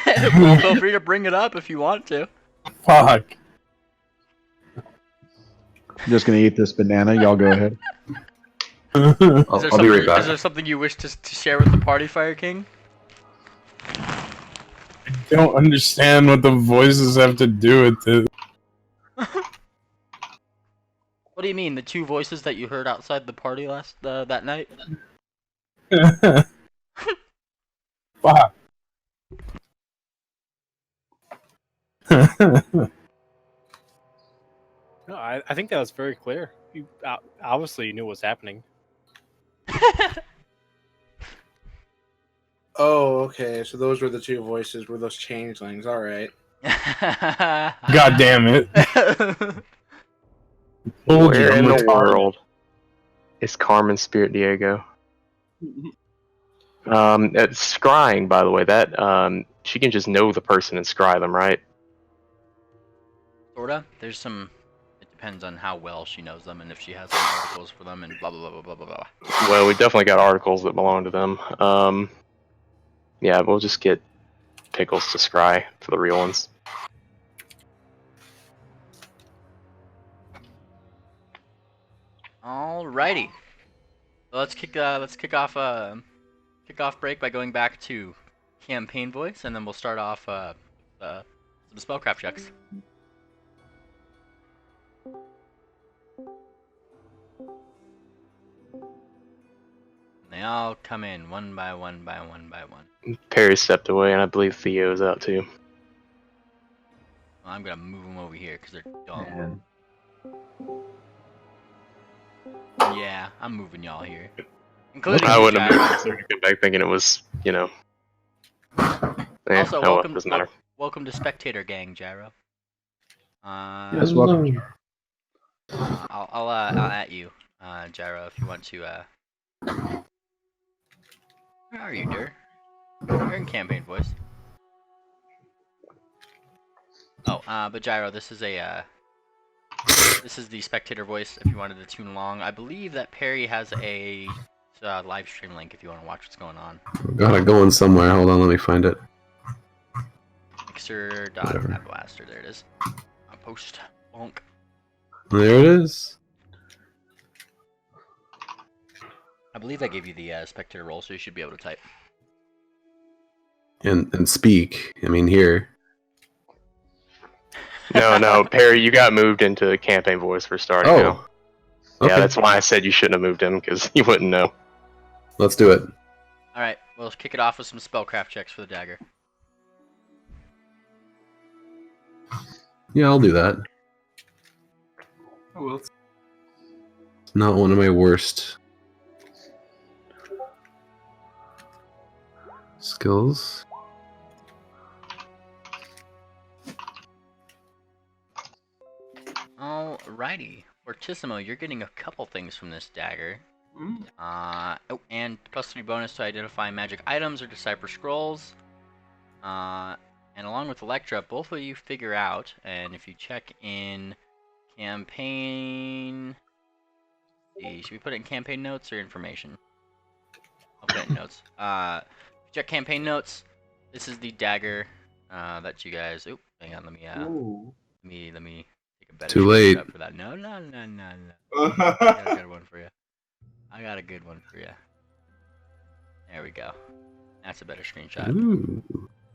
Well, feel free to bring it up if you want to. Fuck. I'm just gonna eat this banana. Y'all go ahead. I'll be right back. Is there something you wish to share with the party, Fire King? Don't understand what the voices have to do with this. What do you mean? The two voices that you heard outside the party that night? Fuck. No, I think that was very clear. You obviously knew what was happening. Oh, okay. So those were the two voices. Were those changelings? All right. God damn it. Told you, Where I'm in the retarded. world is Carmen Spirit Diego? It's scrying, by the way. That she can just know the person and scry them, right? Sorta. There's some. It depends on how well she knows them and if she has some articles for them and blah blah blah blah blah blah. Well, we definitely got articles that belong to them. Yeah, we'll just get Pickles to scry for the real ones. Alrighty. So let's kick off break by going back to campaign voice, and then we'll start off some spellcraft checks. all come in one by one by one by one. Perry stepped away, and I believe Theo's out too. Well, I'm gonna move them over here because they're dumb. And Yeah, I'm moving y'all here. Including I you, wouldn't Gyro. have moved it back thinking it was, Also, well, welcome, doesn't matter. welcome to Spectator Gang, Gyro. yes, welcome. I'll at you, Gyro, if you want to. Where are you, Dur? You're in campaign voice. Oh, but Gyro, this is the spectator voice. If you wanted to tune along, I believe that Perry has a live stream link if you want to watch what's going on. Gotta go in somewhere. Hold on, let me find it. Mixer.blaster. There it is. Post bonk. There it is. I believe I gave you the spectator role, so you should be able to type. And speak. I mean, here. No, Perry, you got moved into campaign voice for starting Oh. now. Okay. Yeah, that's why I said you shouldn't have moved him, because you wouldn't know. Let's do it. Alright, we'll kick it off with some spellcraft checks for the dagger. Yeah, I'll do that. Oh, well, It's not one of my worst skills. Alrighty. Fortissimo, you're getting a couple things from this dagger. Oh, and +3 bonus to identify magic items or decipher scrolls. And along with Electra, both of you figure out, and if you check in campaign... should we put it in campaign notes or information? I'll put it in notes. Check campaign notes. This is the dagger that you guys... Oop, hang on, let me take a better Too late. screenshot for that. No. I got a good one for you. I got a good one for you. There we go. That's a better screenshot. Ooh.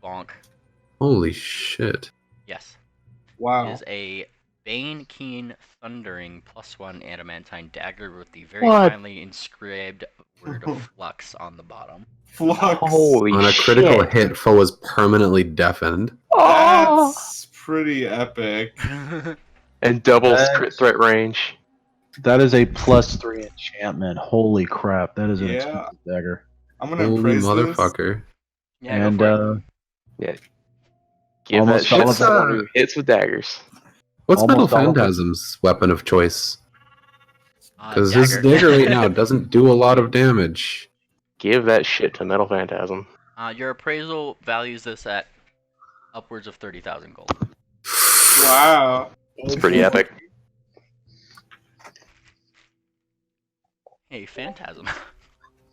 Bonk. Holy shit. Yes. wow. It is a Bane Keen Thundering +1 adamantine dagger with the very What? finely inscribed word of flux on the bottom. Flux. Holy On a shit. critical hit, foe is permanently deafened. That's pretty epic. And double That's- crit threat range. That is a +3 enchantment. Holy crap! That is an Yeah. expensive dagger. I'm gonna Holy praise this. motherfucker. Yeah, And go for it. Give Almost that shit all to of someone who hits with daggers. What's Metal Almost all of it. Phantasm's weapon of choice? Because his Dagger. dagger right now doesn't do a lot of damage. Give that shit to Metal Phantasm. Your appraisal values this at upwards of 30,000 gold. Wow. It's pretty epic. Hey, Phantasm.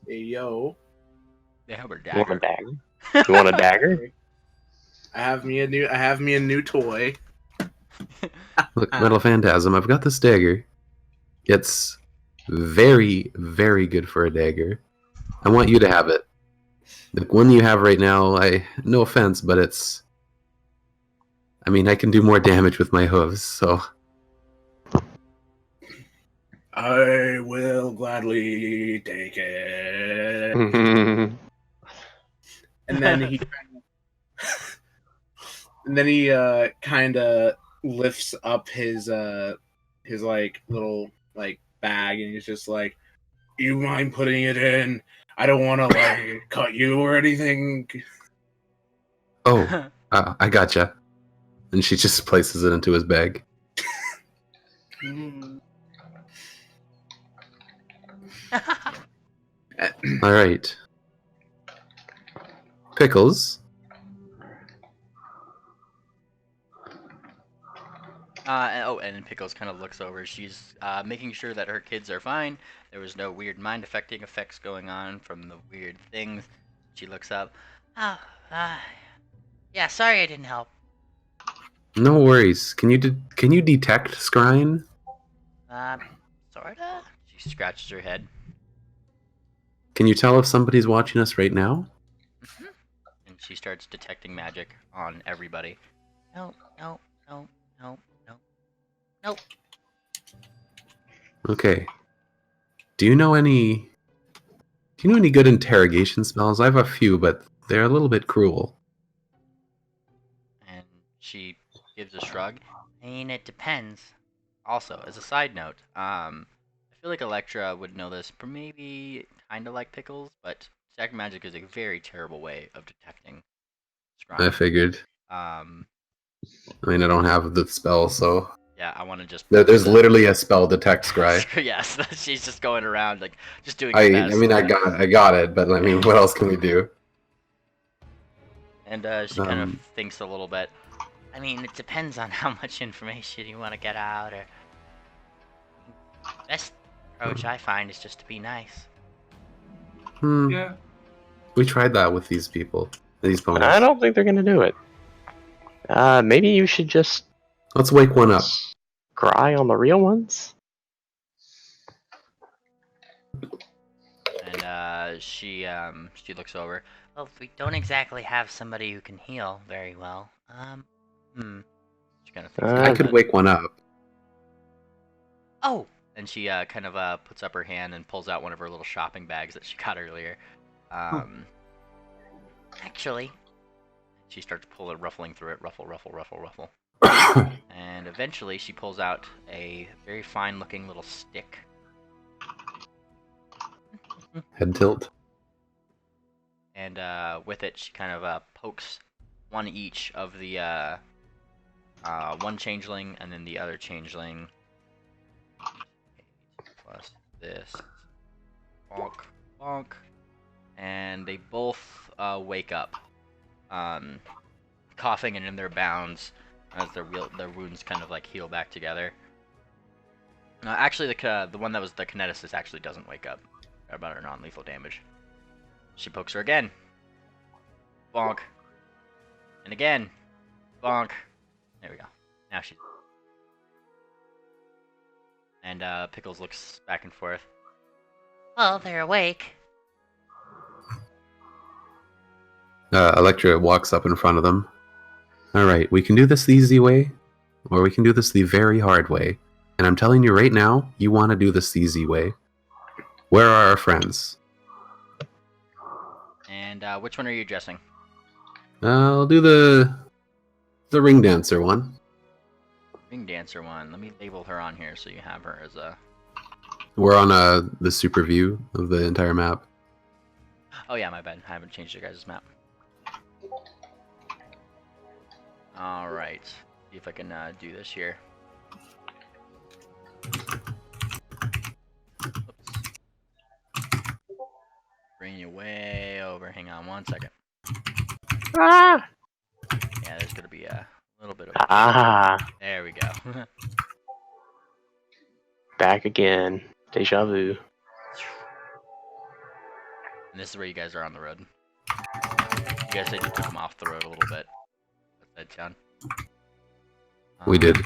Hey, yo. They have a You want a dagger. dagger? You want a dagger? I have me a new toy. Look, Metal Phantasm, I've got this dagger. It's very, very good for a dagger. I want you to have it. The one you have right now, no offense, but it's... I mean, I can do more damage with my hooves, so... I will gladly take it. And then he kind of lifts up his like little like bag, and he's just like, "You mind putting it in? I don't want to like cut you or anything." Oh, I gotcha. And she just places it into his bag. Alright. Pickles. And Pickles kind of looks over. She's making sure that her kids are fine. There was no weird mind-affecting effects going on from the weird things. She looks up. Oh, yeah, sorry I didn't help. No worries. Can you detect scrying? Sorta? She scratches her head. Can you tell if somebody's watching us right now? And she starts detecting magic on everybody. No. Okay. Do you know any Do you know any good interrogation spells? I have a few, but they're a little bit cruel. And she gives a shrug. I mean, it depends. Also, as a side note, I feel like Electra would know this, but maybe kind of like Pickles, but Stack Magic is a very terrible way of detecting I scrying. figured. Um, I mean, I don't have the spell, so yeah, I want to just. there's literally a spell detect scry. Yes, she's just going around like just doing. I her best. mean, I got it, but I mean, what else can we do? And she kind of thinks a little bit. I mean, it depends on how much information you want to get out, or best approach I find is just to be nice. Yeah. We tried that with these people, these ponies. I don't think they're gonna do it. Maybe you should just Let's wake one up. cry on the real ones. And she looks over. Well, we don't exactly have somebody who can heal very well. She kind of thinks I about could it. wake one up. Oh! And she kind of puts up her hand and pulls out one of her little shopping bags that she got earlier. Actually, she starts ruffling through it, ruffle, ruffle, ruffle, ruffle. And eventually she pulls out a very fine-looking little stick. Head tilt. And with it, she kind of pokes one each of the one changeling and then the other changeling. Plus this. Bonk, bonk. And they both wake up, coughing and in their bounds as their wounds kind of like heal back together. Actually, the one that was the kineticist actually doesn't wake up. About her non-lethal damage. She pokes her again. Bonk. And again. Bonk. There we go. Now she's... And Pickles looks back and forth. Well, they're awake. Electra walks up in front of them. Alright, we can do this the easy way, or we can do this the very hard way. And I'm telling you right now, you want to do this the easy way. Where are our friends? And which one are you addressing? I'll do the ring dancer one. Ring dancer one. Let me label her on here so you have her as a... We're on the super view of the entire map. Oh yeah, my bad. I haven't changed your guys' map. Alright. See if I can do this here. Oops. Bring you way over. Hang on one second. Ah! Yeah, there's gonna be a little bit of... There we go. Back again. Deja vu. And this is where you guys are on the road. You guys said you took them off the road a little bit. What's that, John? We did.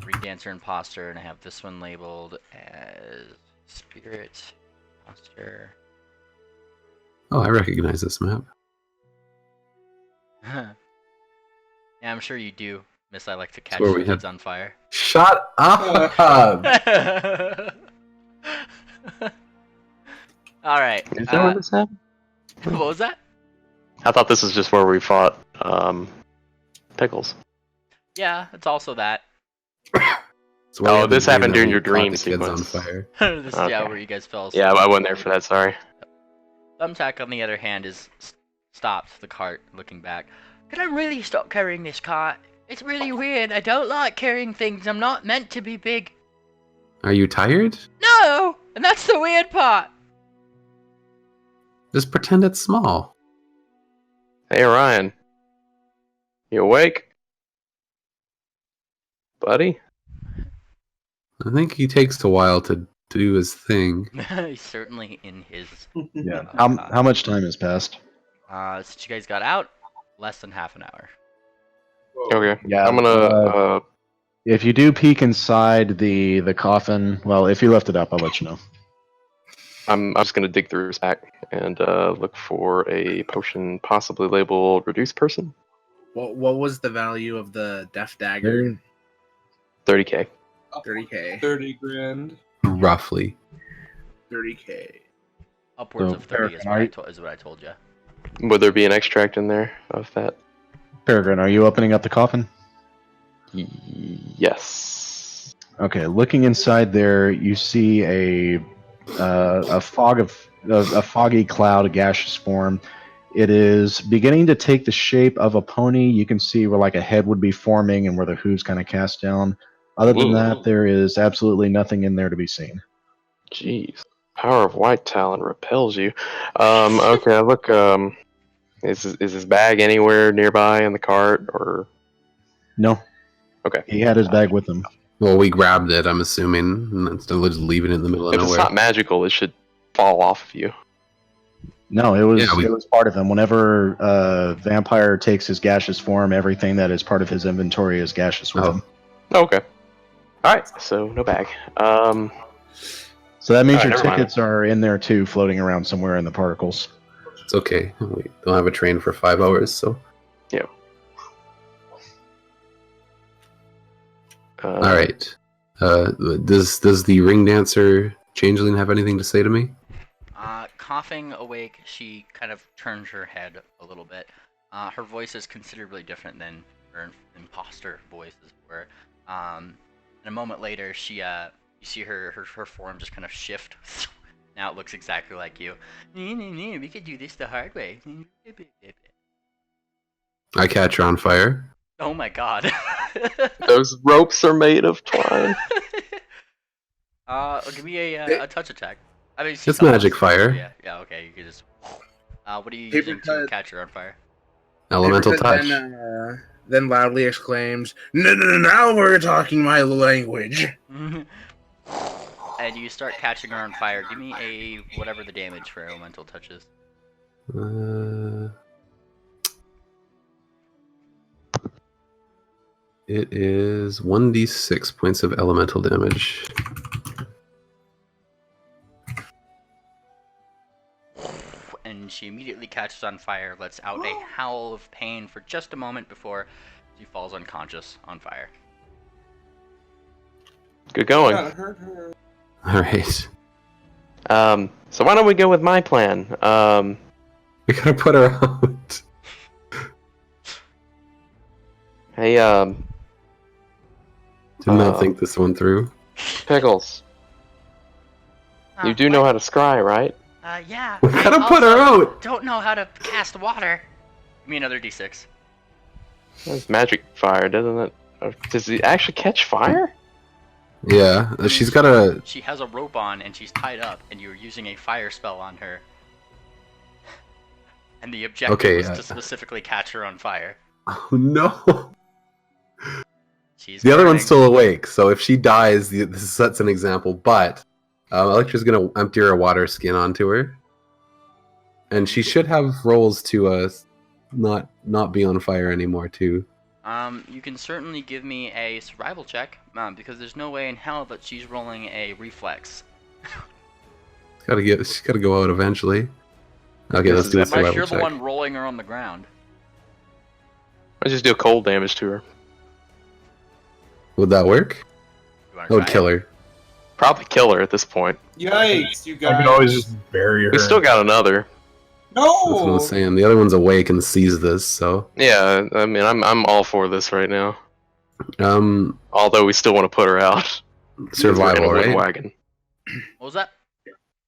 Ring Dancer Imposter, and I have this one labeled as Spirit Imposter. Oh, I recognize this map. Yeah, I'm sure you do. Miss, I like to catch where we kids had- on fire. Shut up! Alright. Is that where this happened? What was that? I thought this was just where we fought Pickles. Yeah, it's also that. It's where we Oh, had the this happened dream during that your we dream caught the kids on sequence. fire. This is, yeah, Okay. where you guys fell Yeah, asleep. I wasn't there for that, sorry. Thumbtack, on the other hand, is stopped the cart, looking back. Can I really stop carrying this cart? It's really weird. I don't like carrying things. I'm not meant to be big. Are you tired? No! And that's the weird part. Just pretend it's small. Hey, Ryan. You awake? Buddy? I think he takes a while to do his thing. He's certainly in his... Yeah. How much time has passed? Since you guys got out, less than half an hour. Okay. Yeah, I'm gonna If you do peek inside the coffin, well, if you left it up, I'll let you know. I'm just gonna dig through his pack and look for a potion possibly labeled reduced person. What was the value of the Death Dagger? 30k. 30k. 30 grand. Roughly. 30k. Upwards So, of 30 is Peregrine, what I told you. Would there be an extract in there of that? Peregrine, are you opening up the coffin? Yes. Okay, looking inside there, you see a foggy cloud, a gaseous form. It is beginning to take the shape of a pony. You can see where like a head would be forming and where the hooves kind of cast down. Other than that, there is absolutely nothing in there to be seen. Jeez. Power of white talon repels you. Okay, look, is his bag anywhere nearby in the cart, or? No. Okay. He had his bag with him. Well, we grabbed it, I'm assuming, and instead of just leaving it in the middle of If it's nowhere. not magical, it should fall off of you. No, it was Yeah, it was part of him. Whenever vampire takes his gaseous form, everything that is part of his inventory is gaseous with him. Okay. Alright, so no bag. So that means Alright, your never mind. tickets are in there too, floating around somewhere in the particles. It's okay. We don't have a train for 5 hours, so. Yeah. All right. Does the ring dancer changeling have anything to say to me? Coughing awake, she kind of turns her head a little bit. Her voice is considerably different than her imposter voices were. And a moment later, you see her form just kind of shift. Now it looks exactly like you. We could do this the hard way. I catch her on fire. Oh my god. Those ropes are made of twine. Give me a touch attack. I mean, It's magic fire. Yeah, okay, you can just. What are you Paper using to cut. catch her on fire? Elemental touch. Then loudly exclaims, "No, now we're talking my language." And you start catching her on fire. Give me a whatever the damage for elemental touch is. It is 1d6 points of elemental damage. And she immediately catches on fire, lets out a howl of pain for just a moment before she falls unconscious on fire. Good going. That hurt her. All right. So why don't we go with my plan? We gotta put her out. Hey, Did not think this one through. Pickles. You do know how to scry, right? Yeah. We gotta put her out. Don't know how to cast water. Give me another d6. That's magic fire, doesn't it? Or does he actually catch fire? Yeah, she's got a. She has a rope on and she's tied up, and you're using a fire spell on her. And the objective was to specifically catch her on fire. Oh no! She's the other burning. one's still awake, so if she dies, this sets an example. But Electra's gonna empty her water skin onto her, and she should have rolls to not be on fire anymore too. You can certainly give me a survival check, because there's no way in hell that she's rolling a reflex. She's gotta go out eventually. Okay, let's do a Unless survival you're check. the one rolling her on the ground. Let's just deal cold damage to her. Would that work? That would kill her. Probably kill her at this point. Yikes, you guys. I could always just bury her. We still got another. That's what No! I'm saying. The other one's awake and sees this, so. Yeah, I mean, I'm all for this right now. Although we still want to put her out. Survival, We're in a right? wagon. What was that?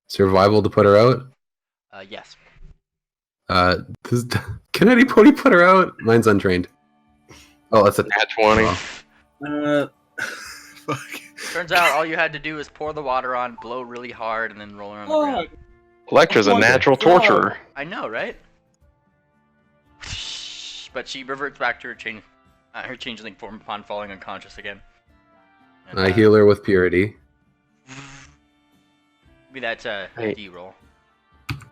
Survival to put her out? Yes. Can anybody put her out? Mine's untrained. Oh, that's a Nat 20. Fuck. Turns out all you had to do is pour the water on, blow really hard, and then roll her on the ground. Electra's a natural torturer. I know, right? But she reverts back to her changeling form upon falling unconscious again. And, I heal her with purity. Maybe that's a Hey. D roll.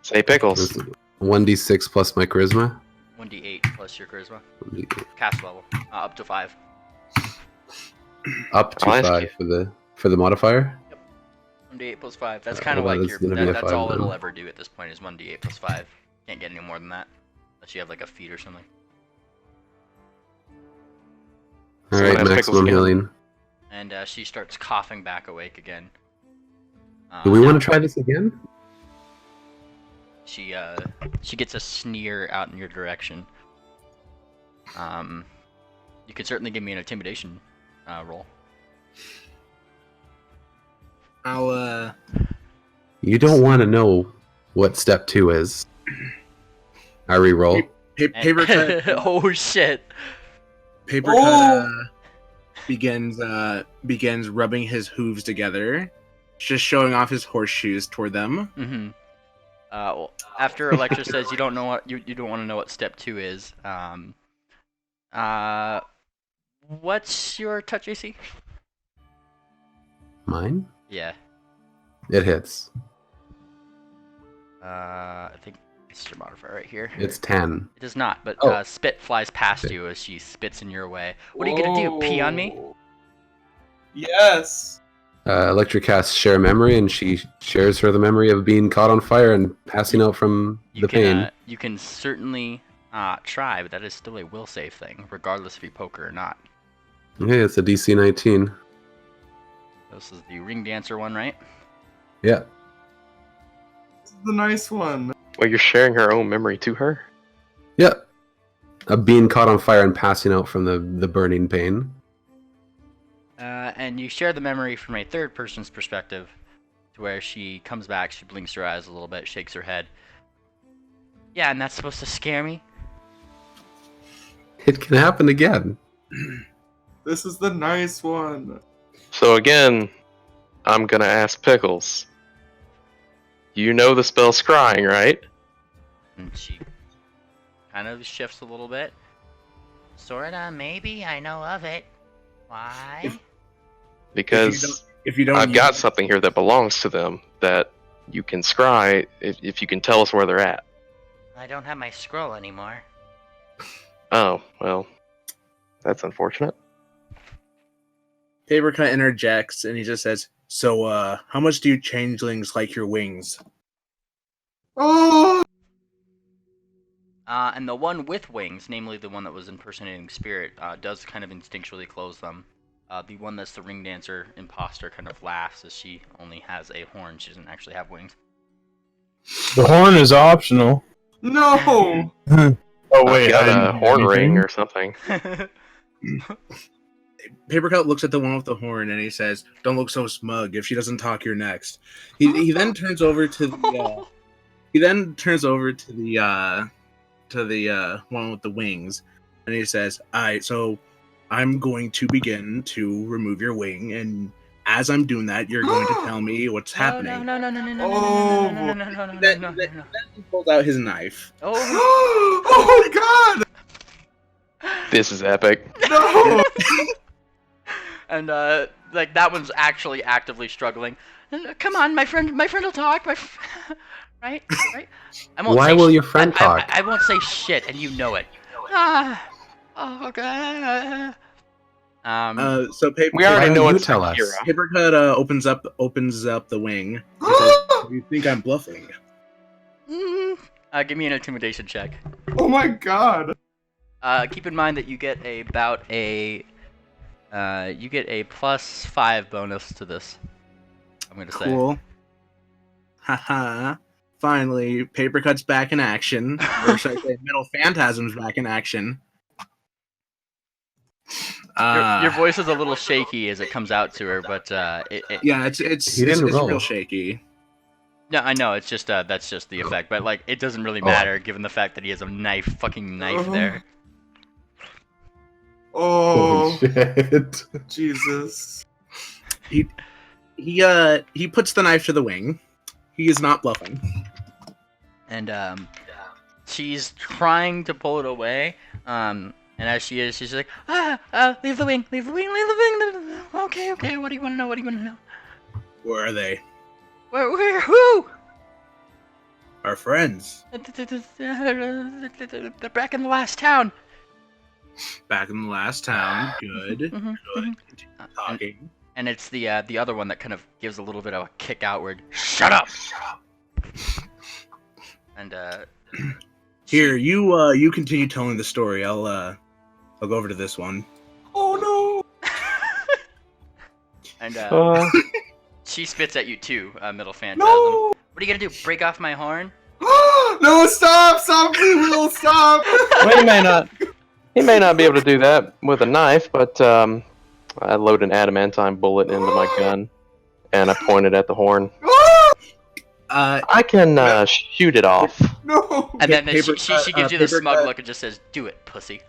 Say Pickles. 1d6 plus my charisma. 1d8 plus your charisma. 1d8. Cast level. Up to 5. Up to I'll ask 5 for the modifier. 1d8 plus 5. That's kind of well, like that's gonna be a that's 5 all then. it'll ever do at this point is 1d8 plus 5. Can't get any more than that. Unless you have like a feat or something. Alright, have Pickles maximum again. healing. And she starts coughing back awake again. Do we want to try this again? She gets a sneer out in your direction. You could certainly give me an intimidation roll. I'll You don't want to know what step 2 is. I re-roll. paper cut. Oh shit! Paper cut begins rubbing his hooves together, just showing off his horseshoes toward them. Mm-hmm. Well, after Electra says you don't know what you don't want to know what step 2 is. What's your touch AC? Mine? Yeah. It hits. I think it's your modifier right here. It's 10. It does not, but Oh. spit flies past you as she spits in your way. What are you gonna do? Pee on me? Yes. Electra casts Share Memory, and she shares her the memory of being caught on fire and passing out from the pain. You can certainly try, but that is still a will save thing, regardless if you poke her or not. Okay, it's a DC 19. This is the ring dancer one, right? Yeah. This is the nice one. Well, you're sharing her own memory to her? Yeah. Of being caught on fire and passing out from the burning pain. And you share the memory from a third person's perspective, to where she comes back, she blinks her eyes a little bit, shakes her head. Yeah, and that's supposed to scare me? It can happen again. This is the nice one. So again, I'm gonna ask Pickles. You know the spell scrying, right? And she kind of shifts a little bit. Sorta, maybe, I know of it. Why? Because if you don't, I've got something here that belongs to them that you can scry if you can tell us where they're at. I don't have my scroll anymore. Oh, well, that's unfortunate. Paper cut interjects and he just says, "So, how much do you changelings like your wings?" Oh! And the one with wings, namely the one that was impersonating Spirit, does kind of instinctually close them. The one that's the ring dancer imposter kind of laughs as she only has a horn. She doesn't actually have wings. The horn is optional. No! Oh wait, I've I got didn't a do horn ring anything. or something. Papercut looks at the one with the horn and he says, "Don't look so smug. If she doesn't talk, you're next." He then turns over to the one with the wings, and he says, "All right, so I'm going to begin to remove your wing, and as I'm doing that, you're going to tell me what's happening." No. Then he pulls out his knife. Oh. Oh my god! This is epic. No! And like that one's actually actively struggling. Come on, my friend will talk. Right? I won't Why say will your friend talk? I won't say shit, and you know it. Okay. So paper. We already Why know don't you it's tell us? Akira. Papercut opens up the wing. He says, "You think I'm bluffing?" Give me an intimidation check. Oh my god! Keep in mind that you get about a +5 bonus to this. I'm gonna say. Cool. Haha. Finally, Papercut's back in action. Or should I say, Metal Phantasm's back in action. Your voice is a little shaky as it comes out to her, but yeah, it's He didn't roll. real shaky. No, I know it's just that's just the effect, but like it doesn't really matter given the fact that he has a fucking knife there. Oh, Holy shit. Jesus. He puts the knife to the wing. He is not bluffing. And she's trying to pull it away. And as she is, she's like, leave the wing. Okay, what do you want to know? Where are they? Where, who? Our friends. They're back in the last town. Back in the last town. Good. Good. Continue talking. And it's the other one that kind of gives a little bit of a kick outward. Shut up! And Here, you continue telling the story. I'll go over to this one. Oh and no! she spits at you too, Middle Phantasm. No! What are you gonna do? Break off my horn? No, stop! Stop! We will stop! Well, he may not be able to do that with a knife, but I load an adamantine bullet into my gun, and I point it at the horn. I can shoot it off. No! And then Paper she cut, gives you the paper smug cut. look and just says, "Do it, pussy."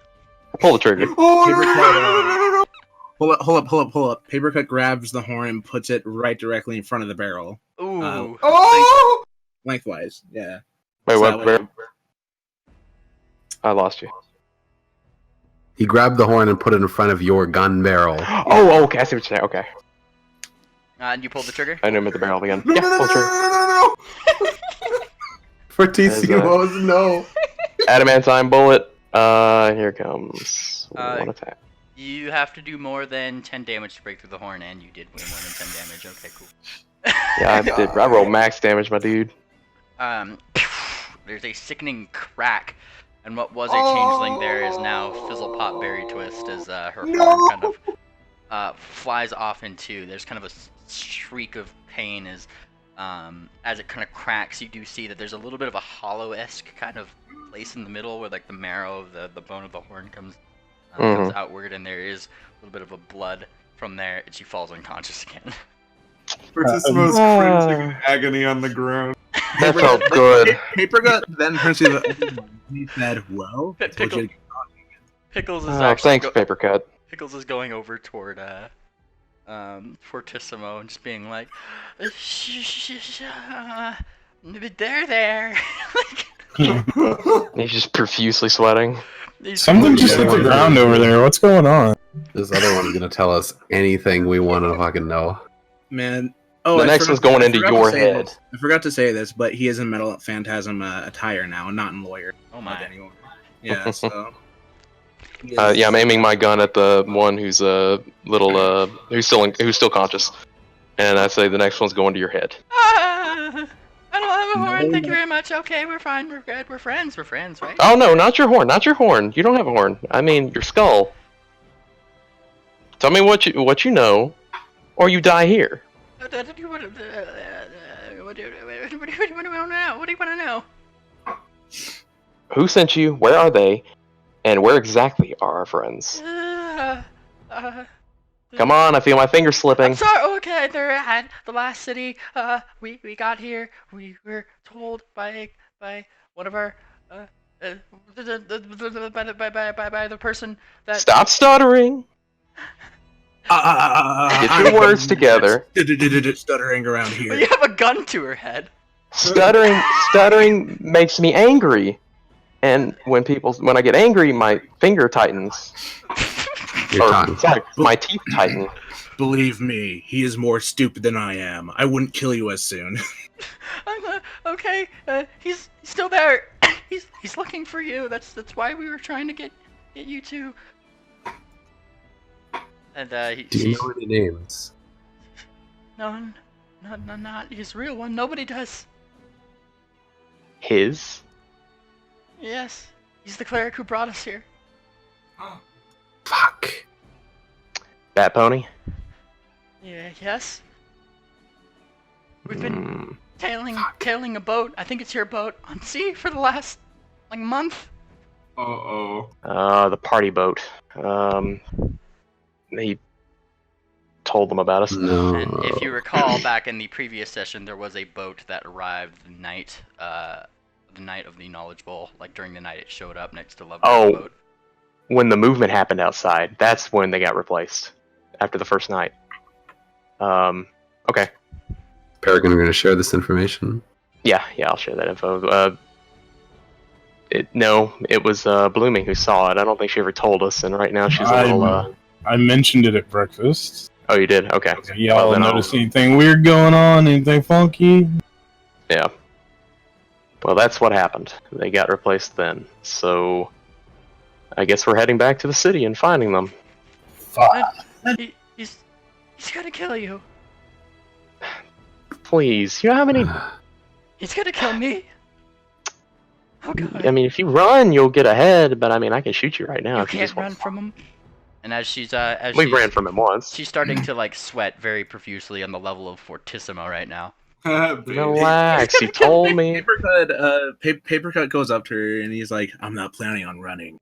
I pull the trigger. Oh, Paper no, cut, no, no, no, no, no. Hold up. Papercut grabs the horn and puts it right directly in front of the barrel. Ooh. Oh! Lengthwise, yeah. Wait, So what? that way- I lost you. He grabbed the horn and put it in front of your gun barrel. Oh, okay. I see what you're saying. Okay. And you pulled the trigger? I knew him at the barrel again. No, Yeah, no, no, pull no, trigger. no, no, no, no. Fortissimo's no. Adamantine bullet. Here comes one attack. You have to do more than 10 damage to break through the horn, and you did way more than 10 damage. Okay, cool. Yeah, I did. I rolled max damage, my dude. There's a sickening crack, and what was a changeling there is now Fizzlepop Berry Twist as her horn kind of flies off in two. There's kind of a shriek of pain as it kind of cracks. You do see that there's a little bit of a hollow-esque kind of place in the middle where like the marrow of the bone of the horn comes outward, and there is a little bit of a blood from there, and she falls unconscious again. Fortissimo's cringing in agony on the ground. That felt good. Papercut then turns to the. He said, "Well, I told you to Pickles is Oh, actually thanks, Papercut. Pickles is going over toward Fortissimo and just being like, there. He's just profusely sweating. Something just hit the ground over there. What's going on? This other one's gonna tell us anything we want to fucking know. Man." The I next forgot- one's going I into forgot to your say head. this. I forgot to say this, but he is in Metal Phantasm attire now, and not in lawyer. Oh my. Anymore. Yeah, so. Yeah, I'm aiming my gun at the one who's who's still conscious, and I say the next one's going to your head. I don't have a horn. Thank you very much. Okay, we're fine. We're good. We're friends. We're friends, right? Oh no, not your horn, not your horn. You don't have a horn. I mean your skull. Tell me what you know, or you die here. What do you want to know? What do you want to know? Who sent you? Where are they? And where exactly are our friends? Come on, I feel my fingers slipping. I'm sorry. Okay, they're at the last city. We got here. We were told by one of our by the person that. Stop stuttering. Get your words together. Stuttering around But here. you have a gun to her head. Stuttering makes me angry, and when I get angry, my finger tightens. Your tongue. Sorry, my teeth tighten. Believe me, he is more stupid than I am. I wouldn't kill you as soon. Okay. He's still there. He's looking for you. That's why we were trying to get you to. And Do you know any names? No, not his real one. Nobody does. His? Yes, he's the cleric who brought us here. Fuck. That pony? Yeah. Yes. We've been tailing a boat. I think it's your boat on sea for the last month. The party boat. He told them about us. No. And if you recall, back in the previous session, there was a boat that arrived the night of the Knowledge Bowl. Like during the night, it showed up next to Love's boat. When the movement happened outside, that's when they got replaced. After the first night. Okay. Peregrine, we're gonna share this information. Yeah, I'll share that info. It was Blooming who saw it. I don't think she ever told us, and right now she's a little. I mentioned it at breakfast. Oh, you did? Okay. Y'all notice anything weird going on? Anything funky? Yeah. Well, that's what happened. They got replaced then. So, I guess we're heading back to the city and finding them. Fuck. He's gonna kill you. Please, you know how many? He's gonna kill me. Oh god. I mean, if you run, you'll get ahead. But I mean, I can shoot you right now. You if you can't just want run to. from him. And as she's We ran from him once. She's starting to sweat very profusely on the level of Fortissimo right now. Baby. Relax. You told me. Papercut goes up to her and he's like, "I'm not planning on running."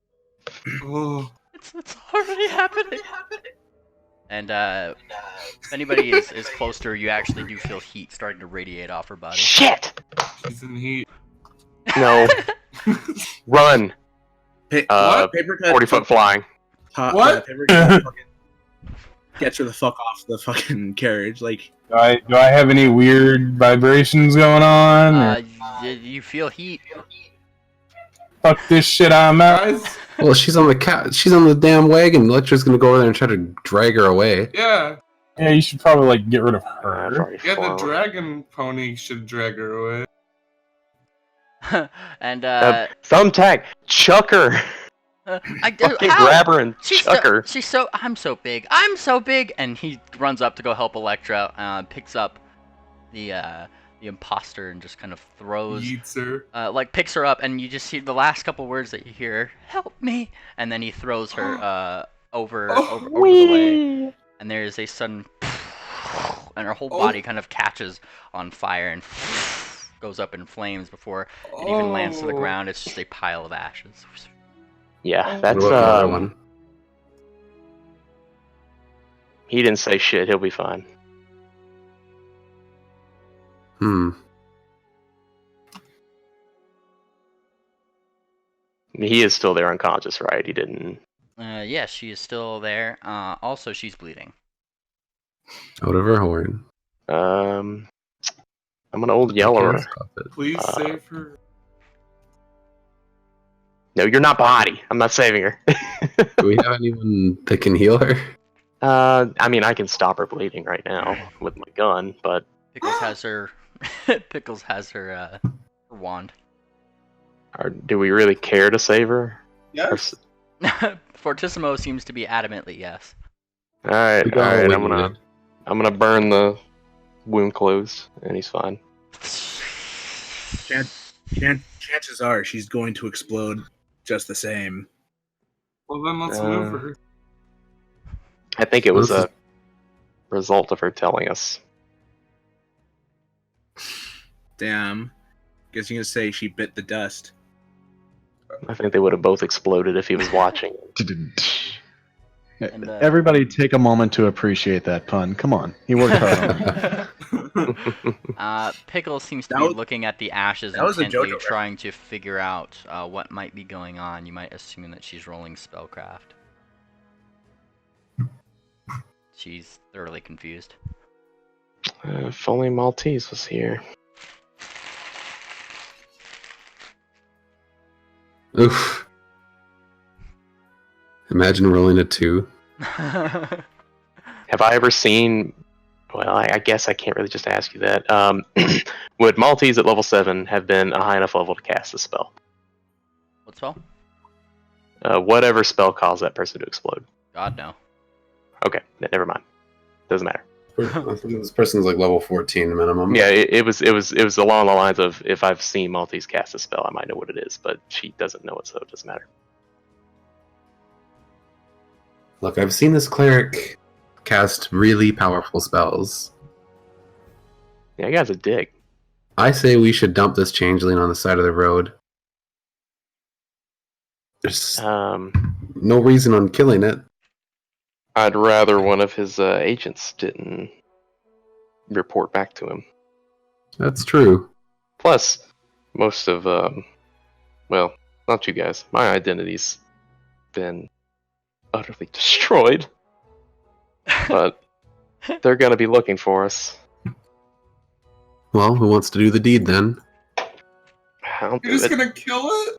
Oh. It's already happening. And if anybody is close to her, you actually do feel heat starting to radiate off her body. Shit. She's in heat. No. Run. What? Papercut 40-foot flying. What? Papercut fucking gets her the fuck off the fucking carriage. Like, Do I have any weird vibrations going on? Or You feel heat. fuck this shit, I'm out. Guys? Well, she's on the damn wagon. Electra's gonna go over there and try to drag her away. Yeah. Yeah, you should probably like get rid of I've her. already Yeah, the flown. dragon pony should drag her away. And Thumbtack, chuck her. Fucking grab her and chuck her. I'm so big. I'm so big. And he runs up to go help Electra. Picks up the imposter and just kind of throws. Yeets her. Picks her up, and you just see the last couple words that you hear. Help me! And then he throws her over the way. And there is a sudden, and her whole body kind of catches on fire and goes up in flames before it even lands to the ground. It's just a pile of ashes. Yeah, What that's about the other one? He didn't say shit. He'll be fine. He is still there unconscious, right? He didn't. Yes, she is still there. Also, she's bleeding. Out of her horn. I'm an old yeller. Stop it. Please save her. No, you're not body. I'm not saving her. Do we have anyone that can heal her? I mean, I can stop her bleeding right now with my gun, but Pickles has her. Pickles has her wand. do we really care to save her? Yes. Fortissimo seems to be adamantly yes. All right, We all got right. what we needed. I'm gonna burn the wound closed, and he's fine. chances are she's going to explode just the same. Well, then let's move her. I think it was a result of her telling us. Damn. Guess you're gonna say she bit the dust. I think they would have both exploded if he was watching. And, Everybody take a moment to appreciate that pun. Come on. He worked hard on it. Pickles seems to That be was- looking at the ashes that was a intently, JoJo reference. trying to figure out what might be going on. You might assume that she's rolling spellcraft. She's thoroughly confused. If only Maltese was here. Oof. Imagine rolling a 2. Have I ever seen? Well, I guess I can't really just ask you that. Would Maltese at level 7 have been a high enough level to cast a spell? What spell? Whatever spell caused that person to explode. God no. Okay, never mind. Doesn't matter. I think this person's like level 14 minimum. Yeah, it was along the lines of if I've seen Maltese cast a spell, I might know what it is, but she doesn't know it, so it doesn't matter. Look, I've seen this cleric cast really powerful spells. Yeah, you guys a dick. I say we should dump this changeling on the side of the road. There's no reason on killing it. I'd rather one of his agents didn't report back to him. That's true. Plus, most of, well, not you guys. My identity's been utterly destroyed. But they're gonna be looking for us. Well, who wants to do the deed then? I'll do You're just it. gonna kill it?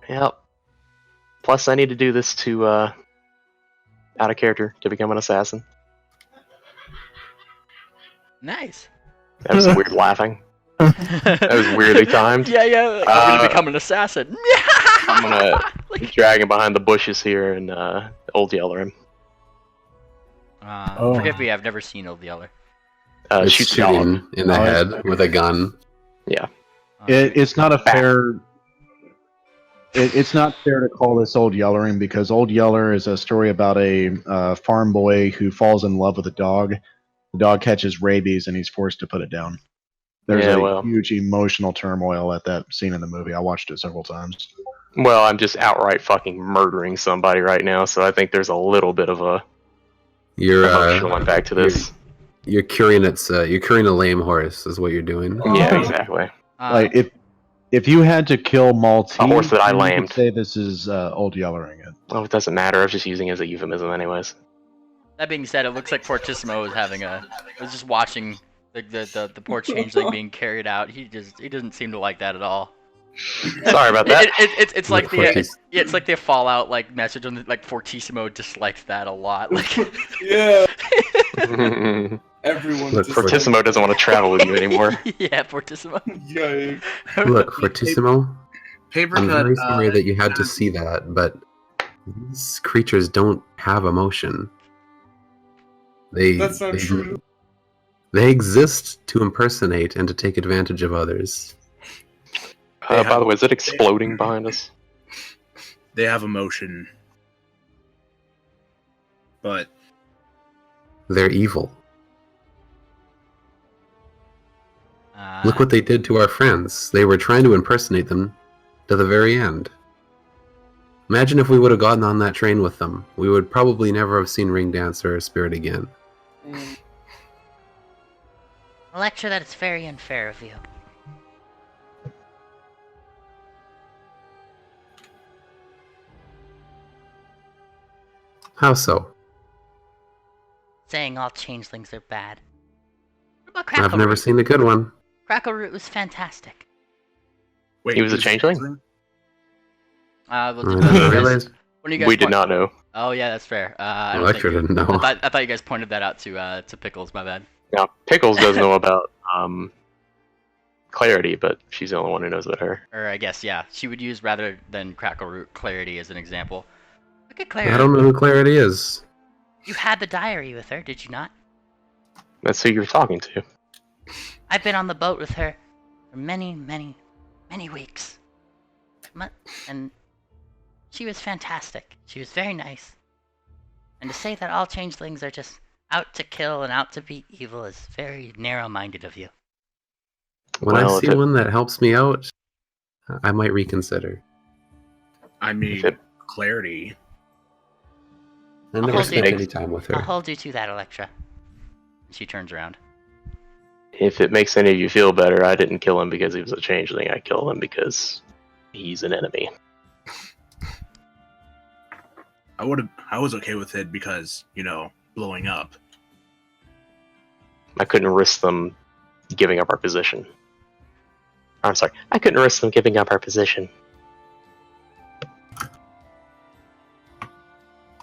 Yep. Plus, I need to do this to, out of character, to become an assassin. Nice. That was weird laughing. That was weirdly timed. Yeah. I'm gonna become an assassin. I'm gonna drag him behind the bushes here and old yeller him. Forgive me, I've never seen Old Yeller. It's Shoot the dog. shooting in the head with a gun. Yeah. It's not a fair. It's not fair to call this Old Yellering because Old Yeller is a story about a farm boy who falls in love with a dog. The dog catches rabies and he's forced to put it down. There's Yeah, a well. huge emotional turmoil at that scene in the movie. I watched it several times. Well, I'm just outright fucking murdering somebody right now, so I think there's a little bit of a You're emotional impact to this. you're curing a lame horse is what you're doing. Yeah, exactly. Like if you had to kill Maltese, A horse that I then you lamed. could say this is Old Yellering it. Oh, it doesn't matter. I was just using it as a euphemism, anyways. That being said, it looks like Fortissimo is having a. I was just watching the poor changeling being carried out. He doesn't seem to like that at all. Sorry about that. It's like it's like the Fallout like message on the, like Fortissimo dislikes that a lot. Like Yeah. Everyone. Look, just Fortissimo doesn't want to travel with you anymore. yeah, Fortissimo. Yikes. Look, Fortissimo, Paper I'm cut. very sorry that you had to see that, but these creatures don't have emotion. That's not true. They exist to impersonate and to take advantage of others. By the way, is it exploding behind us? They have emotion, but They're evil. Look what they did to our friends. They were trying to impersonate them to the very end. Imagine if we would have gotten on that train with them. We would probably never have seen Ring Dancer or Spirit again. Electra, that is very unfair of you. How so? Saying all changelings are bad. What about I've Crackle never Root? seen a good one. Crackle Root was fantastic. wait, He was a changeling? Well, I didn't realize. when you guys We did not know. Oh yeah, that's fair. I don't Electra think didn't know. I thought you guys pointed that out to Pickles. My bad. Now, Pickles does know about Clarity, but she's the only one who knows about her. Or I guess yeah, she would use rather than Crackle Root Clarity as an example. Look at Claire. I don't know who Clarity is. You had the diary with her, did you not? That's who you're talking to. I've been on the boat with her for many, many, many weeks. And she was fantastic. She was very nice. And to say that all changelings are just out to kill and out to be evil is very narrow-minded of you. When Well, I see if it- one that helps me out, I might reconsider. I mean, If it- clarity. I I'll never hold spent you- any time with I'll her. hold you to that, Electra. She turns around. If it makes any of you feel better, I didn't kill him because he was a changeling. I killed him because he's an enemy. I was okay with it because, blowing up. I couldn't risk them giving up our position. I'm sorry. I couldn't risk them giving up our position.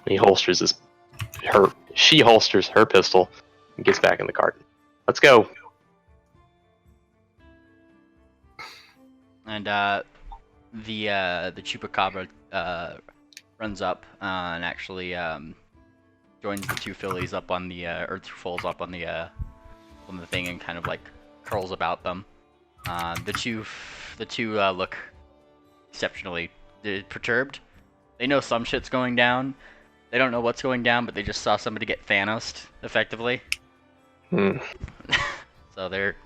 He holsters she holsters her pistol and gets back in the cart. Let's go. And the chupacabra runs up and actually joins the two fillies up on the or two foals up on the thing and kind of like curls about them. The two look exceptionally perturbed. They know some shit's going down. They don't know what's going down, but they just saw somebody get Thanos'd effectively. So they're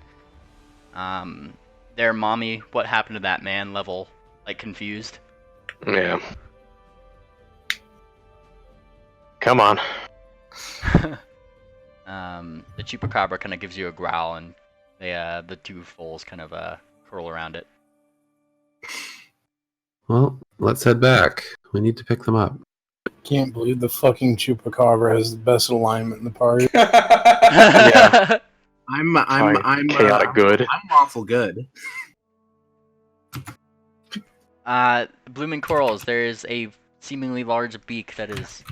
mommy, what happened to that man level, like confused. Yeah. Come on. The chupacabra kind of gives you a growl, and the two foals kind of curl around it. Well, let's head back. We need to pick them up. Can't believe the fucking Chupacabra has the best alignment in the party. Yeah. I'm chaotic good. I'm awful good. Blooming corals. There is a seemingly large beak that is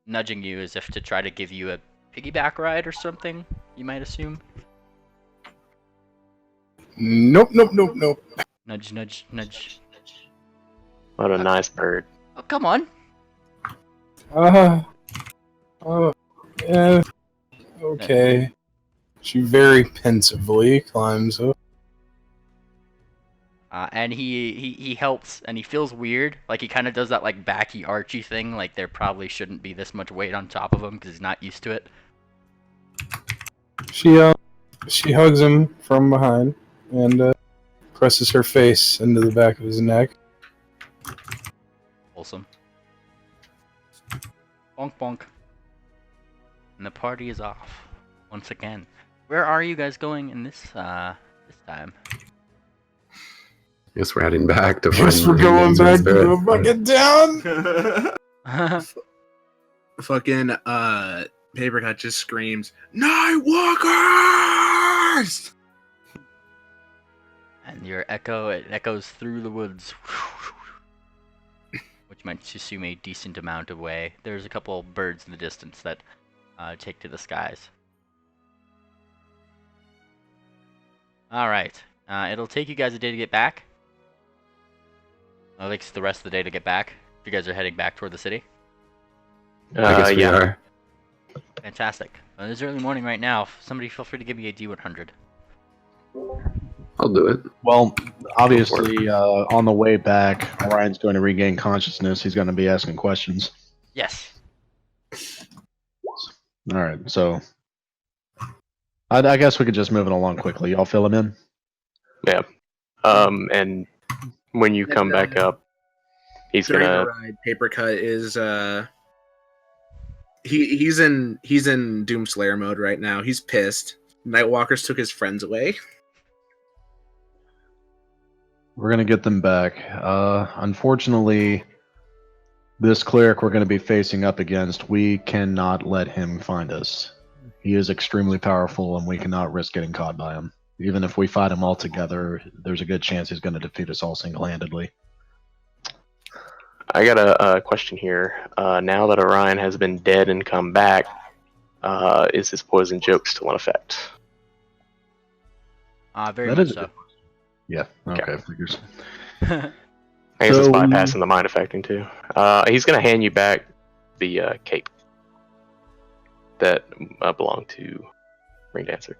nudging you as if to try to give you a piggyback ride or something. You might assume. Nope. Nudge, nudge, nudge. What a nice bird. Oh, come on. Yeah. Okay. She very pensively climbs up. And he helps, and he feels weird. Like he kind of does that like backy archy thing. Like there probably shouldn't be this much weight on top of him because he's not used to it. She She hugs him from behind and presses her face into the back of his neck. Wholesome. Bonk bonk. And the party is off once again. Where are you guys going in this time? Guess we're heading back to find. Guess we're going back to the fucking town. Fucking Paper Cut just screams, "Night Walkers!" And your echo, it echoes through the woods, which might assume a decent amount of way. There's a couple birds in the distance that take to the skies. All right, it'll take you guys a day to get back. It takes the rest of the day to get back. You guys are heading back toward the city. I guess we are. Fantastic. It is early morning right now. Somebody feel free to give me a D100. I'll do it. Well, obviously, on the way back, Ryan's going to regain consciousness. He's going to be asking questions. Yes. All right, so I guess we could just move it along quickly. Y'all fill him in? Yeah. And when you come back up, he's During gonna. the ride, Paper Cut is he's in Doomslayer mode right now. He's pissed. Nightwalkers took his friends away. We're going to get them back. Unfortunately, this cleric we're going to be facing up against, we cannot let him find us. He is extremely powerful, and we cannot risk getting caught by him. Even if we fight him all together, there's a good chance he's going to defeat us all single-handedly. I got a question here. Now that Orion has been dead and come back, is his poison joke still in effect? Very That much is- so. Yeah, okay, figures. I guess So- it's bypassing the mind affecting too. He's gonna hand you back the cape that belonged to Ring Dancer.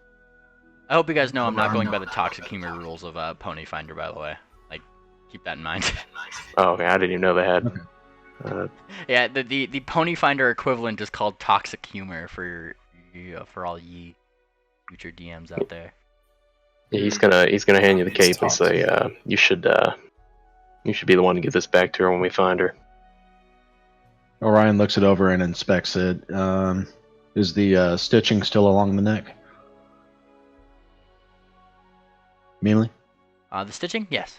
I hope you guys know I'm not going by the toxic humor rules of Ponyfinder, by the way. Like, keep that in mind. Oh, okay. I didn't even know they had. Yeah, the Ponyfinder equivalent is called toxic humor for all ye future DMs out there. Yeah, he's gonna hand you the cape and say, you should be the one to give this back to her when we find her. Orion looks it over and inspects it. Is the stitching still along the neck? Mealy? The stitching? Yes.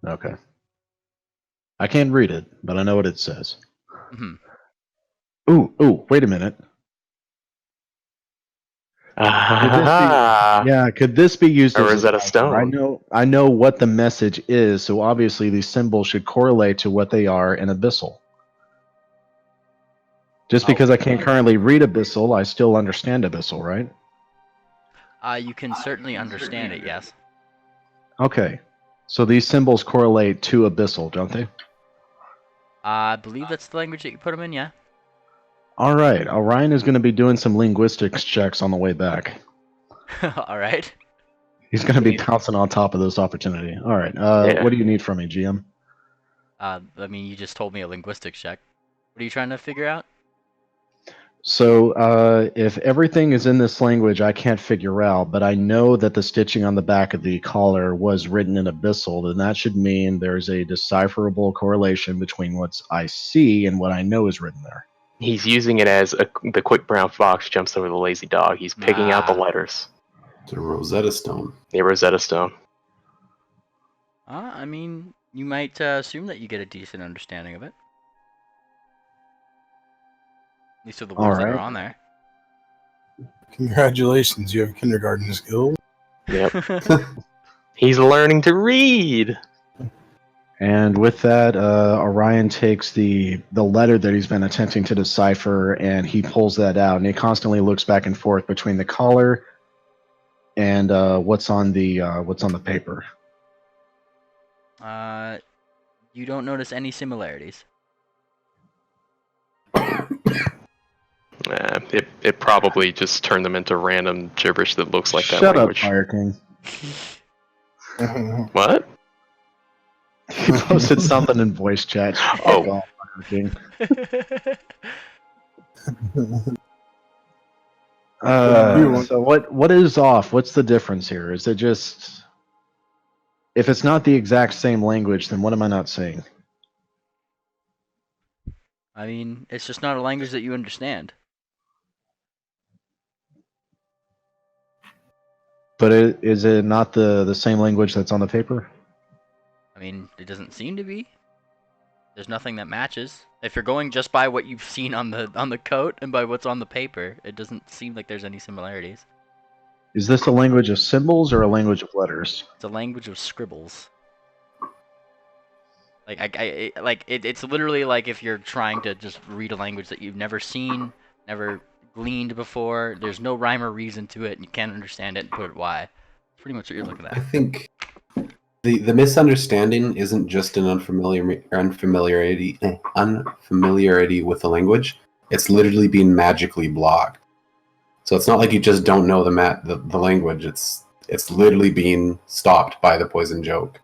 Okay. I can't read it, but I know what it says. Mm-hmm. Ooh, wait a minute. Could this be used Or as is that a cipher? stone? I know what the message is, so obviously these symbols should correlate to what they are in Abyssal. Just because I can't currently read Abyssal, I still understand Abyssal, right? You can certainly understand it, yes. Okay. So these symbols correlate to Abyssal, don't they? I believe that's the language that you put them in, yeah. All right. Orion is going to be doing some linguistics checks on the way back. All right. He's going to be pouncing on top of this opportunity. All right. What do you need from me, GM? I mean, you just told me a linguistics check. What are you trying to figure out? So, if everything is in this language, I can't figure out, but I know that the stitching on the back of the collar was written in Abyssal, then that should mean there's a decipherable correlation between what I see and what I know is written there. He's using it as the quick brown fox jumps over the lazy dog. He's picking out the letters. The Rosetta Stone. The Rosetta Stone. I mean, you might assume that you get a decent understanding of it. At least of the words that are on there. Congratulations, you have kindergarten skills. Yep. He's learning to read. And with that, Orion takes the letter that he's been attempting to decipher, and he pulls that out, and he constantly looks back and forth between the collar and what's on the paper. You don't notice any similarities. It probably just turned them into random gibberish that looks like that Shut language. up, Fire King. What? He posted something in voice chat. Oh. God, Fire King. So what is off? What's the difference here? Is it just if it's not the exact same language, then what am I not saying? I mean, it's just not a language that you understand. But is it not the same language that's on the paper? I mean, it doesn't seem to be. There's nothing that matches. If you're going just by what you've seen on the coat and by what's on the paper, it doesn't seem like there's any similarities. Is this a language of symbols or a language of letters? It's a language of scribbles. It's literally like if you're trying to just read a language that you've never seen, never gleaned before. There's no rhyme or reason to it, and you can't understand it and put it why. It's pretty much what you're looking I at. think the misunderstanding isn't just an unfamiliarity with the language. It's literally being magically blocked. So it's not like you just don't know the language. It's literally being stopped by the poison joke.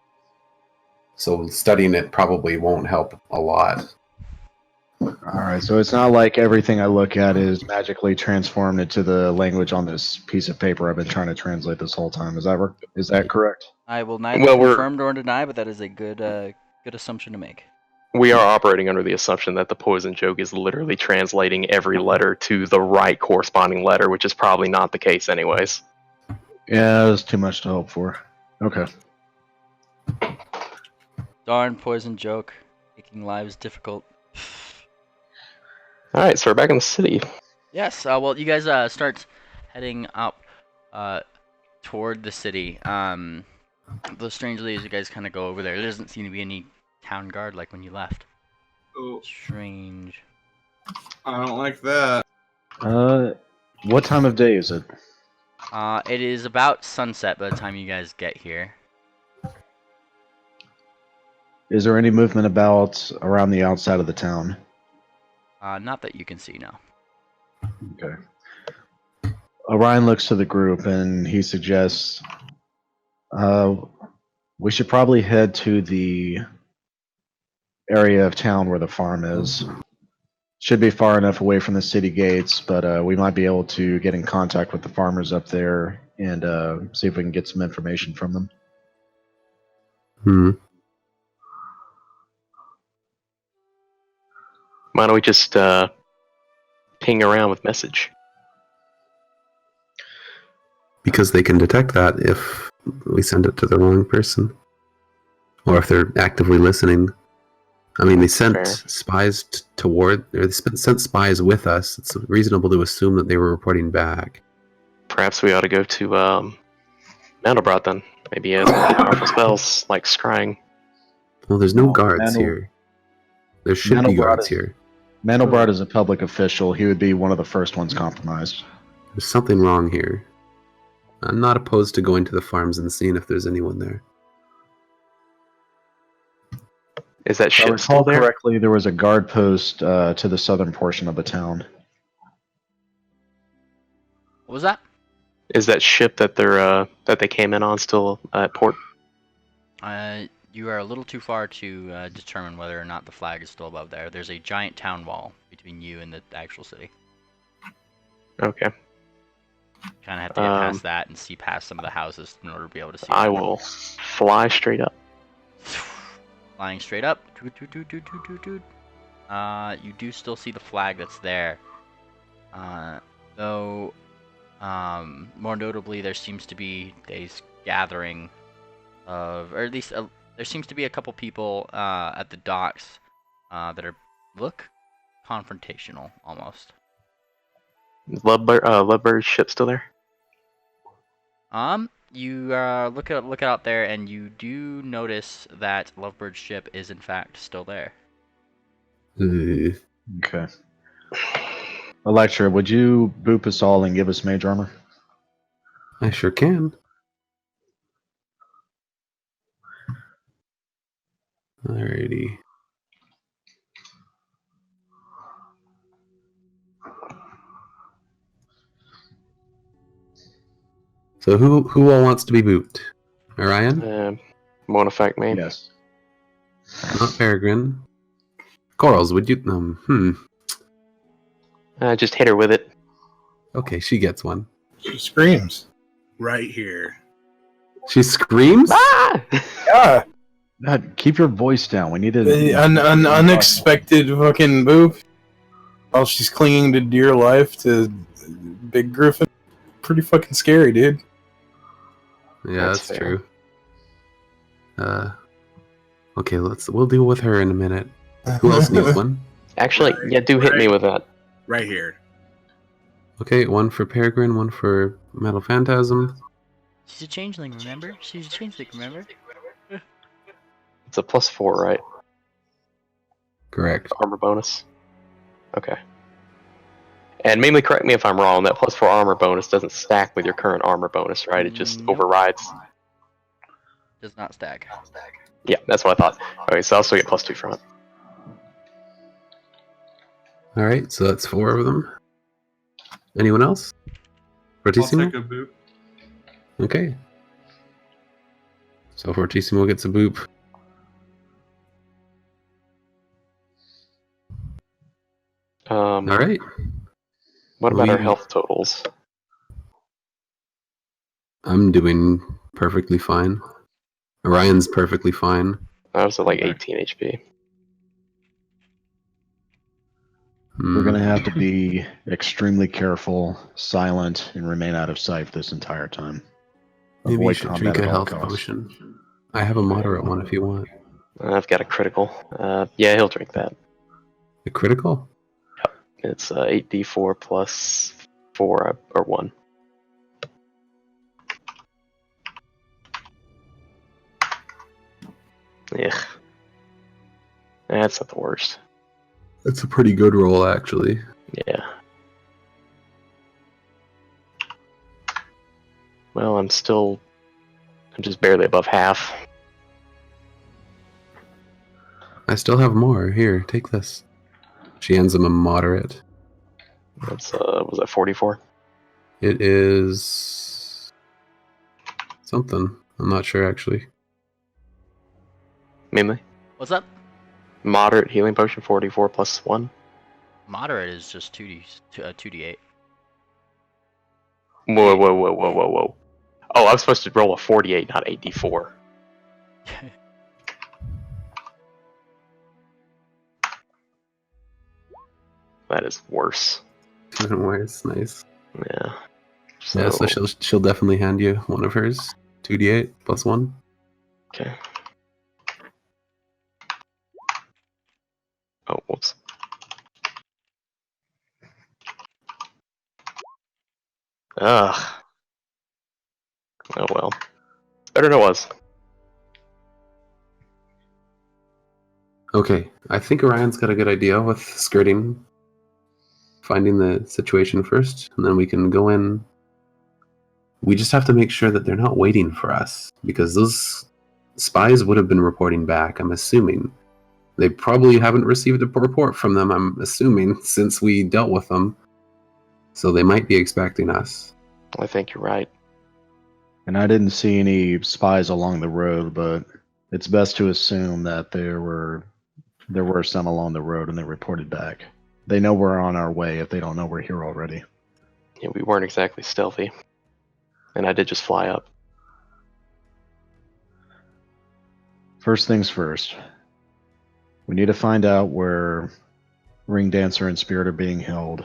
So studying it probably won't help a lot. All right, so it's not like everything I look at is magically transformed into the language on this piece of paper I've been trying to translate this whole time. Is that correct? I will neither confirm nor deny, but that is a good assumption to make. We are operating under the assumption that the poison joke is literally translating every letter to the right corresponding letter, which is probably not the case anyways. Yeah, that's too much to hope for. Okay. Darn poison joke, making lives difficult. Alright, so we're back in the city. Yes, well, you guys start heading up toward the city. Though strangely, as you guys kind of go over there doesn't seem to be any town guard like when you left. Oh, Strange. I don't like that. What time of day is it? It is about sunset by the time you guys get here. Is there any movement about around the outside of the town? Not that you can see now. Okay. Orion looks to the group and he suggests we should probably head to the area of town where the farm is. Should be far enough away from the city gates, but we might be able to get in contact with the farmers up there and see if we can get some information from them. Why don't we just ping around with message? Because they can detect that if we send it to the wrong person. Or if they're actively listening. I mean, they sent spies sent spies with us. It's reasonable to assume that they were reporting back. Perhaps we ought to go to Mandelbrot then. Maybe he has powerful spells like scrying. Well, there's no guards here. There should be guards here. Mandelbrot is a public official. He would be one of the first ones compromised. There's something wrong here. I'm not opposed to going to the farms and seeing if there's anyone there. Is that ship If I still recall there? correctly, there was a guard post to the southern portion of the town. What was that? Is that ship that they came in on still at port? You are a little too far to determine whether or not the flag is still above there. There's a giant town wall between you and the actual city. Okay. Kind of have to get past that and see past some of the houses in order to be able to see. I will fly straight up. Flying straight up. You do still see the flag that's there. Though, more notably, there seems to be a gathering of, or at least there seems to be a couple people at the docks that look confrontational almost. Lovebird's ship still there? You look out there and you do notice that Lovebird's ship is in fact still there. Okay. Electra, would you boop us all and give us mage armor? I sure can. Alrighty. So who all wants to be booped? Orion? Won't affect me. Yes. Not Peregrine. Corals, would you? Just hit her with it. Okay, she gets one. She screams. Right here. She screams? Ah! Yeah. God, keep your voice down. We need to. An unexpected fucking move. While she's clinging to dear life to Big Griffin. Pretty fucking scary, dude. Yeah, That's that's fair. true. Okay, we'll deal with her in a minute. Who else needs one? Actually, yeah, do hit me with that. Right here. Okay, one for Peregrine, one for Metal Phantasm. She's a changeling, remember? She's a changeling, remember? It's a +4, right? Correct. Armor bonus. Okay. And Mimely, correct me if I'm wrong, that +4 armor bonus doesn't stack with your current armor bonus, right? It just Nope. overrides. Does not stack. Yeah, that's what I thought. Okay, so I'll still get +2 from it. Alright, so that's 4 of them. Anyone else? I'll Fortissimo? take a boot. Okay. So Fortissimo gets a boop. Alright. What about our health totals? I'm doing perfectly fine. Orion's perfectly fine. I was at like 18 HP. We're gonna have to be extremely careful, silent, and remain out of sight this entire time. Maybe you Avoid should combat drink a at all health costs. potion. I have a moderate one if you want. I've got a critical. Yeah, he'll drink that. A critical? It's 8d4 plus 4 or 1. Ugh. That's not the worst. That's a pretty good roll, actually. Yeah. Well, I'm just barely above half. I still have more. Here, take this. She hands him a moderate. That's, was that 44? It is something. I'm not sure, actually. Mainly? What's up? Moderate healing potion 44 plus 1. Moderate is just 2d8. Whoa. Oh, I was supposed to roll a 48, not 8d4. That is worse. Even worse. Nice. Yeah. Yeah, so she'll definitely hand you one of hers. 2d8 plus 1. Okay. Oh, whoops. Ugh. Oh well. Better than it was. Okay, I think Orion's got a good idea with skirting, finding the situation first, and then we can go in. We just have to make sure that they're not waiting for us, because those spies would have been reporting back, I'm assuming. They probably haven't received a report from them, I'm assuming, since we dealt with them. So they might be expecting us. I think you're right. And I didn't see any spies along the road, but it's best to assume that there were some along the road and they reported back. They know we're on our way if they don't know we're here already. Yeah, we weren't exactly stealthy. And I did just fly up. First things first. We need to find out where Ring Dancer and Spirit are being held.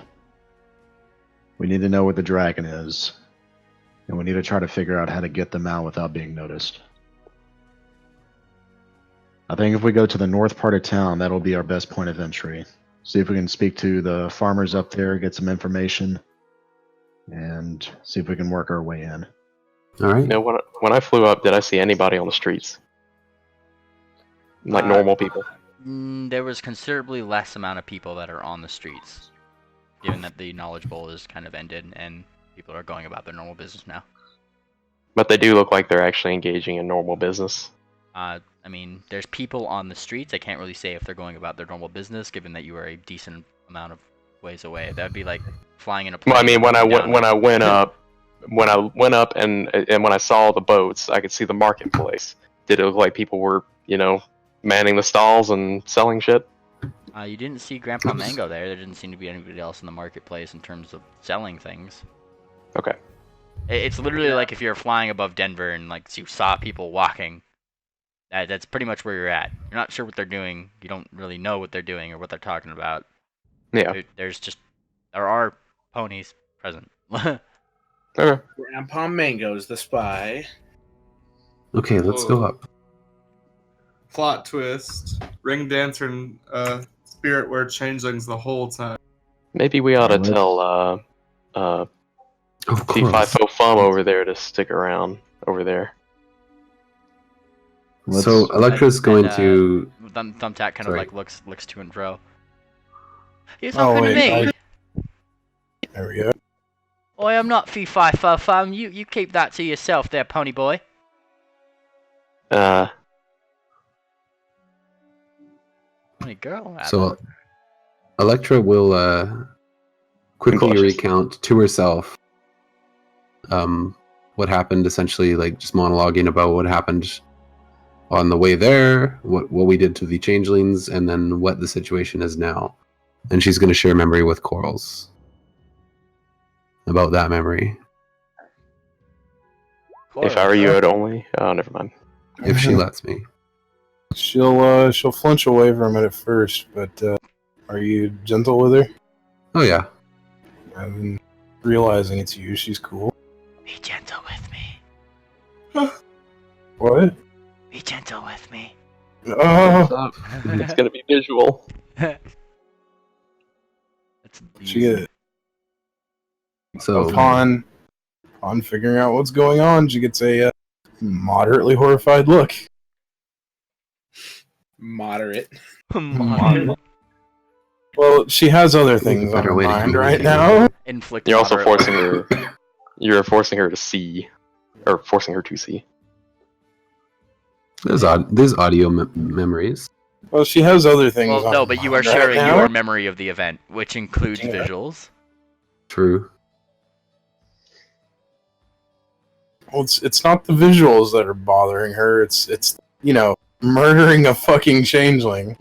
We need to know where the dragon is. And we need to try to figure out how to get them out without being noticed. I think if we go to the north part of town, that'll be our best point of entry. See if we can speak to the farmers up there, get some information, and see if we can work our way in. All right. You know, when I flew up, did I see anybody on the streets? Like normal people? There was considerably less amount of people that are on the streets, given that the Knowledge Bowl is kind of ended and people are going about their normal business now. But they do look like they're actually engaging in normal business. I mean, there's people on the streets. I can't really say if they're going about their normal business, given that you are a decent amount of ways away. That'd be like flying in a plane. Well, I mean, when I went up, and when I saw the boats, I could see the marketplace. Did it look like people were, manning the stalls and selling shit? You didn't see Grandpa Mango there. There didn't seem to be anybody else in the marketplace in terms of selling things. Okay. It's literally like if you're flying above Denver and like you saw people walking. That's pretty much where you're at. You're not sure what they're doing. You don't really know what they're doing or what they're talking about. Yeah. There are ponies present. Okay. Grandpa Mango's the spy. Okay, let's go up. Plot twist. Ring dancer and spirit were changelings the whole time. Maybe we ought to tell Of T5 Fum over there to stick around over there. So Electra's going to. Thumbtack kind of like looks to and fro. You're Oh, talking to wait, me. There we go. I am not fee fi fo fum. You keep that to yourself, there, pony boy. Pony girl. So Electra will quickly recount to herself what happened. Essentially, like just monologuing about what happened on the way there, what we did to the changelings, and then what the situation is now. And she's going to share memory with Corals about that memory. If I were you, I'd only. Oh, never mind. If she lets me. She'll flinch away from it at first, but are you gentle with her? Oh yeah. And realizing it's you, she's cool. Be gentle with me. What? Be gentle with me. Oh, It's gonna be visual. she get it. So Upon figuring out what's going on, she gets a moderately horrified look. Moderate. Well, she has other things on her mind right now. Inflict. You're also moderate- forcing her. You're forcing her to see, or forcing her to see. there's audio memories. Well, she has other things. Well, on no, her but you mind are right sharing now. your memory of the event, which includes visuals. True. Well, it's not the visuals that are bothering her. It's murdering a fucking changeling.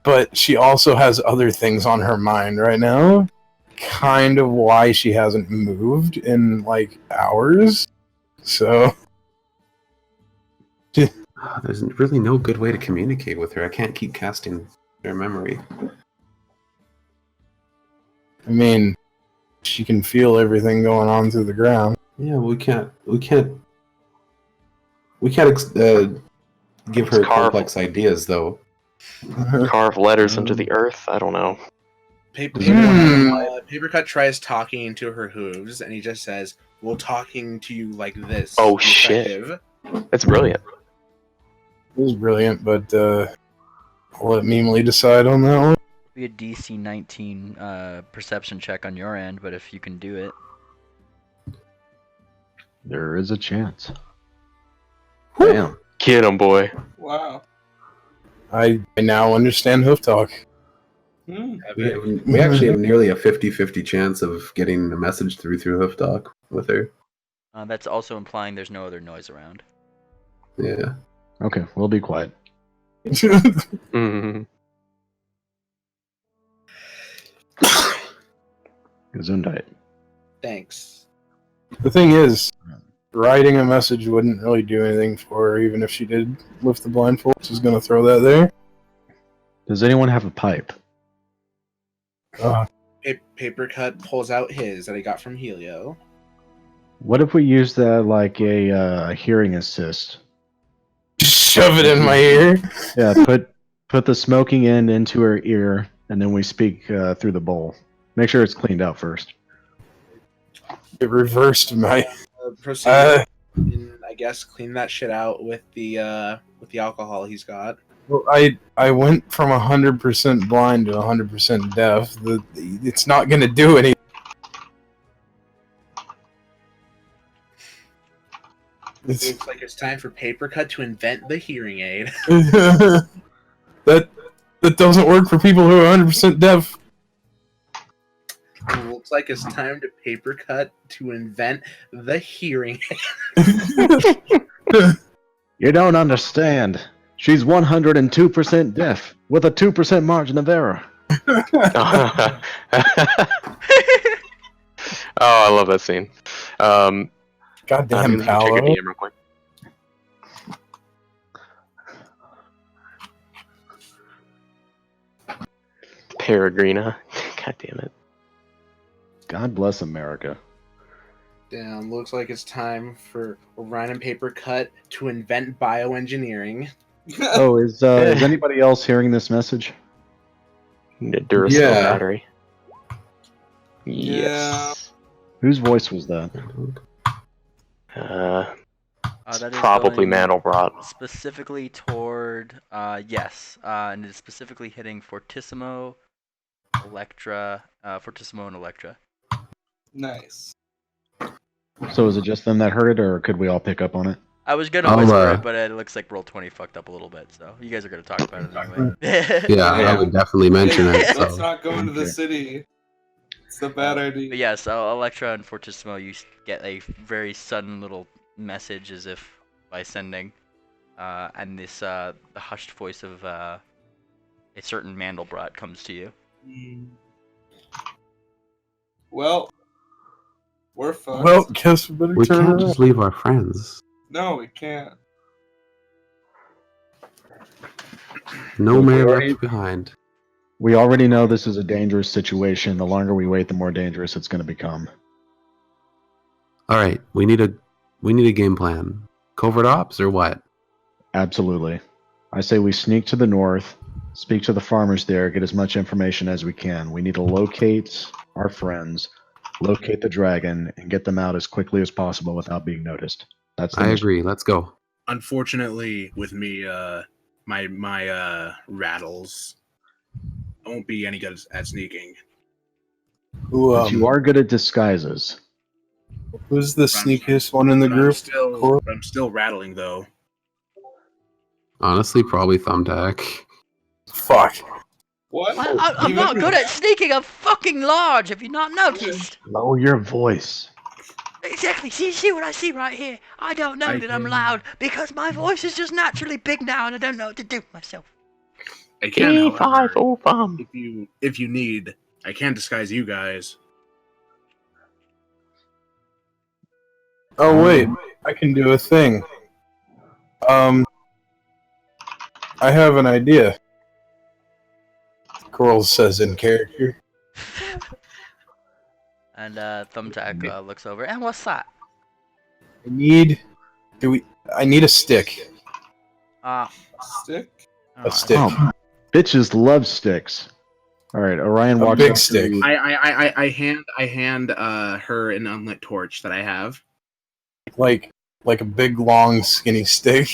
But she also has other things on her mind right now. Kind of why she hasn't moved in like hours. So There's really no good way to communicate with her. I can't keep casting their memory. I mean, she can feel everything going on through the ground. Yeah, we can't give her complex ideas though. Carve letters into the earth. I don't know. Papercut tries talking to her hooves, and he just says, "Well, talking to you like this." Oh shit! That's brilliant. It was brilliant, but I'll let Memely decide on that one. Be a DC 19 perception check on your end, but if you can do it. There is a chance. Damn. Get him, boy. Wow. I now understand hoof talk. We actually have nearly a 50-50 chance of getting a message through hoof talk with her. That's also implying there's no other noise around. Yeah. Okay, we'll be quiet. Mm-hmm. Gesundheit. Thanks. The thing is, writing a message wouldn't really do anything for her, even if she did lift the blindfold. She's going to throw that there. Does anyone have a pipe? Papercut pulls out his that he got from Helio. What if we use that like a hearing assist? Just shove it in my ear. Yeah, put the smoking end into her ear, and then we speak through the bowl. Make sure it's cleaned out first. It reversed my. Proceed. And I guess clean that shit out with the alcohol he's got. Well, I went from 100% blind to 100% deaf. It's not going to do anything. Looks like it's time for Papercut to invent the hearing aid. that doesn't work for people who are 100% deaf. It looks like it's time to Papercut to invent the hearing aid. You don't understand. She's 102% deaf with a 2% margin of error. Oh, I love that scene. Goddamn I'm gonna check Paolo. your DM real quick. Peregrina. God damn it. God bless America. Damn, looks like it's time for Orion and Paper Cut to invent bioengineering. Oh, is anybody else hearing this message? Duracell Yeah. battery. Yes. Whose voice was that? That is Probably going Mandelbrot. specifically toward yes, and it's specifically hitting Fortissimo, Electra, Fortissimo and Electra. Nice. So is it just them that heard it, or could we all pick up on it? I was gonna I'll, whisper it, but it looks like Roll20 fucked up a little bit, so you guys are gonna talk about it anyway. Yeah, I would definitely mention it. Let's So. not go into the Okay. city. It's a bad idea. But yeah, so Electra and Fortissimo, you get a very sudden little message as if by sending, and this the hushed voice of a certain Mandelbrot comes to you. Well, we're fucked. Well, guess we better We turn can't around. just leave our friends. No, we can't. No We man already- left behind. We already know this is a dangerous situation. The longer we wait, the more dangerous it's going to become. All right, we need a game plan. Covert ops or what? Absolutely. I say we sneak to the north, speak to the farmers there, get as much information as we can. We need to locate our friends, locate the dragon, and get them out as quickly as possible without being noticed. That's the I mission. agree. Let's go. Unfortunately, with me, my rattles, I won't be any good at sneaking. Who, But you are good at disguises. who's the sneakiest one in the But group? I'm still rattling though. Honestly, probably Thumbtack. Fuck. What? I'm not good at sneaking. I'm fucking large. Have you not noticed? Lower your voice. Exactly. See what I see right here? I don't know that I'm loud because my voice is just naturally big now, and I don't know what to do with myself. I can, however, bomb. if you need, I can disguise you guys. Oh wait, I can do a thing. I have an idea. Coral says in character. And Thumbtack looks over. And what's that? I need a stick. Stick? A stick. Oh, bitches love sticks. All right, Orion A walks big up to stick. you. I hand her an unlit torch that I have. Like a big long skinny stick.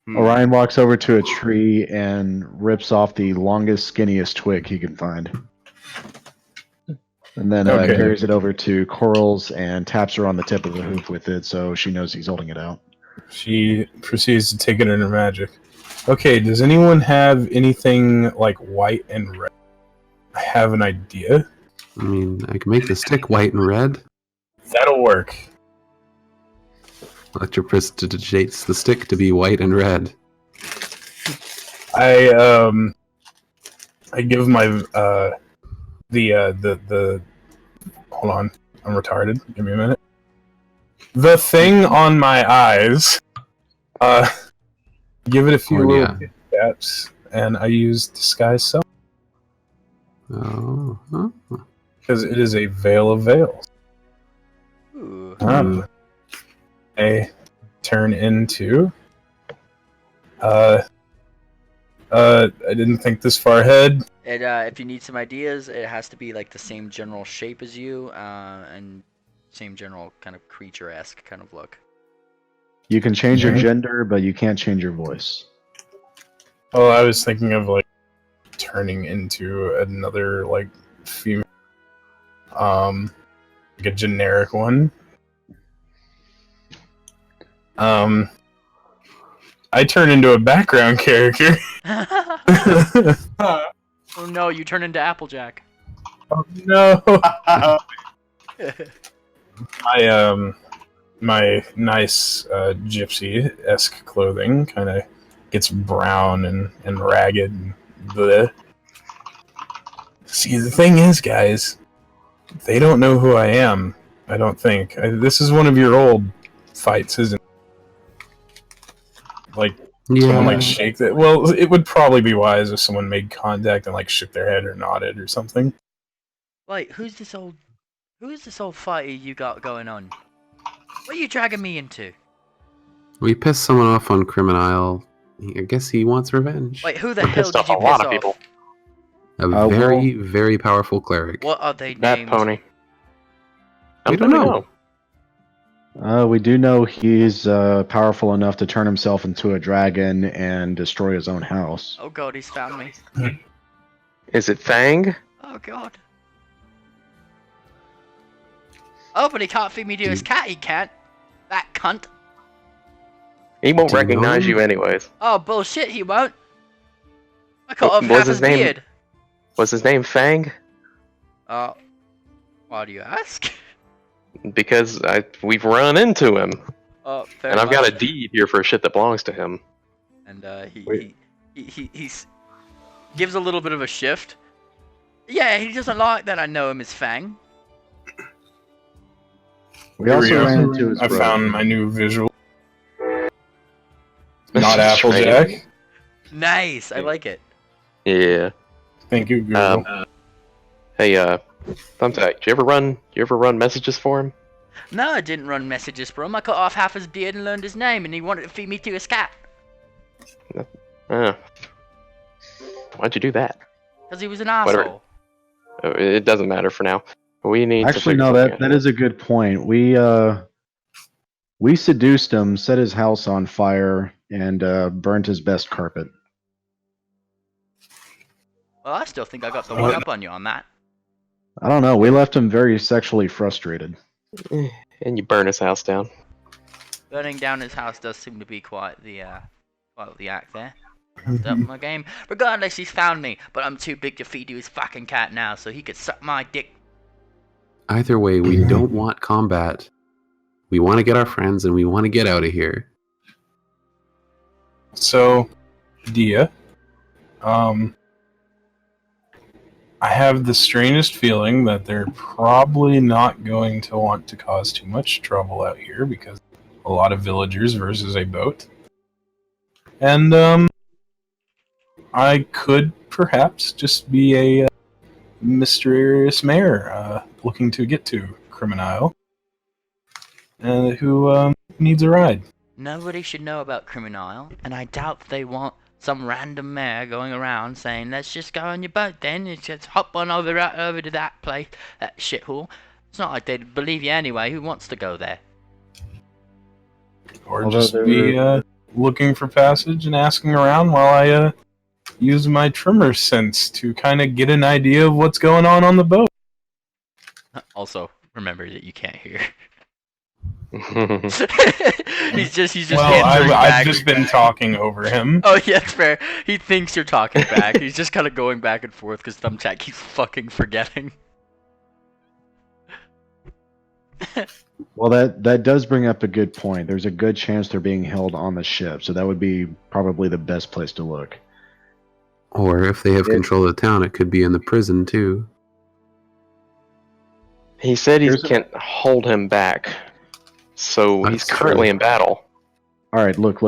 Orion walks over to a tree and rips off the longest, skinniest twig he can find. And then Okay. carries it over to Corals and taps her on the tip of the hoof with it so she knows he's holding it out. She proceeds to take it in her magic. Okay, does anyone have anything like white and red? I have an idea. I mean, I can make the stick white and red. That'll work. Electroprestigates the stick to be white and red. I give my the hold on, I'm retarded. Give me a minute. The thing on my eyes, give it a few little taps, and I use disguise self Oh. because it is a veil of veils. Ooh. I turn into. I didn't think this far ahead. And if you need some ideas, it has to be like the same general shape as you, and same general kind of creature-esque kind of look. You can change your Mhm. gender, but you can't change your voice. Oh, I was thinking of like turning into another like female, like a generic one. I turn into a background character. Huh. Oh no, you turn into Applejack. Oh no! My nice gypsy-esque clothing kind of gets brown and ragged. And bleh. See, the thing is, guys, they don't know who I am. I don't think. This is one of your old fights, isn't it? Like, someone like shake that. Well, it would probably be wise if someone made contact and like shook their head or nodded or something. Wait, who's this old fighter you got going on? What are you dragging me into? We pissed someone off on Criminal. I guess he wants revenge. Wait, who the We hell pissed did off you a piss lot of off? people. A very powerful cleric. What are they That named? pony. We don't know. We do know he's powerful enough to turn himself into a dragon and destroy his own house. Oh god, he's found me. Is it Fang? Oh god. Oh, but he can't feed me to his cat, he can't. That cunt. He won't Do you know recognize him? you anyways. Oh, bullshit, he won't. I cut off What's half his his name? beard. Was his name Fang? Why do you ask? Because we've run into him. Oh, fair And I've got a enough. deed here for shit that belongs to him. And Wait. he gives a little bit of a shift. Yeah, he doesn't like that I know him as Fang. We also ran into his I brother. found my new visual. This Not is Applejack. strange. Nice, I like it. Yeah. Thank you, Google. Hey, Thumbtack, do you ever run messages for him? No, I didn't run messages for him. I cut off half his beard and learned his name, and he wanted to feed me to his cat. Why'd you do that? Because he was an Whatever. asshole. It doesn't matter for now. We need to Actually, figure no, something that out. is a good point. We seduced him, set his house on fire, and burned his best carpet. Well, I still think I got the one up on you on that. I don't know. We left him very sexually frustrated. And you burn his house down. Burning down his house does seem to be quite the act there. I've upped my game. Regardless, he's found me, but I'm too big to feed to his fucking cat now, so he could suck my dick. Either way, we don't want combat. We want to get our friends and we want to get out of here. So, Dia, I have the strangest feeling that they're probably not going to want to cause too much trouble out here because a lot of villagers versus a boat. And I could perhaps just be a mysterious mayor looking to get to Criminal who needs a ride. Nobody should know about Criminal, and I doubt they want some random mayor going around saying, let's just go on your boat then, and just hop on over to that place, that shithole. It's not like they'd believe you anyway. Who wants to go there? Or Although just there be looking for passage and asking around while I use my trimmer sense to kind of get an idea of what's going on the boat. Also, remember that you can't hear. Yeah, he's just Well, answering back. I've just been talking over him. Oh yeah, it's fair. He thinks you're talking back. He's just kind of going back and forth because Thumbtack keeps fucking forgetting. Well, that does bring up a good point. There's a good chance they're being held on the ship, so that would be probably the best place to look. Or if they have control of the town, it could be in the prison too. he said he There's a- can't hold him back. So he's That's currently true. in battle. All right, look.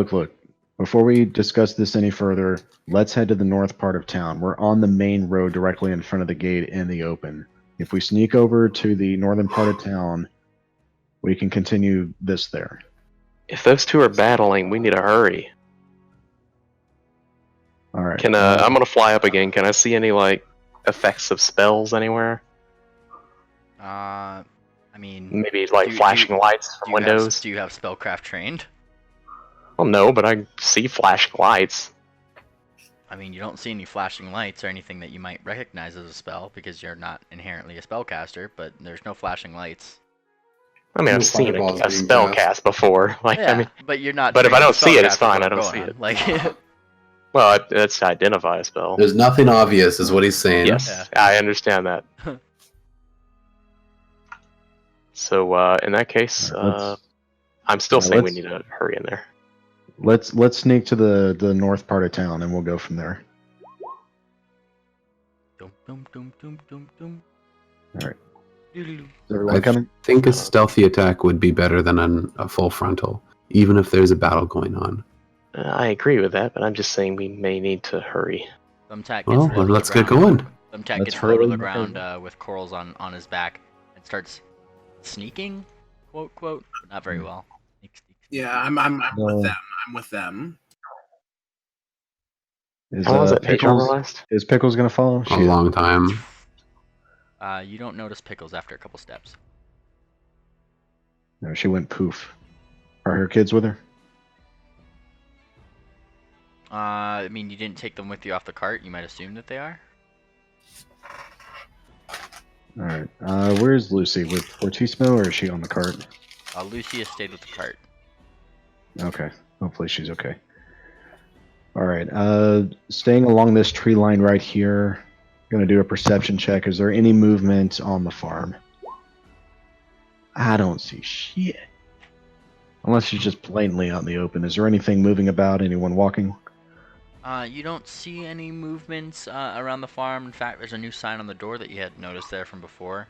Before we discuss this any further, let's head to the north part of town. We're on the main road directly in front of the gate in the open. If we sneak over to the northern part of town, we can continue this there. If those two are battling, we need to hurry. All right. Can I'm gonna fly up again. Can I see any like effects of spells anywhere? I mean, Maybe like Do- flashing do- lights from windows. Do you have spellcraft trained? Well, no, but I see flashing lights. I mean, you don't see any flashing lights or anything that you might recognize as a spell because you're not inherently a spellcaster. But there's no flashing lights. I mean, No I've seen fireballs a being spell cast. cast before. Like, Yeah, I mean, but you're not. but if I trained don't see it, it's spellcaster, fine. what I don't I'm see going it. on. Like, well, that's to identify a spell. There's nothing obvious, is what he's saying. Yes, I understand that. So in that case, Let's- I'm still yeah, saying we let's- need to hurry in there. Let's sneak to the north part of town, and we'll go from there. Dum dum dum dum dum dum. All right. Doodaloo. Is everyone I coming? think a stealthy attack would be better than a full frontal, even if there's a battle going on. I agree with that, but I'm just saying we may need to hurry. Thumbtack gets Well, low to let's the get ground. going. Thumbtack Let's gets low to hurry. the ground with corals on his back and starts sneaking, quote quote, but not very well. Sneak, sneak, sneak. Yeah, I'm with No. them. I'm with them. Is How long was that page armor Pickles? last? Is Pickles gonna follow? A long time. You don't notice Pickles after a couple steps. No, she went poof. Are her kids with her? I mean, you didn't take them with you off the cart. You might assume that they are. All right. Where's Lucy? With Fortissimo, or is she on the cart? Lucia stayed with the cart. Okay. Hopefully she's okay. All right. Staying along this tree line right here. Going to do a perception check. Is there any movement on the farm? I don't see shit. Unless she's just blatantly out in the open. Is there anything moving about? Anyone walking? You don't see any movements around the farm. In fact, there's a new sign on the door that you had noticed there from before.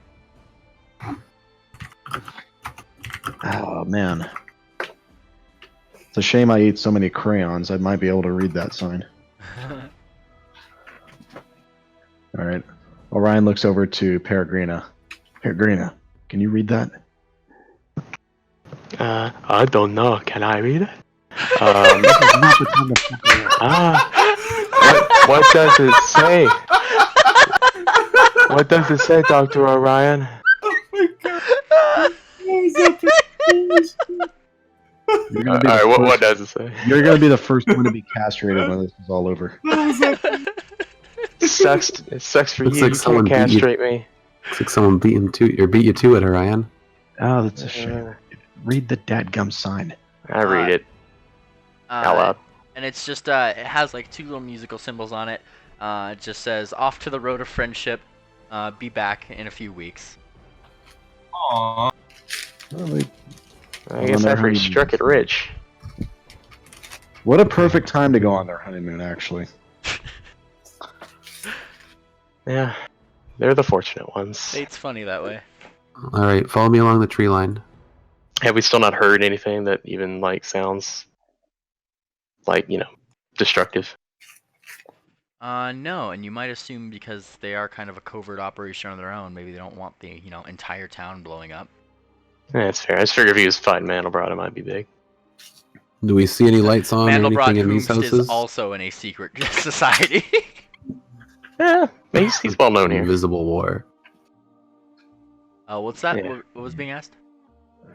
Oh, man. It's a shame I eat so many crayons. I might be able to read that sign. All right. Orion looks over to Peregrina. Peregrina, can you read that? I don't know. Can I read it? What does it say? What does it say, Dr. Orion? Alright, what does it say? You're going to be the first one to be castrated when this is all over. It sucks for Looks you. like You someone can't beat you. castrate me. Looks like someone beat you to it, Orion. Oh, that's a shame. Read the dadgum sign. I read it out loud. And it's just, it has like two little musical symbols on it. It just says, off to the road of friendship, be back in a few weeks. Aww. I guess after he struck it rich. What a perfect time to go on their honeymoon, actually. Yeah, they're the fortunate ones. It's funny that way. Alright, follow me along the tree line. Have we still not heard anything that even like sounds like, destructive? No, and you might assume because they are kind of a covert operation on their own, maybe they don't want the, entire town blowing up. Yeah, that's fair. I just figured if he was fighting Mandelbrot, it might be big. Do we see any lights on or Mandelbrot anything in these Hoomst houses? is also in a secret society. Yeah, he's well known here. Invisible war. What's that? Yeah. What was being asked?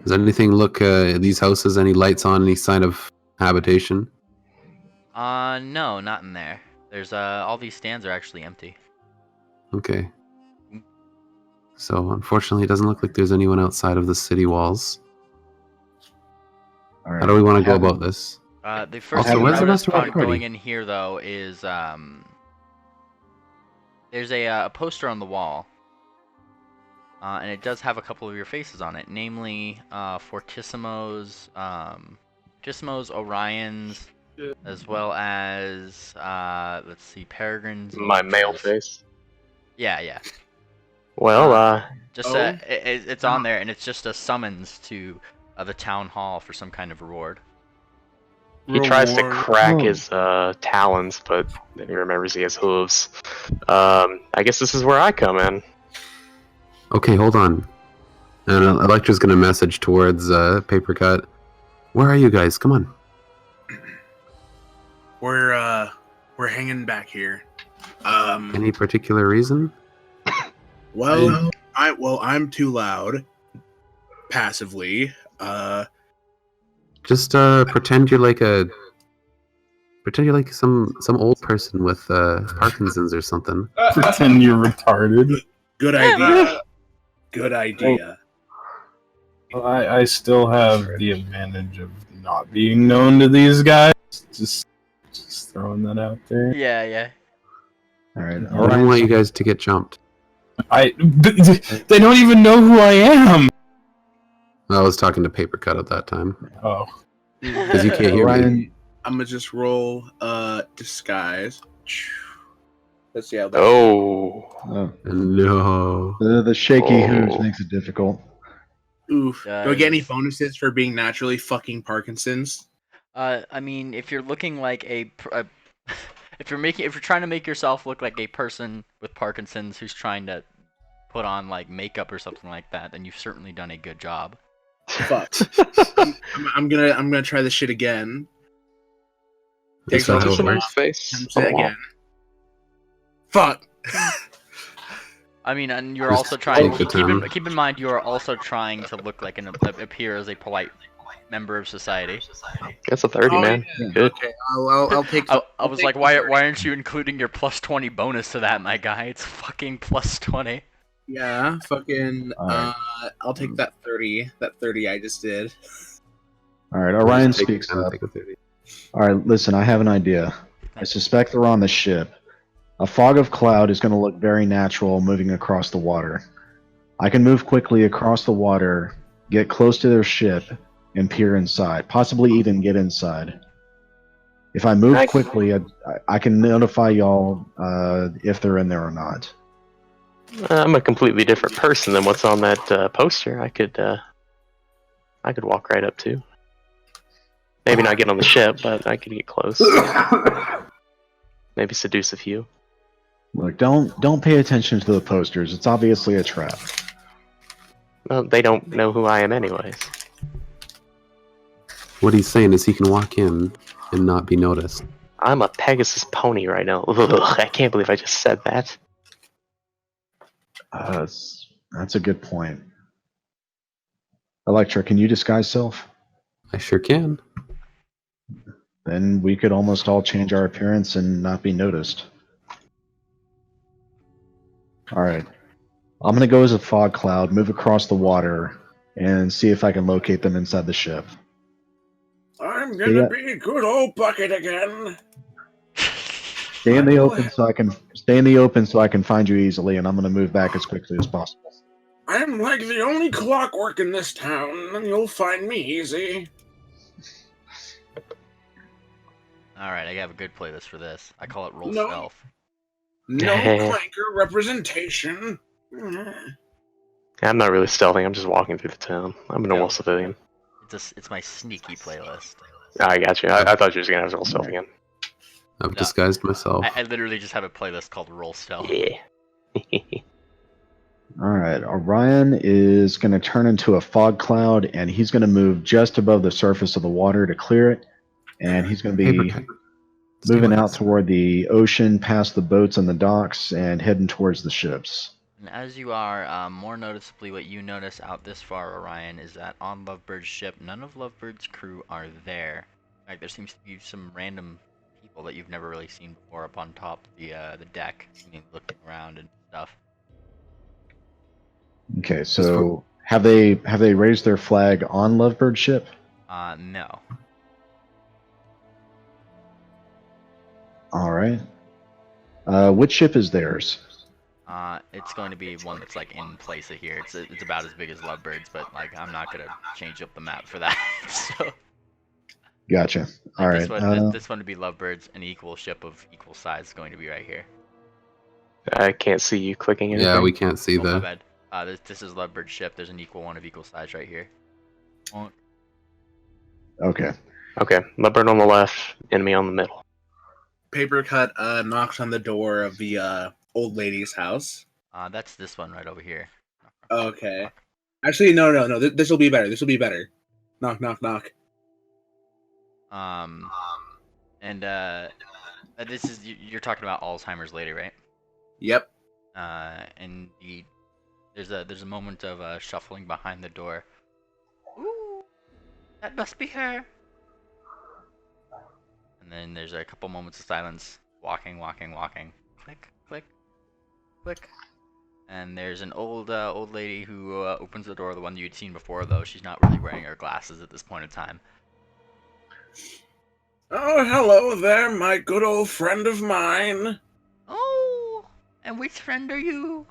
Does anything look these houses? Any lights on? Any sign of habitation? No, not in there. There's all these stands are actually empty. Okay. So unfortunately, it doesn't look like there's anyone outside of the city walls. All right. How do we want to go about this? The first Also, thing where's I the rest noticed of our upon party? going in here though is there's a poster on the wall. And it does have a couple of your faces on it, namely Fortissimo's, Orion's, as well as let's see, Peregrine's. My male face. Yeah. Well, Just it's on there, and it's just a summons to the town hall for some kind of reward. he tries to Reward. crack his talons, but then he remembers he has hooves. I guess this is where I come in. Okay, hold on. And Electra's gonna message towards Papercut. Where are you guys? Come on. We're hanging back here. Any particular reason? Well, I'm too loud. Passively. Just pretend you're like some old person with Parkinson's or something. Pretend you're retarded. Good idea. Good idea. Well, I still have the advantage of not being known to these guys. Just throwing that out there. Yeah. All right. I don't want you guys to get jumped. They don't even know who I am. I was talking to Papercut at that time Oh, because you can't hear me. I'm gonna just roll disguise. Let's see how that. Oh. No. The shaky Oh. hooves makes it difficult. Oof. Do I get any Does- bonuses for being naturally fucking Parkinson's? I mean, if you're looking like if you're trying to make yourself look like a person with Parkinson's who's trying to put on like makeup or something like that, then you've certainly done a good job. Fuck. I'm gonna try this shit again. Is Takes that all how the it shit works? off. Face. Attempts it again. Fuck. I mean, and you're Just also trying. take the time. Keep in mind, you are also trying to look like appear as a polite member of society. That's a 30, man. Yeah. Good. Okay, I'll take. I was like, why aren't you including your plus 20 bonus to that, my guy? It's fucking plus 20. Yeah, fucking. Alright. I'll take that 30. That 30 I just did. All right, Orion Take speaks 10, up. take a 30. All right, listen, I have an idea. I suspect they're on the ship. A fog of cloud is going to look very natural moving across the water. I can move quickly across the water, get close to their ship, and peer inside, possibly even get inside. If I move quickly, I can notify y'all if they're in there or not. I'm a completely different person than what's on that poster. I could walk right up to. Maybe not get on the ship, but I could get close. Maybe seduce a few. Look, don't pay attention to the posters. It's obviously a trap. Well, they don't know who I am anyways. What he's saying is he can walk in and not be noticed. I'm a Pegasus pony right now. Ugh, I can't believe I just said that. That's a good point. Electra, can you disguise self? I sure can. Then we could almost all change our appearance and not be noticed. All right. I'm going to go as a fog cloud, move across the water, and see if I can locate them inside the ship. I'm gonna be good old bucket again. Stay in the open so I can find you easily, and I'm going to move back as quickly as possible. I'm like the only clockwork in this town, and you'll find me easy. Alright, I have a good playlist for this. I call it Roll No. Stealth. No clanker representation. I'm not really stealthing. I'm just walking through the town. I'm a normal civilian. It's my sneaky playlist. I got you. I thought you were just gonna have real stealth again. I've disguised myself. I literally just have a playlist called Roll Stealth. Yeah. All right. Orion is going to turn into a fog cloud, and he's going to move just above the surface of the water to clear it. And he's going to be moving out toward the ocean, past the boats and the docks, and heading towards the ships. And as you are, more noticeably what you notice out this far, Orion, is that on Lovebird's ship, none of Lovebird's crew are there. In fact, there seems to be some random people that you've never really seen before up on top of the deck, looking around and stuff. Okay, so have they raised their flag on Lovebird's ship? No. All right. Which ship is theirs? It's going to be one that's like in place of here. It's about as big as Lovebird's, but like I'm not gonna change up the map for that. So. Gotcha. All right. This one would be Lovebird's. An equal ship of equal size is going to be right here. I can't see you clicking anything. Yeah, we can't see My that. bad. This is Lovebird's ship. There's an equal one of equal size right here. Okay. Okay. Leopard on the left, enemy on the middle. Paper cut knocks on the door of the old lady's house. That's this one right over here. Okay. Actually, no. This will be better. This will be better. Knock, knock, knock. This is you're talking about Alzheimer's lady, right? Yep. And there's a moment of shuffling behind the door. Ooh, that must be her. And then there's a couple moments of silence. Walking. Click, click, click. And there's an old lady who opens the door. The one you'd seen before, though. She's not really wearing her glasses at this point in time. Oh, hello there, my good old friend of mine. Oh, and which friend are you?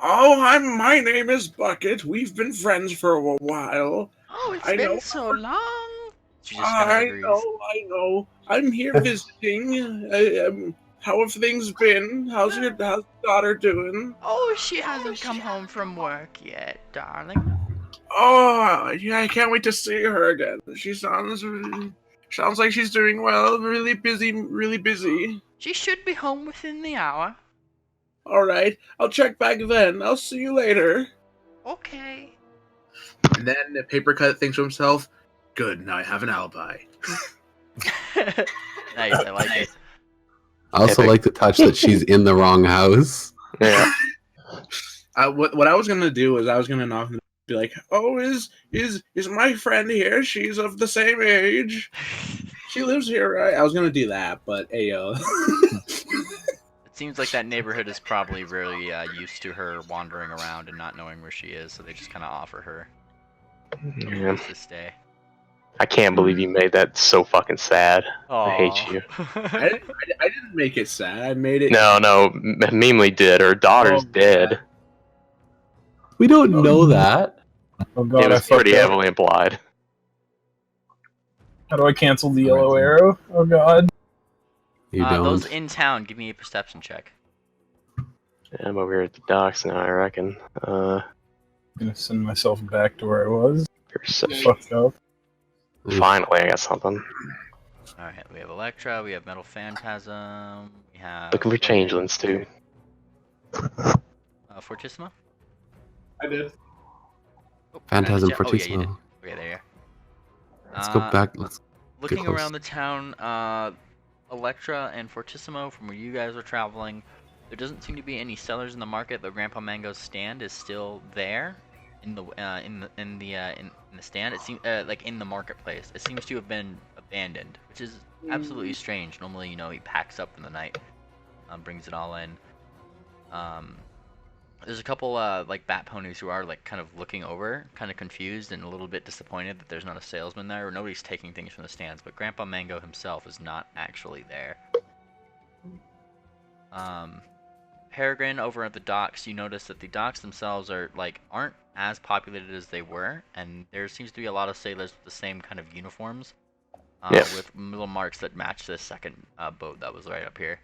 Oh, my name is Bucket. We've been friends for a while. Oh, it's I been know. so long. She just kind of I agrees. know. I know. I'm here visiting. How have things been? How's your daughter doing? Oh, she hasn't come home from work yet, darling. Oh, yeah, I can't wait to see her again. She sounds like she's doing well. Really busy, really busy. She should be home within the hour. All right, I'll check back then. I'll see you later. Okay. And then the Papercut thinks to himself, "Good, now I have an alibi." Nice, I like it. I also Epic. like the touch that she's in the wrong house. Yeah. What I was gonna do is I was gonna knock and be like, "Oh, is my friend here? She's of the same age. She lives here, right?" I was gonna do that, but ayo. It seems like that neighborhood is probably really used to her wandering around and not knowing where she is, so they just kind of offer her a Yeah. place to stay. I can't believe you made that so fucking sad. I hate you. I didn't make it sad. I made it. No, Memely did. Her daughter's Oh, dead. We don't know that. Oh It god, I was fucked pretty up. heavily implied. How do I cancel the yellow arrow? Oh god. You don't. Those in town, give me a perception check. Yeah, I'm over here at the docks now, I reckon. I'm gonna send myself back to where I was. Perception. Fucked up. Finally, I got something. Alright, we have Electra, we have Metal Phantasm, we have... Looking for changelings, too. Fortissimo? I did. Oh, Phantasm oh, yeah, you did. Fortissimo. Okay, there you are. Let's go back. Let's Looking close. around the town, Electra and Fortissimo, from where you guys were traveling, there doesn't seem to be any sellers in the market. The Grandpa Mango's stand is still there, in the stand. It seems like in the marketplace. It seems to have been abandoned, which is absolutely strange. Normally, he packs up in the night, brings it all in. There's a couple like bat ponies who are like kind of looking over, kind of confused and a little bit disappointed that there's not a salesman there or nobody's taking things from the stands, but Grandpa Mango himself is not actually there. Peregrine, over at the docks, you notice that the docks themselves aren't as populated as they were, and there seems to be a lot of sailors with the same kind of uniforms, with little marks that match the second boat that was right up here.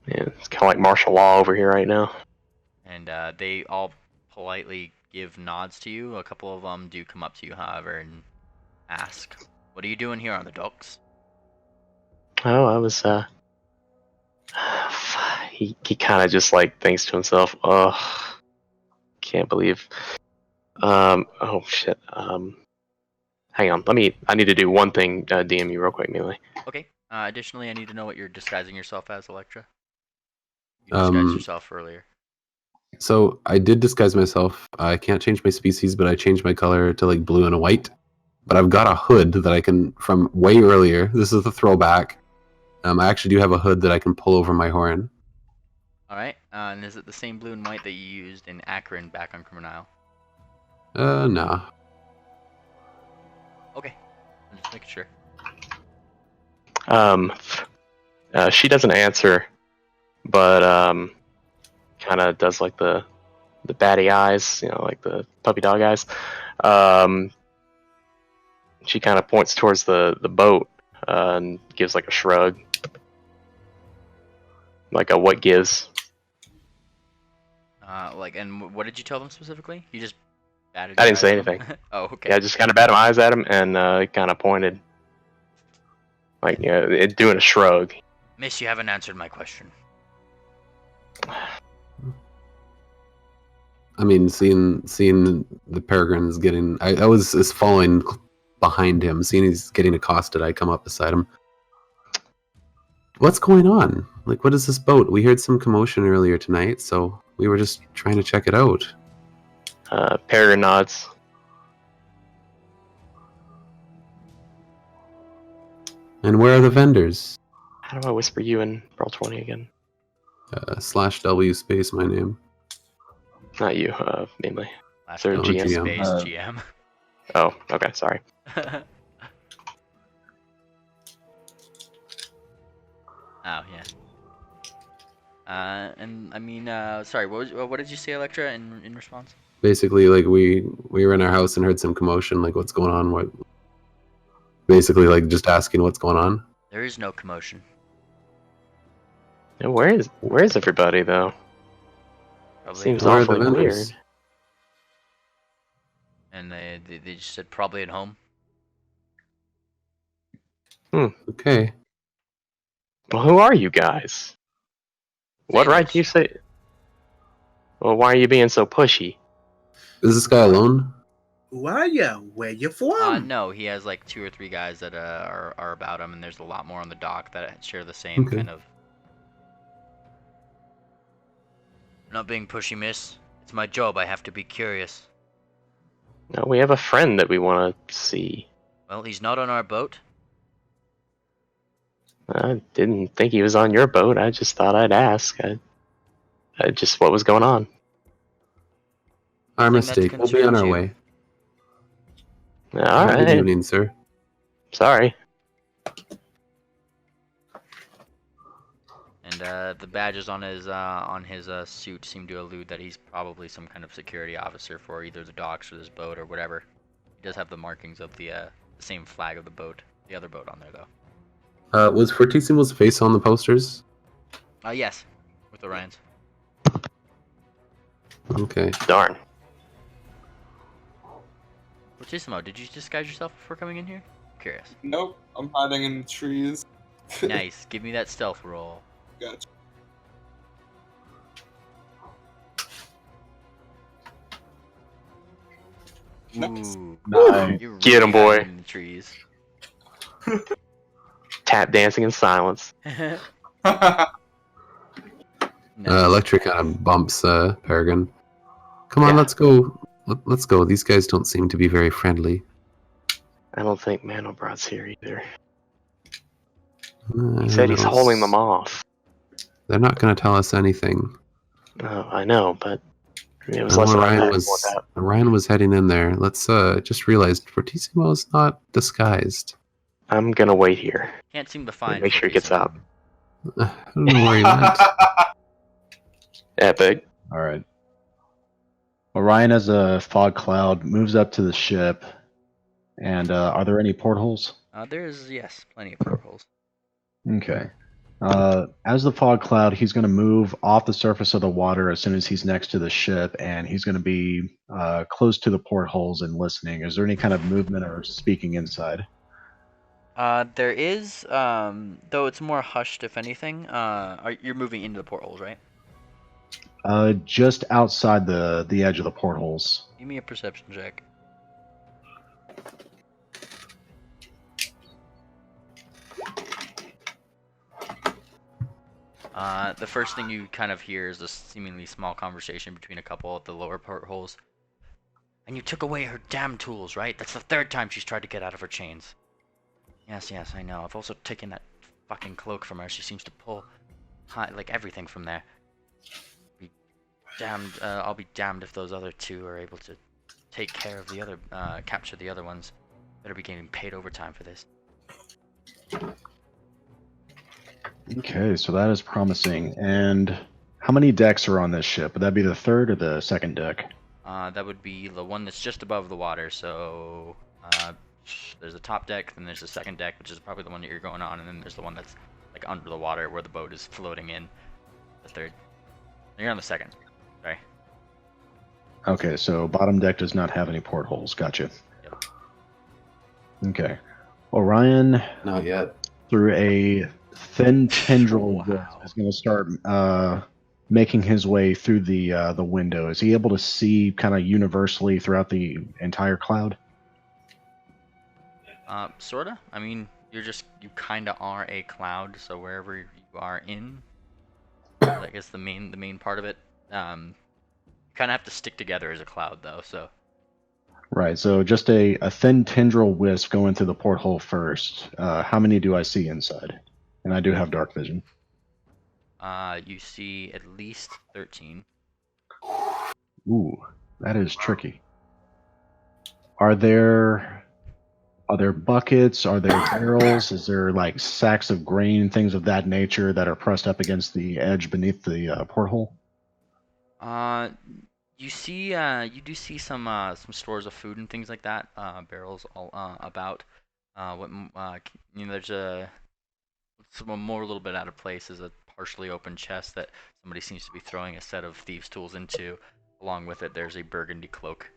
Yeah, it's kind of like martial law over here right now. And they all politely give nods to you. A couple of them do come up to you, however, and ask, "What are you doing here on the docks?" Oh, I was, he kind of just, like, thinks to himself, ugh, can't believe, oh, shit, hang on, I need to do one thing, DM you real quick, Melee. Okay. Additionally, I need to know what you're disguising yourself as, Electra. You disguised yourself earlier. So I did disguise myself. I can't change my species, but I changed my color to like blue and a white. But I've got a hood that I can from way earlier. This is the throwback. I actually do have a hood that I can pull over my horn. All right. And is it the same blue and white that you used in Akron back on Criminal? Nah. Okay. I'm just making sure. She doesn't answer, but kind of does like the batty eyes, like the puppy dog eyes. She kind of points towards the boat and gives like a shrug, like a what gives. And what did you tell them specifically? You just batted. I your didn't say eyes at them? anything. Oh, okay. Yeah, I just kind of batted my eyes at him and kind of pointed, like doing a shrug. Miss, you haven't answered my question. I mean, seeing the peregrines getting, I was following behind him, seeing he's getting accosted. I come up beside him. What's going on? Like, what is this boat? We heard some commotion earlier tonight, so we were just trying to check it out. Peregrine nods. And where are the vendors? How do I whisper you in Brawl 20 again? /W space my name. Not you, mainly. Last Third note, GM. Space GM. Oh, okay, sorry. Oh yeah. And I mean, sorry. What did you say, Electra, in response? Basically, like we were in our house and heard some commotion. Like, what's going on? Basically, like just asking what's going on. There is no commotion. And where's everybody though? Probably Seems at home. Where are the awfully weird. vendors? And they just said probably at home. Okay. Well, who are you guys? What right do you Xanos. say? Well, why are you being so pushy? Is this guy alone? Who are you? Where you from? No, he has like 2 or 3 guys that are about him, and there's a lot more on the dock that share the same Okay. kind of. I'm not being pushy, miss. It's my job. I have to be curious. No, we have a friend that we want to see. Well, he's not on our boat. I didn't think he was on your boat. I just thought I'd ask. I just what was going on. Our Something that mistake. We'll be on concerns our you. way. All Have a good right. evening, sir. Sorry. And the badges on his suit seem to allude that he's probably some kind of security officer for either the docks or this boat or whatever. He does have the markings of the same flag of the boat, the other boat on there though. Was Fortissimo's face on the posters? Yes, with Orion's. Okay. Darn. Fortissimo, did you disguise yourself before coming in here? Curious. Nope, I'm hiding in the trees. Nice. Give me that stealth roll. Gotcha. Nice. Ooh, Nice. you're Get 'em, boy. hiding in the trees. Tap dancing in silence. Nice. Electric kind of bumps Peregrine. Come on, Yeah. let's go. Let's go. These guys don't seem to be very friendly. I don't think Mandelbrot's here either. He said he's No, holding them off. They're not going to tell us anything. Oh, I know, but it was I less know than I Ryan was heading in there. Let's just realized Fortissimo is not disguised. I'm gonna wait here. Can't seem to find. Make sure he gets Fortissimo. out. I don't know where he went. Epic. All right. Orion, as a fog cloud, moves up to the ship. And are there any portholes? There's yes, plenty of portholes. Okay. As the fog cloud, he's going to move off the surface of the water as soon as he's next to the ship, and he's going to be close to the portholes and listening. Is there any kind of movement or speaking inside? There is, though it's more hushed if anything. You're moving into the portholes, right? Just outside the edge of the portholes. Give me a perception check. The first thing you kind of hear is a seemingly small conversation between a couple at the lower portholes. And you took away her damn tools, right? That's the 3rd time she's tried to get out of her chains. Yes, I know. I've also taken that fucking cloak from her. She seems to pull, like, everything from there. Be damned. I'll be damned if those other 2 are able to take care of the other, capture the other ones. Better be getting paid overtime for this. Okay, so that is promising. And how many decks are on this ship? Would that be the 3rd or the 2nd deck? That would be the one that's just above the water. So, there's the top deck, then there's the 2nd deck, which is probably the one that you're going on, and then there's the one that's like under the water where the boat is floating in. The 3rd. You're on the 2nd. Sorry. Okay, so bottom deck does not have any portholes. Gotcha. Yep. Okay. Orion, Not yet. through a thin tendril, Wow. is going to start making his way through the window. Is he able to see kind of universally throughout the entire cloud? Sorta. I mean, you kind of are a cloud, so wherever you are in, I guess the main part of it, you kind of have to stick together as a cloud, though. So. Right. So just a thin tendril wisp going through the porthole first. How many do I see inside? And I do have dark vision. You see at least 13. Ooh, that is tricky. Are there buckets? Are there barrels? Is there like sacks of grain, things of that nature that are pressed up against the edge beneath the porthole? You do see some stores of food and things like that, barrels all about. There's a some more a little bit out of place is a partially open chest that somebody seems to be throwing a set of thieves' tools into. Along with it, there's a burgundy cloak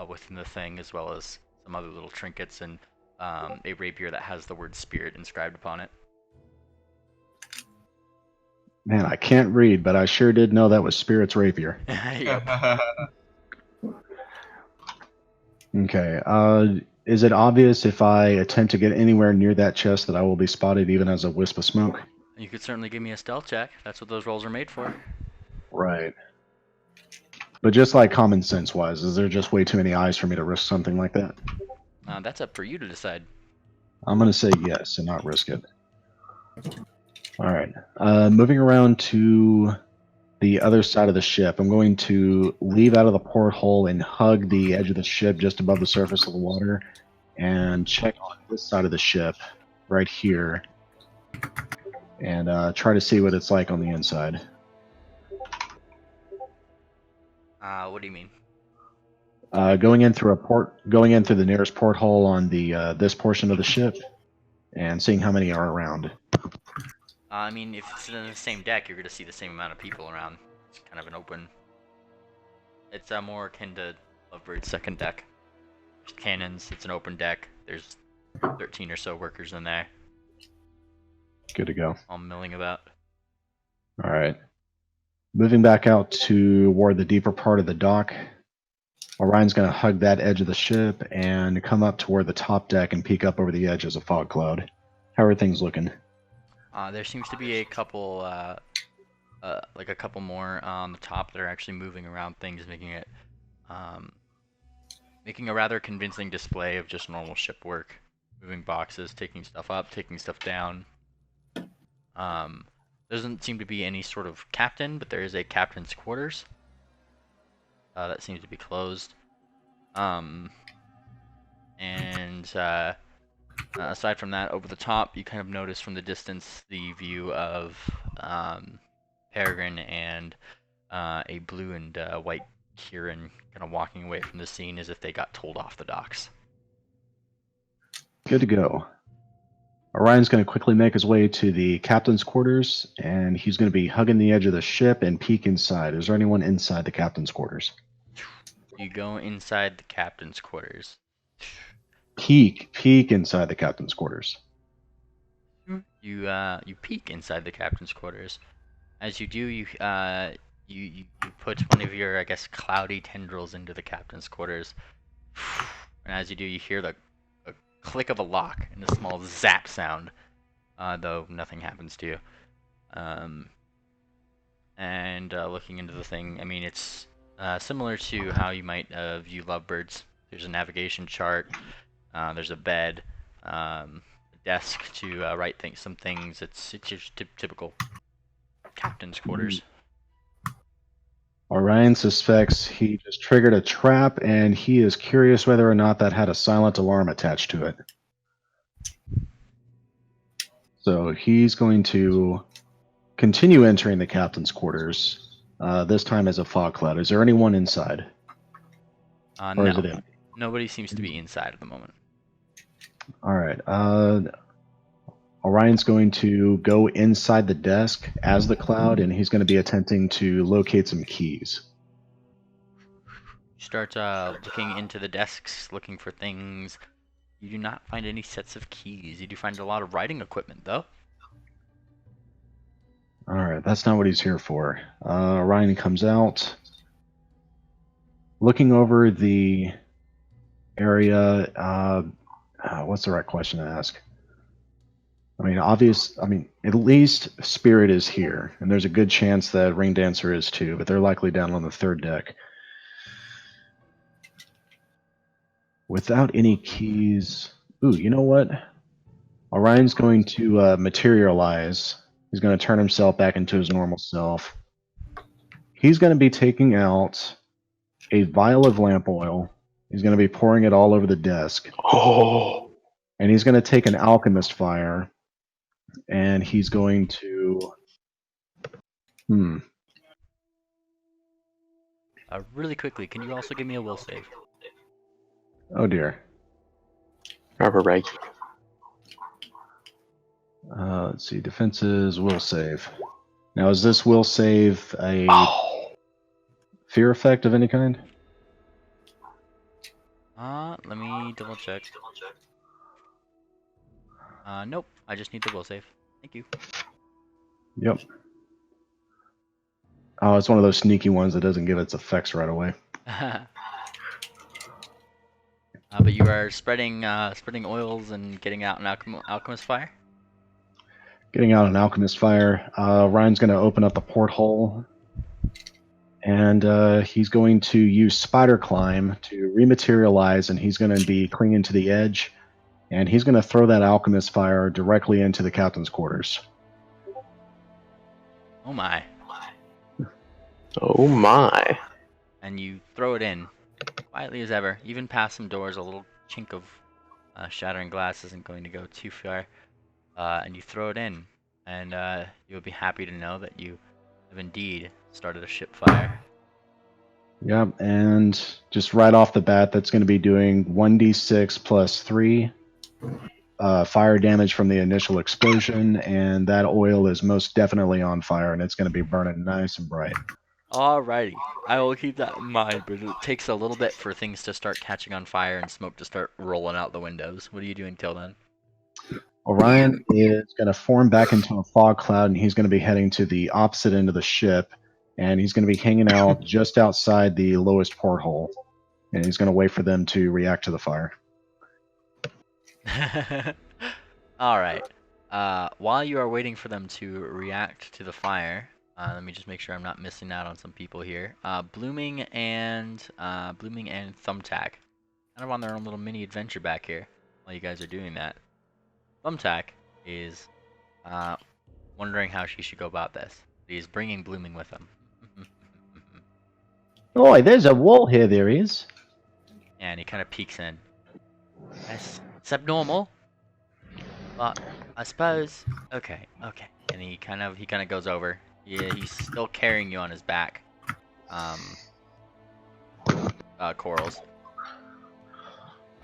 within the thing, as well as some other little trinkets and a rapier that has the word spirit inscribed upon it. Man, I can't read, but I sure did know that was Spirit's rapier. Yep. Okay. Is it obvious if I attempt to get anywhere near that chest that I will be spotted even as a wisp of smoke? You could certainly give me a stealth check. That's what those rolls are made for. Right. But just like common sense wise, is there just way too many eyes for me to risk something like that? That's up for you to decide. I'm going to say yes and not risk it. All right. Moving around to the other side of the ship, I'm going to leave out of the porthole and hug the edge of the ship just above the surface of the water and check on this side of the ship right here and try to see what it's like on the inside. What do you mean? Going in through the nearest porthole on the this portion of the ship and seeing how many are around. I mean, if it's in the same deck, you're gonna see the same amount of people around. It's kind of an open. It's more akin to Lovebird's second deck. There's cannons. It's an open deck. There's 13 or so workers in there, Good to go. all milling about. All right. Moving back out toward the deeper part of the dock, Orion's going to hug that edge of the ship and come up toward the top deck and peek up over the edge as a fog cloud. How are things looking? There seems to be a couple, like a couple more on the top that are actually moving around things, making a rather convincing display of just normal ship work, moving boxes, taking stuff up, taking stuff down. Doesn't seem to be any sort of captain, but there is a captain's quarters. That seems to be closed. Aside from that, over the top, you kind of notice from the distance the view of Peregrine and a blue and white Kieran kind of walking away from the scene as if they got told off the docks. Good to go. Orion's going to quickly make his way to the captain's quarters, and he's going to be hugging the edge of the ship and peek inside. Is there anyone inside the captain's quarters? You go inside the captain's quarters. Peek inside the captain's quarters. You peek inside the captain's quarters. As you do, you put one of your, I guess, cloudy tendrils into the captain's quarters, and as you do, you hear the click of a lock and a small zap sound, though nothing happens to you. Looking into the thing, I mean, it's similar to how you might view lovebirds. There's a navigation chart. There's a bed, a desk to write some things. It's just typical captain's quarters. Orion suspects he just triggered a trap, and he is curious whether or not that had a silent alarm attached to it. So he's going to continue entering the captain's quarters, this time as a fog cloud. Is there anyone inside? Or No. is it empty? Nobody seems to be inside at the moment. All right. Orion's going to go inside the desk as the cloud, and he's going to be attempting to locate some keys. You start looking into the desks, looking for things. You do not find any sets of keys. You do find a lot of writing equipment, though. All right, that's not what he's here for. Orion comes out, looking over the area. What's the right question to ask? I mean, at least Spirit is here, and there's a good chance that Ring Dancer is too, but they're likely down on the third deck. Without any keys... Ooh, you know what? Orion's going to materialize. He's going to turn himself back into his normal self. He's going to be taking out a vial of lamp oil. He's going to be pouring it all over the desk. Oh. And he's going to take an alchemist fire, and he's going to... Really quickly, can you also give me a will save? Oh dear. Rubber break. Let's see. Defenses will save. Now, is this will save a fear effect of any kind? Let me double check. Nope. I just need the will save. Thank you. Yep. Oh, it's one of those sneaky ones that doesn't give its effects right away. But you are spreading oils and getting out an alchemist fire. Getting out an alchemist fire. Ryan's going to open up a porthole, and he's going to use spider climb to rematerialize, and he's going to be clinging to the edge, and he's going to throw that alchemist fire directly into the captain's quarters. Oh my! Oh my! And you throw it in quietly as ever, even past some doors. A little chink of shattering glass isn't going to go too far. And you throw it in, and you'll be happy to know that you have indeed started a ship fire. Yep, and just right off the bat, that's going to be doing 1d6 plus 3 fire damage from the initial explosion, and that oil is most definitely on fire, and it's going to be burning nice and bright. Alrighty, I will keep that in mind, but it takes a little bit for things to start catching on fire and smoke to start rolling out the windows. What are you doing till then? Orion is going to form back into a fog cloud, and he's going to be heading to the opposite end of the ship, and he's going to be hanging out just outside the lowest porthole, and he's going to wait for them to react to the fire. Alright. While you are waiting for them to react to the fire, let me just make sure I'm not missing out on some people here. Blooming and Thumbtack, kind of on their own little mini adventure back here while you guys are doing that. Thumbtack is wondering how she should go about this. He's bringing Blooming with him. Oh, there's a wall here, there is. And he kind of peeks in. Yes, it's abnormal, but I suppose okay. And he kind of goes over. Yeah, he's still carrying you on his back. Corals.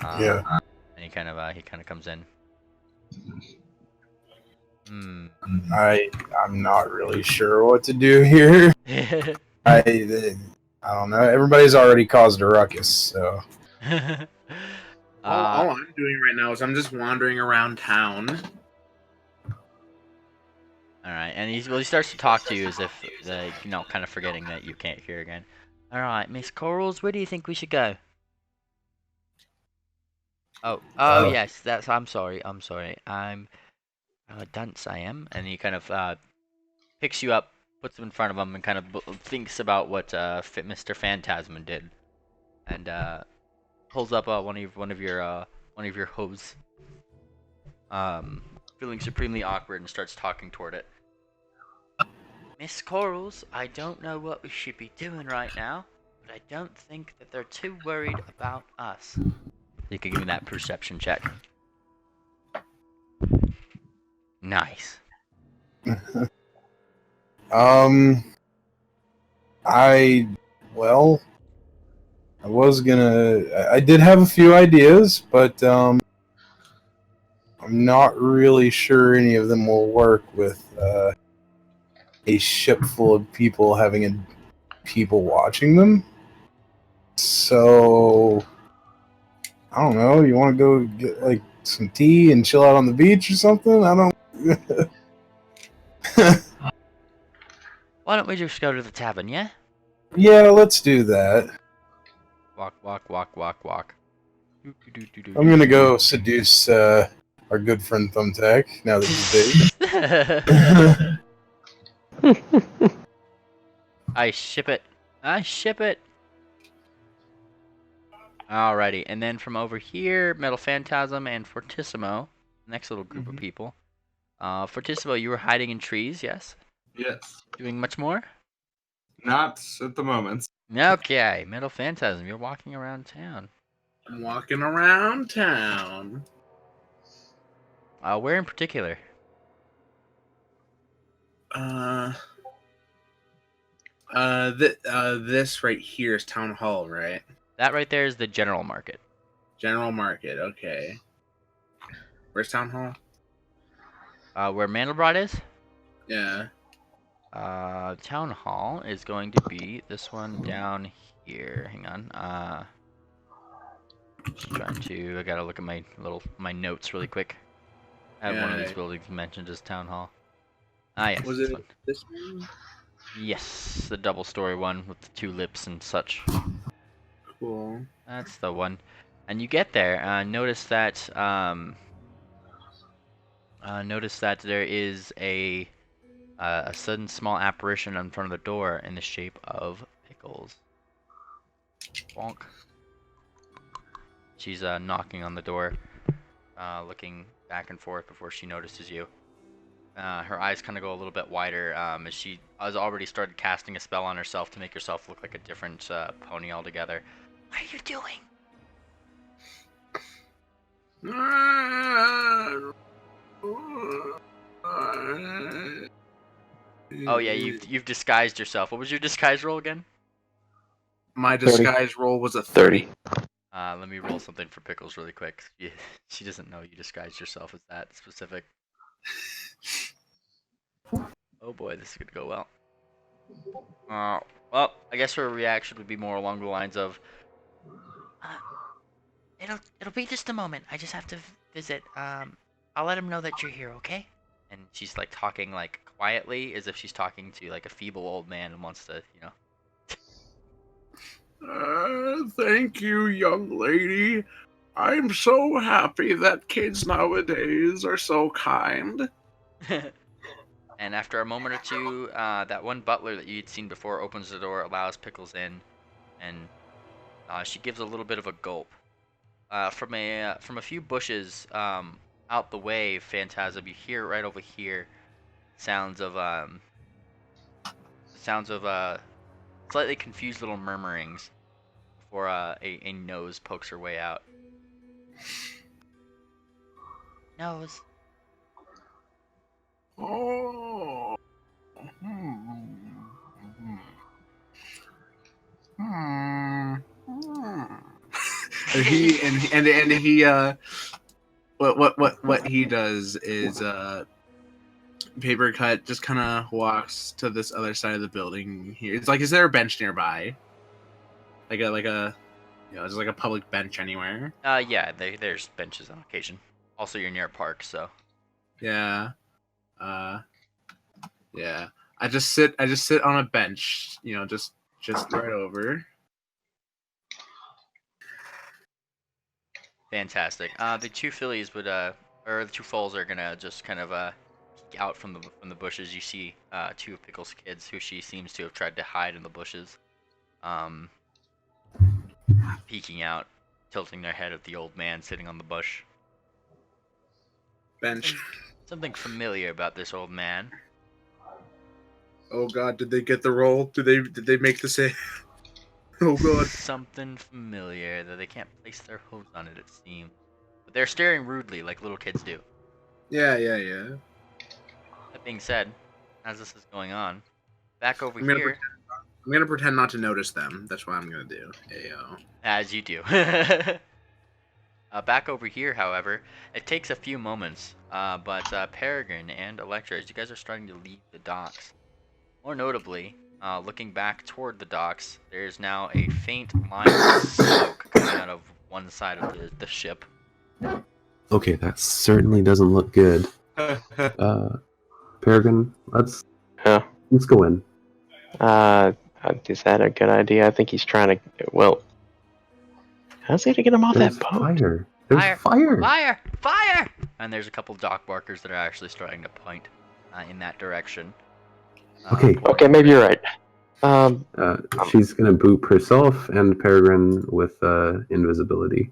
Yeah. And he kind of comes in. I'm not really sure what to do here. I don't know. Everybody's already caused a ruckus, so. All I'm doing right now is I'm just wandering around town. All right, and he starts to talk to you as if, kind of forgetting that you can't hear again. All right, Miss Corals, where do you think we should go? Oh, yes, I'm sorry. I'm a dunce, I am. And he kind of picks you up, puts them in front of him, and kind of thinks about what Mr. Phantasm did, and pulls up one of your hooves, feeling supremely awkward, and starts talking toward it. Miss Corals, I don't know what we should be doing right now, but I don't think that they're too worried about us. You can give me that perception check. Nice. I did have a few ideas, but I'm not really sure any of them will work with a ship full of people having people watching them. So I don't know. You want to go get like some tea and chill out on the beach or something? I don't. Why don't we just go to the tavern, yeah? Yeah, let's do that. Walk. I'm gonna go seduce our good friend Thumbtack now that he's big. I ship it. Alrighty, and then from over here, Metal Phantasm and Fortissimo, next little group of people. Fortissimo, you were hiding in trees, yes? Yes. Doing much more? Not at the moment. Okay, Metal Phantasm, you're walking around town. I'm walking around town. Where in particular? This right here is Town Hall, right? That right there is the general market. General Market, okay. Where's Town Hall? Where Mandelbrot is? Yeah. Town Hall is going to be this one down here. Hang on. Just trying to. I gotta look at my notes really quick. I have one of these buildings mentioned as Town Hall. Ah, yes, Was this it one. this one? Yes, the double-story one with the tulips and such. Cool. That's the one. And you get there. Notice that there is a sudden small apparition in front of the door in the shape of Pickles. Bonk. She's knocking on the door, looking back and forth before she notices you. Her eyes kind of go a little bit wider as she has already started casting a spell on herself to make herself look like a different pony altogether. What are you doing? Oh yeah, you've disguised yourself. What was your disguise roll again? My disguise roll was a 30. Let me roll something for Pickles really quick. She doesn't know you disguised yourself as that specific. Oh boy, this is gonna go well. Well, I guess her reaction would be more along the lines of, It'll be just a moment. I just have to visit. I'll let him know that you're here, okay? and she's like talking like quietly, as if she's talking to like a feeble old man and wants to, Thank you, young lady. I'm so happy that kids nowadays are so kind. And after a moment or two, that one butler that you'd seen before opens the door, allows Pickles in, and she gives a little bit of a gulp. From a few bushes out the way, Phantasm, you hear right over here sounds of slightly confused little murmurings before a nose pokes her way out. Nose. Oh. What he does is Paper Cut just kind of walks to this other side of the building here. It's like, is there a bench nearby? Is like a public bench anywhere? Yeah, there's benches on occasion. Also, you're near a park, so. Yeah. Yeah. I just sit on a bench, just right over. Fantastic. The two fillies would or the two foals are gonna just kind of peek out from the bushes. You see two of Pickles' kids, who she seems to have tried to hide in the bushes, peeking out, tilting their head at the old man sitting on the bush. Bench. Something familiar about this old man. Oh God! Did they get the roll? Did they make the save? Oh God! Something familiar, though they can't place their hooves on it seems. But they're staring rudely like little kids do. Yeah. That being said, as this is going on, back over here. I'm gonna pretend not to notice them. That's what I'm gonna do. Ayo. As you do. Back over here, however, it takes a few moments, but Peregrine and Electra, as you guys are starting to leave the docks, more notably, looking back toward the docks, there's now a faint line of smoke coming out of one side of the ship. Okay, that certainly doesn't look good. Peregrine, let's go in. Is that a good idea? I think he's trying to. Well, how's he gonna get him off that boat? Fire! There's fire! Fire! Fire! And there's a couple dock barkers that are actually starting to point in that direction. Okay, maybe you're right. She's gonna boop herself and Peregrine with invisibility.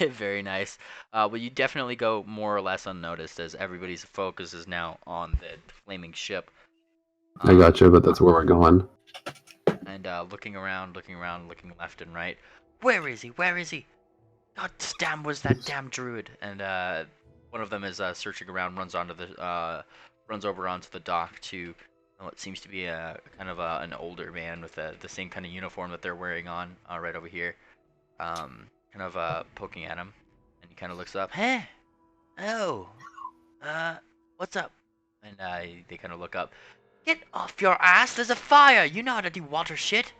Very nice. Well, you definitely go more or less unnoticed, as everybody's focus is now on the flaming ship. I gotcha, but that's where we're going. And looking around, looking left and right. Where is he? Where is he? God damn, was that damn druid? And one of them is searching around, runs over onto the dock to what seems to be a kind of an older man with the same kind of uniform that they're wearing on right over here. Kind of poking at him, and he kind of looks up. Hey, Oh, what's up? And they kind of look up. Get off your ass! There's a fire! You know how to do water shit!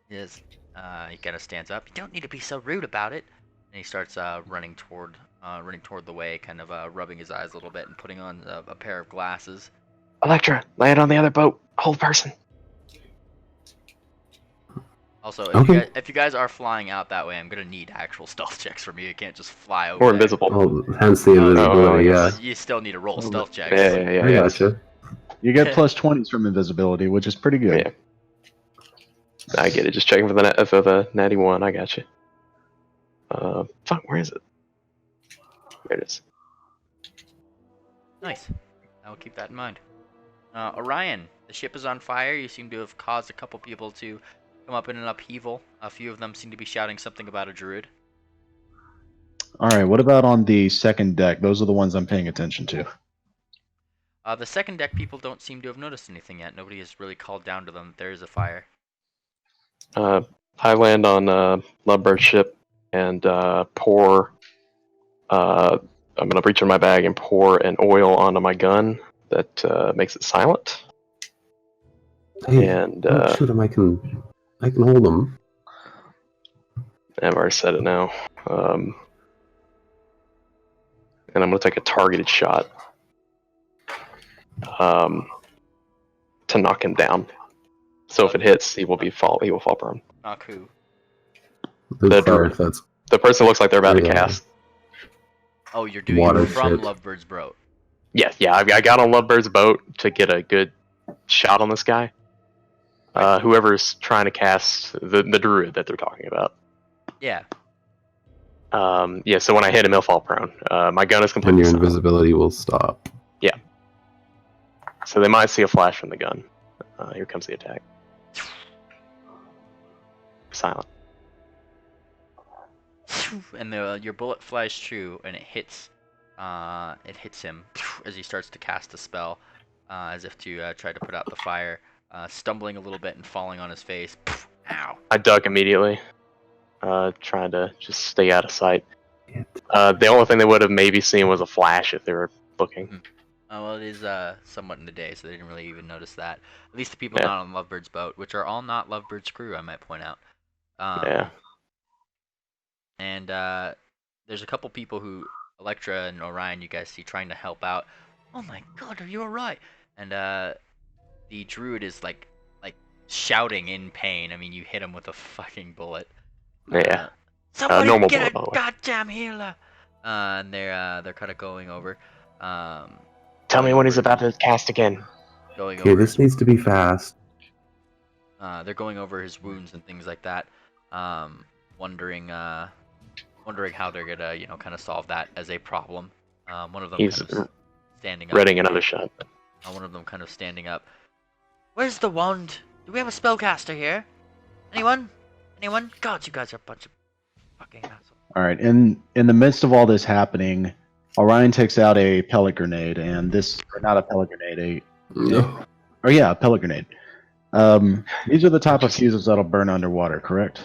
Yes. He kind of stands up. You don't need to be so rude about it. And he starts running toward the way, kind of rubbing his eyes a little bit and putting on a pair of glasses. Electra, land on the other boat. Hold person. Also, Okay. if you guys are flying out that way, I'm gonna need actual stealth checks from you. You can't just fly over. Or there. invisible. Oh, hence the invisibility, yeah. But you still need to roll stealth checks. Yeah. I gotcha. You get plus 20s from invisibility, which is pretty good. Yeah. I get it. Just checking for the natty one. I got you. Fuck, where is it? There it is. Nice. I will keep that in mind. Orion, the ship is on fire. You seem to have caused a couple people to come up in an upheaval. A few of them seem to be shouting something about a druid. All right, what about on the second deck? Those are the ones I'm paying attention to. The second deck people don't seem to have noticed anything yet. Nobody has really called down to them that there is a fire. I land on Lovebird's ship and pour. I'm gonna reach in my bag and pour an oil onto my gun that makes it silent. Hey, And shoot him! I can hold him. I've already said it now. And I'm gonna take a targeted shot to knock him down. So if it hits, he will fall prone. Knock who? The Sorry, druid. that's The person looks like they're about to cast. Oh, you're doing Water it from shit. Lovebird's boat. Yeah. I got on Lovebird's boat to get a good shot on this guy. Whoever's trying to cast the druid that they're talking about. Yeah. So when I hit him, he'll fall prone. My gun is and completely your silent. invisibility will stop. So they might see a flash from the gun. Here comes the attack. Silent. And your bullet flies true, and it hits him as he starts to cast a spell, as if to try to put out the fire, stumbling a little bit and falling on his face. Ow. I duck immediately, trying to just stay out of sight. The only thing they would have maybe seen was a flash if they were looking. Well, it is somewhat in the day, so they didn't really even notice that. At least the people not on Lovebird's boat, which are all not Lovebird's crew, I might point out. And there's a couple people who, Electra and Orion, you guys see trying to help out. Oh my god, are you alright? And the druid is like shouting in pain. I mean, you hit him with a fucking bullet. Somebody normal get bullet, a goddamn healer! And they're kind of going over. Tell me when he's about to cast again. Going Okay, over. this needs to be fast. They're going over his wounds and things like that. Wondering how they're gonna, kind of solve that as a problem. One of them He's kind of standing up. readying another shot. One of them kind of standing up. Where's the wand? Do we have a spellcaster here? Anyone? God, you guys are a bunch of fucking assholes. All right, in the midst of all this happening, Orion takes out a pellet grenade, and not a pellet grenade, a pellet grenade. These are the type of fuses that'll burn underwater, correct?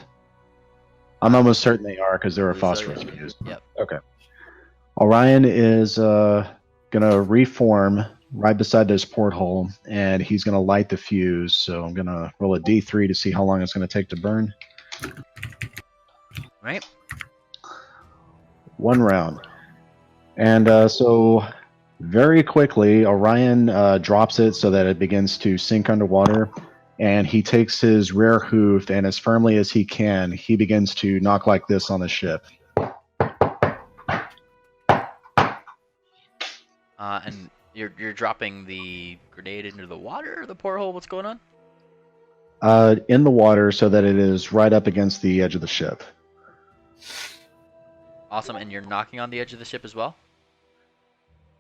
I'm almost certain they are because they're a phosphorus fuse. Yep. Okay. Orion is gonna reform right beside this porthole, and he's gonna light the fuse. So I'm gonna roll a D3 to see how long it's gonna take to burn. Right. 1 round. And so very quickly, Orion drops it so that it begins to sink underwater. And he takes his rear hoof, and as firmly as he can, he begins to knock like this on the ship. And you're dropping the grenade into the water or the porthole? What's going on? In the water so that it is right up against the edge of the ship. Awesome, and you're knocking on the edge of the ship as well?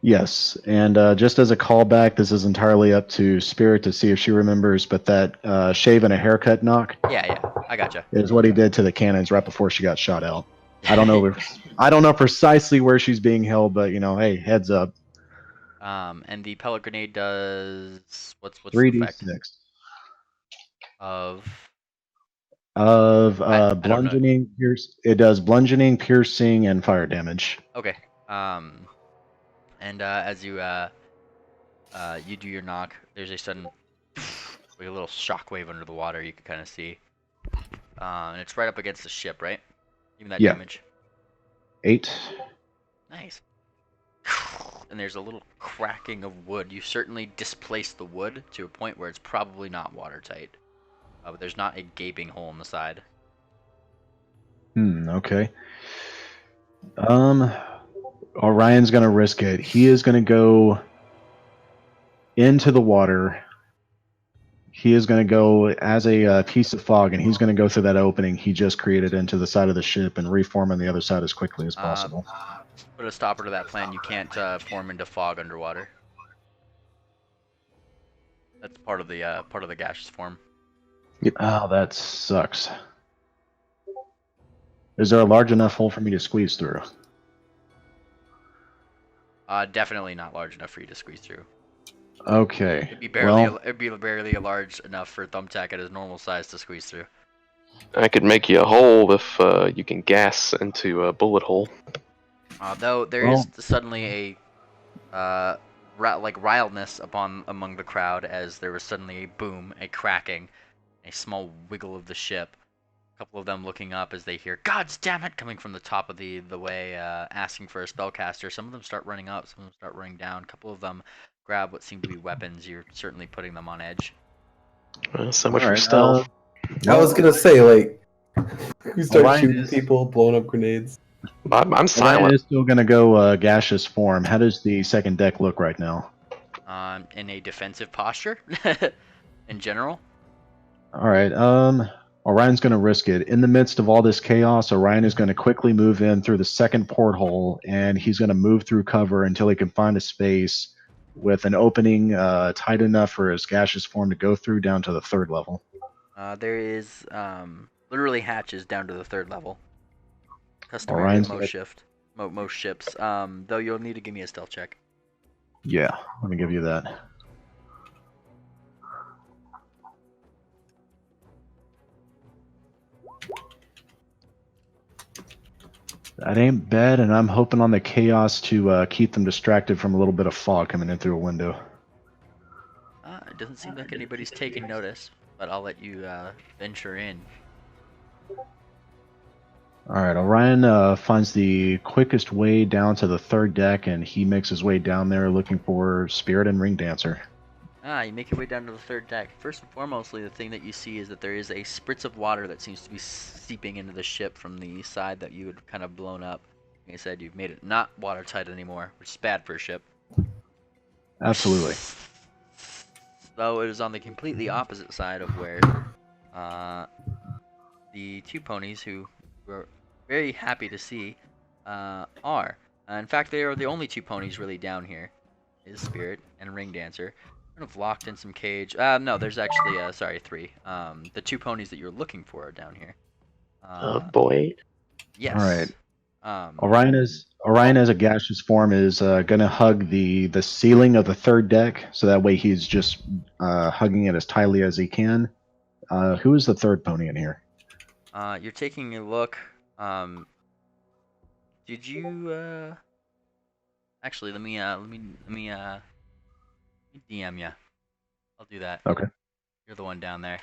Yes, and just as a callback, this is entirely up to Spirit to see if she remembers, but that shave and a haircut knock Yeah, I gotcha. is what he did to the cannons right before she got shot out. I don't know precisely where she's being held, but hey, heads up. And the pellet grenade does what's the 3d6 effect? Of bludgeoning, it does bludgeoning, piercing, and fire damage. Okay. And as you you do your knock, there's a sudden like a little shockwave under the water you can kind of see, and it's right up against the ship, right? Even that Yeah. damage. 8. Nice. And there's a little cracking of wood. You certainly displaced the wood to a point where it's probably not watertight, but there's not a gaping hole in the side. Okay. Orion's gonna risk it. He is gonna go into the water. He is going to go as a piece of fog, and he's going to go through that opening he just created into the side of the ship and reform on the other side as quickly as possible. Put a stopper to that plan. You can't form into fog underwater. That's part of the gaseous form. Oh, that sucks. Is there a large enough hole for me to squeeze through? Definitely not large enough for you to squeeze through. Okay. It'd be barely large enough for Thumbtack at his normal size to squeeze through. I could make you a hole if you can gas into a bullet hole. Though there is suddenly a riledness among the crowd as there was suddenly a boom, a cracking, a small wiggle of the ship. A couple of them looking up as they hear "God's damn it" coming from the top of the way, asking for a spellcaster. Some of them start running up, some of them start running down. A couple of them grab what seem to be weapons. You're certainly putting them on edge. So much for stealth. I was gonna say, like, who starts shooting people, blowing up grenades? I'm silent. Orion is still going to go gaseous form. How does the second deck look right now? In a defensive posture, in general. All right. Orion's going to risk it. In the midst of all this chaos, Orion is going to quickly move in through the second porthole, and he's going to move through cover until he can find a space with an opening tight enough for his gaseous form to go through down to the 3rd level. There is literally hatches down to the 3rd level. Customary of most ships. Though you'll need to give me a stealth check. Yeah, let me give you that. That ain't bad, and I'm hoping on the chaos to keep them distracted from a little bit of fog coming in through a window. It doesn't seem like anybody's taking notice, but I'll let you venture in. Alright, Orion finds the quickest way down to the 3rd deck, and he makes his way down there looking for Spirit and Ring Dancer. You make your way down to the 3rd deck. First and foremostly, the thing that you see is that there is a spritz of water that seems to be seeping into the ship from the side that you had kind of blown up. Like I said, you've made it not watertight anymore, which is bad for a ship. Absolutely. Though it is on the completely opposite side of where the 2 ponies who we're very happy to see are. In fact, they are the only 2 ponies really down here. Is Spirit and Ring Dancer. Kind of locked in some cage. No, there's actually 3. The 2 ponies that you're looking for are down here. Oh boy. Yes. All right. Orion as a gaseous form is gonna hug the ceiling of the 3rd deck, so that way he's just hugging it as tightly as he can. Who is the 3rd pony in here? You're taking a look. Did you actually let me DM you. I'll do that. Okay. You're the one down there.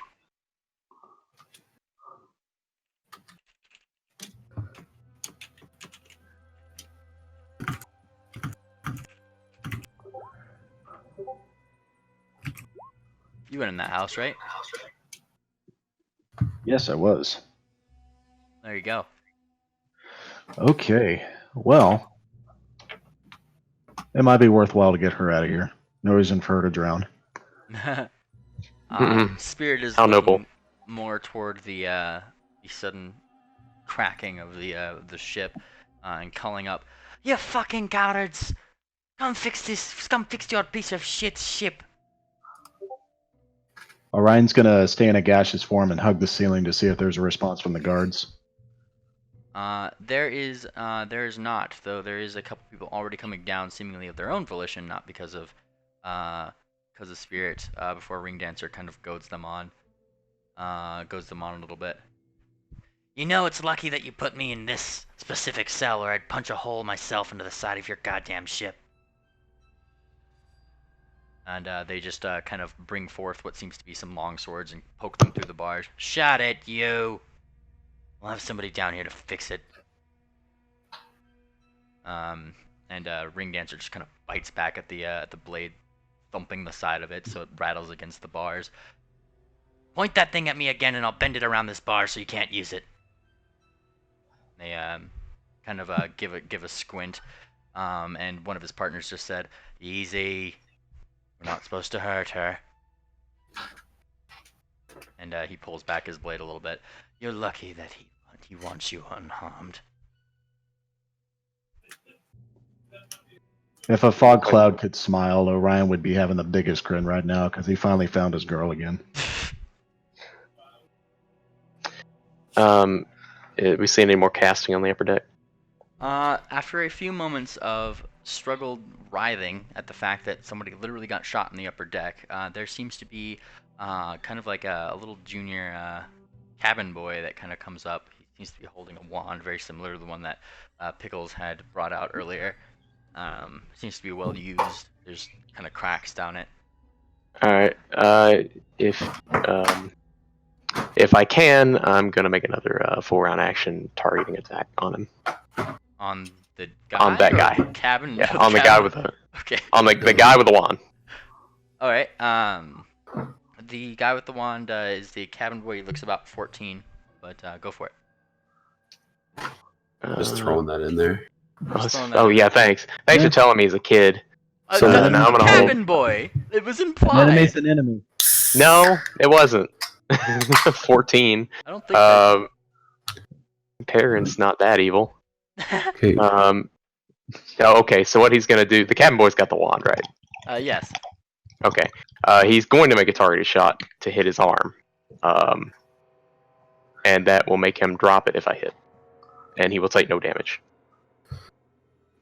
You went in that house, right? Yes, I was. There you go. Okay. Well, it might be worthwhile to get her out of here. No reason for her to drown. Spirit is How looking noble. more toward the sudden cracking of the ship and calling up, "You fucking cowards! Come fix this! Come fix your piece of shit ship!" Orion's gonna stay in a gaseous form and hug the ceiling to see if there's a response from the guards. There is not, though there is a couple people already coming down, seemingly of their own volition, not because of Spirit. Before Ring Dancer kind of goads them on a little bit. You know it's lucky that you put me in this specific cell, or I'd punch a hole myself into the side of your goddamn ship. And they just kind of bring forth what seems to be some long swords and poke them through the bars. Shut it, you! We'll have somebody down here to fix it. And Ring Dancer just kind of bites back at the blade, thumping the side of it so it rattles against the bars. Point that thing at me again and I'll bend it around this bar so you can't use it. They kind of give a squint, and one of his partners just said, "Easy, we're not supposed to hurt her." And he pulls back his blade a little bit. You're lucky that he wants you unharmed. If a fog cloud could smile, Orion would be having the biggest grin right now because he finally found his girl again. We see any more casting on the upper deck? After a few moments of struggled writhing at the fact that somebody literally got shot in the upper deck, there seems to be kind of like a little junior cabin boy that kind of comes up. He seems to be holding a wand, very similar to the one that Pickles had brought out earlier. Seems to be well used. There's kind of cracks down it. All right. If I can, I'm gonna make another full round action targeting attack on him. On the guy. On that guy. Cabin. Yeah, on the guy with the. Okay. On the guy with the wand. All right. The guy with the wand is the cabin boy. He looks about 14, but go for it. Just throwing that in there. Yeah, thanks. Thanks for telling me he's a kid. So the now I'm gonna cabin hold. boy. It was An implied. enemy's an enemy. No, it wasn't. 14. I don't think. Parents not that evil. Okay. Okay, so what he's gonna do? The cabin boy's got the wand, right? Yes. Okay. He's going to make a targeted shot to hit his arm, and that will make him drop it if I hit, and he will take no damage.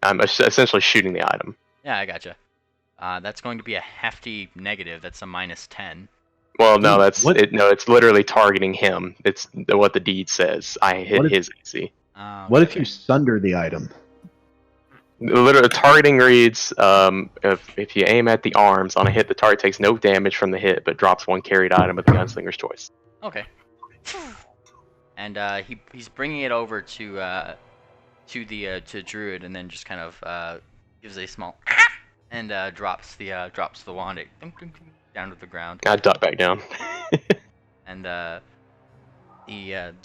I'm essentially shooting the item. Yeah, I gotcha. That's going to be a hefty negative. That's a -10. Well, no, What? it's literally targeting him. It's what the deed says. I hit his AC. What if you sunder the item? Literally, targeting reads: if you aim at the arms on a hit, the target takes no damage from the hit, but drops one carried item with the gunslinger's choice. Okay. And he's bringing it over to Druid, and then just kind of gives a small and drops the wand down to the ground. I duck back down. And the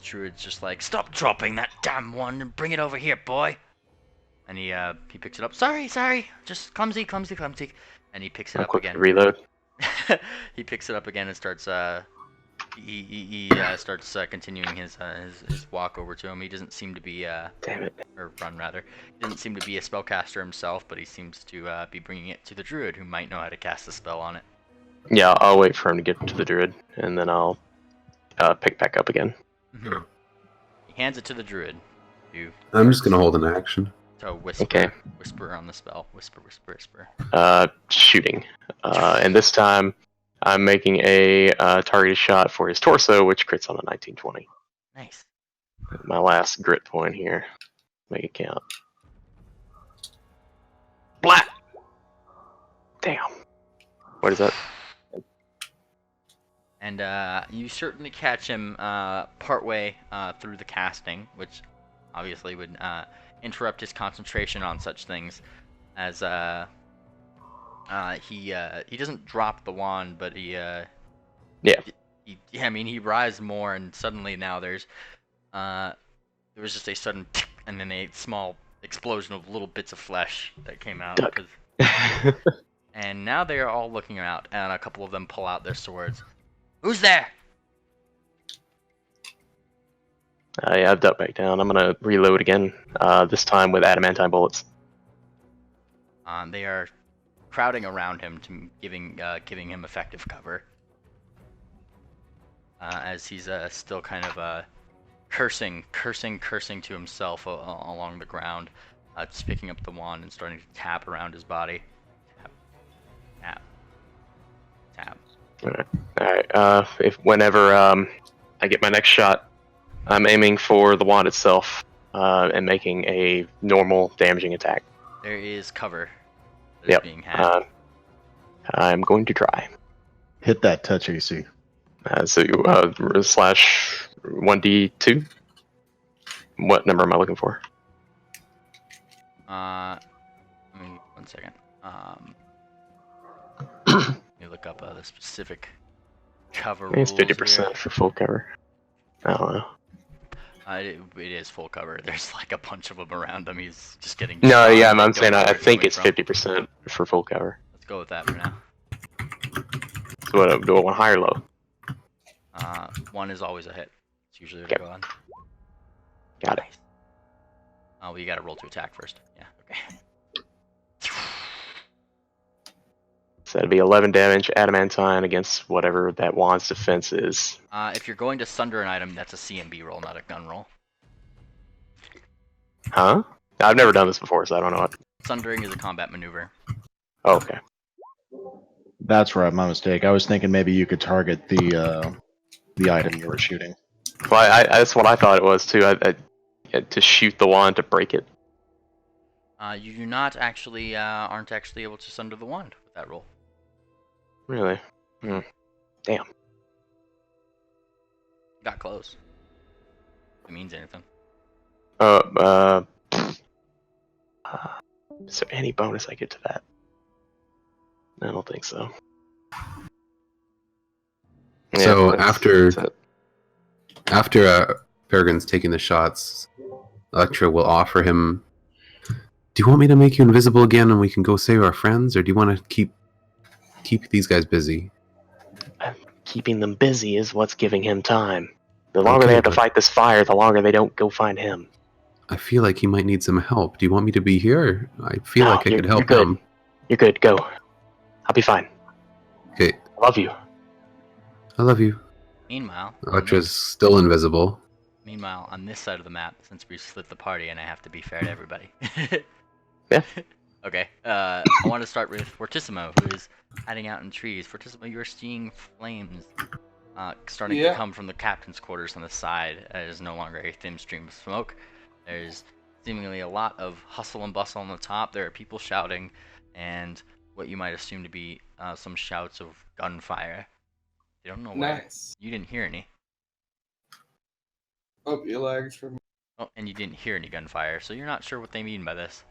Druid's just like, "Stop dropping that damn wand and bring it over here, boy." And he picks it up. Sorry, just clumsy. And he picks it up again. Reload. He picks it up again and starts he starts continuing his walk over to him. He doesn't seem to be Damn it. or run rather. He doesn't seem to be a spellcaster himself, but he seems to be bringing it to the Druid, who might know how to cast a spell on it. Yeah, I'll wait for him to get to the Druid, and then I'll pick back up again. Mm-hmm. He hands it to the Druid. I'm just gonna hold an action. So whisper, Okay. Whisper on the spell. Whisper. Shooting. And this time, I'm making a targeted shot for his torso, which crits on a 19/20. Nice. My last grit point here. Make it count. Blat! Damn. What is that? And you certainly catch him partway through the casting, which obviously would interrupt his concentration on such things, as he doesn't drop the wand, but he writhes more, and suddenly now there was just a sudden and then a small explosion of little bits of flesh that came out. And now they are all looking out, and a couple of them pull out their swords. Who's there? Yeah, I've ducked back down. I'm gonna reload again. This time with adamantine bullets. They are crowding around him, giving him effective cover. As he's still kind of cursing to himself along the ground, just picking up the wand and starting to tap around his body. Tap. All right. Whenever I get my next shot, I'm aiming for the wand itself and making a normal damaging attack. There is cover that is Yep. being had. I'm going to try. Hit that touch AC. So slash 1d2. What number am I looking for? Let me 1 second. Let me look up the specific cover I think it's rules 50% here. for full cover. I don't know. It is full cover. There's like a bunch of them around him. He's just getting. No, shot yeah, and I'm they saying don't know I where he's think coming it's from. 50% for full cover. Let's go with that for now. So what do I want, high or low? 1 is always a hit. It's usually what Okay. I go on. Got it. Nice. Oh, well, you gotta roll to attack first. Yeah, okay. So that'd be 11 damage, adamantine against whatever that wand's defense is. If you're going to sunder an item, that's a CMB roll, not a gun roll. Huh? I've never done this before, so I don't know what. Sundering is a combat maneuver. Oh, okay. That's right, my mistake. I was thinking maybe you could target the item you were shooting. Well, that's what I thought it was too. I to shoot the wand to break it. You do not actually aren't actually able to sunder the wand with that roll. Really? Damn. Got close. If it means anything. Is there any bonus I get to that? I don't think so. So Yeah, after that's it. Peregrine's taking the shots, Electra will offer him. Do you want me to make you invisible again and we can go save our friends, or do you want to keep these guys busy? Keeping them busy is what's giving him time. The longer Okay, they have to but- fight this fire, the longer they don't go find him. I feel like he might need some help. Do you want me to be here? I feel No, like I could help you're good. him. You're good. Go. I'll be fine. Okay, I love you. I love you. Meanwhile, Electra's still invisible. on this side of the map, since we split the party and I have to be fair to everybody. Yeah. Okay. I want to start with Fortissimo, who is hiding out in trees. Fortissimo, you are seeing flames starting to come from the captain's quarters on the side. It is no longer a thin stream of smoke. There's seemingly a lot of hustle and bustle on the top. There are people shouting, and what you might assume to be some shouts of gunfire. You don't know where. Nice. You didn't hear any. Oh, you lagged for me. Oh, and you didn't hear any gunfire, so you're not sure what they mean by this.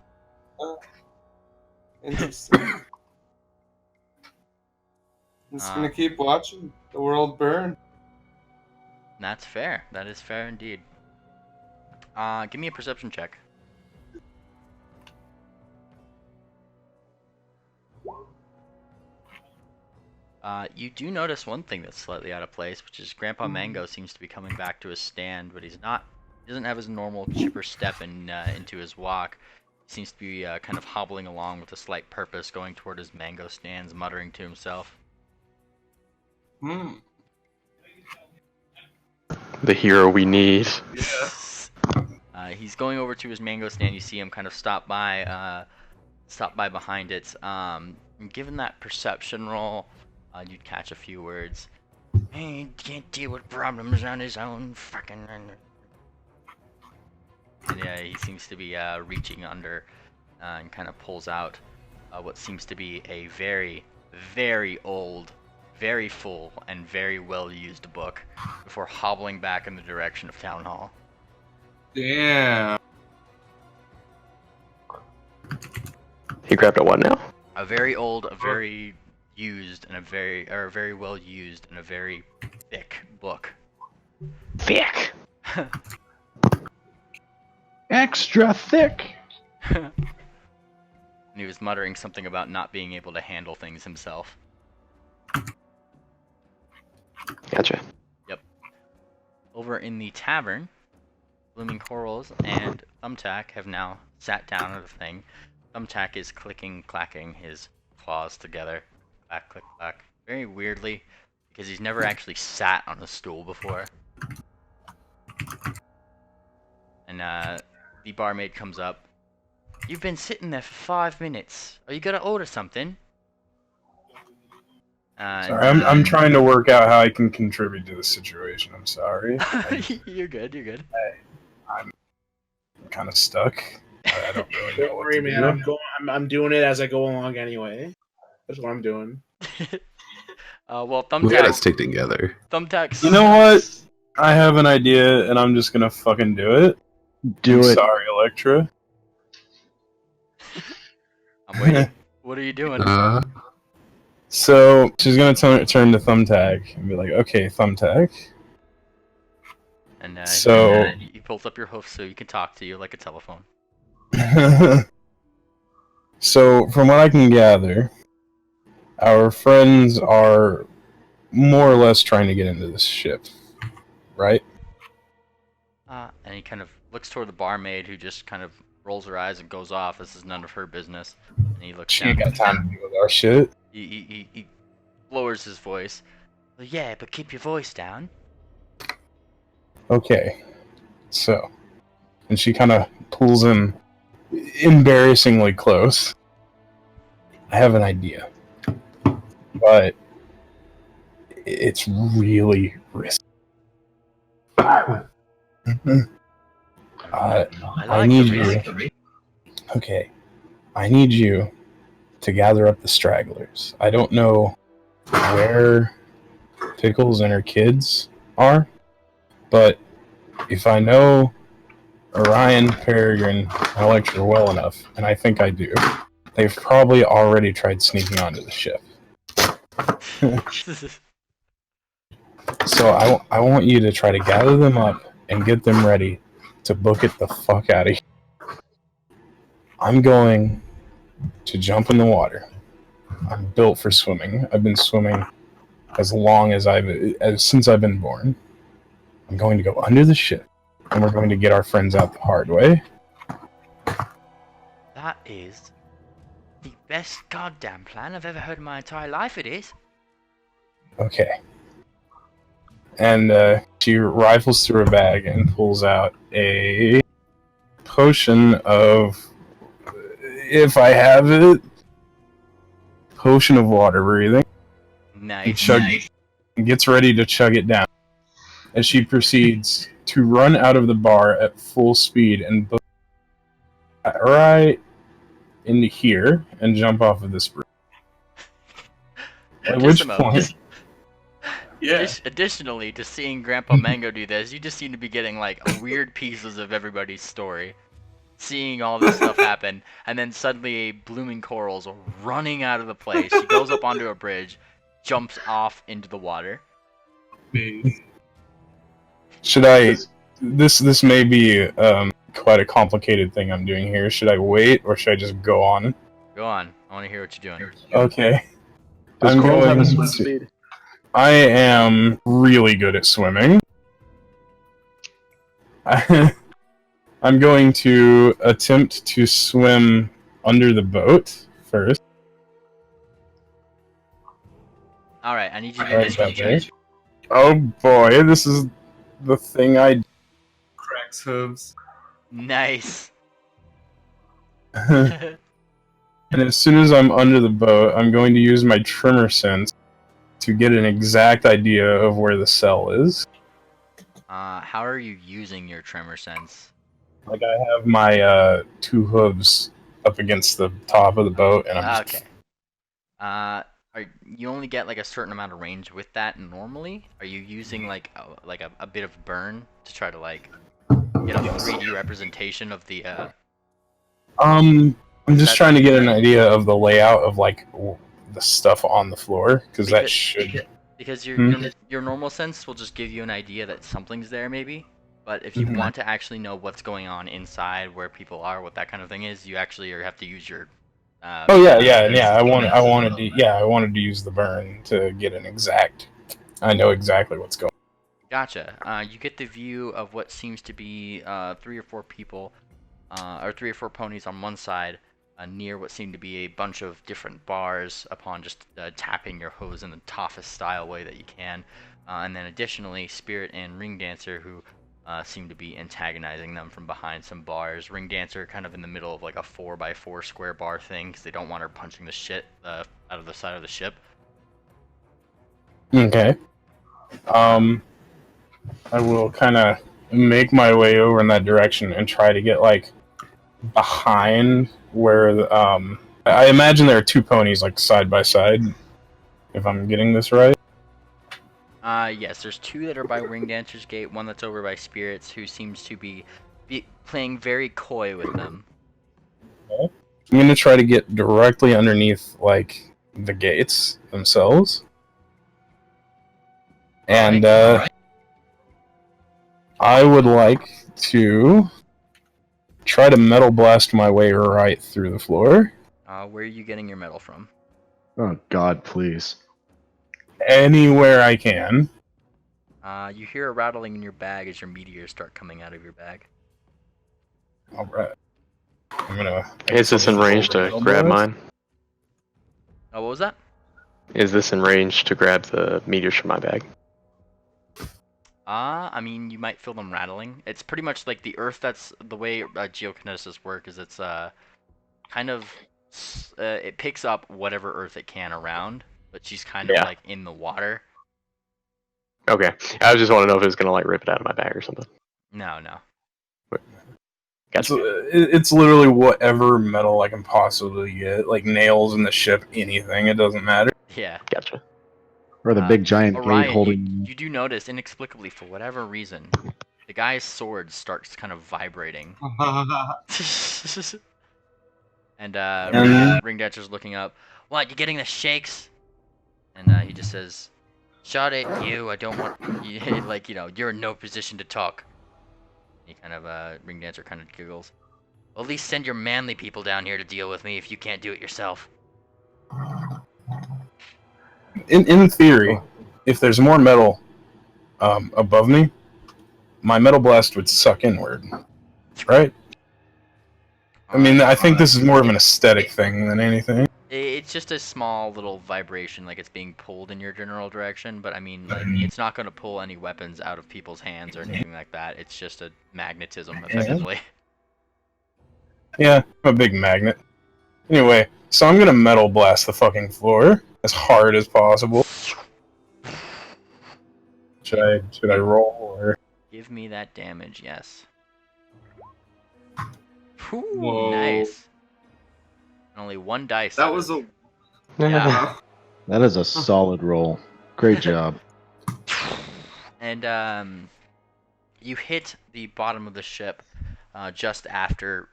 Interesting. I'm just gonna keep watching the world burn. That's fair. That is fair indeed. Give me a perception check. You do notice one thing that's slightly out of place, which is Grandpa Mango seems to be coming back to his stand, but he's not. He doesn't have his normal chipper step into his walk. He seems to be kind of hobbling along with a slight purpose, going toward his mango stands, muttering to himself. The hero we need. Yeah. He's going over to his mango stand. You see him kind of stop by behind it. Given that perception roll, you'd catch a few words. He can't deal with problems on his own. Fucking. And yeah, he seems to be reaching under and kind of pulls out what seems to be a very, very old, very full, and very well-used book before hobbling back in the direction of Town Hall. Damn. He grabbed a what now? A very old, a very used, and very well used, and a very thick book. Thick. Extra thick. And he was muttering something about not being able to handle things himself. Gotcha. Yep. Over in the tavern, Blooming Corals and Thumbtack have now sat down at a thing. Thumbtack is clacking his claws together. Clack, click, clack. Very weirdly, because he's never actually sat on a stool before. And the barmaid comes up. You've been sitting there for 5 minutes. Are you gonna order something? Sorry, I'm trying to work out how I can contribute to the situation. I'm sorry. You're good. You're good. I'm kind of stuck. I don't really know Don't what worry, to man. do. I'm doing it as I go along anyway. That's what I'm doing. Well, We gotta Thumbtack. stick together. Thumbtack's. You know what? I have an idea, and I'm just gonna fucking do it. Do it. Sorry, Electra. I'm waiting. What are you doing? So she's gonna turn to Thumbtack and be like, "Okay, Thumbtack." And So he pulls up your hoof so you can talk to you like a telephone. So from what I can gather, our friends are more or less trying to get into this ship, right? And he kind of looks toward the barmaid, who just kind of rolls her eyes and goes off. This is none of her business. And he looks She down. ain't got time to deal with our shit. He lowers his voice. Well, yeah, but keep your voice down. Okay, so, and she kind of pulls him embarrassingly close. I have an idea, but it's really risky. I like need the you. Okay, I need you to gather up the stragglers. I don't know where Pickles and her kids are, but if I know Orion, Peregrine, and Electra well enough, and I think I do, they've probably already tried sneaking onto the ship. So I want you to try to gather them up and get them ready to book it the fuck out of here. I'm going to jump in the water. I'm built for swimming. I've been swimming as long as since I've been born. I'm going to go under the ship, and we're going to get our friends out the hard way. That is the best goddamn plan I've ever heard in my entire life. It is. Okay. And she rifles through her bag and pulls out a potion of, if I have it, potion of water breathing. Nice. And gets ready to chug it down. As she proceeds to run out of the bar at full speed and book right into here and jump off of this bridge. At which point... Yeah. Additionally to seeing Grandpa Mango do this, you just seem to be getting like weird pieces of everybody's story. Seeing all this stuff happen, and then suddenly a blooming coral's running out of the place. She goes up onto a bridge, jumps off into the water. Should I... This may be quite a complicated thing I'm doing here. Should I wait, or should I just go on? Go on. I want to hear what you're doing. Okay. Does I'm Coral have going a swim to... speed? I am really good at swimming. I'm going to attempt to swim under the boat first. Alright, I need you to do this Okay. Oh boy, this is the thing I... Cracks hooves. Nice. And as soon as I'm under the boat, I'm going to use my trimmer sense to get an exact idea of where the cell is. How are you using your tremor sense? Like, I have my two hooves up against the top of the boat, and I'm Okay. You only get like a certain amount of range with that normally? Are you using like a bit of burn to try to like get a 3D representation of the I'm just trying to get an idea of the layout of like the stuff on the floor, because that should... Because your normal sense will just give you an idea that something's there maybe, but if you want to actually know what's going on inside, where people are, what that kind of thing is, you actually have to use your I wanted to use the burn to get an exact... I know exactly what's going on. Gotcha. You get the view of what seems to be 3 or 4 people, or 3 or 4 ponies on one side, near what seemed to be a bunch of different bars upon just tapping your hose in the toughest style way that you can. And then additionally, Spirit and Ring Dancer, who seem to be antagonizing them from behind some bars. Ring Dancer kind of in the middle of like a 4x4 square bar thing, because they don't want her punching the shit out of the side of the ship. Okay. I will kind of make my way over in that direction and try to get like behind where I imagine there are two ponies like side by side. If I'm getting this right. Yes, there's two that are by Ring Dancer's Gate, one that's over by Spirits, who seems to be playing very coy with them. I'm gonna try to get directly underneath like the gates themselves. And I would like to try to metal blast my way right through the floor. Where are you getting your metal from? Oh God, please. Anywhere I can. You hear a rattling in your bag as your meteors start coming out of your bag. Alright. I'm gonna... Is this in range to grab mine? Oh, what was that? Is this in range to grab the meteors from my bag? I mean, you might feel them rattling. It's pretty much like the earth. That's the way geokinesis work. Is it's kind of it picks up whatever earth it can around, but she's kind of like in the water. Okay, I just want to know if it was gonna like rip it out of my bag or something. No. Gotcha. It's literally whatever metal I can possibly get, like nails in the ship, anything. It doesn't matter. Yeah. Gotcha. Or the big giant Orion, gate holding. you do notice inexplicably for whatever reason, the guy's sword starts kind of vibrating. And Ring Dancer's looking up. What? You getting the shakes? And he just says, "Shut it, you! I don't want you. Like you're in no position to talk." He kind of Ring Dancer kind of giggles. Well, at least send your manly people down here to deal with me if you can't do it yourself. In theory, if there's more metal above me, my metal blast would suck inward, right? I mean, I think this is more of an aesthetic thing than anything. It's just a small little vibration, like it's being pulled in your general direction, but I mean, like, it's not going to pull any weapons out of people's hands or anything like that. It's just a magnetism, effectively. Yeah, I'm a big magnet. Anyway, so I'm gonna metal blast the fucking floor as hard as possible. Should I roll or? Give me that damage, yes. Whew, Whoa. nice. Only one dice. That was a... Yeah. That is a solid roll. Great job. And you hit the bottom of the ship just after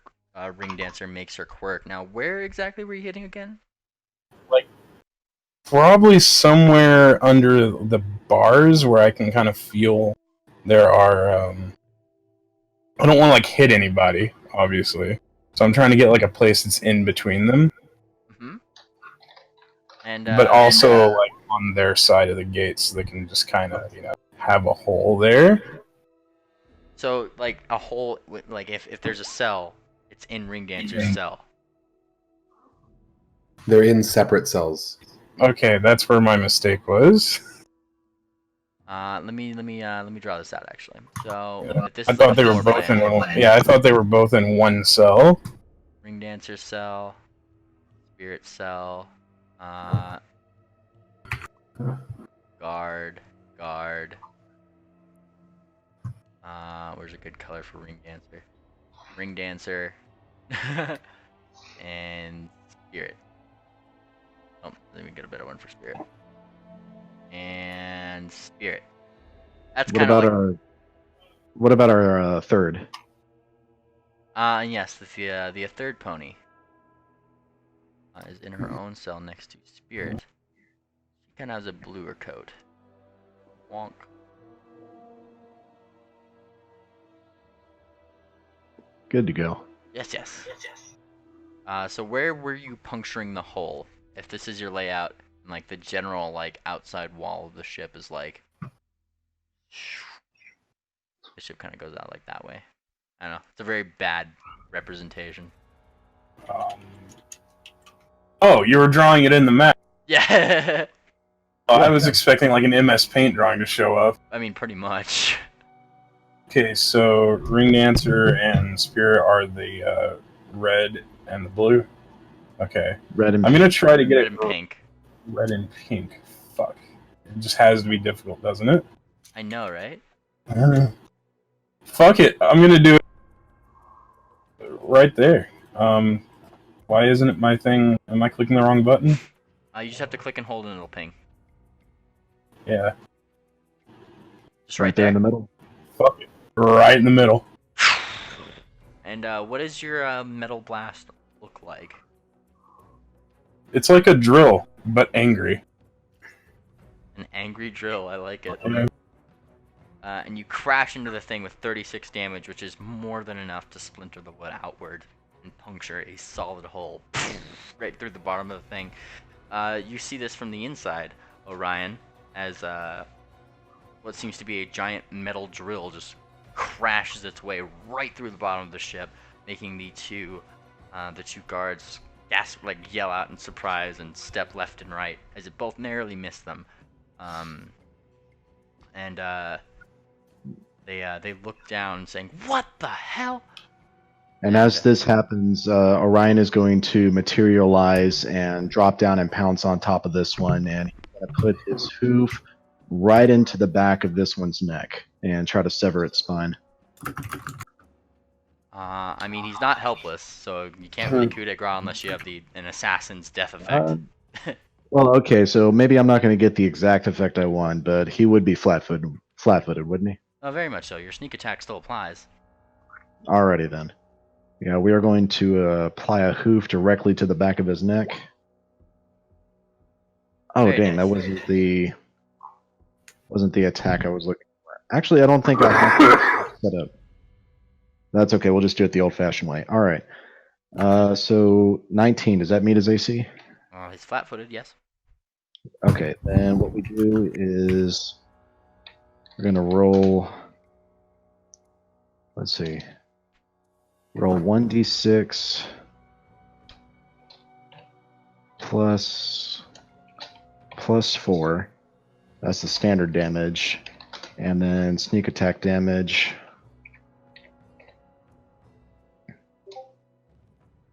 Ring Dancer makes her quirk. Now, where exactly were you hitting again? Like, probably somewhere under the bars where I can kind of feel there are. I don't want to like hit anybody, obviously. So I'm trying to get like a place that's in between them. Mm-hmm. And but also like on their side of the gate, so they can just kind of have a hole there. So like a hole, like if there's a cell, it's in Ring Dancer's cell. They're in separate cells. Okay, that's where my mistake was. Let me draw this out actually. So if this I is thought like they were both in one. Yeah, I thought they were both in one cell. Ring Dancer cell, Spirit cell, guard. Where's a good color for Ring Dancer? Ring Dancer, and Spirit. Oh, let me get a better one for Spirit. And Spirit. That's kind of like... What about our third? Yes, the third pony is in her own cell next to Spirit. She kind of has a bluer coat. Wonk. Good to go. Yes. So where were you puncturing the hole? If this is your layout, and like the general like outside wall of the ship is like, the ship kind of goes out like that way. I don't know. It's a very bad representation. Oh, you were drawing it in the map. Yeah. I was expecting like an MS Paint drawing to show up. I mean, pretty much. Okay, so Ring Dancer and Spirit are the red and the blue. Okay. Red and I'm gonna try to get red and pink. Red and pink. Fuck. It just has to be difficult, doesn't it? I know, right? Fuck it. I'm gonna do it right there. Why isn't it my thing? Am I clicking the wrong button? You just have to click and hold and it'll ping. Yeah. Just right there there. in the middle. Fuck it. Right in the middle. And what does your metal blast look like? It's like a drill, but angry. An angry drill, I like it. Okay. And you crash into the thing with 36 damage, which is more than enough to splinter the wood outward and puncture a solid hole right through the bottom of the thing. You see this from the inside, Orion, as what seems to be a giant metal drill just crashes its way right through the bottom of the ship, making the two guards gasp, like yell out in surprise and step left and right as it both narrowly missed them. They look down, saying, "What the hell?" And as this happens, Orion is going to materialize and drop down and pounce on top of this one, and he's going to put his hoof right into the back of this one's neck and try to sever its spine. I mean, he's not helpless, so you can't really coup de grace unless you have an assassin's death effect. Well, okay, so maybe I'm not going to get the exact effect I want, but he would be flat-footed, wouldn't he? Oh, very much so. Your sneak attack still applies. Alrighty then. Yeah, we are going to apply a hoof directly to the back of his neck. Oh, Very dang, nice. that wasn't the attack I was looking for. Actually, I don't think I have it set up. That's okay. We'll just do it the old-fashioned way. All right. So 19. Does that meet his AC? He's flat-footed, yes. Okay. Then what we do is we're gonna roll. Let's see. Roll 1d6 plus 4. That's the standard damage, and then sneak attack damage.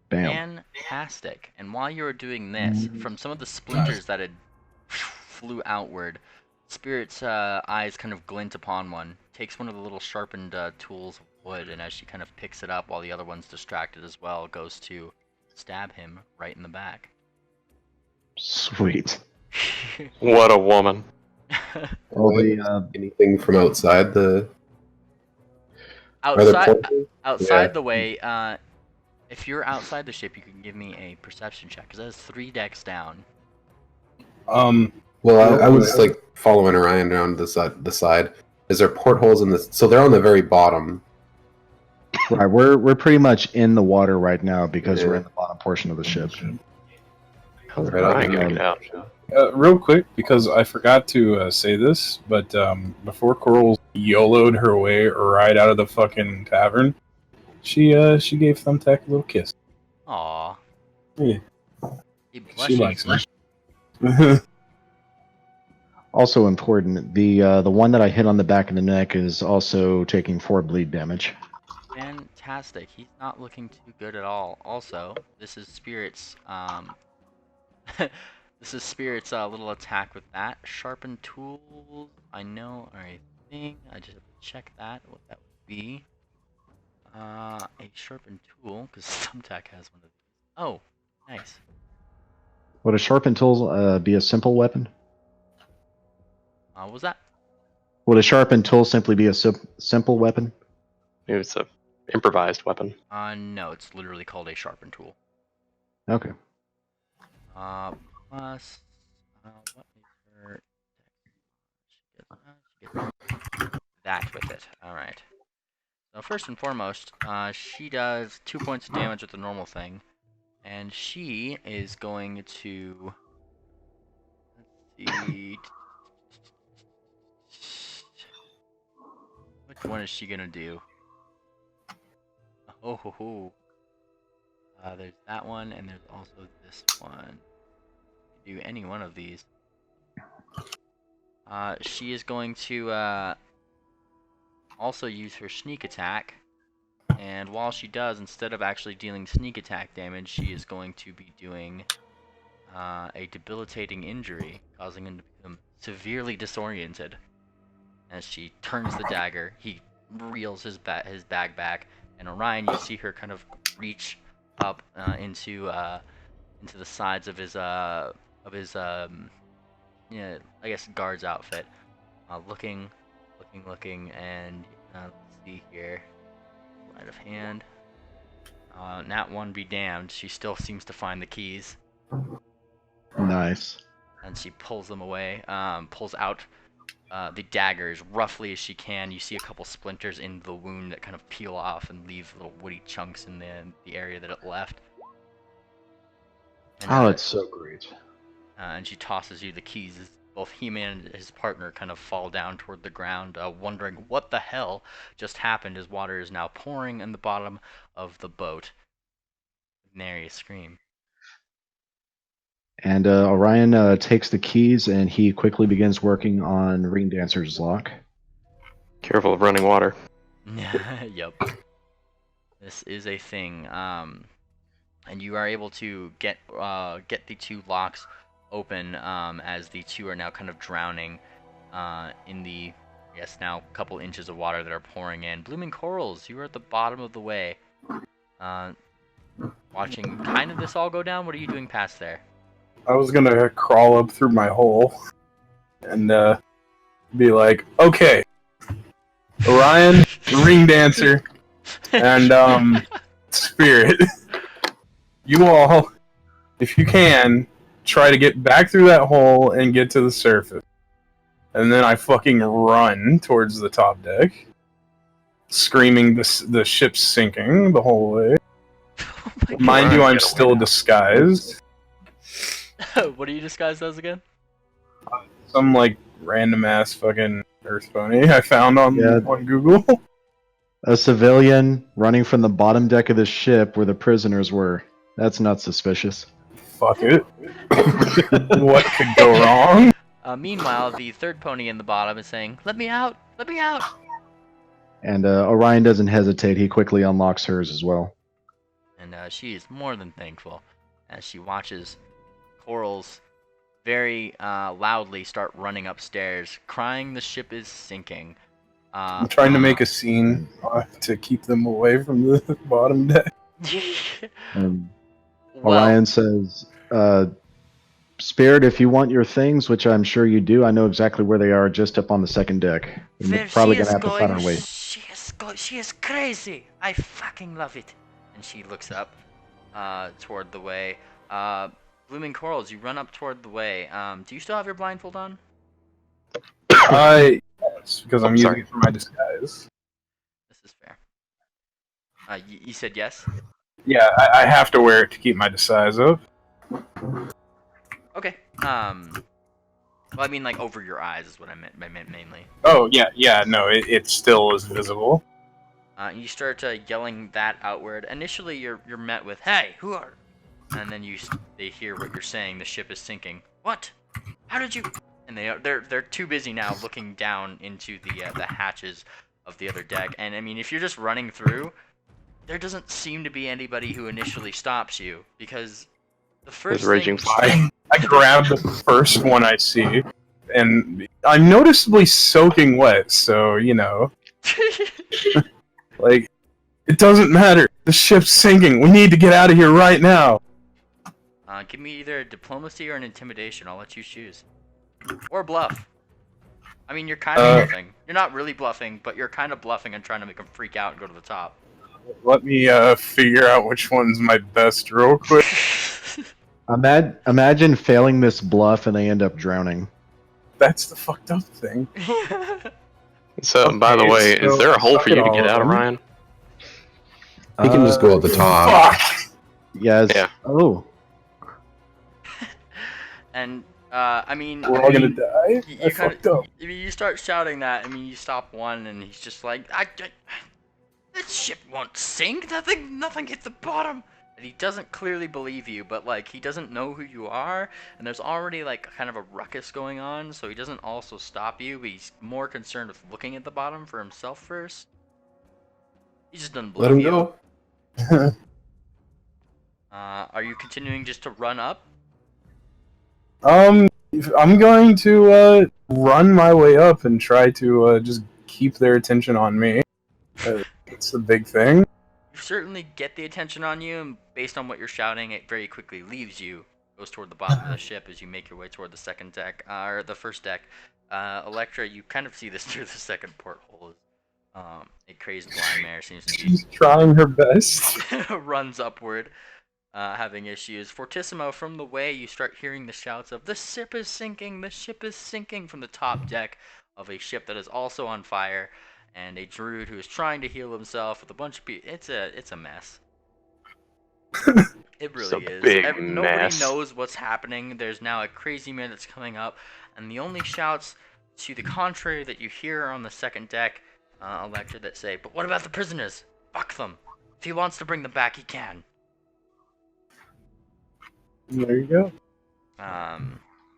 Bam. Fantastic. And while you were doing this, from some of the splinters that had flew outward, Spirit's eyes kind of glint upon one, takes one of the little sharpened tools of wood, and as she kind of picks it up while the other one's distracted as well, goes to stab him right in the back. Sweet. What a woman. Well, the Anything from outside the outside the way, if you're outside the ship, you can give me a perception check, because that is 3 decks down. Well, I was like following Orion around the side. Is there portholes in the? So they're on the very bottom. right, we're pretty much in the water right now because we're in the bottom portion of the ship. How's Right, Ryan gonna get out? Real quick, because I forgot to say this, but before Coral YOLO'd her way right out of the fucking tavern, she gave Thumbtack a little kiss. Aww. Yeah. She likes me. Also important, the one that I hit on the back of the neck is also taking 4 bleed damage. Fantastic. He's not looking too good at all. Also, this is Spirit's this is Spirit's little attack with that. Sharpened tools. I know I think I just have to check that, what that would be. A sharpened tool, because Thumbtack has one of these. Oh, nice. Would a sharpened tool be a simple weapon? What was that? Would a sharpened tool simply be a simple weapon? It's a improvised weapon. No, it's literally called a sharpened tool. Okay. Plus, what is her? She gets that with it. All right. So first and foremost, she does 2 points of damage with the normal thing, and she is going to. Let's see. Which one is she gonna do? Oh ho ho. There's that one, and there's also this one. Do any one of these. She is going to also use her sneak attack, and while she does, instead of actually dealing sneak attack damage, she is going to be doing a debilitating injury, causing him to become severely disoriented. As she turns the dagger, he reels his bag back, and Orion, you see her kind of reach up into the sides of his yeah, I guess guard's outfit, looking, and let's see here, sleight of hand. Nat 1 be damned, she still seems to find the keys. Nice. And she pulls them away, pulls out the dagger as roughly as she can. You see a couple splinters in the wound that kind of peel off and leave little woody chunks in the area that it left. And, Oh, it's so great. And she tosses you the keys as both He-Man and his partner kind of fall down toward the ground, wondering what the hell just happened as water is now pouring in the bottom of the boat. Nary a scream. And Orion takes the keys and he quickly begins working on Ring Dancer's lock. Careful of running water. Yep. This is a thing. And you are able to get the two locks open as the two are now kind of drowning in the, I guess now, couple inches of water that are pouring in. Blooming Corals, you are at the bottom of the way. Watching kind of this all go down. What are you doing past there? I was gonna crawl up through my hole and be like, okay, Orion, Ring Dancer, and Spirit, you all, if you can, try to get back through that hole and get to the surface. And then I fucking run towards the top deck, screaming the ship's sinking the whole way. Oh Mind you, I'm still disguised. What are you disguised as again? Some like random ass fucking earth pony I found on Google. A civilian running from the bottom deck of the ship where the prisoners were. That's not suspicious. Fuck it. What could go wrong? Meanwhile, the third pony in the bottom is saying, "Let me out! Let me out!" And Orion doesn't hesitate. He quickly unlocks hers as well. And she is more than thankful as she watches Corals very loudly start running upstairs, crying the ship is sinking. I'm trying to make a scene to keep them away from the bottom deck. Orion says, Spirit, if you want your things, which I'm sure you do, I know exactly where they are, just up on the second deck. We're probably going to have to find our way. She is crazy. I fucking love it. And she looks up toward the way. Blooming Corals, you run up toward the way. Do you still have your blindfold on? Yes, because I'm using it for my disguise. This is fair. You said yes? Yeah, I have to wear it to keep my disguise up. Okay. Well, I mean, like, over your eyes is what I meant mainly. Oh, yeah, no, it still is visible. You start yelling that outward. Initially, you're met with, "Hey, who are..." And then they hear what you're saying. The ship is sinking. What? How did you? And they're too busy now looking down into the hatches of the other deck. And I mean, if you're just running through, there doesn't seem to be anybody who initially stops you because the first raging fire. I grab the first one I see, and I'm noticeably soaking wet. So you know, like, it doesn't matter. The ship's sinking. We need to get out of here right now. Give me either a diplomacy or an intimidation. I'll let you choose. Or bluff. I mean, you're kind of bluffing. You're not really bluffing, but you're kind of bluffing and trying to make them freak out and go to the top. Let me figure out which one's my best real quick. Imagine failing this bluff and they end up drowning. That's the fucked up thing. So, by the way, is there a hole for you to get out of, Ryan? He can just go at the top. Fuck! Yes. Yeah. Oh. And I mean, we're all gonna die. You fucked up. I mean, you start shouting that. I mean, you stop one, and he's just like, "This ship won't sink. Nothing hit the bottom." And he doesn't clearly believe you, but like he doesn't know who you are, and there's already like kind of a ruckus going on, so he doesn't also stop you. But he's more concerned with looking at the bottom for himself first. He just doesn't believe you. Let him go. Are you continuing just to run up? I'm going to run my way up and try to just keep their attention on me. That's the big thing. You certainly get the attention on you, and based on what you're shouting, it very quickly leaves you. Goes toward the bottom of the ship as you make your way toward the second deck, or the first deck. Electra, you kind of see this through the second porthole. A crazed blind mare seems to be She's trying her best. runs upward, having issues. Fortissimo, from the way you start hearing the shouts of "The ship is sinking! The ship is sinking!" from the top deck of a ship that is also on fire, and a druid who is trying to heal himself with a bunch of people. It's a mess. It It's a really is. big Nobody mess. knows what's happening. There's now a crazy man that's coming up, and the only shouts to the contrary that you hear on the second deck, Electra, that say, "But what about the prisoners? Fuck them. If he wants to bring them back, he can." There you go.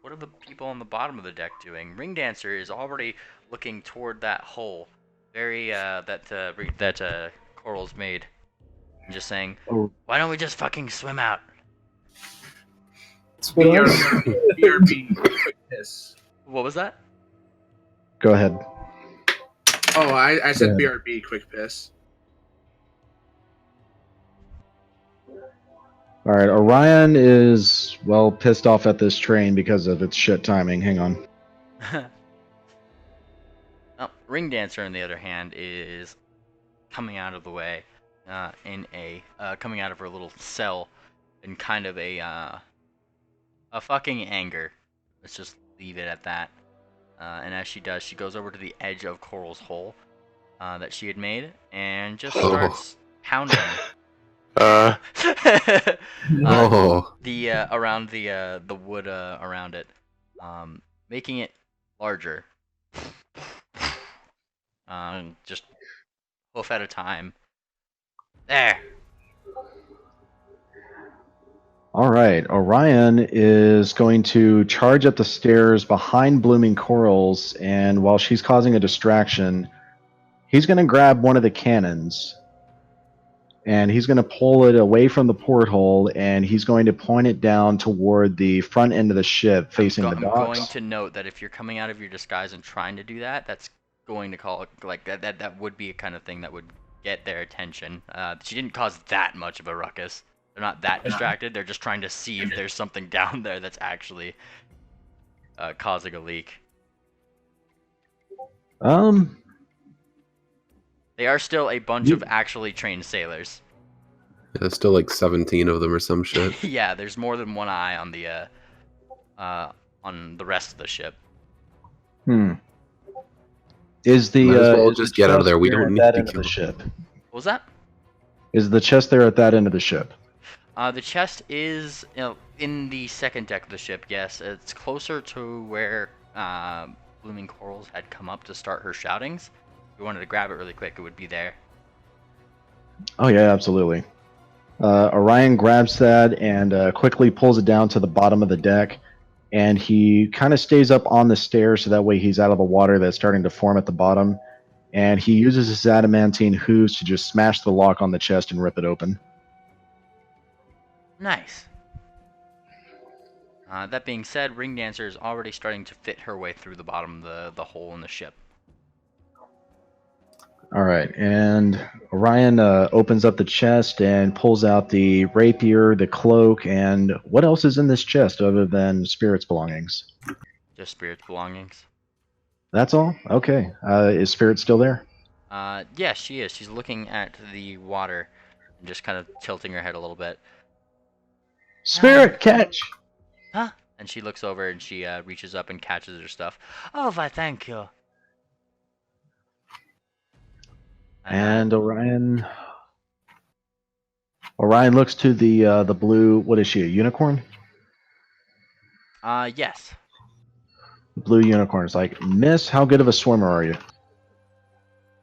What are the people on the bottom of the deck doing? Ring Dancer is already looking toward that hole, very that Coral's made, and just saying, Oh. "Why don't we just fucking swim out?" BRB, quick piss. What was that? Go ahead. Oh, I said Yeah. BRB, quick piss. All right, Orion is, well, pissed off at this train because of its shit timing. Hang on. Oh, Ring Dancer, on the other hand, is coming out of the way, coming out of her little cell in kind of a fucking anger. Let's just leave it at that. And as she does, she goes over to the edge of Coral's hole that she had made and just starts pounding. Oh. Around the wood around it, making it larger. Just hoof at a time. There. All right, Orion is going to charge up the stairs behind Blooming Corals, and while she's causing a distraction, he's going to grab one of the cannons, and he's going to pull it away from the porthole, and he's going to point it down toward the front end of the ship, facing the I'm docks. going to note that if you're coming out of your disguise and trying to do that, that's going to call like that would be a kind of thing that would get their attention. She didn't cause that much of a ruckus. They're not that distracted. They're just trying to see if there's something down there that's actually causing a leak. They are still a bunch of actually trained sailors. Yeah, there's still like 17 of them or some shit. Yeah, there's more than one eye on the rest of the ship. Is the Might as well is just the get out of chest there. We there don't at need that to end of kill the them. ship? What was that? Is the chest there at that end of the ship? The chest is in the second deck of the ship, yes. It's closer to where Blooming Corals had come up to start her shoutings. If you wanted to grab it really quick, it would be there. Oh yeah, absolutely. Orion grabs that and quickly pulls it down to the bottom of the deck, and he kind of stays up on the stairs so that way he's out of the water that's starting to form at the bottom, and he uses his adamantine hooves to just smash the lock on the chest and rip it open. Nice. That being said, Ring Dancer is already starting to fit her way through the bottom of the hole in the ship. All right, and Orion opens up the chest and pulls out the rapier, the cloak, and what else is in this chest other than Spirit's belongings? Just Spirit's belongings. That's all? Okay. Is Spirit still there? Yeah, she is. She's looking at the water and just kind of tilting her head a little bit. Spirit, catch! Huh? And she looks over and she reaches up and catches her stuff. Oh, why, thank you. And Orion looks to the blue. What is she? A unicorn? Yes. The blue unicorn is like, Miss, how good of a swimmer are you?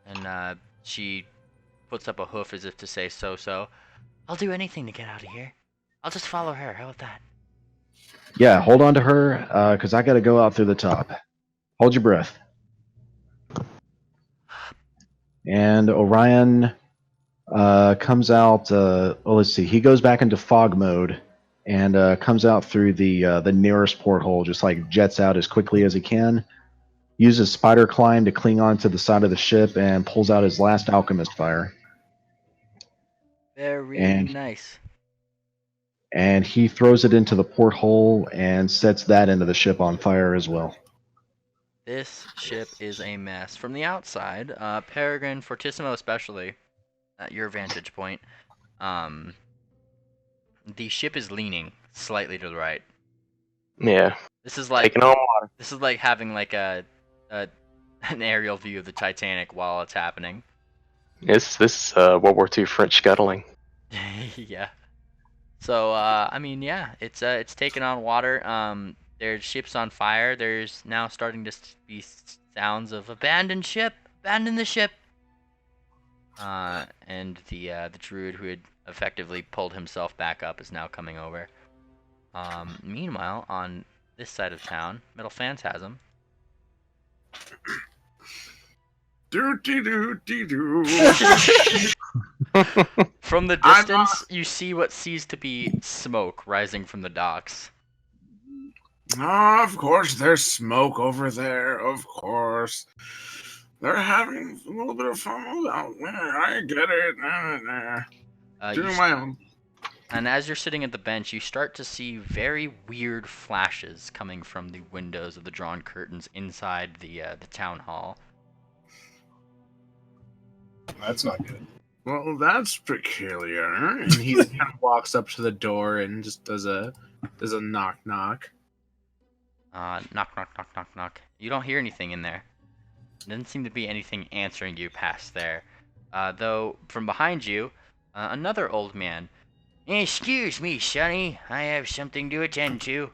And she puts up a hoof as if to say so. I'll do anything to get out of here. I'll just follow her. How about that? Yeah, hold on to her, because I got to go out through the top. Hold your breath. And Orion comes out. Let's see. He goes back into fog mode, and comes out through the nearest porthole, just like jets out as quickly as he can. Uses spider climb to cling onto the side of the ship and pulls out his last alchemist fire. Very And nice. and he throws it into the porthole and sets that into the ship on fire as well. This ship is a mess. From the outside, Peregrine, Fortissimo especially, at your vantage point, the ship is leaning slightly to the right. Yeah. This is like Taking on water. this is like having like a an aerial view of the Titanic while it's happening. This World War II French scuttling. Yeah. So I mean, yeah, it's taken on water. There's ships on fire. There's now starting to be sounds of abandon ship, abandon the ship. And the druid who had effectively pulled himself back up is now coming over. Meanwhile, on this side of town, Metal Phantasm. From the distance, you see what seems to be smoke rising from the docks. Oh, of course, there's smoke over there. Of course. They're having a little bit of fun out there. I get it. Doing my own. And as you're sitting at the bench, you start to see very weird flashes coming from the windows of the drawn curtains inside the town hall. That's not good. Well, that's peculiar. And he kind of walks up to the door and just does a knock knock. Knock, knock, knock, knock, knock. You don't hear anything in there. Doesn't seem to be anything answering you past there. Though, from behind you, another old man. Excuse me, Sonny. I have something to attend to.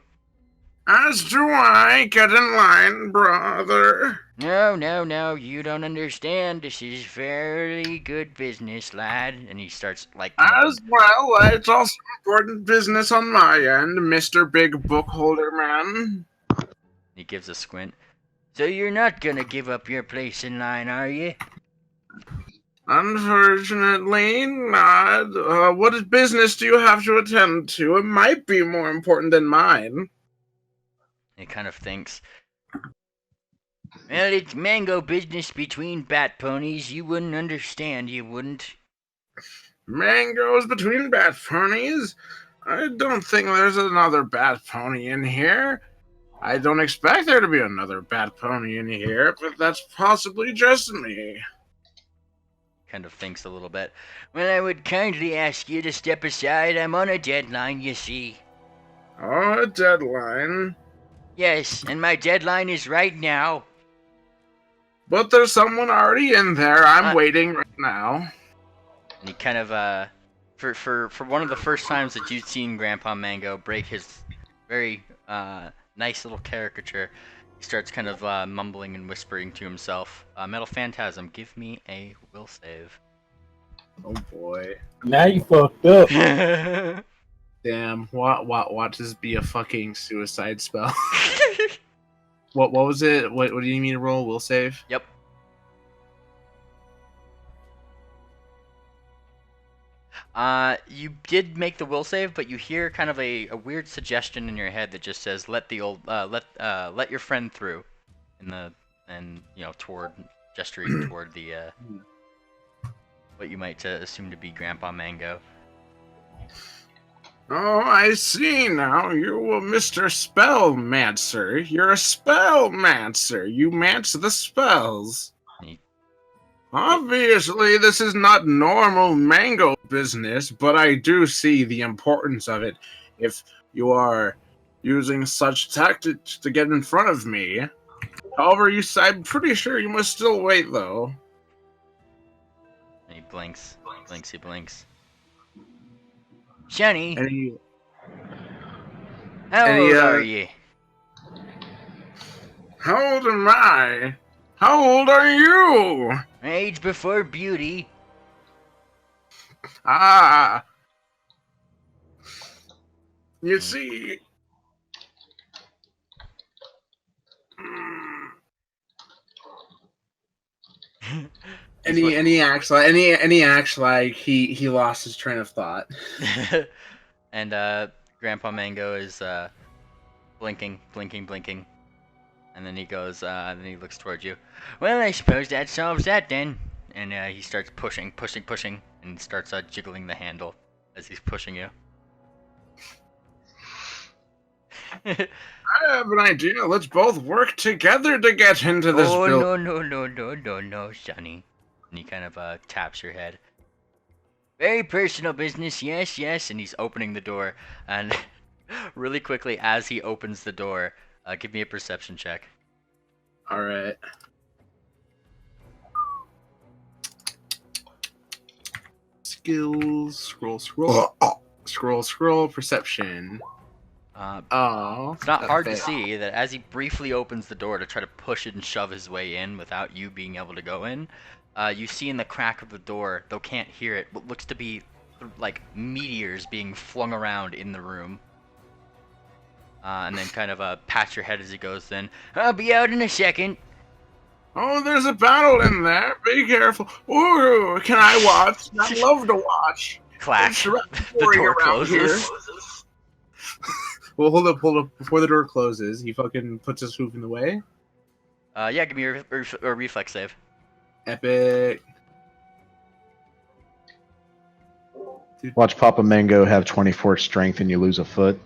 As do I. Get in line, brother. No, you don't understand. This is very good business, lad. And he starts, like... As well, it's also important business on my end, Mr. Big Book Holder Man. He gives a squint. So you're not gonna give up your place in line, are you? Unfortunately, not. What business do you have to attend to? It might be more important than mine. He kind of thinks. Well, it's mango business between bat ponies. You wouldn't understand, you wouldn't. Mangoes between bat ponies? I don't think there's another bat pony in here. I don't expect there to be another bat pony in here, but that's possibly just me. Kind of thinks a little bit. Well, I would kindly ask you to step aside. I'm on a deadline, you see. Oh, a deadline? Yes, and my deadline is right now. But there's someone already in there. I'm waiting right now. And he kind of, for one of the first times that you've seen Grandpa Mango break his very, nice little caricature, he starts kind of, mumbling and whispering to himself. Metal Phantasm, give me a will save. Oh boy. Now you fucked up. Damn, watch this be a fucking suicide spell. What was it? What do you mean to roll? Will save? Yep. You did make the will save, but you hear kind of a weird suggestion in your head that just says let your friend through, toward gesturing toward the what you might assume to be Grandpa Mango. Oh, I see now. You're Mr. Spellmancer. You're a spellmancer. You mance the spells. Obviously, this is not normal mango business, but I do see the importance of it if you are using such tactics to get in front of me. However, I'm pretty sure you must still wait, though. And he blinks. He blinks. Shani, how old are you? How old am I? How old are you? Age before beauty. Ah. You see... And he acts like he lost his train of thought. And Grandpa Mango is blinking, and then he goes, then he looks towards you. Well, I suppose that solves that then. And he starts pushing, and starts jiggling the handle as he's pushing you. I have an idea. Let's both work together to get into this building. No, Sonny. And he kind of taps your head. Very personal business, yes. And he's opening the door. And really quickly, as he opens the door, give me a perception check. All right. Skills. Scroll. Perception. It's not hard to see that as he briefly opens the door to try to push it and shove his way in without you being able to go in, you see in the crack of the door, though can't hear it, what looks to be like meteors being flung around in the room. And then kind of pats your head as he goes, then, I'll be out in a second. Oh, there's a battle in there. Be careful. Ooh, can I watch? I love to watch. Clack. The door closes. Well, hold up. Before the door closes, he fucking puts his hoof in the way. Yeah, give me a reflex save. Epic. Watch Papa Mango have 24 strength and you lose a foot.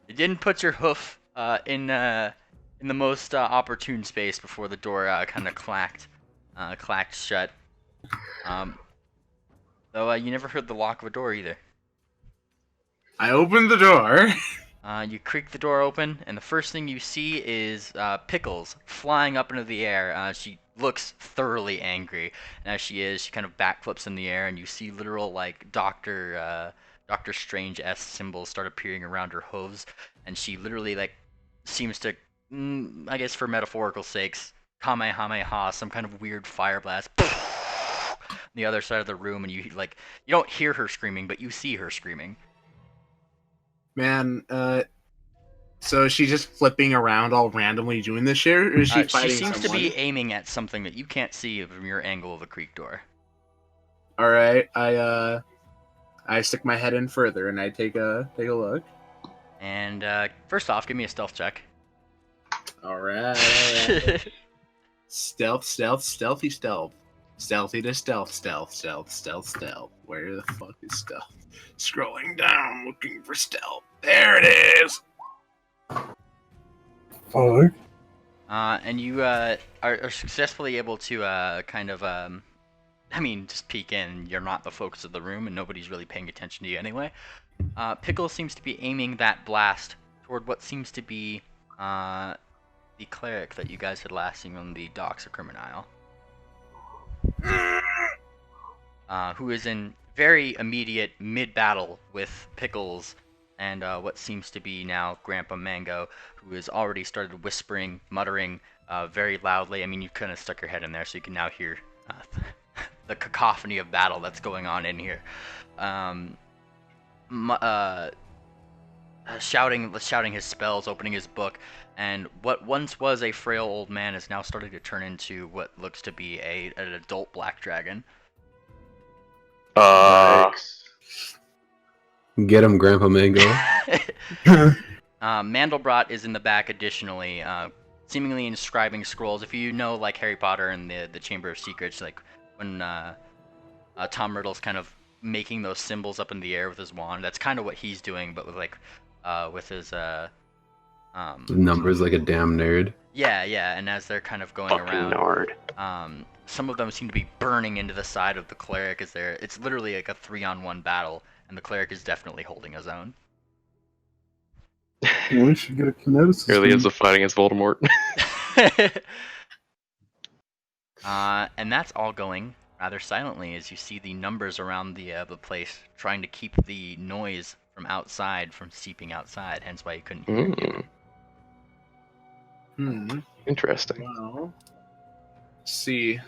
You didn't put your hoof in the most opportune space before the door kind of clacked shut. Though you never heard the lock of a door either. I opened the door. You creak the door open, and the first thing you see is Pickles flying up into the air. She looks thoroughly angry, and as she is, she kind of backflips in the air, and you see literal like Doctor Strange-esque symbols start appearing around her hooves, and she literally like seems to, I guess for metaphorical sakes, Kamehameha, some kind of weird fire blast. The other side of the room, and you don't hear her screaming, but you see her screaming. Man, so is she just flipping around all randomly doing this shit, or is she fighting She seems someone? to be aiming at something that you can't see from your angle of the creek door. All right, I stick my head in further and I take a look. And first off, give me a stealth check. All right. Stealthy to stealth. Where the fuck is stealth? Scrolling down, looking for stealth. There it is. Fuck. And you are successfully able to kind of, just peek in. You're not the focus of the room, and nobody's really paying attention to you anyway. Pickle seems to be aiming that blast toward what seems to be the cleric that you guys had last seen on the docks of Criminal. Who is in very immediate mid-battle with Pickles and what seems to be now Grandpa Mango, who has already started whispering, muttering very loudly. I mean, you kind of stuck your head in there, so you can now hear the cacophony of battle that's going on in here. Shouting his spells, opening his book, and what once was a frail old man is now starting to turn into what looks to be an adult black dragon. Get him, Grandpa Mango. Mandelbrot is in the back additionally, seemingly inscribing scrolls. If you know, like Harry Potter and the Chamber of Secrets, like when Tom Riddle's kind of making those symbols up in the air with his wand, that's kind of what he's doing, but with his numbers like a damn nerd. Yeah, and as they're kind of going around, some of them seem to be burning into the side of the cleric. It's literally like a 3-on-1 battle, and the cleric is definitely holding his own. We should get a kineticist. Really is a fight against Voldemort. And that's all going rather silently as you see the numbers around the place trying to keep the noise from outside from seeping outside, hence why you couldn't hear it. Interesting. Well, let's see.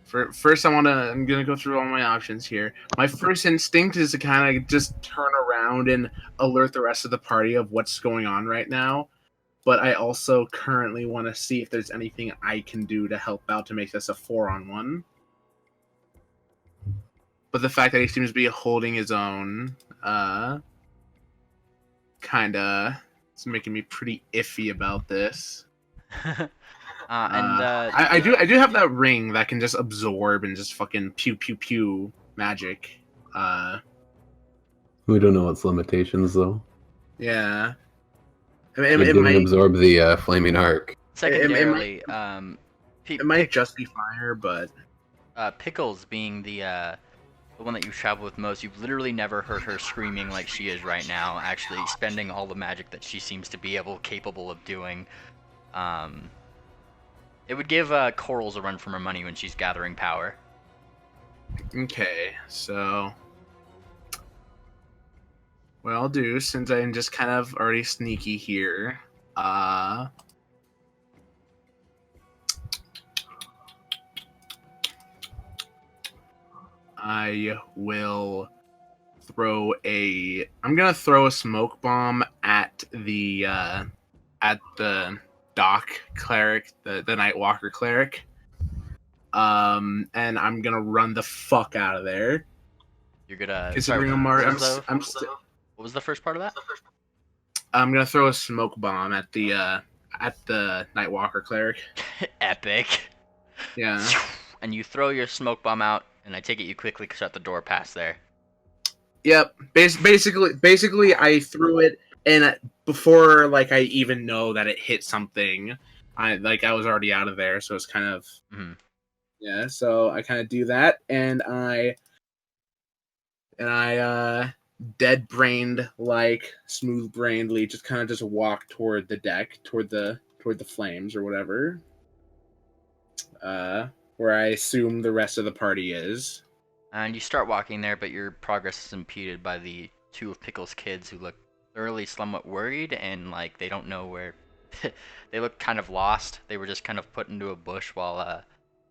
First, I'm gonna go through all my options here. My first instinct is to kind of just turn around and alert the rest of the party of what's going on right now. But I also currently want to see if there's anything I can do to help out to make this a 4-on-1. but the fact that he seems to be holding his own, kinda, it's making me pretty iffy about this. I do have that ring that can just absorb and just fucking pew pew pew magic. We don't know its limitations though. Yeah. I It mean, it didn't might absorb the flaming arc. Secondarily, it might just be fire, but Pickles being the one that you travel with most, you've literally never heard her screaming like she is right now, actually spending all the magic that she seems to be capable of doing. It would give Corals a run for her money when she's gathering power. okay. So, what I'll do, since I'm just kind of already sneaky here, I will I'm gonna throw a smoke bomb at the Doc cleric, the Nightwalker cleric. And I'm gonna run the fuck out of there. You're gonna. Considering What was the first part of that? I'm gonna throw a smoke bomb at the Nightwalker cleric. Epic. Yeah. And you throw your smoke bomb out, and I take it you quickly shut the door past there. Yep. Basically, I threw it, and before like I even know that it hit something, I was already out of there. So it's kind of yeah. So I kind of do that, and I dead brained, like smooth brainedly, just kind of just walk toward the deck, toward the flames or whatever. Where I assume the rest of the party is. And you start walking there, but your progress is impeded by the two of Pickle's kids who look thoroughly somewhat worried and like they don't know where. They look kind of lost. They were just kind of put into a bush while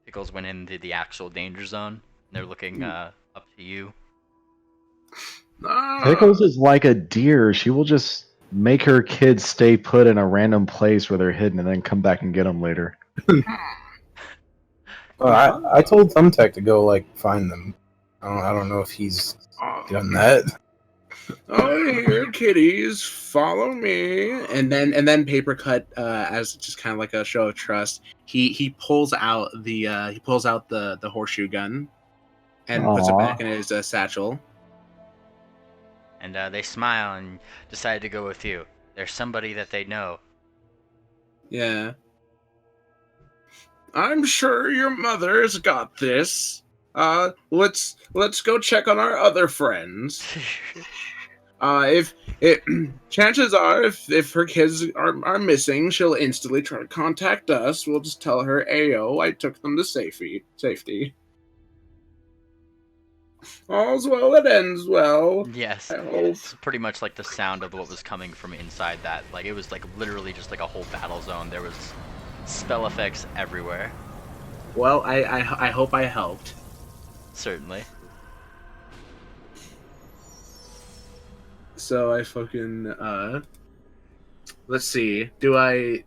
Pickles went into the actual danger zone. And they're looking up to you. Pickles is like a deer. She will just make her kids stay put in a random place where they're hidden and then come back and get them later. I told Thumbtack to go find them. I don't know if he's done that. Oh, here, kitties, follow me. And then Papercut, as just kind of like a show of trust, he pulls out the horseshoe gun and puts it back in his satchel. And they smile and decide to go with you. There's somebody that they know. Yeah. I'm sure your mother's got this. Let's go check on our other friends. Chances are, if her kids are missing, she'll instantly try to contact us. We'll just tell her, "Ayo, I took them to safety." All's well that ends well. Yes, it's pretty much like the sound of what was coming from inside that. Like it was literally just like a whole battle zone. There was spell effects everywhere. Well, I hope I helped. Certainly. So I fucking let's see. Do I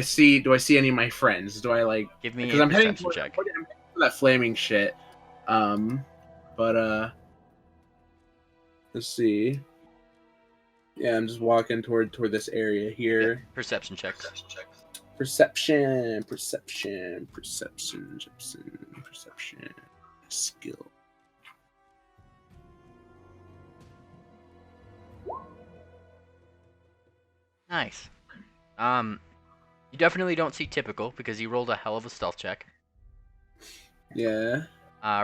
see any of my friends? Do I give me because a I'm heading perception check. for that flaming shit. But let's see. Yeah, I'm just walking toward this area here. Yeah, perception check. Perception. Skill. Nice. You definitely don't see typical because you rolled a hell of a stealth check. Yeah.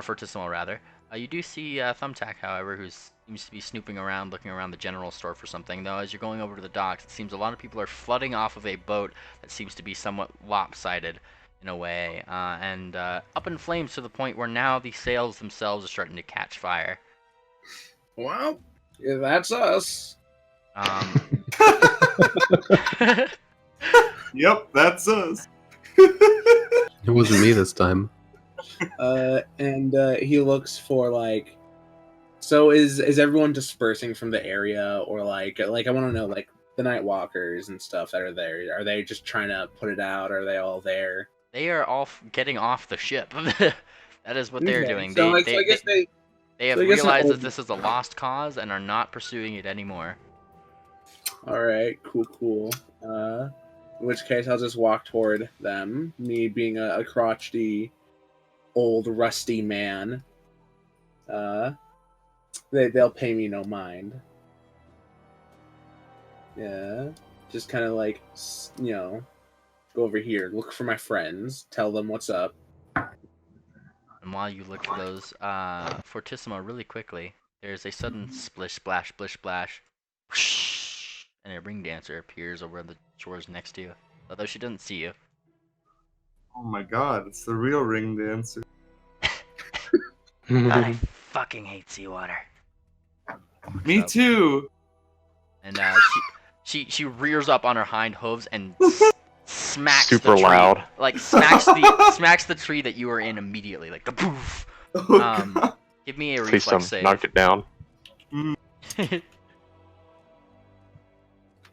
Fortissimo rather. You do see Thumbtack, however, who seems to be snooping around, looking around the general store for something. Though, as you're going over to the docks, it seems a lot of people are flooding off of a boat that seems to be somewhat lopsided in a way, and up in flames to the point where now the sails themselves are starting to catch fire. Well, yeah, that's us. Yep, that's us. It wasn't me this time. And he looks for so is everyone dispersing from the area, or I want to know the Nightwalkers and stuff that are there, are they just trying to put it out? Are they all there? They are all getting off the ship. That is what they're doing. So I guess they They have So I guess an realized that old- this is a lost cause and are not pursuing it anymore. All right, cool. In which case, I'll just walk toward them. Me being a crotchety, old, rusty man. They'll pay me no mind. Yeah, just kind of like, go over here, look for my friends, tell them what's up. And while you look for those, Fortissimo, really quickly, there's a sudden splish, splash, splish, splash, whoosh, and a ring dancer appears over the shores next to you, although she doesn't see you. Oh my god, it's the real ring dancer. God, I fucking hate seawater. Me too. And she rears up on her hind hooves and smacks Super the tree, loud. like smacks the tree that you were in immediately, like the poof. Oh, God. Give me a Please reflex save. knocked it down.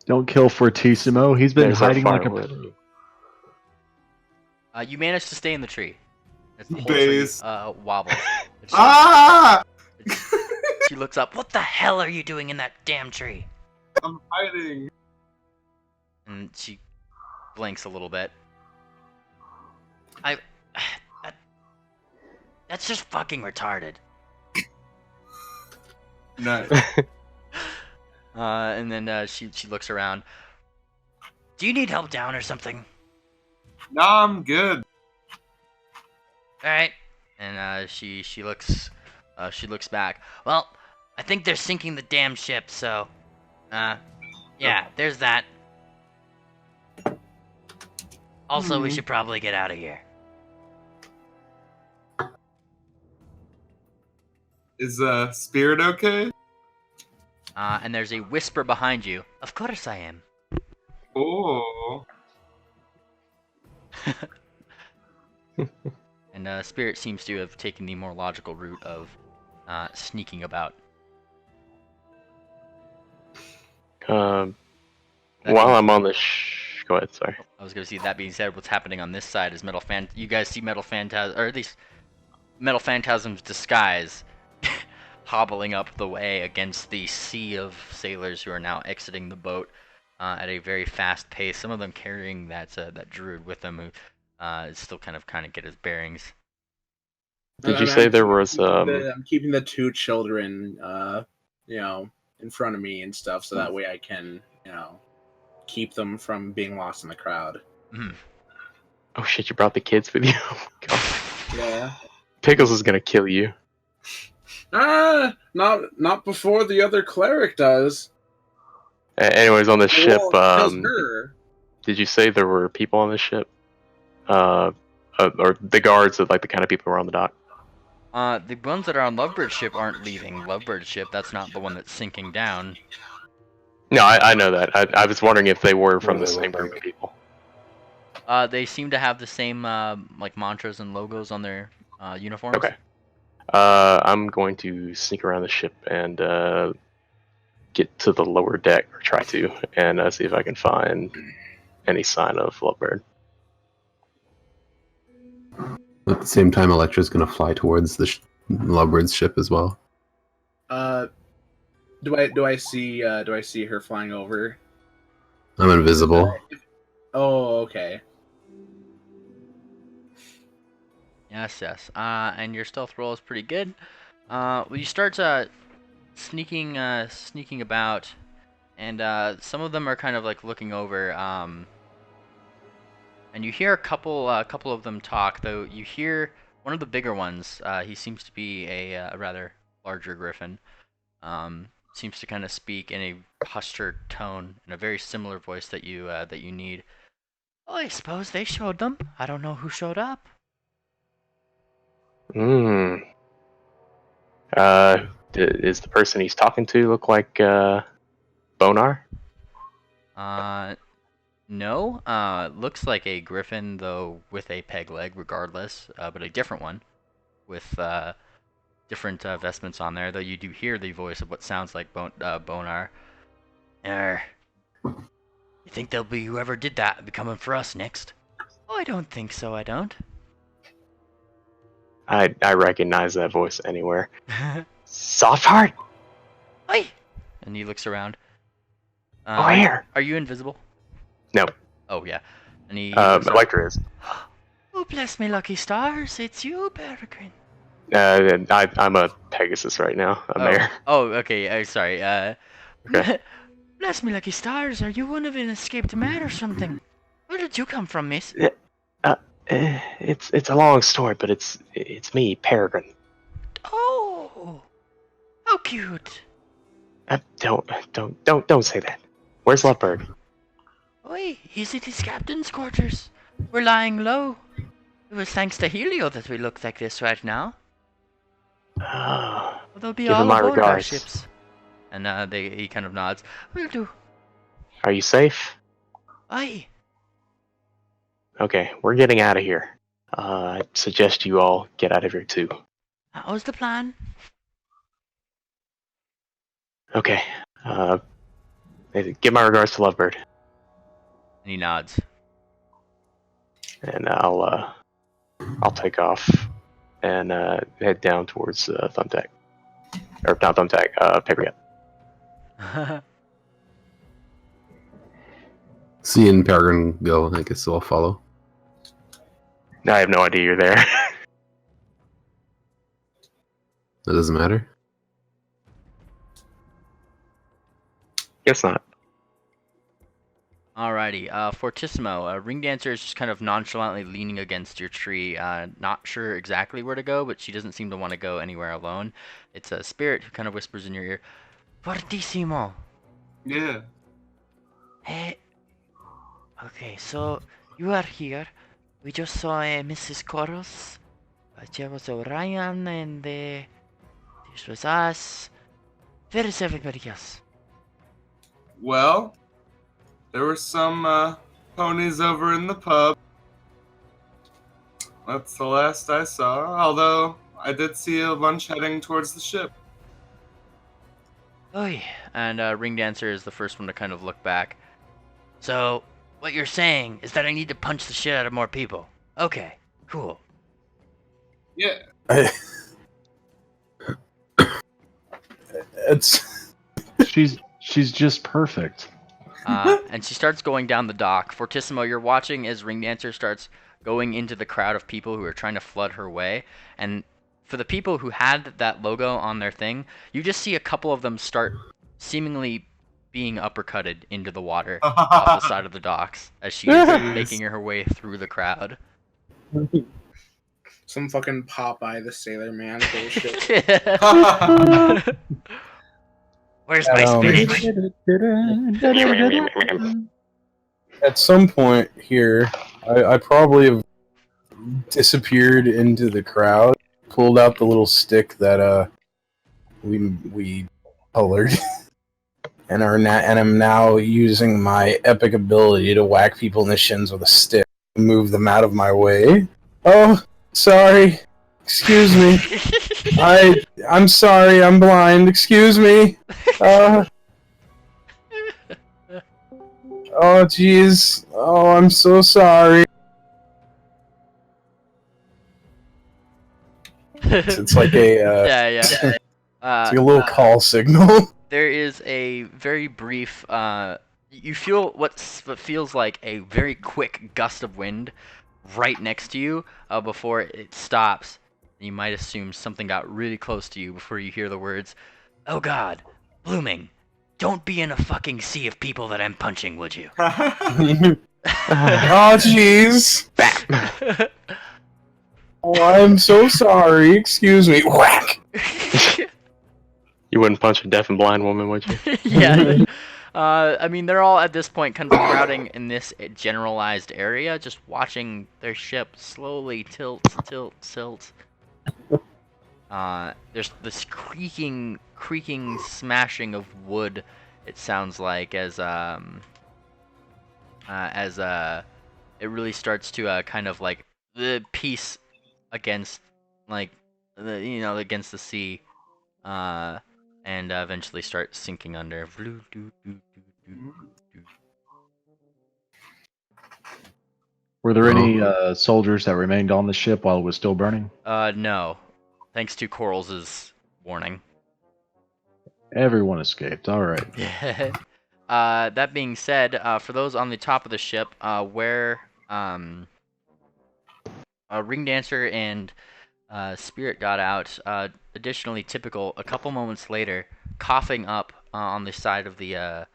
Don't kill Fortissimo. He's been There's our hiding like a. firewood. You managed to stay in the tree. As the whole Base. tree wobbles. And Ah! she looks up. What the hell are you doing in that damn tree? I'm hiding. And she blinks a little bit. That's just fucking retarded. Nice. And then she looks around. Do you need help down or something? Nah, I'm good. All right. And she looks back. Well, I think they're sinking the damn ship, so yeah, there's that. Also, we should probably get out of here. Is Spirit okay? And there's a whisper behind you. Of course I am. Oh. And Spirit seems to have taken the more logical route of sneaking about. While I'm on the go ahead, sorry. I was gonna see. That being said, what's happening on this side is you guys see Metal Phantasm, or at least Metal Phantasm's disguise, hobbling up the way against the sea of sailors who are now exiting the boat at a very fast pace. Some of them carrying that druid with them, who is still kind of get his bearings. Did you say there was I'm keeping the two children, in front of me and stuff, so that way I can, keep them from being lost in the crowd. Mm. Oh shit! You brought the kids with you. Oh my God. Yeah. Pickles is gonna kill you. Not before the other cleric does. Anyways, on the ship, Kills her. did you say there were people on the ship? Or the guards, like the kind of people who are on the dock? The ones that are on Lovebird's ship aren't leaving Lovebird's ship. That's not the one that's sinking down. No, I know that. I was wondering if they were from the same group of people. They seem to have the same like mantras and logos on their uniforms. Okay. I'm going to sneak around the ship and get to the lower deck, or try to, and see if I can find any sign of Lovebird. At the same time, Electra's going to fly towards the Lovebird's ship as well. Do I see her flying over? I'm invisible. Oh, okay. Yes. And your stealth roll is pretty good. Well, you start sneaking about, and some of them are kind of like looking over. And you hear a couple of them talk. Though you hear one of the bigger ones. He seems to be a rather larger griffin. Seems to kind of speak in a hushed tone, in a very similar voice that you need. Well, I suppose they showed them. I don't know who showed up. Does the person he's talking to look like Bonar? No. Looks like a griffin, though with a peg leg, regardless. But a different one, with different vestments on there. Though you do hear the voice of what sounds like Bonar. You think they'll be whoever did that be coming for us next? Oh, I don't think so. I don't. I recognize that voice anywhere. Soft heart. Oi! And he looks around. Here. Are you invisible? No. Oh yeah. And he looks around. Electra is. Oh, bless me lucky stars, it's you, Peregrine. I'm a Pegasus right now. A mare. Oh, okay. Sorry. Okay. Bless me lucky stars, are you one of an escaped man or something? Where did you come from, miss? It's a long story, but it's me, Peregrine. Oh, how cute. Don't say that. Where's Lovebird? Oi, he's at his captain's quarters. We're lying low. It was thanks to Helio that we look like this right now. Oh, They'll be give all him my aboard our regards. ships. And he kind of nods. Will do. Are you safe? Aye. Okay, we're getting out of here. I suggest you all get out of here too. That was the plan. Okay. Give my regards to Lovebird, And he nods. and I'll take off and head down towards Thumbtack, or not Thumbtack, Papercut. Seeing Peregrine go, I guess I'll follow. I have no idea you're there. That doesn't matter. Guess not. Alrighty, Fortissimo, Ring Dancer is just kind of nonchalantly leaning against your tree, not sure exactly where to go, but she doesn't seem to want to go anywhere alone. It's a spirit who kind of whispers in your ear, Fortissimo. Yeah. Hey. Okay, so you are here. We just saw Mrs. Coros. There was Orion, and this was us. Where is everybody else? Well, there were some ponies over in the pub. That's the last I saw, although I did see a bunch heading towards the ship. Oi. and Ring Dancer is the first one to kind of look back. So, what you're saying is that I need to punch the shit out of more people. Okay, cool. Yeah. It's She's just perfect. And she starts going down the dock. Fortissimo, you're watching as Ring Dancer starts going into the crowd of people who are trying to flood her way. And for the people who had that logo on their thing, you just see a couple of them start seemingly being uppercutted into the water off the side of the docks as she's making her way through the crowd. Some fucking Popeye the Sailor Man bullshit. Where's my spinach? At some point here, I probably have disappeared into the crowd, pulled out the little stick that we colored, and am now using my epic ability to whack people in the shins with a stick, move them out of my way. Oh, sorry. Excuse me. I'm sorry. I'm blind. Excuse me. Oh, jeez. Oh, I'm so sorry. It's like a It's it's like a little call signal. There is a very brief. You feel what feels like a very quick gust of wind right next to you before it stops. You might assume something got really close to you before you hear the words, Oh god, Blooming, don't be in a fucking sea of people that I'm punching, would you? Oh, jeez. Oh, I'm so sorry. Excuse me. Whack. You wouldn't punch a deaf and blind woman, would you? Yeah. I mean, they're all at this point kind of crowding in this generalized area, just watching their ship slowly tilt. There's this creaking, smashing of wood. It sounds like as it really starts to kind of like the piece against like against the sea, and eventually start sinking under. Were there any soldiers that remained on the ship while it was still burning? No, thanks to Coral's warning. Everyone escaped. All right. That being said, for those on the top of the ship, where Ring Dancer and Spirit got out, additionally typical, a couple moments later, coughing up on the side of the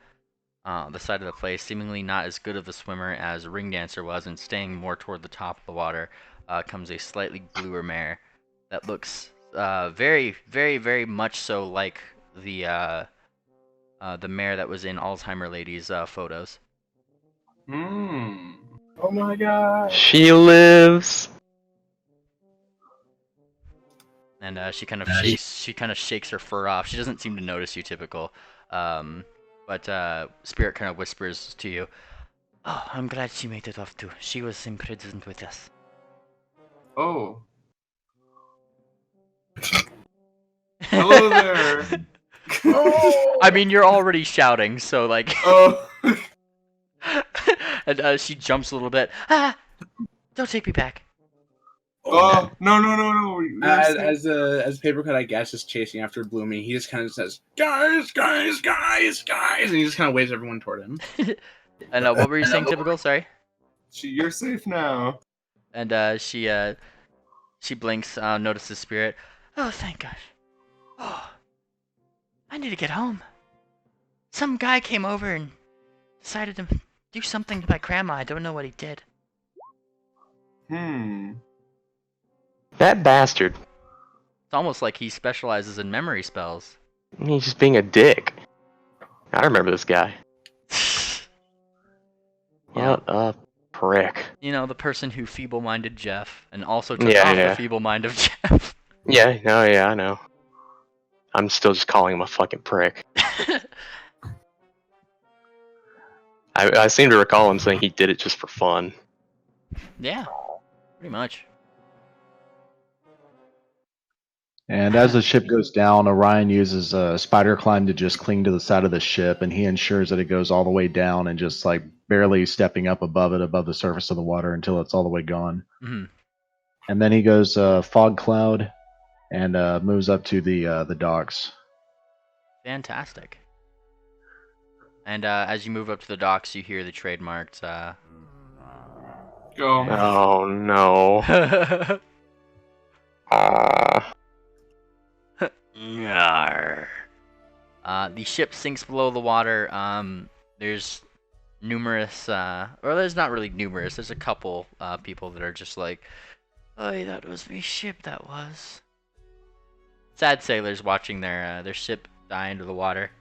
place, seemingly not as good of a swimmer as Ring Dancer was, and staying more toward the top of the water, comes a slightly bluer mare that looks very, very, very much so like the mare that was in Alzheimer Lady's photos. Oh my god. She lives. And she kind of shakes her fur off. She doesn't seem to notice you, typical. But Spirit kind of whispers to you, "Oh, I'm glad she made it off too. She was imprisoned with us." Oh. Hello there. I mean, you're already shouting, so like. Oh. And she jumps a little bit. Ah! Don't take me back. Oh, no. As Papercut, I guess, is chasing after Bloomy, he just kind of says, guys, and he just kind of waves everyone toward him. And what were you saying, typical? Sorry. You're safe now. And she blinks, notices Spirit. Oh, thank gosh. Oh, I need to get home. Some guy came over and decided to do something to my grandma. I don't know what he did. That bastard. It's almost like he specializes in memory spells. He's just being a dick. I remember this guy. What a prick. You know, the person who feeble-minded Jeff and also took off the feeble mind of Jeff. Yeah, I know. I'm still just calling him a fucking prick. I seem to recall him saying he did it just for fun. Yeah, pretty much. And as the ship goes down, Orion uses a spider climb to just cling to the side of the ship, and he ensures that it goes all the way down and just like barely stepping up above the surface of the water until it's all the way gone. Mm-hmm. And then he goes fog cloud and moves up to the docks. Fantastic. And as you move up to the docks, you hear the trademarked. Go. Oh no. The ship sinks below the water. There's numerous, or there's not really numerous. There's a couple people that are just like, "Oh, that was my ship. That was." Sad sailors watching their ship die into the water.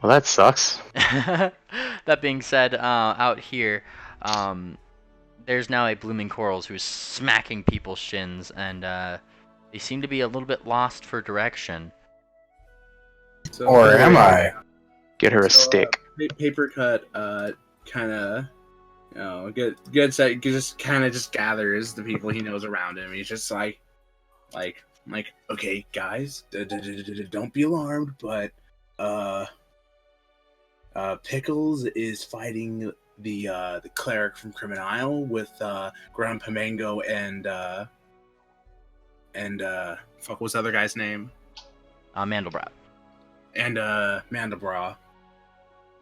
Well, that sucks. That being said, out here, there's now a Blooming Corals who's smacking people's shins, and they seem to be a little bit lost for direction. So, or am I? Get her a stick. Papercut, kind of, good set. Just kind of just gathers the people he knows around him. He's just like, okay, guys, don't be alarmed, but Pickles is fighting the cleric from Criminal with Grandpa Mango and fuck, what's the other guy's name? Mandelbrot. And Mandelbrot.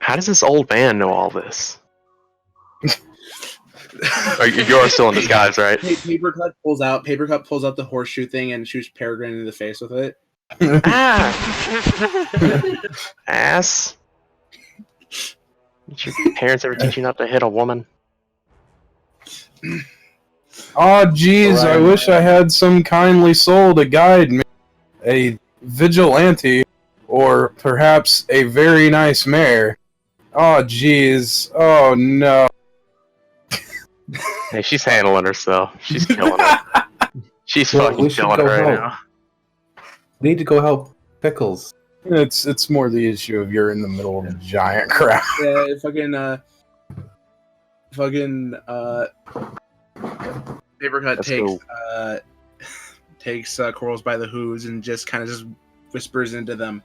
How does this old man know all this? You're still in disguise, right? Papercut pulls out the horseshoe thing and shoots Peregrine in the face with it. Ass. Did your parents ever teach you not to hit a woman? Oh, jeez, I wish I had some kindly soul to guide me. A vigilante, or perhaps a very nice mare. Oh, jeez. Oh, no. Hey, she's handling herself. She's killing it. She's fucking killing it right now. We need to go help Pickles. It's more the issue of you're in the middle of a giant crowd. Yeah, Papercut takes Corals by the hooves and just kind of just whispers into them.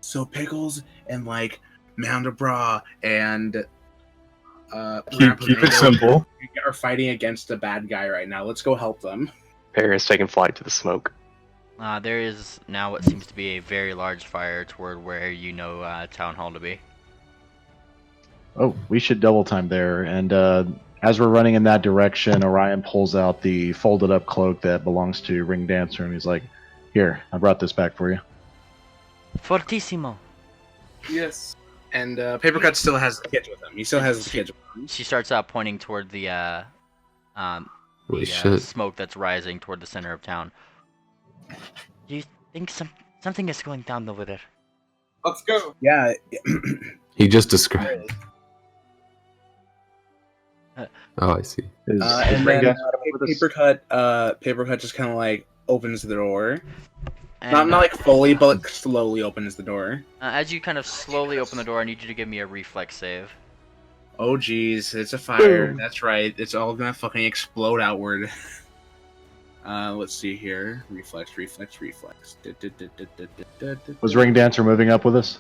So Pickles and like Mandelbrot and keep it simple. Are fighting against a bad guy right now. Let's go help them. Paris taking flight to the smoke. There is now what seems to be a very large fire toward where you know Town Hall to be. Oh, we should double time there. And as we're running in that direction, Orion pulls out the folded up cloak that belongs to Ring Dancer, and he's like, "Here, I brought this back for you." Fortissimo. Yes. And Papercut still has the kids with him. He still has the kids with him. She starts pointing toward the Holy shit. smoke that's rising toward the center of town. Do you think something is going down over there? Let's go. Yeah. He just described. Oh, I see. And Ring then Dancer with us? Papercut just kind of like opens the door. And, Not like fully, but like slowly opens the door. as you kind of slowly open the door, I need you to give me a reflex save. Oh geez, it's a fire. That's right. It's all gonna fucking explode outward. Let's see here. Reflex. Was Ring Dancer moving up with us?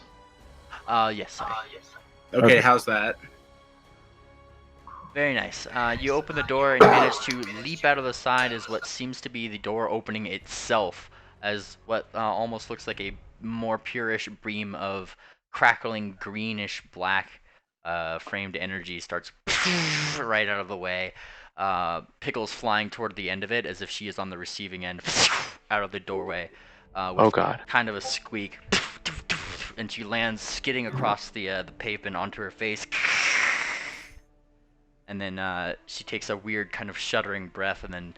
Yes. Sorry. Okay, how's that? Very nice. You open the door and you manage to leap out of the side as what seems to be the door opening itself, as what almost looks like a more purish beam of crackling greenish black framed energy starts right out of the way. Pickles flying toward the end of it as if she is on the receiving end out of the doorway. With Oh god. kind of a squeak. And she lands skidding across the pavement onto her face. And then she takes a weird kind of shuddering breath and then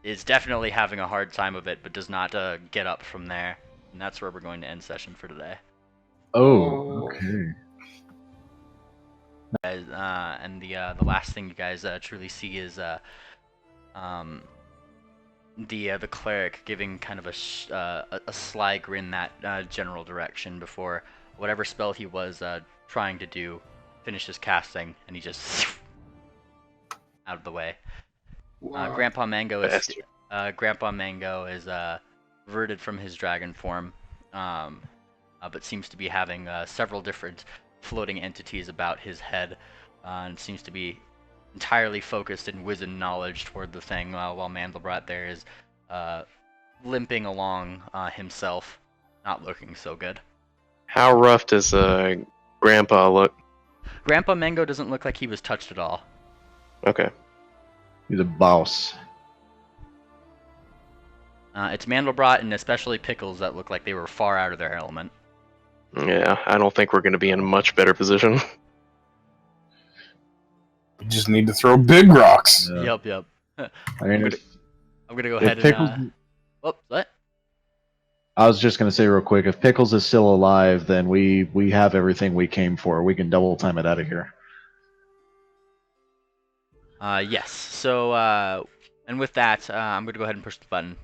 is definitely having a hard time of it, but does not get up from there. And that's where we're going to end session for today. Oh, okay. And the last thing you guys truly see is the cleric giving kind of a sly grin that general direction before whatever spell he was trying to do finishes casting, and he just out of the way. Grandpa Mango is verted from his dragon form, but seems to be having several different floating entities about his head, and seems to be entirely focused in wizened knowledge toward the thing, while Mandelbrot there is limping along himself, not looking so good. How rough does Grandpa look? Grandpa Mango doesn't look like he was touched at all. Okay. He's a boss. It's Mandelbrot and especially Pickles that look like they were far out of their element. Yeah, I don't think we're going to be in a much better position. We just need to throw big rocks. Yeah. Yep. I mean, I'm gonna go if ahead Pickles, and. What? I was just gonna say real quick, if Pickles is still alive, then we have everything we came for. We can double time it out of here. Yes. So, and with that, I'm gonna go ahead and push the button.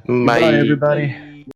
Goodbye, everybody.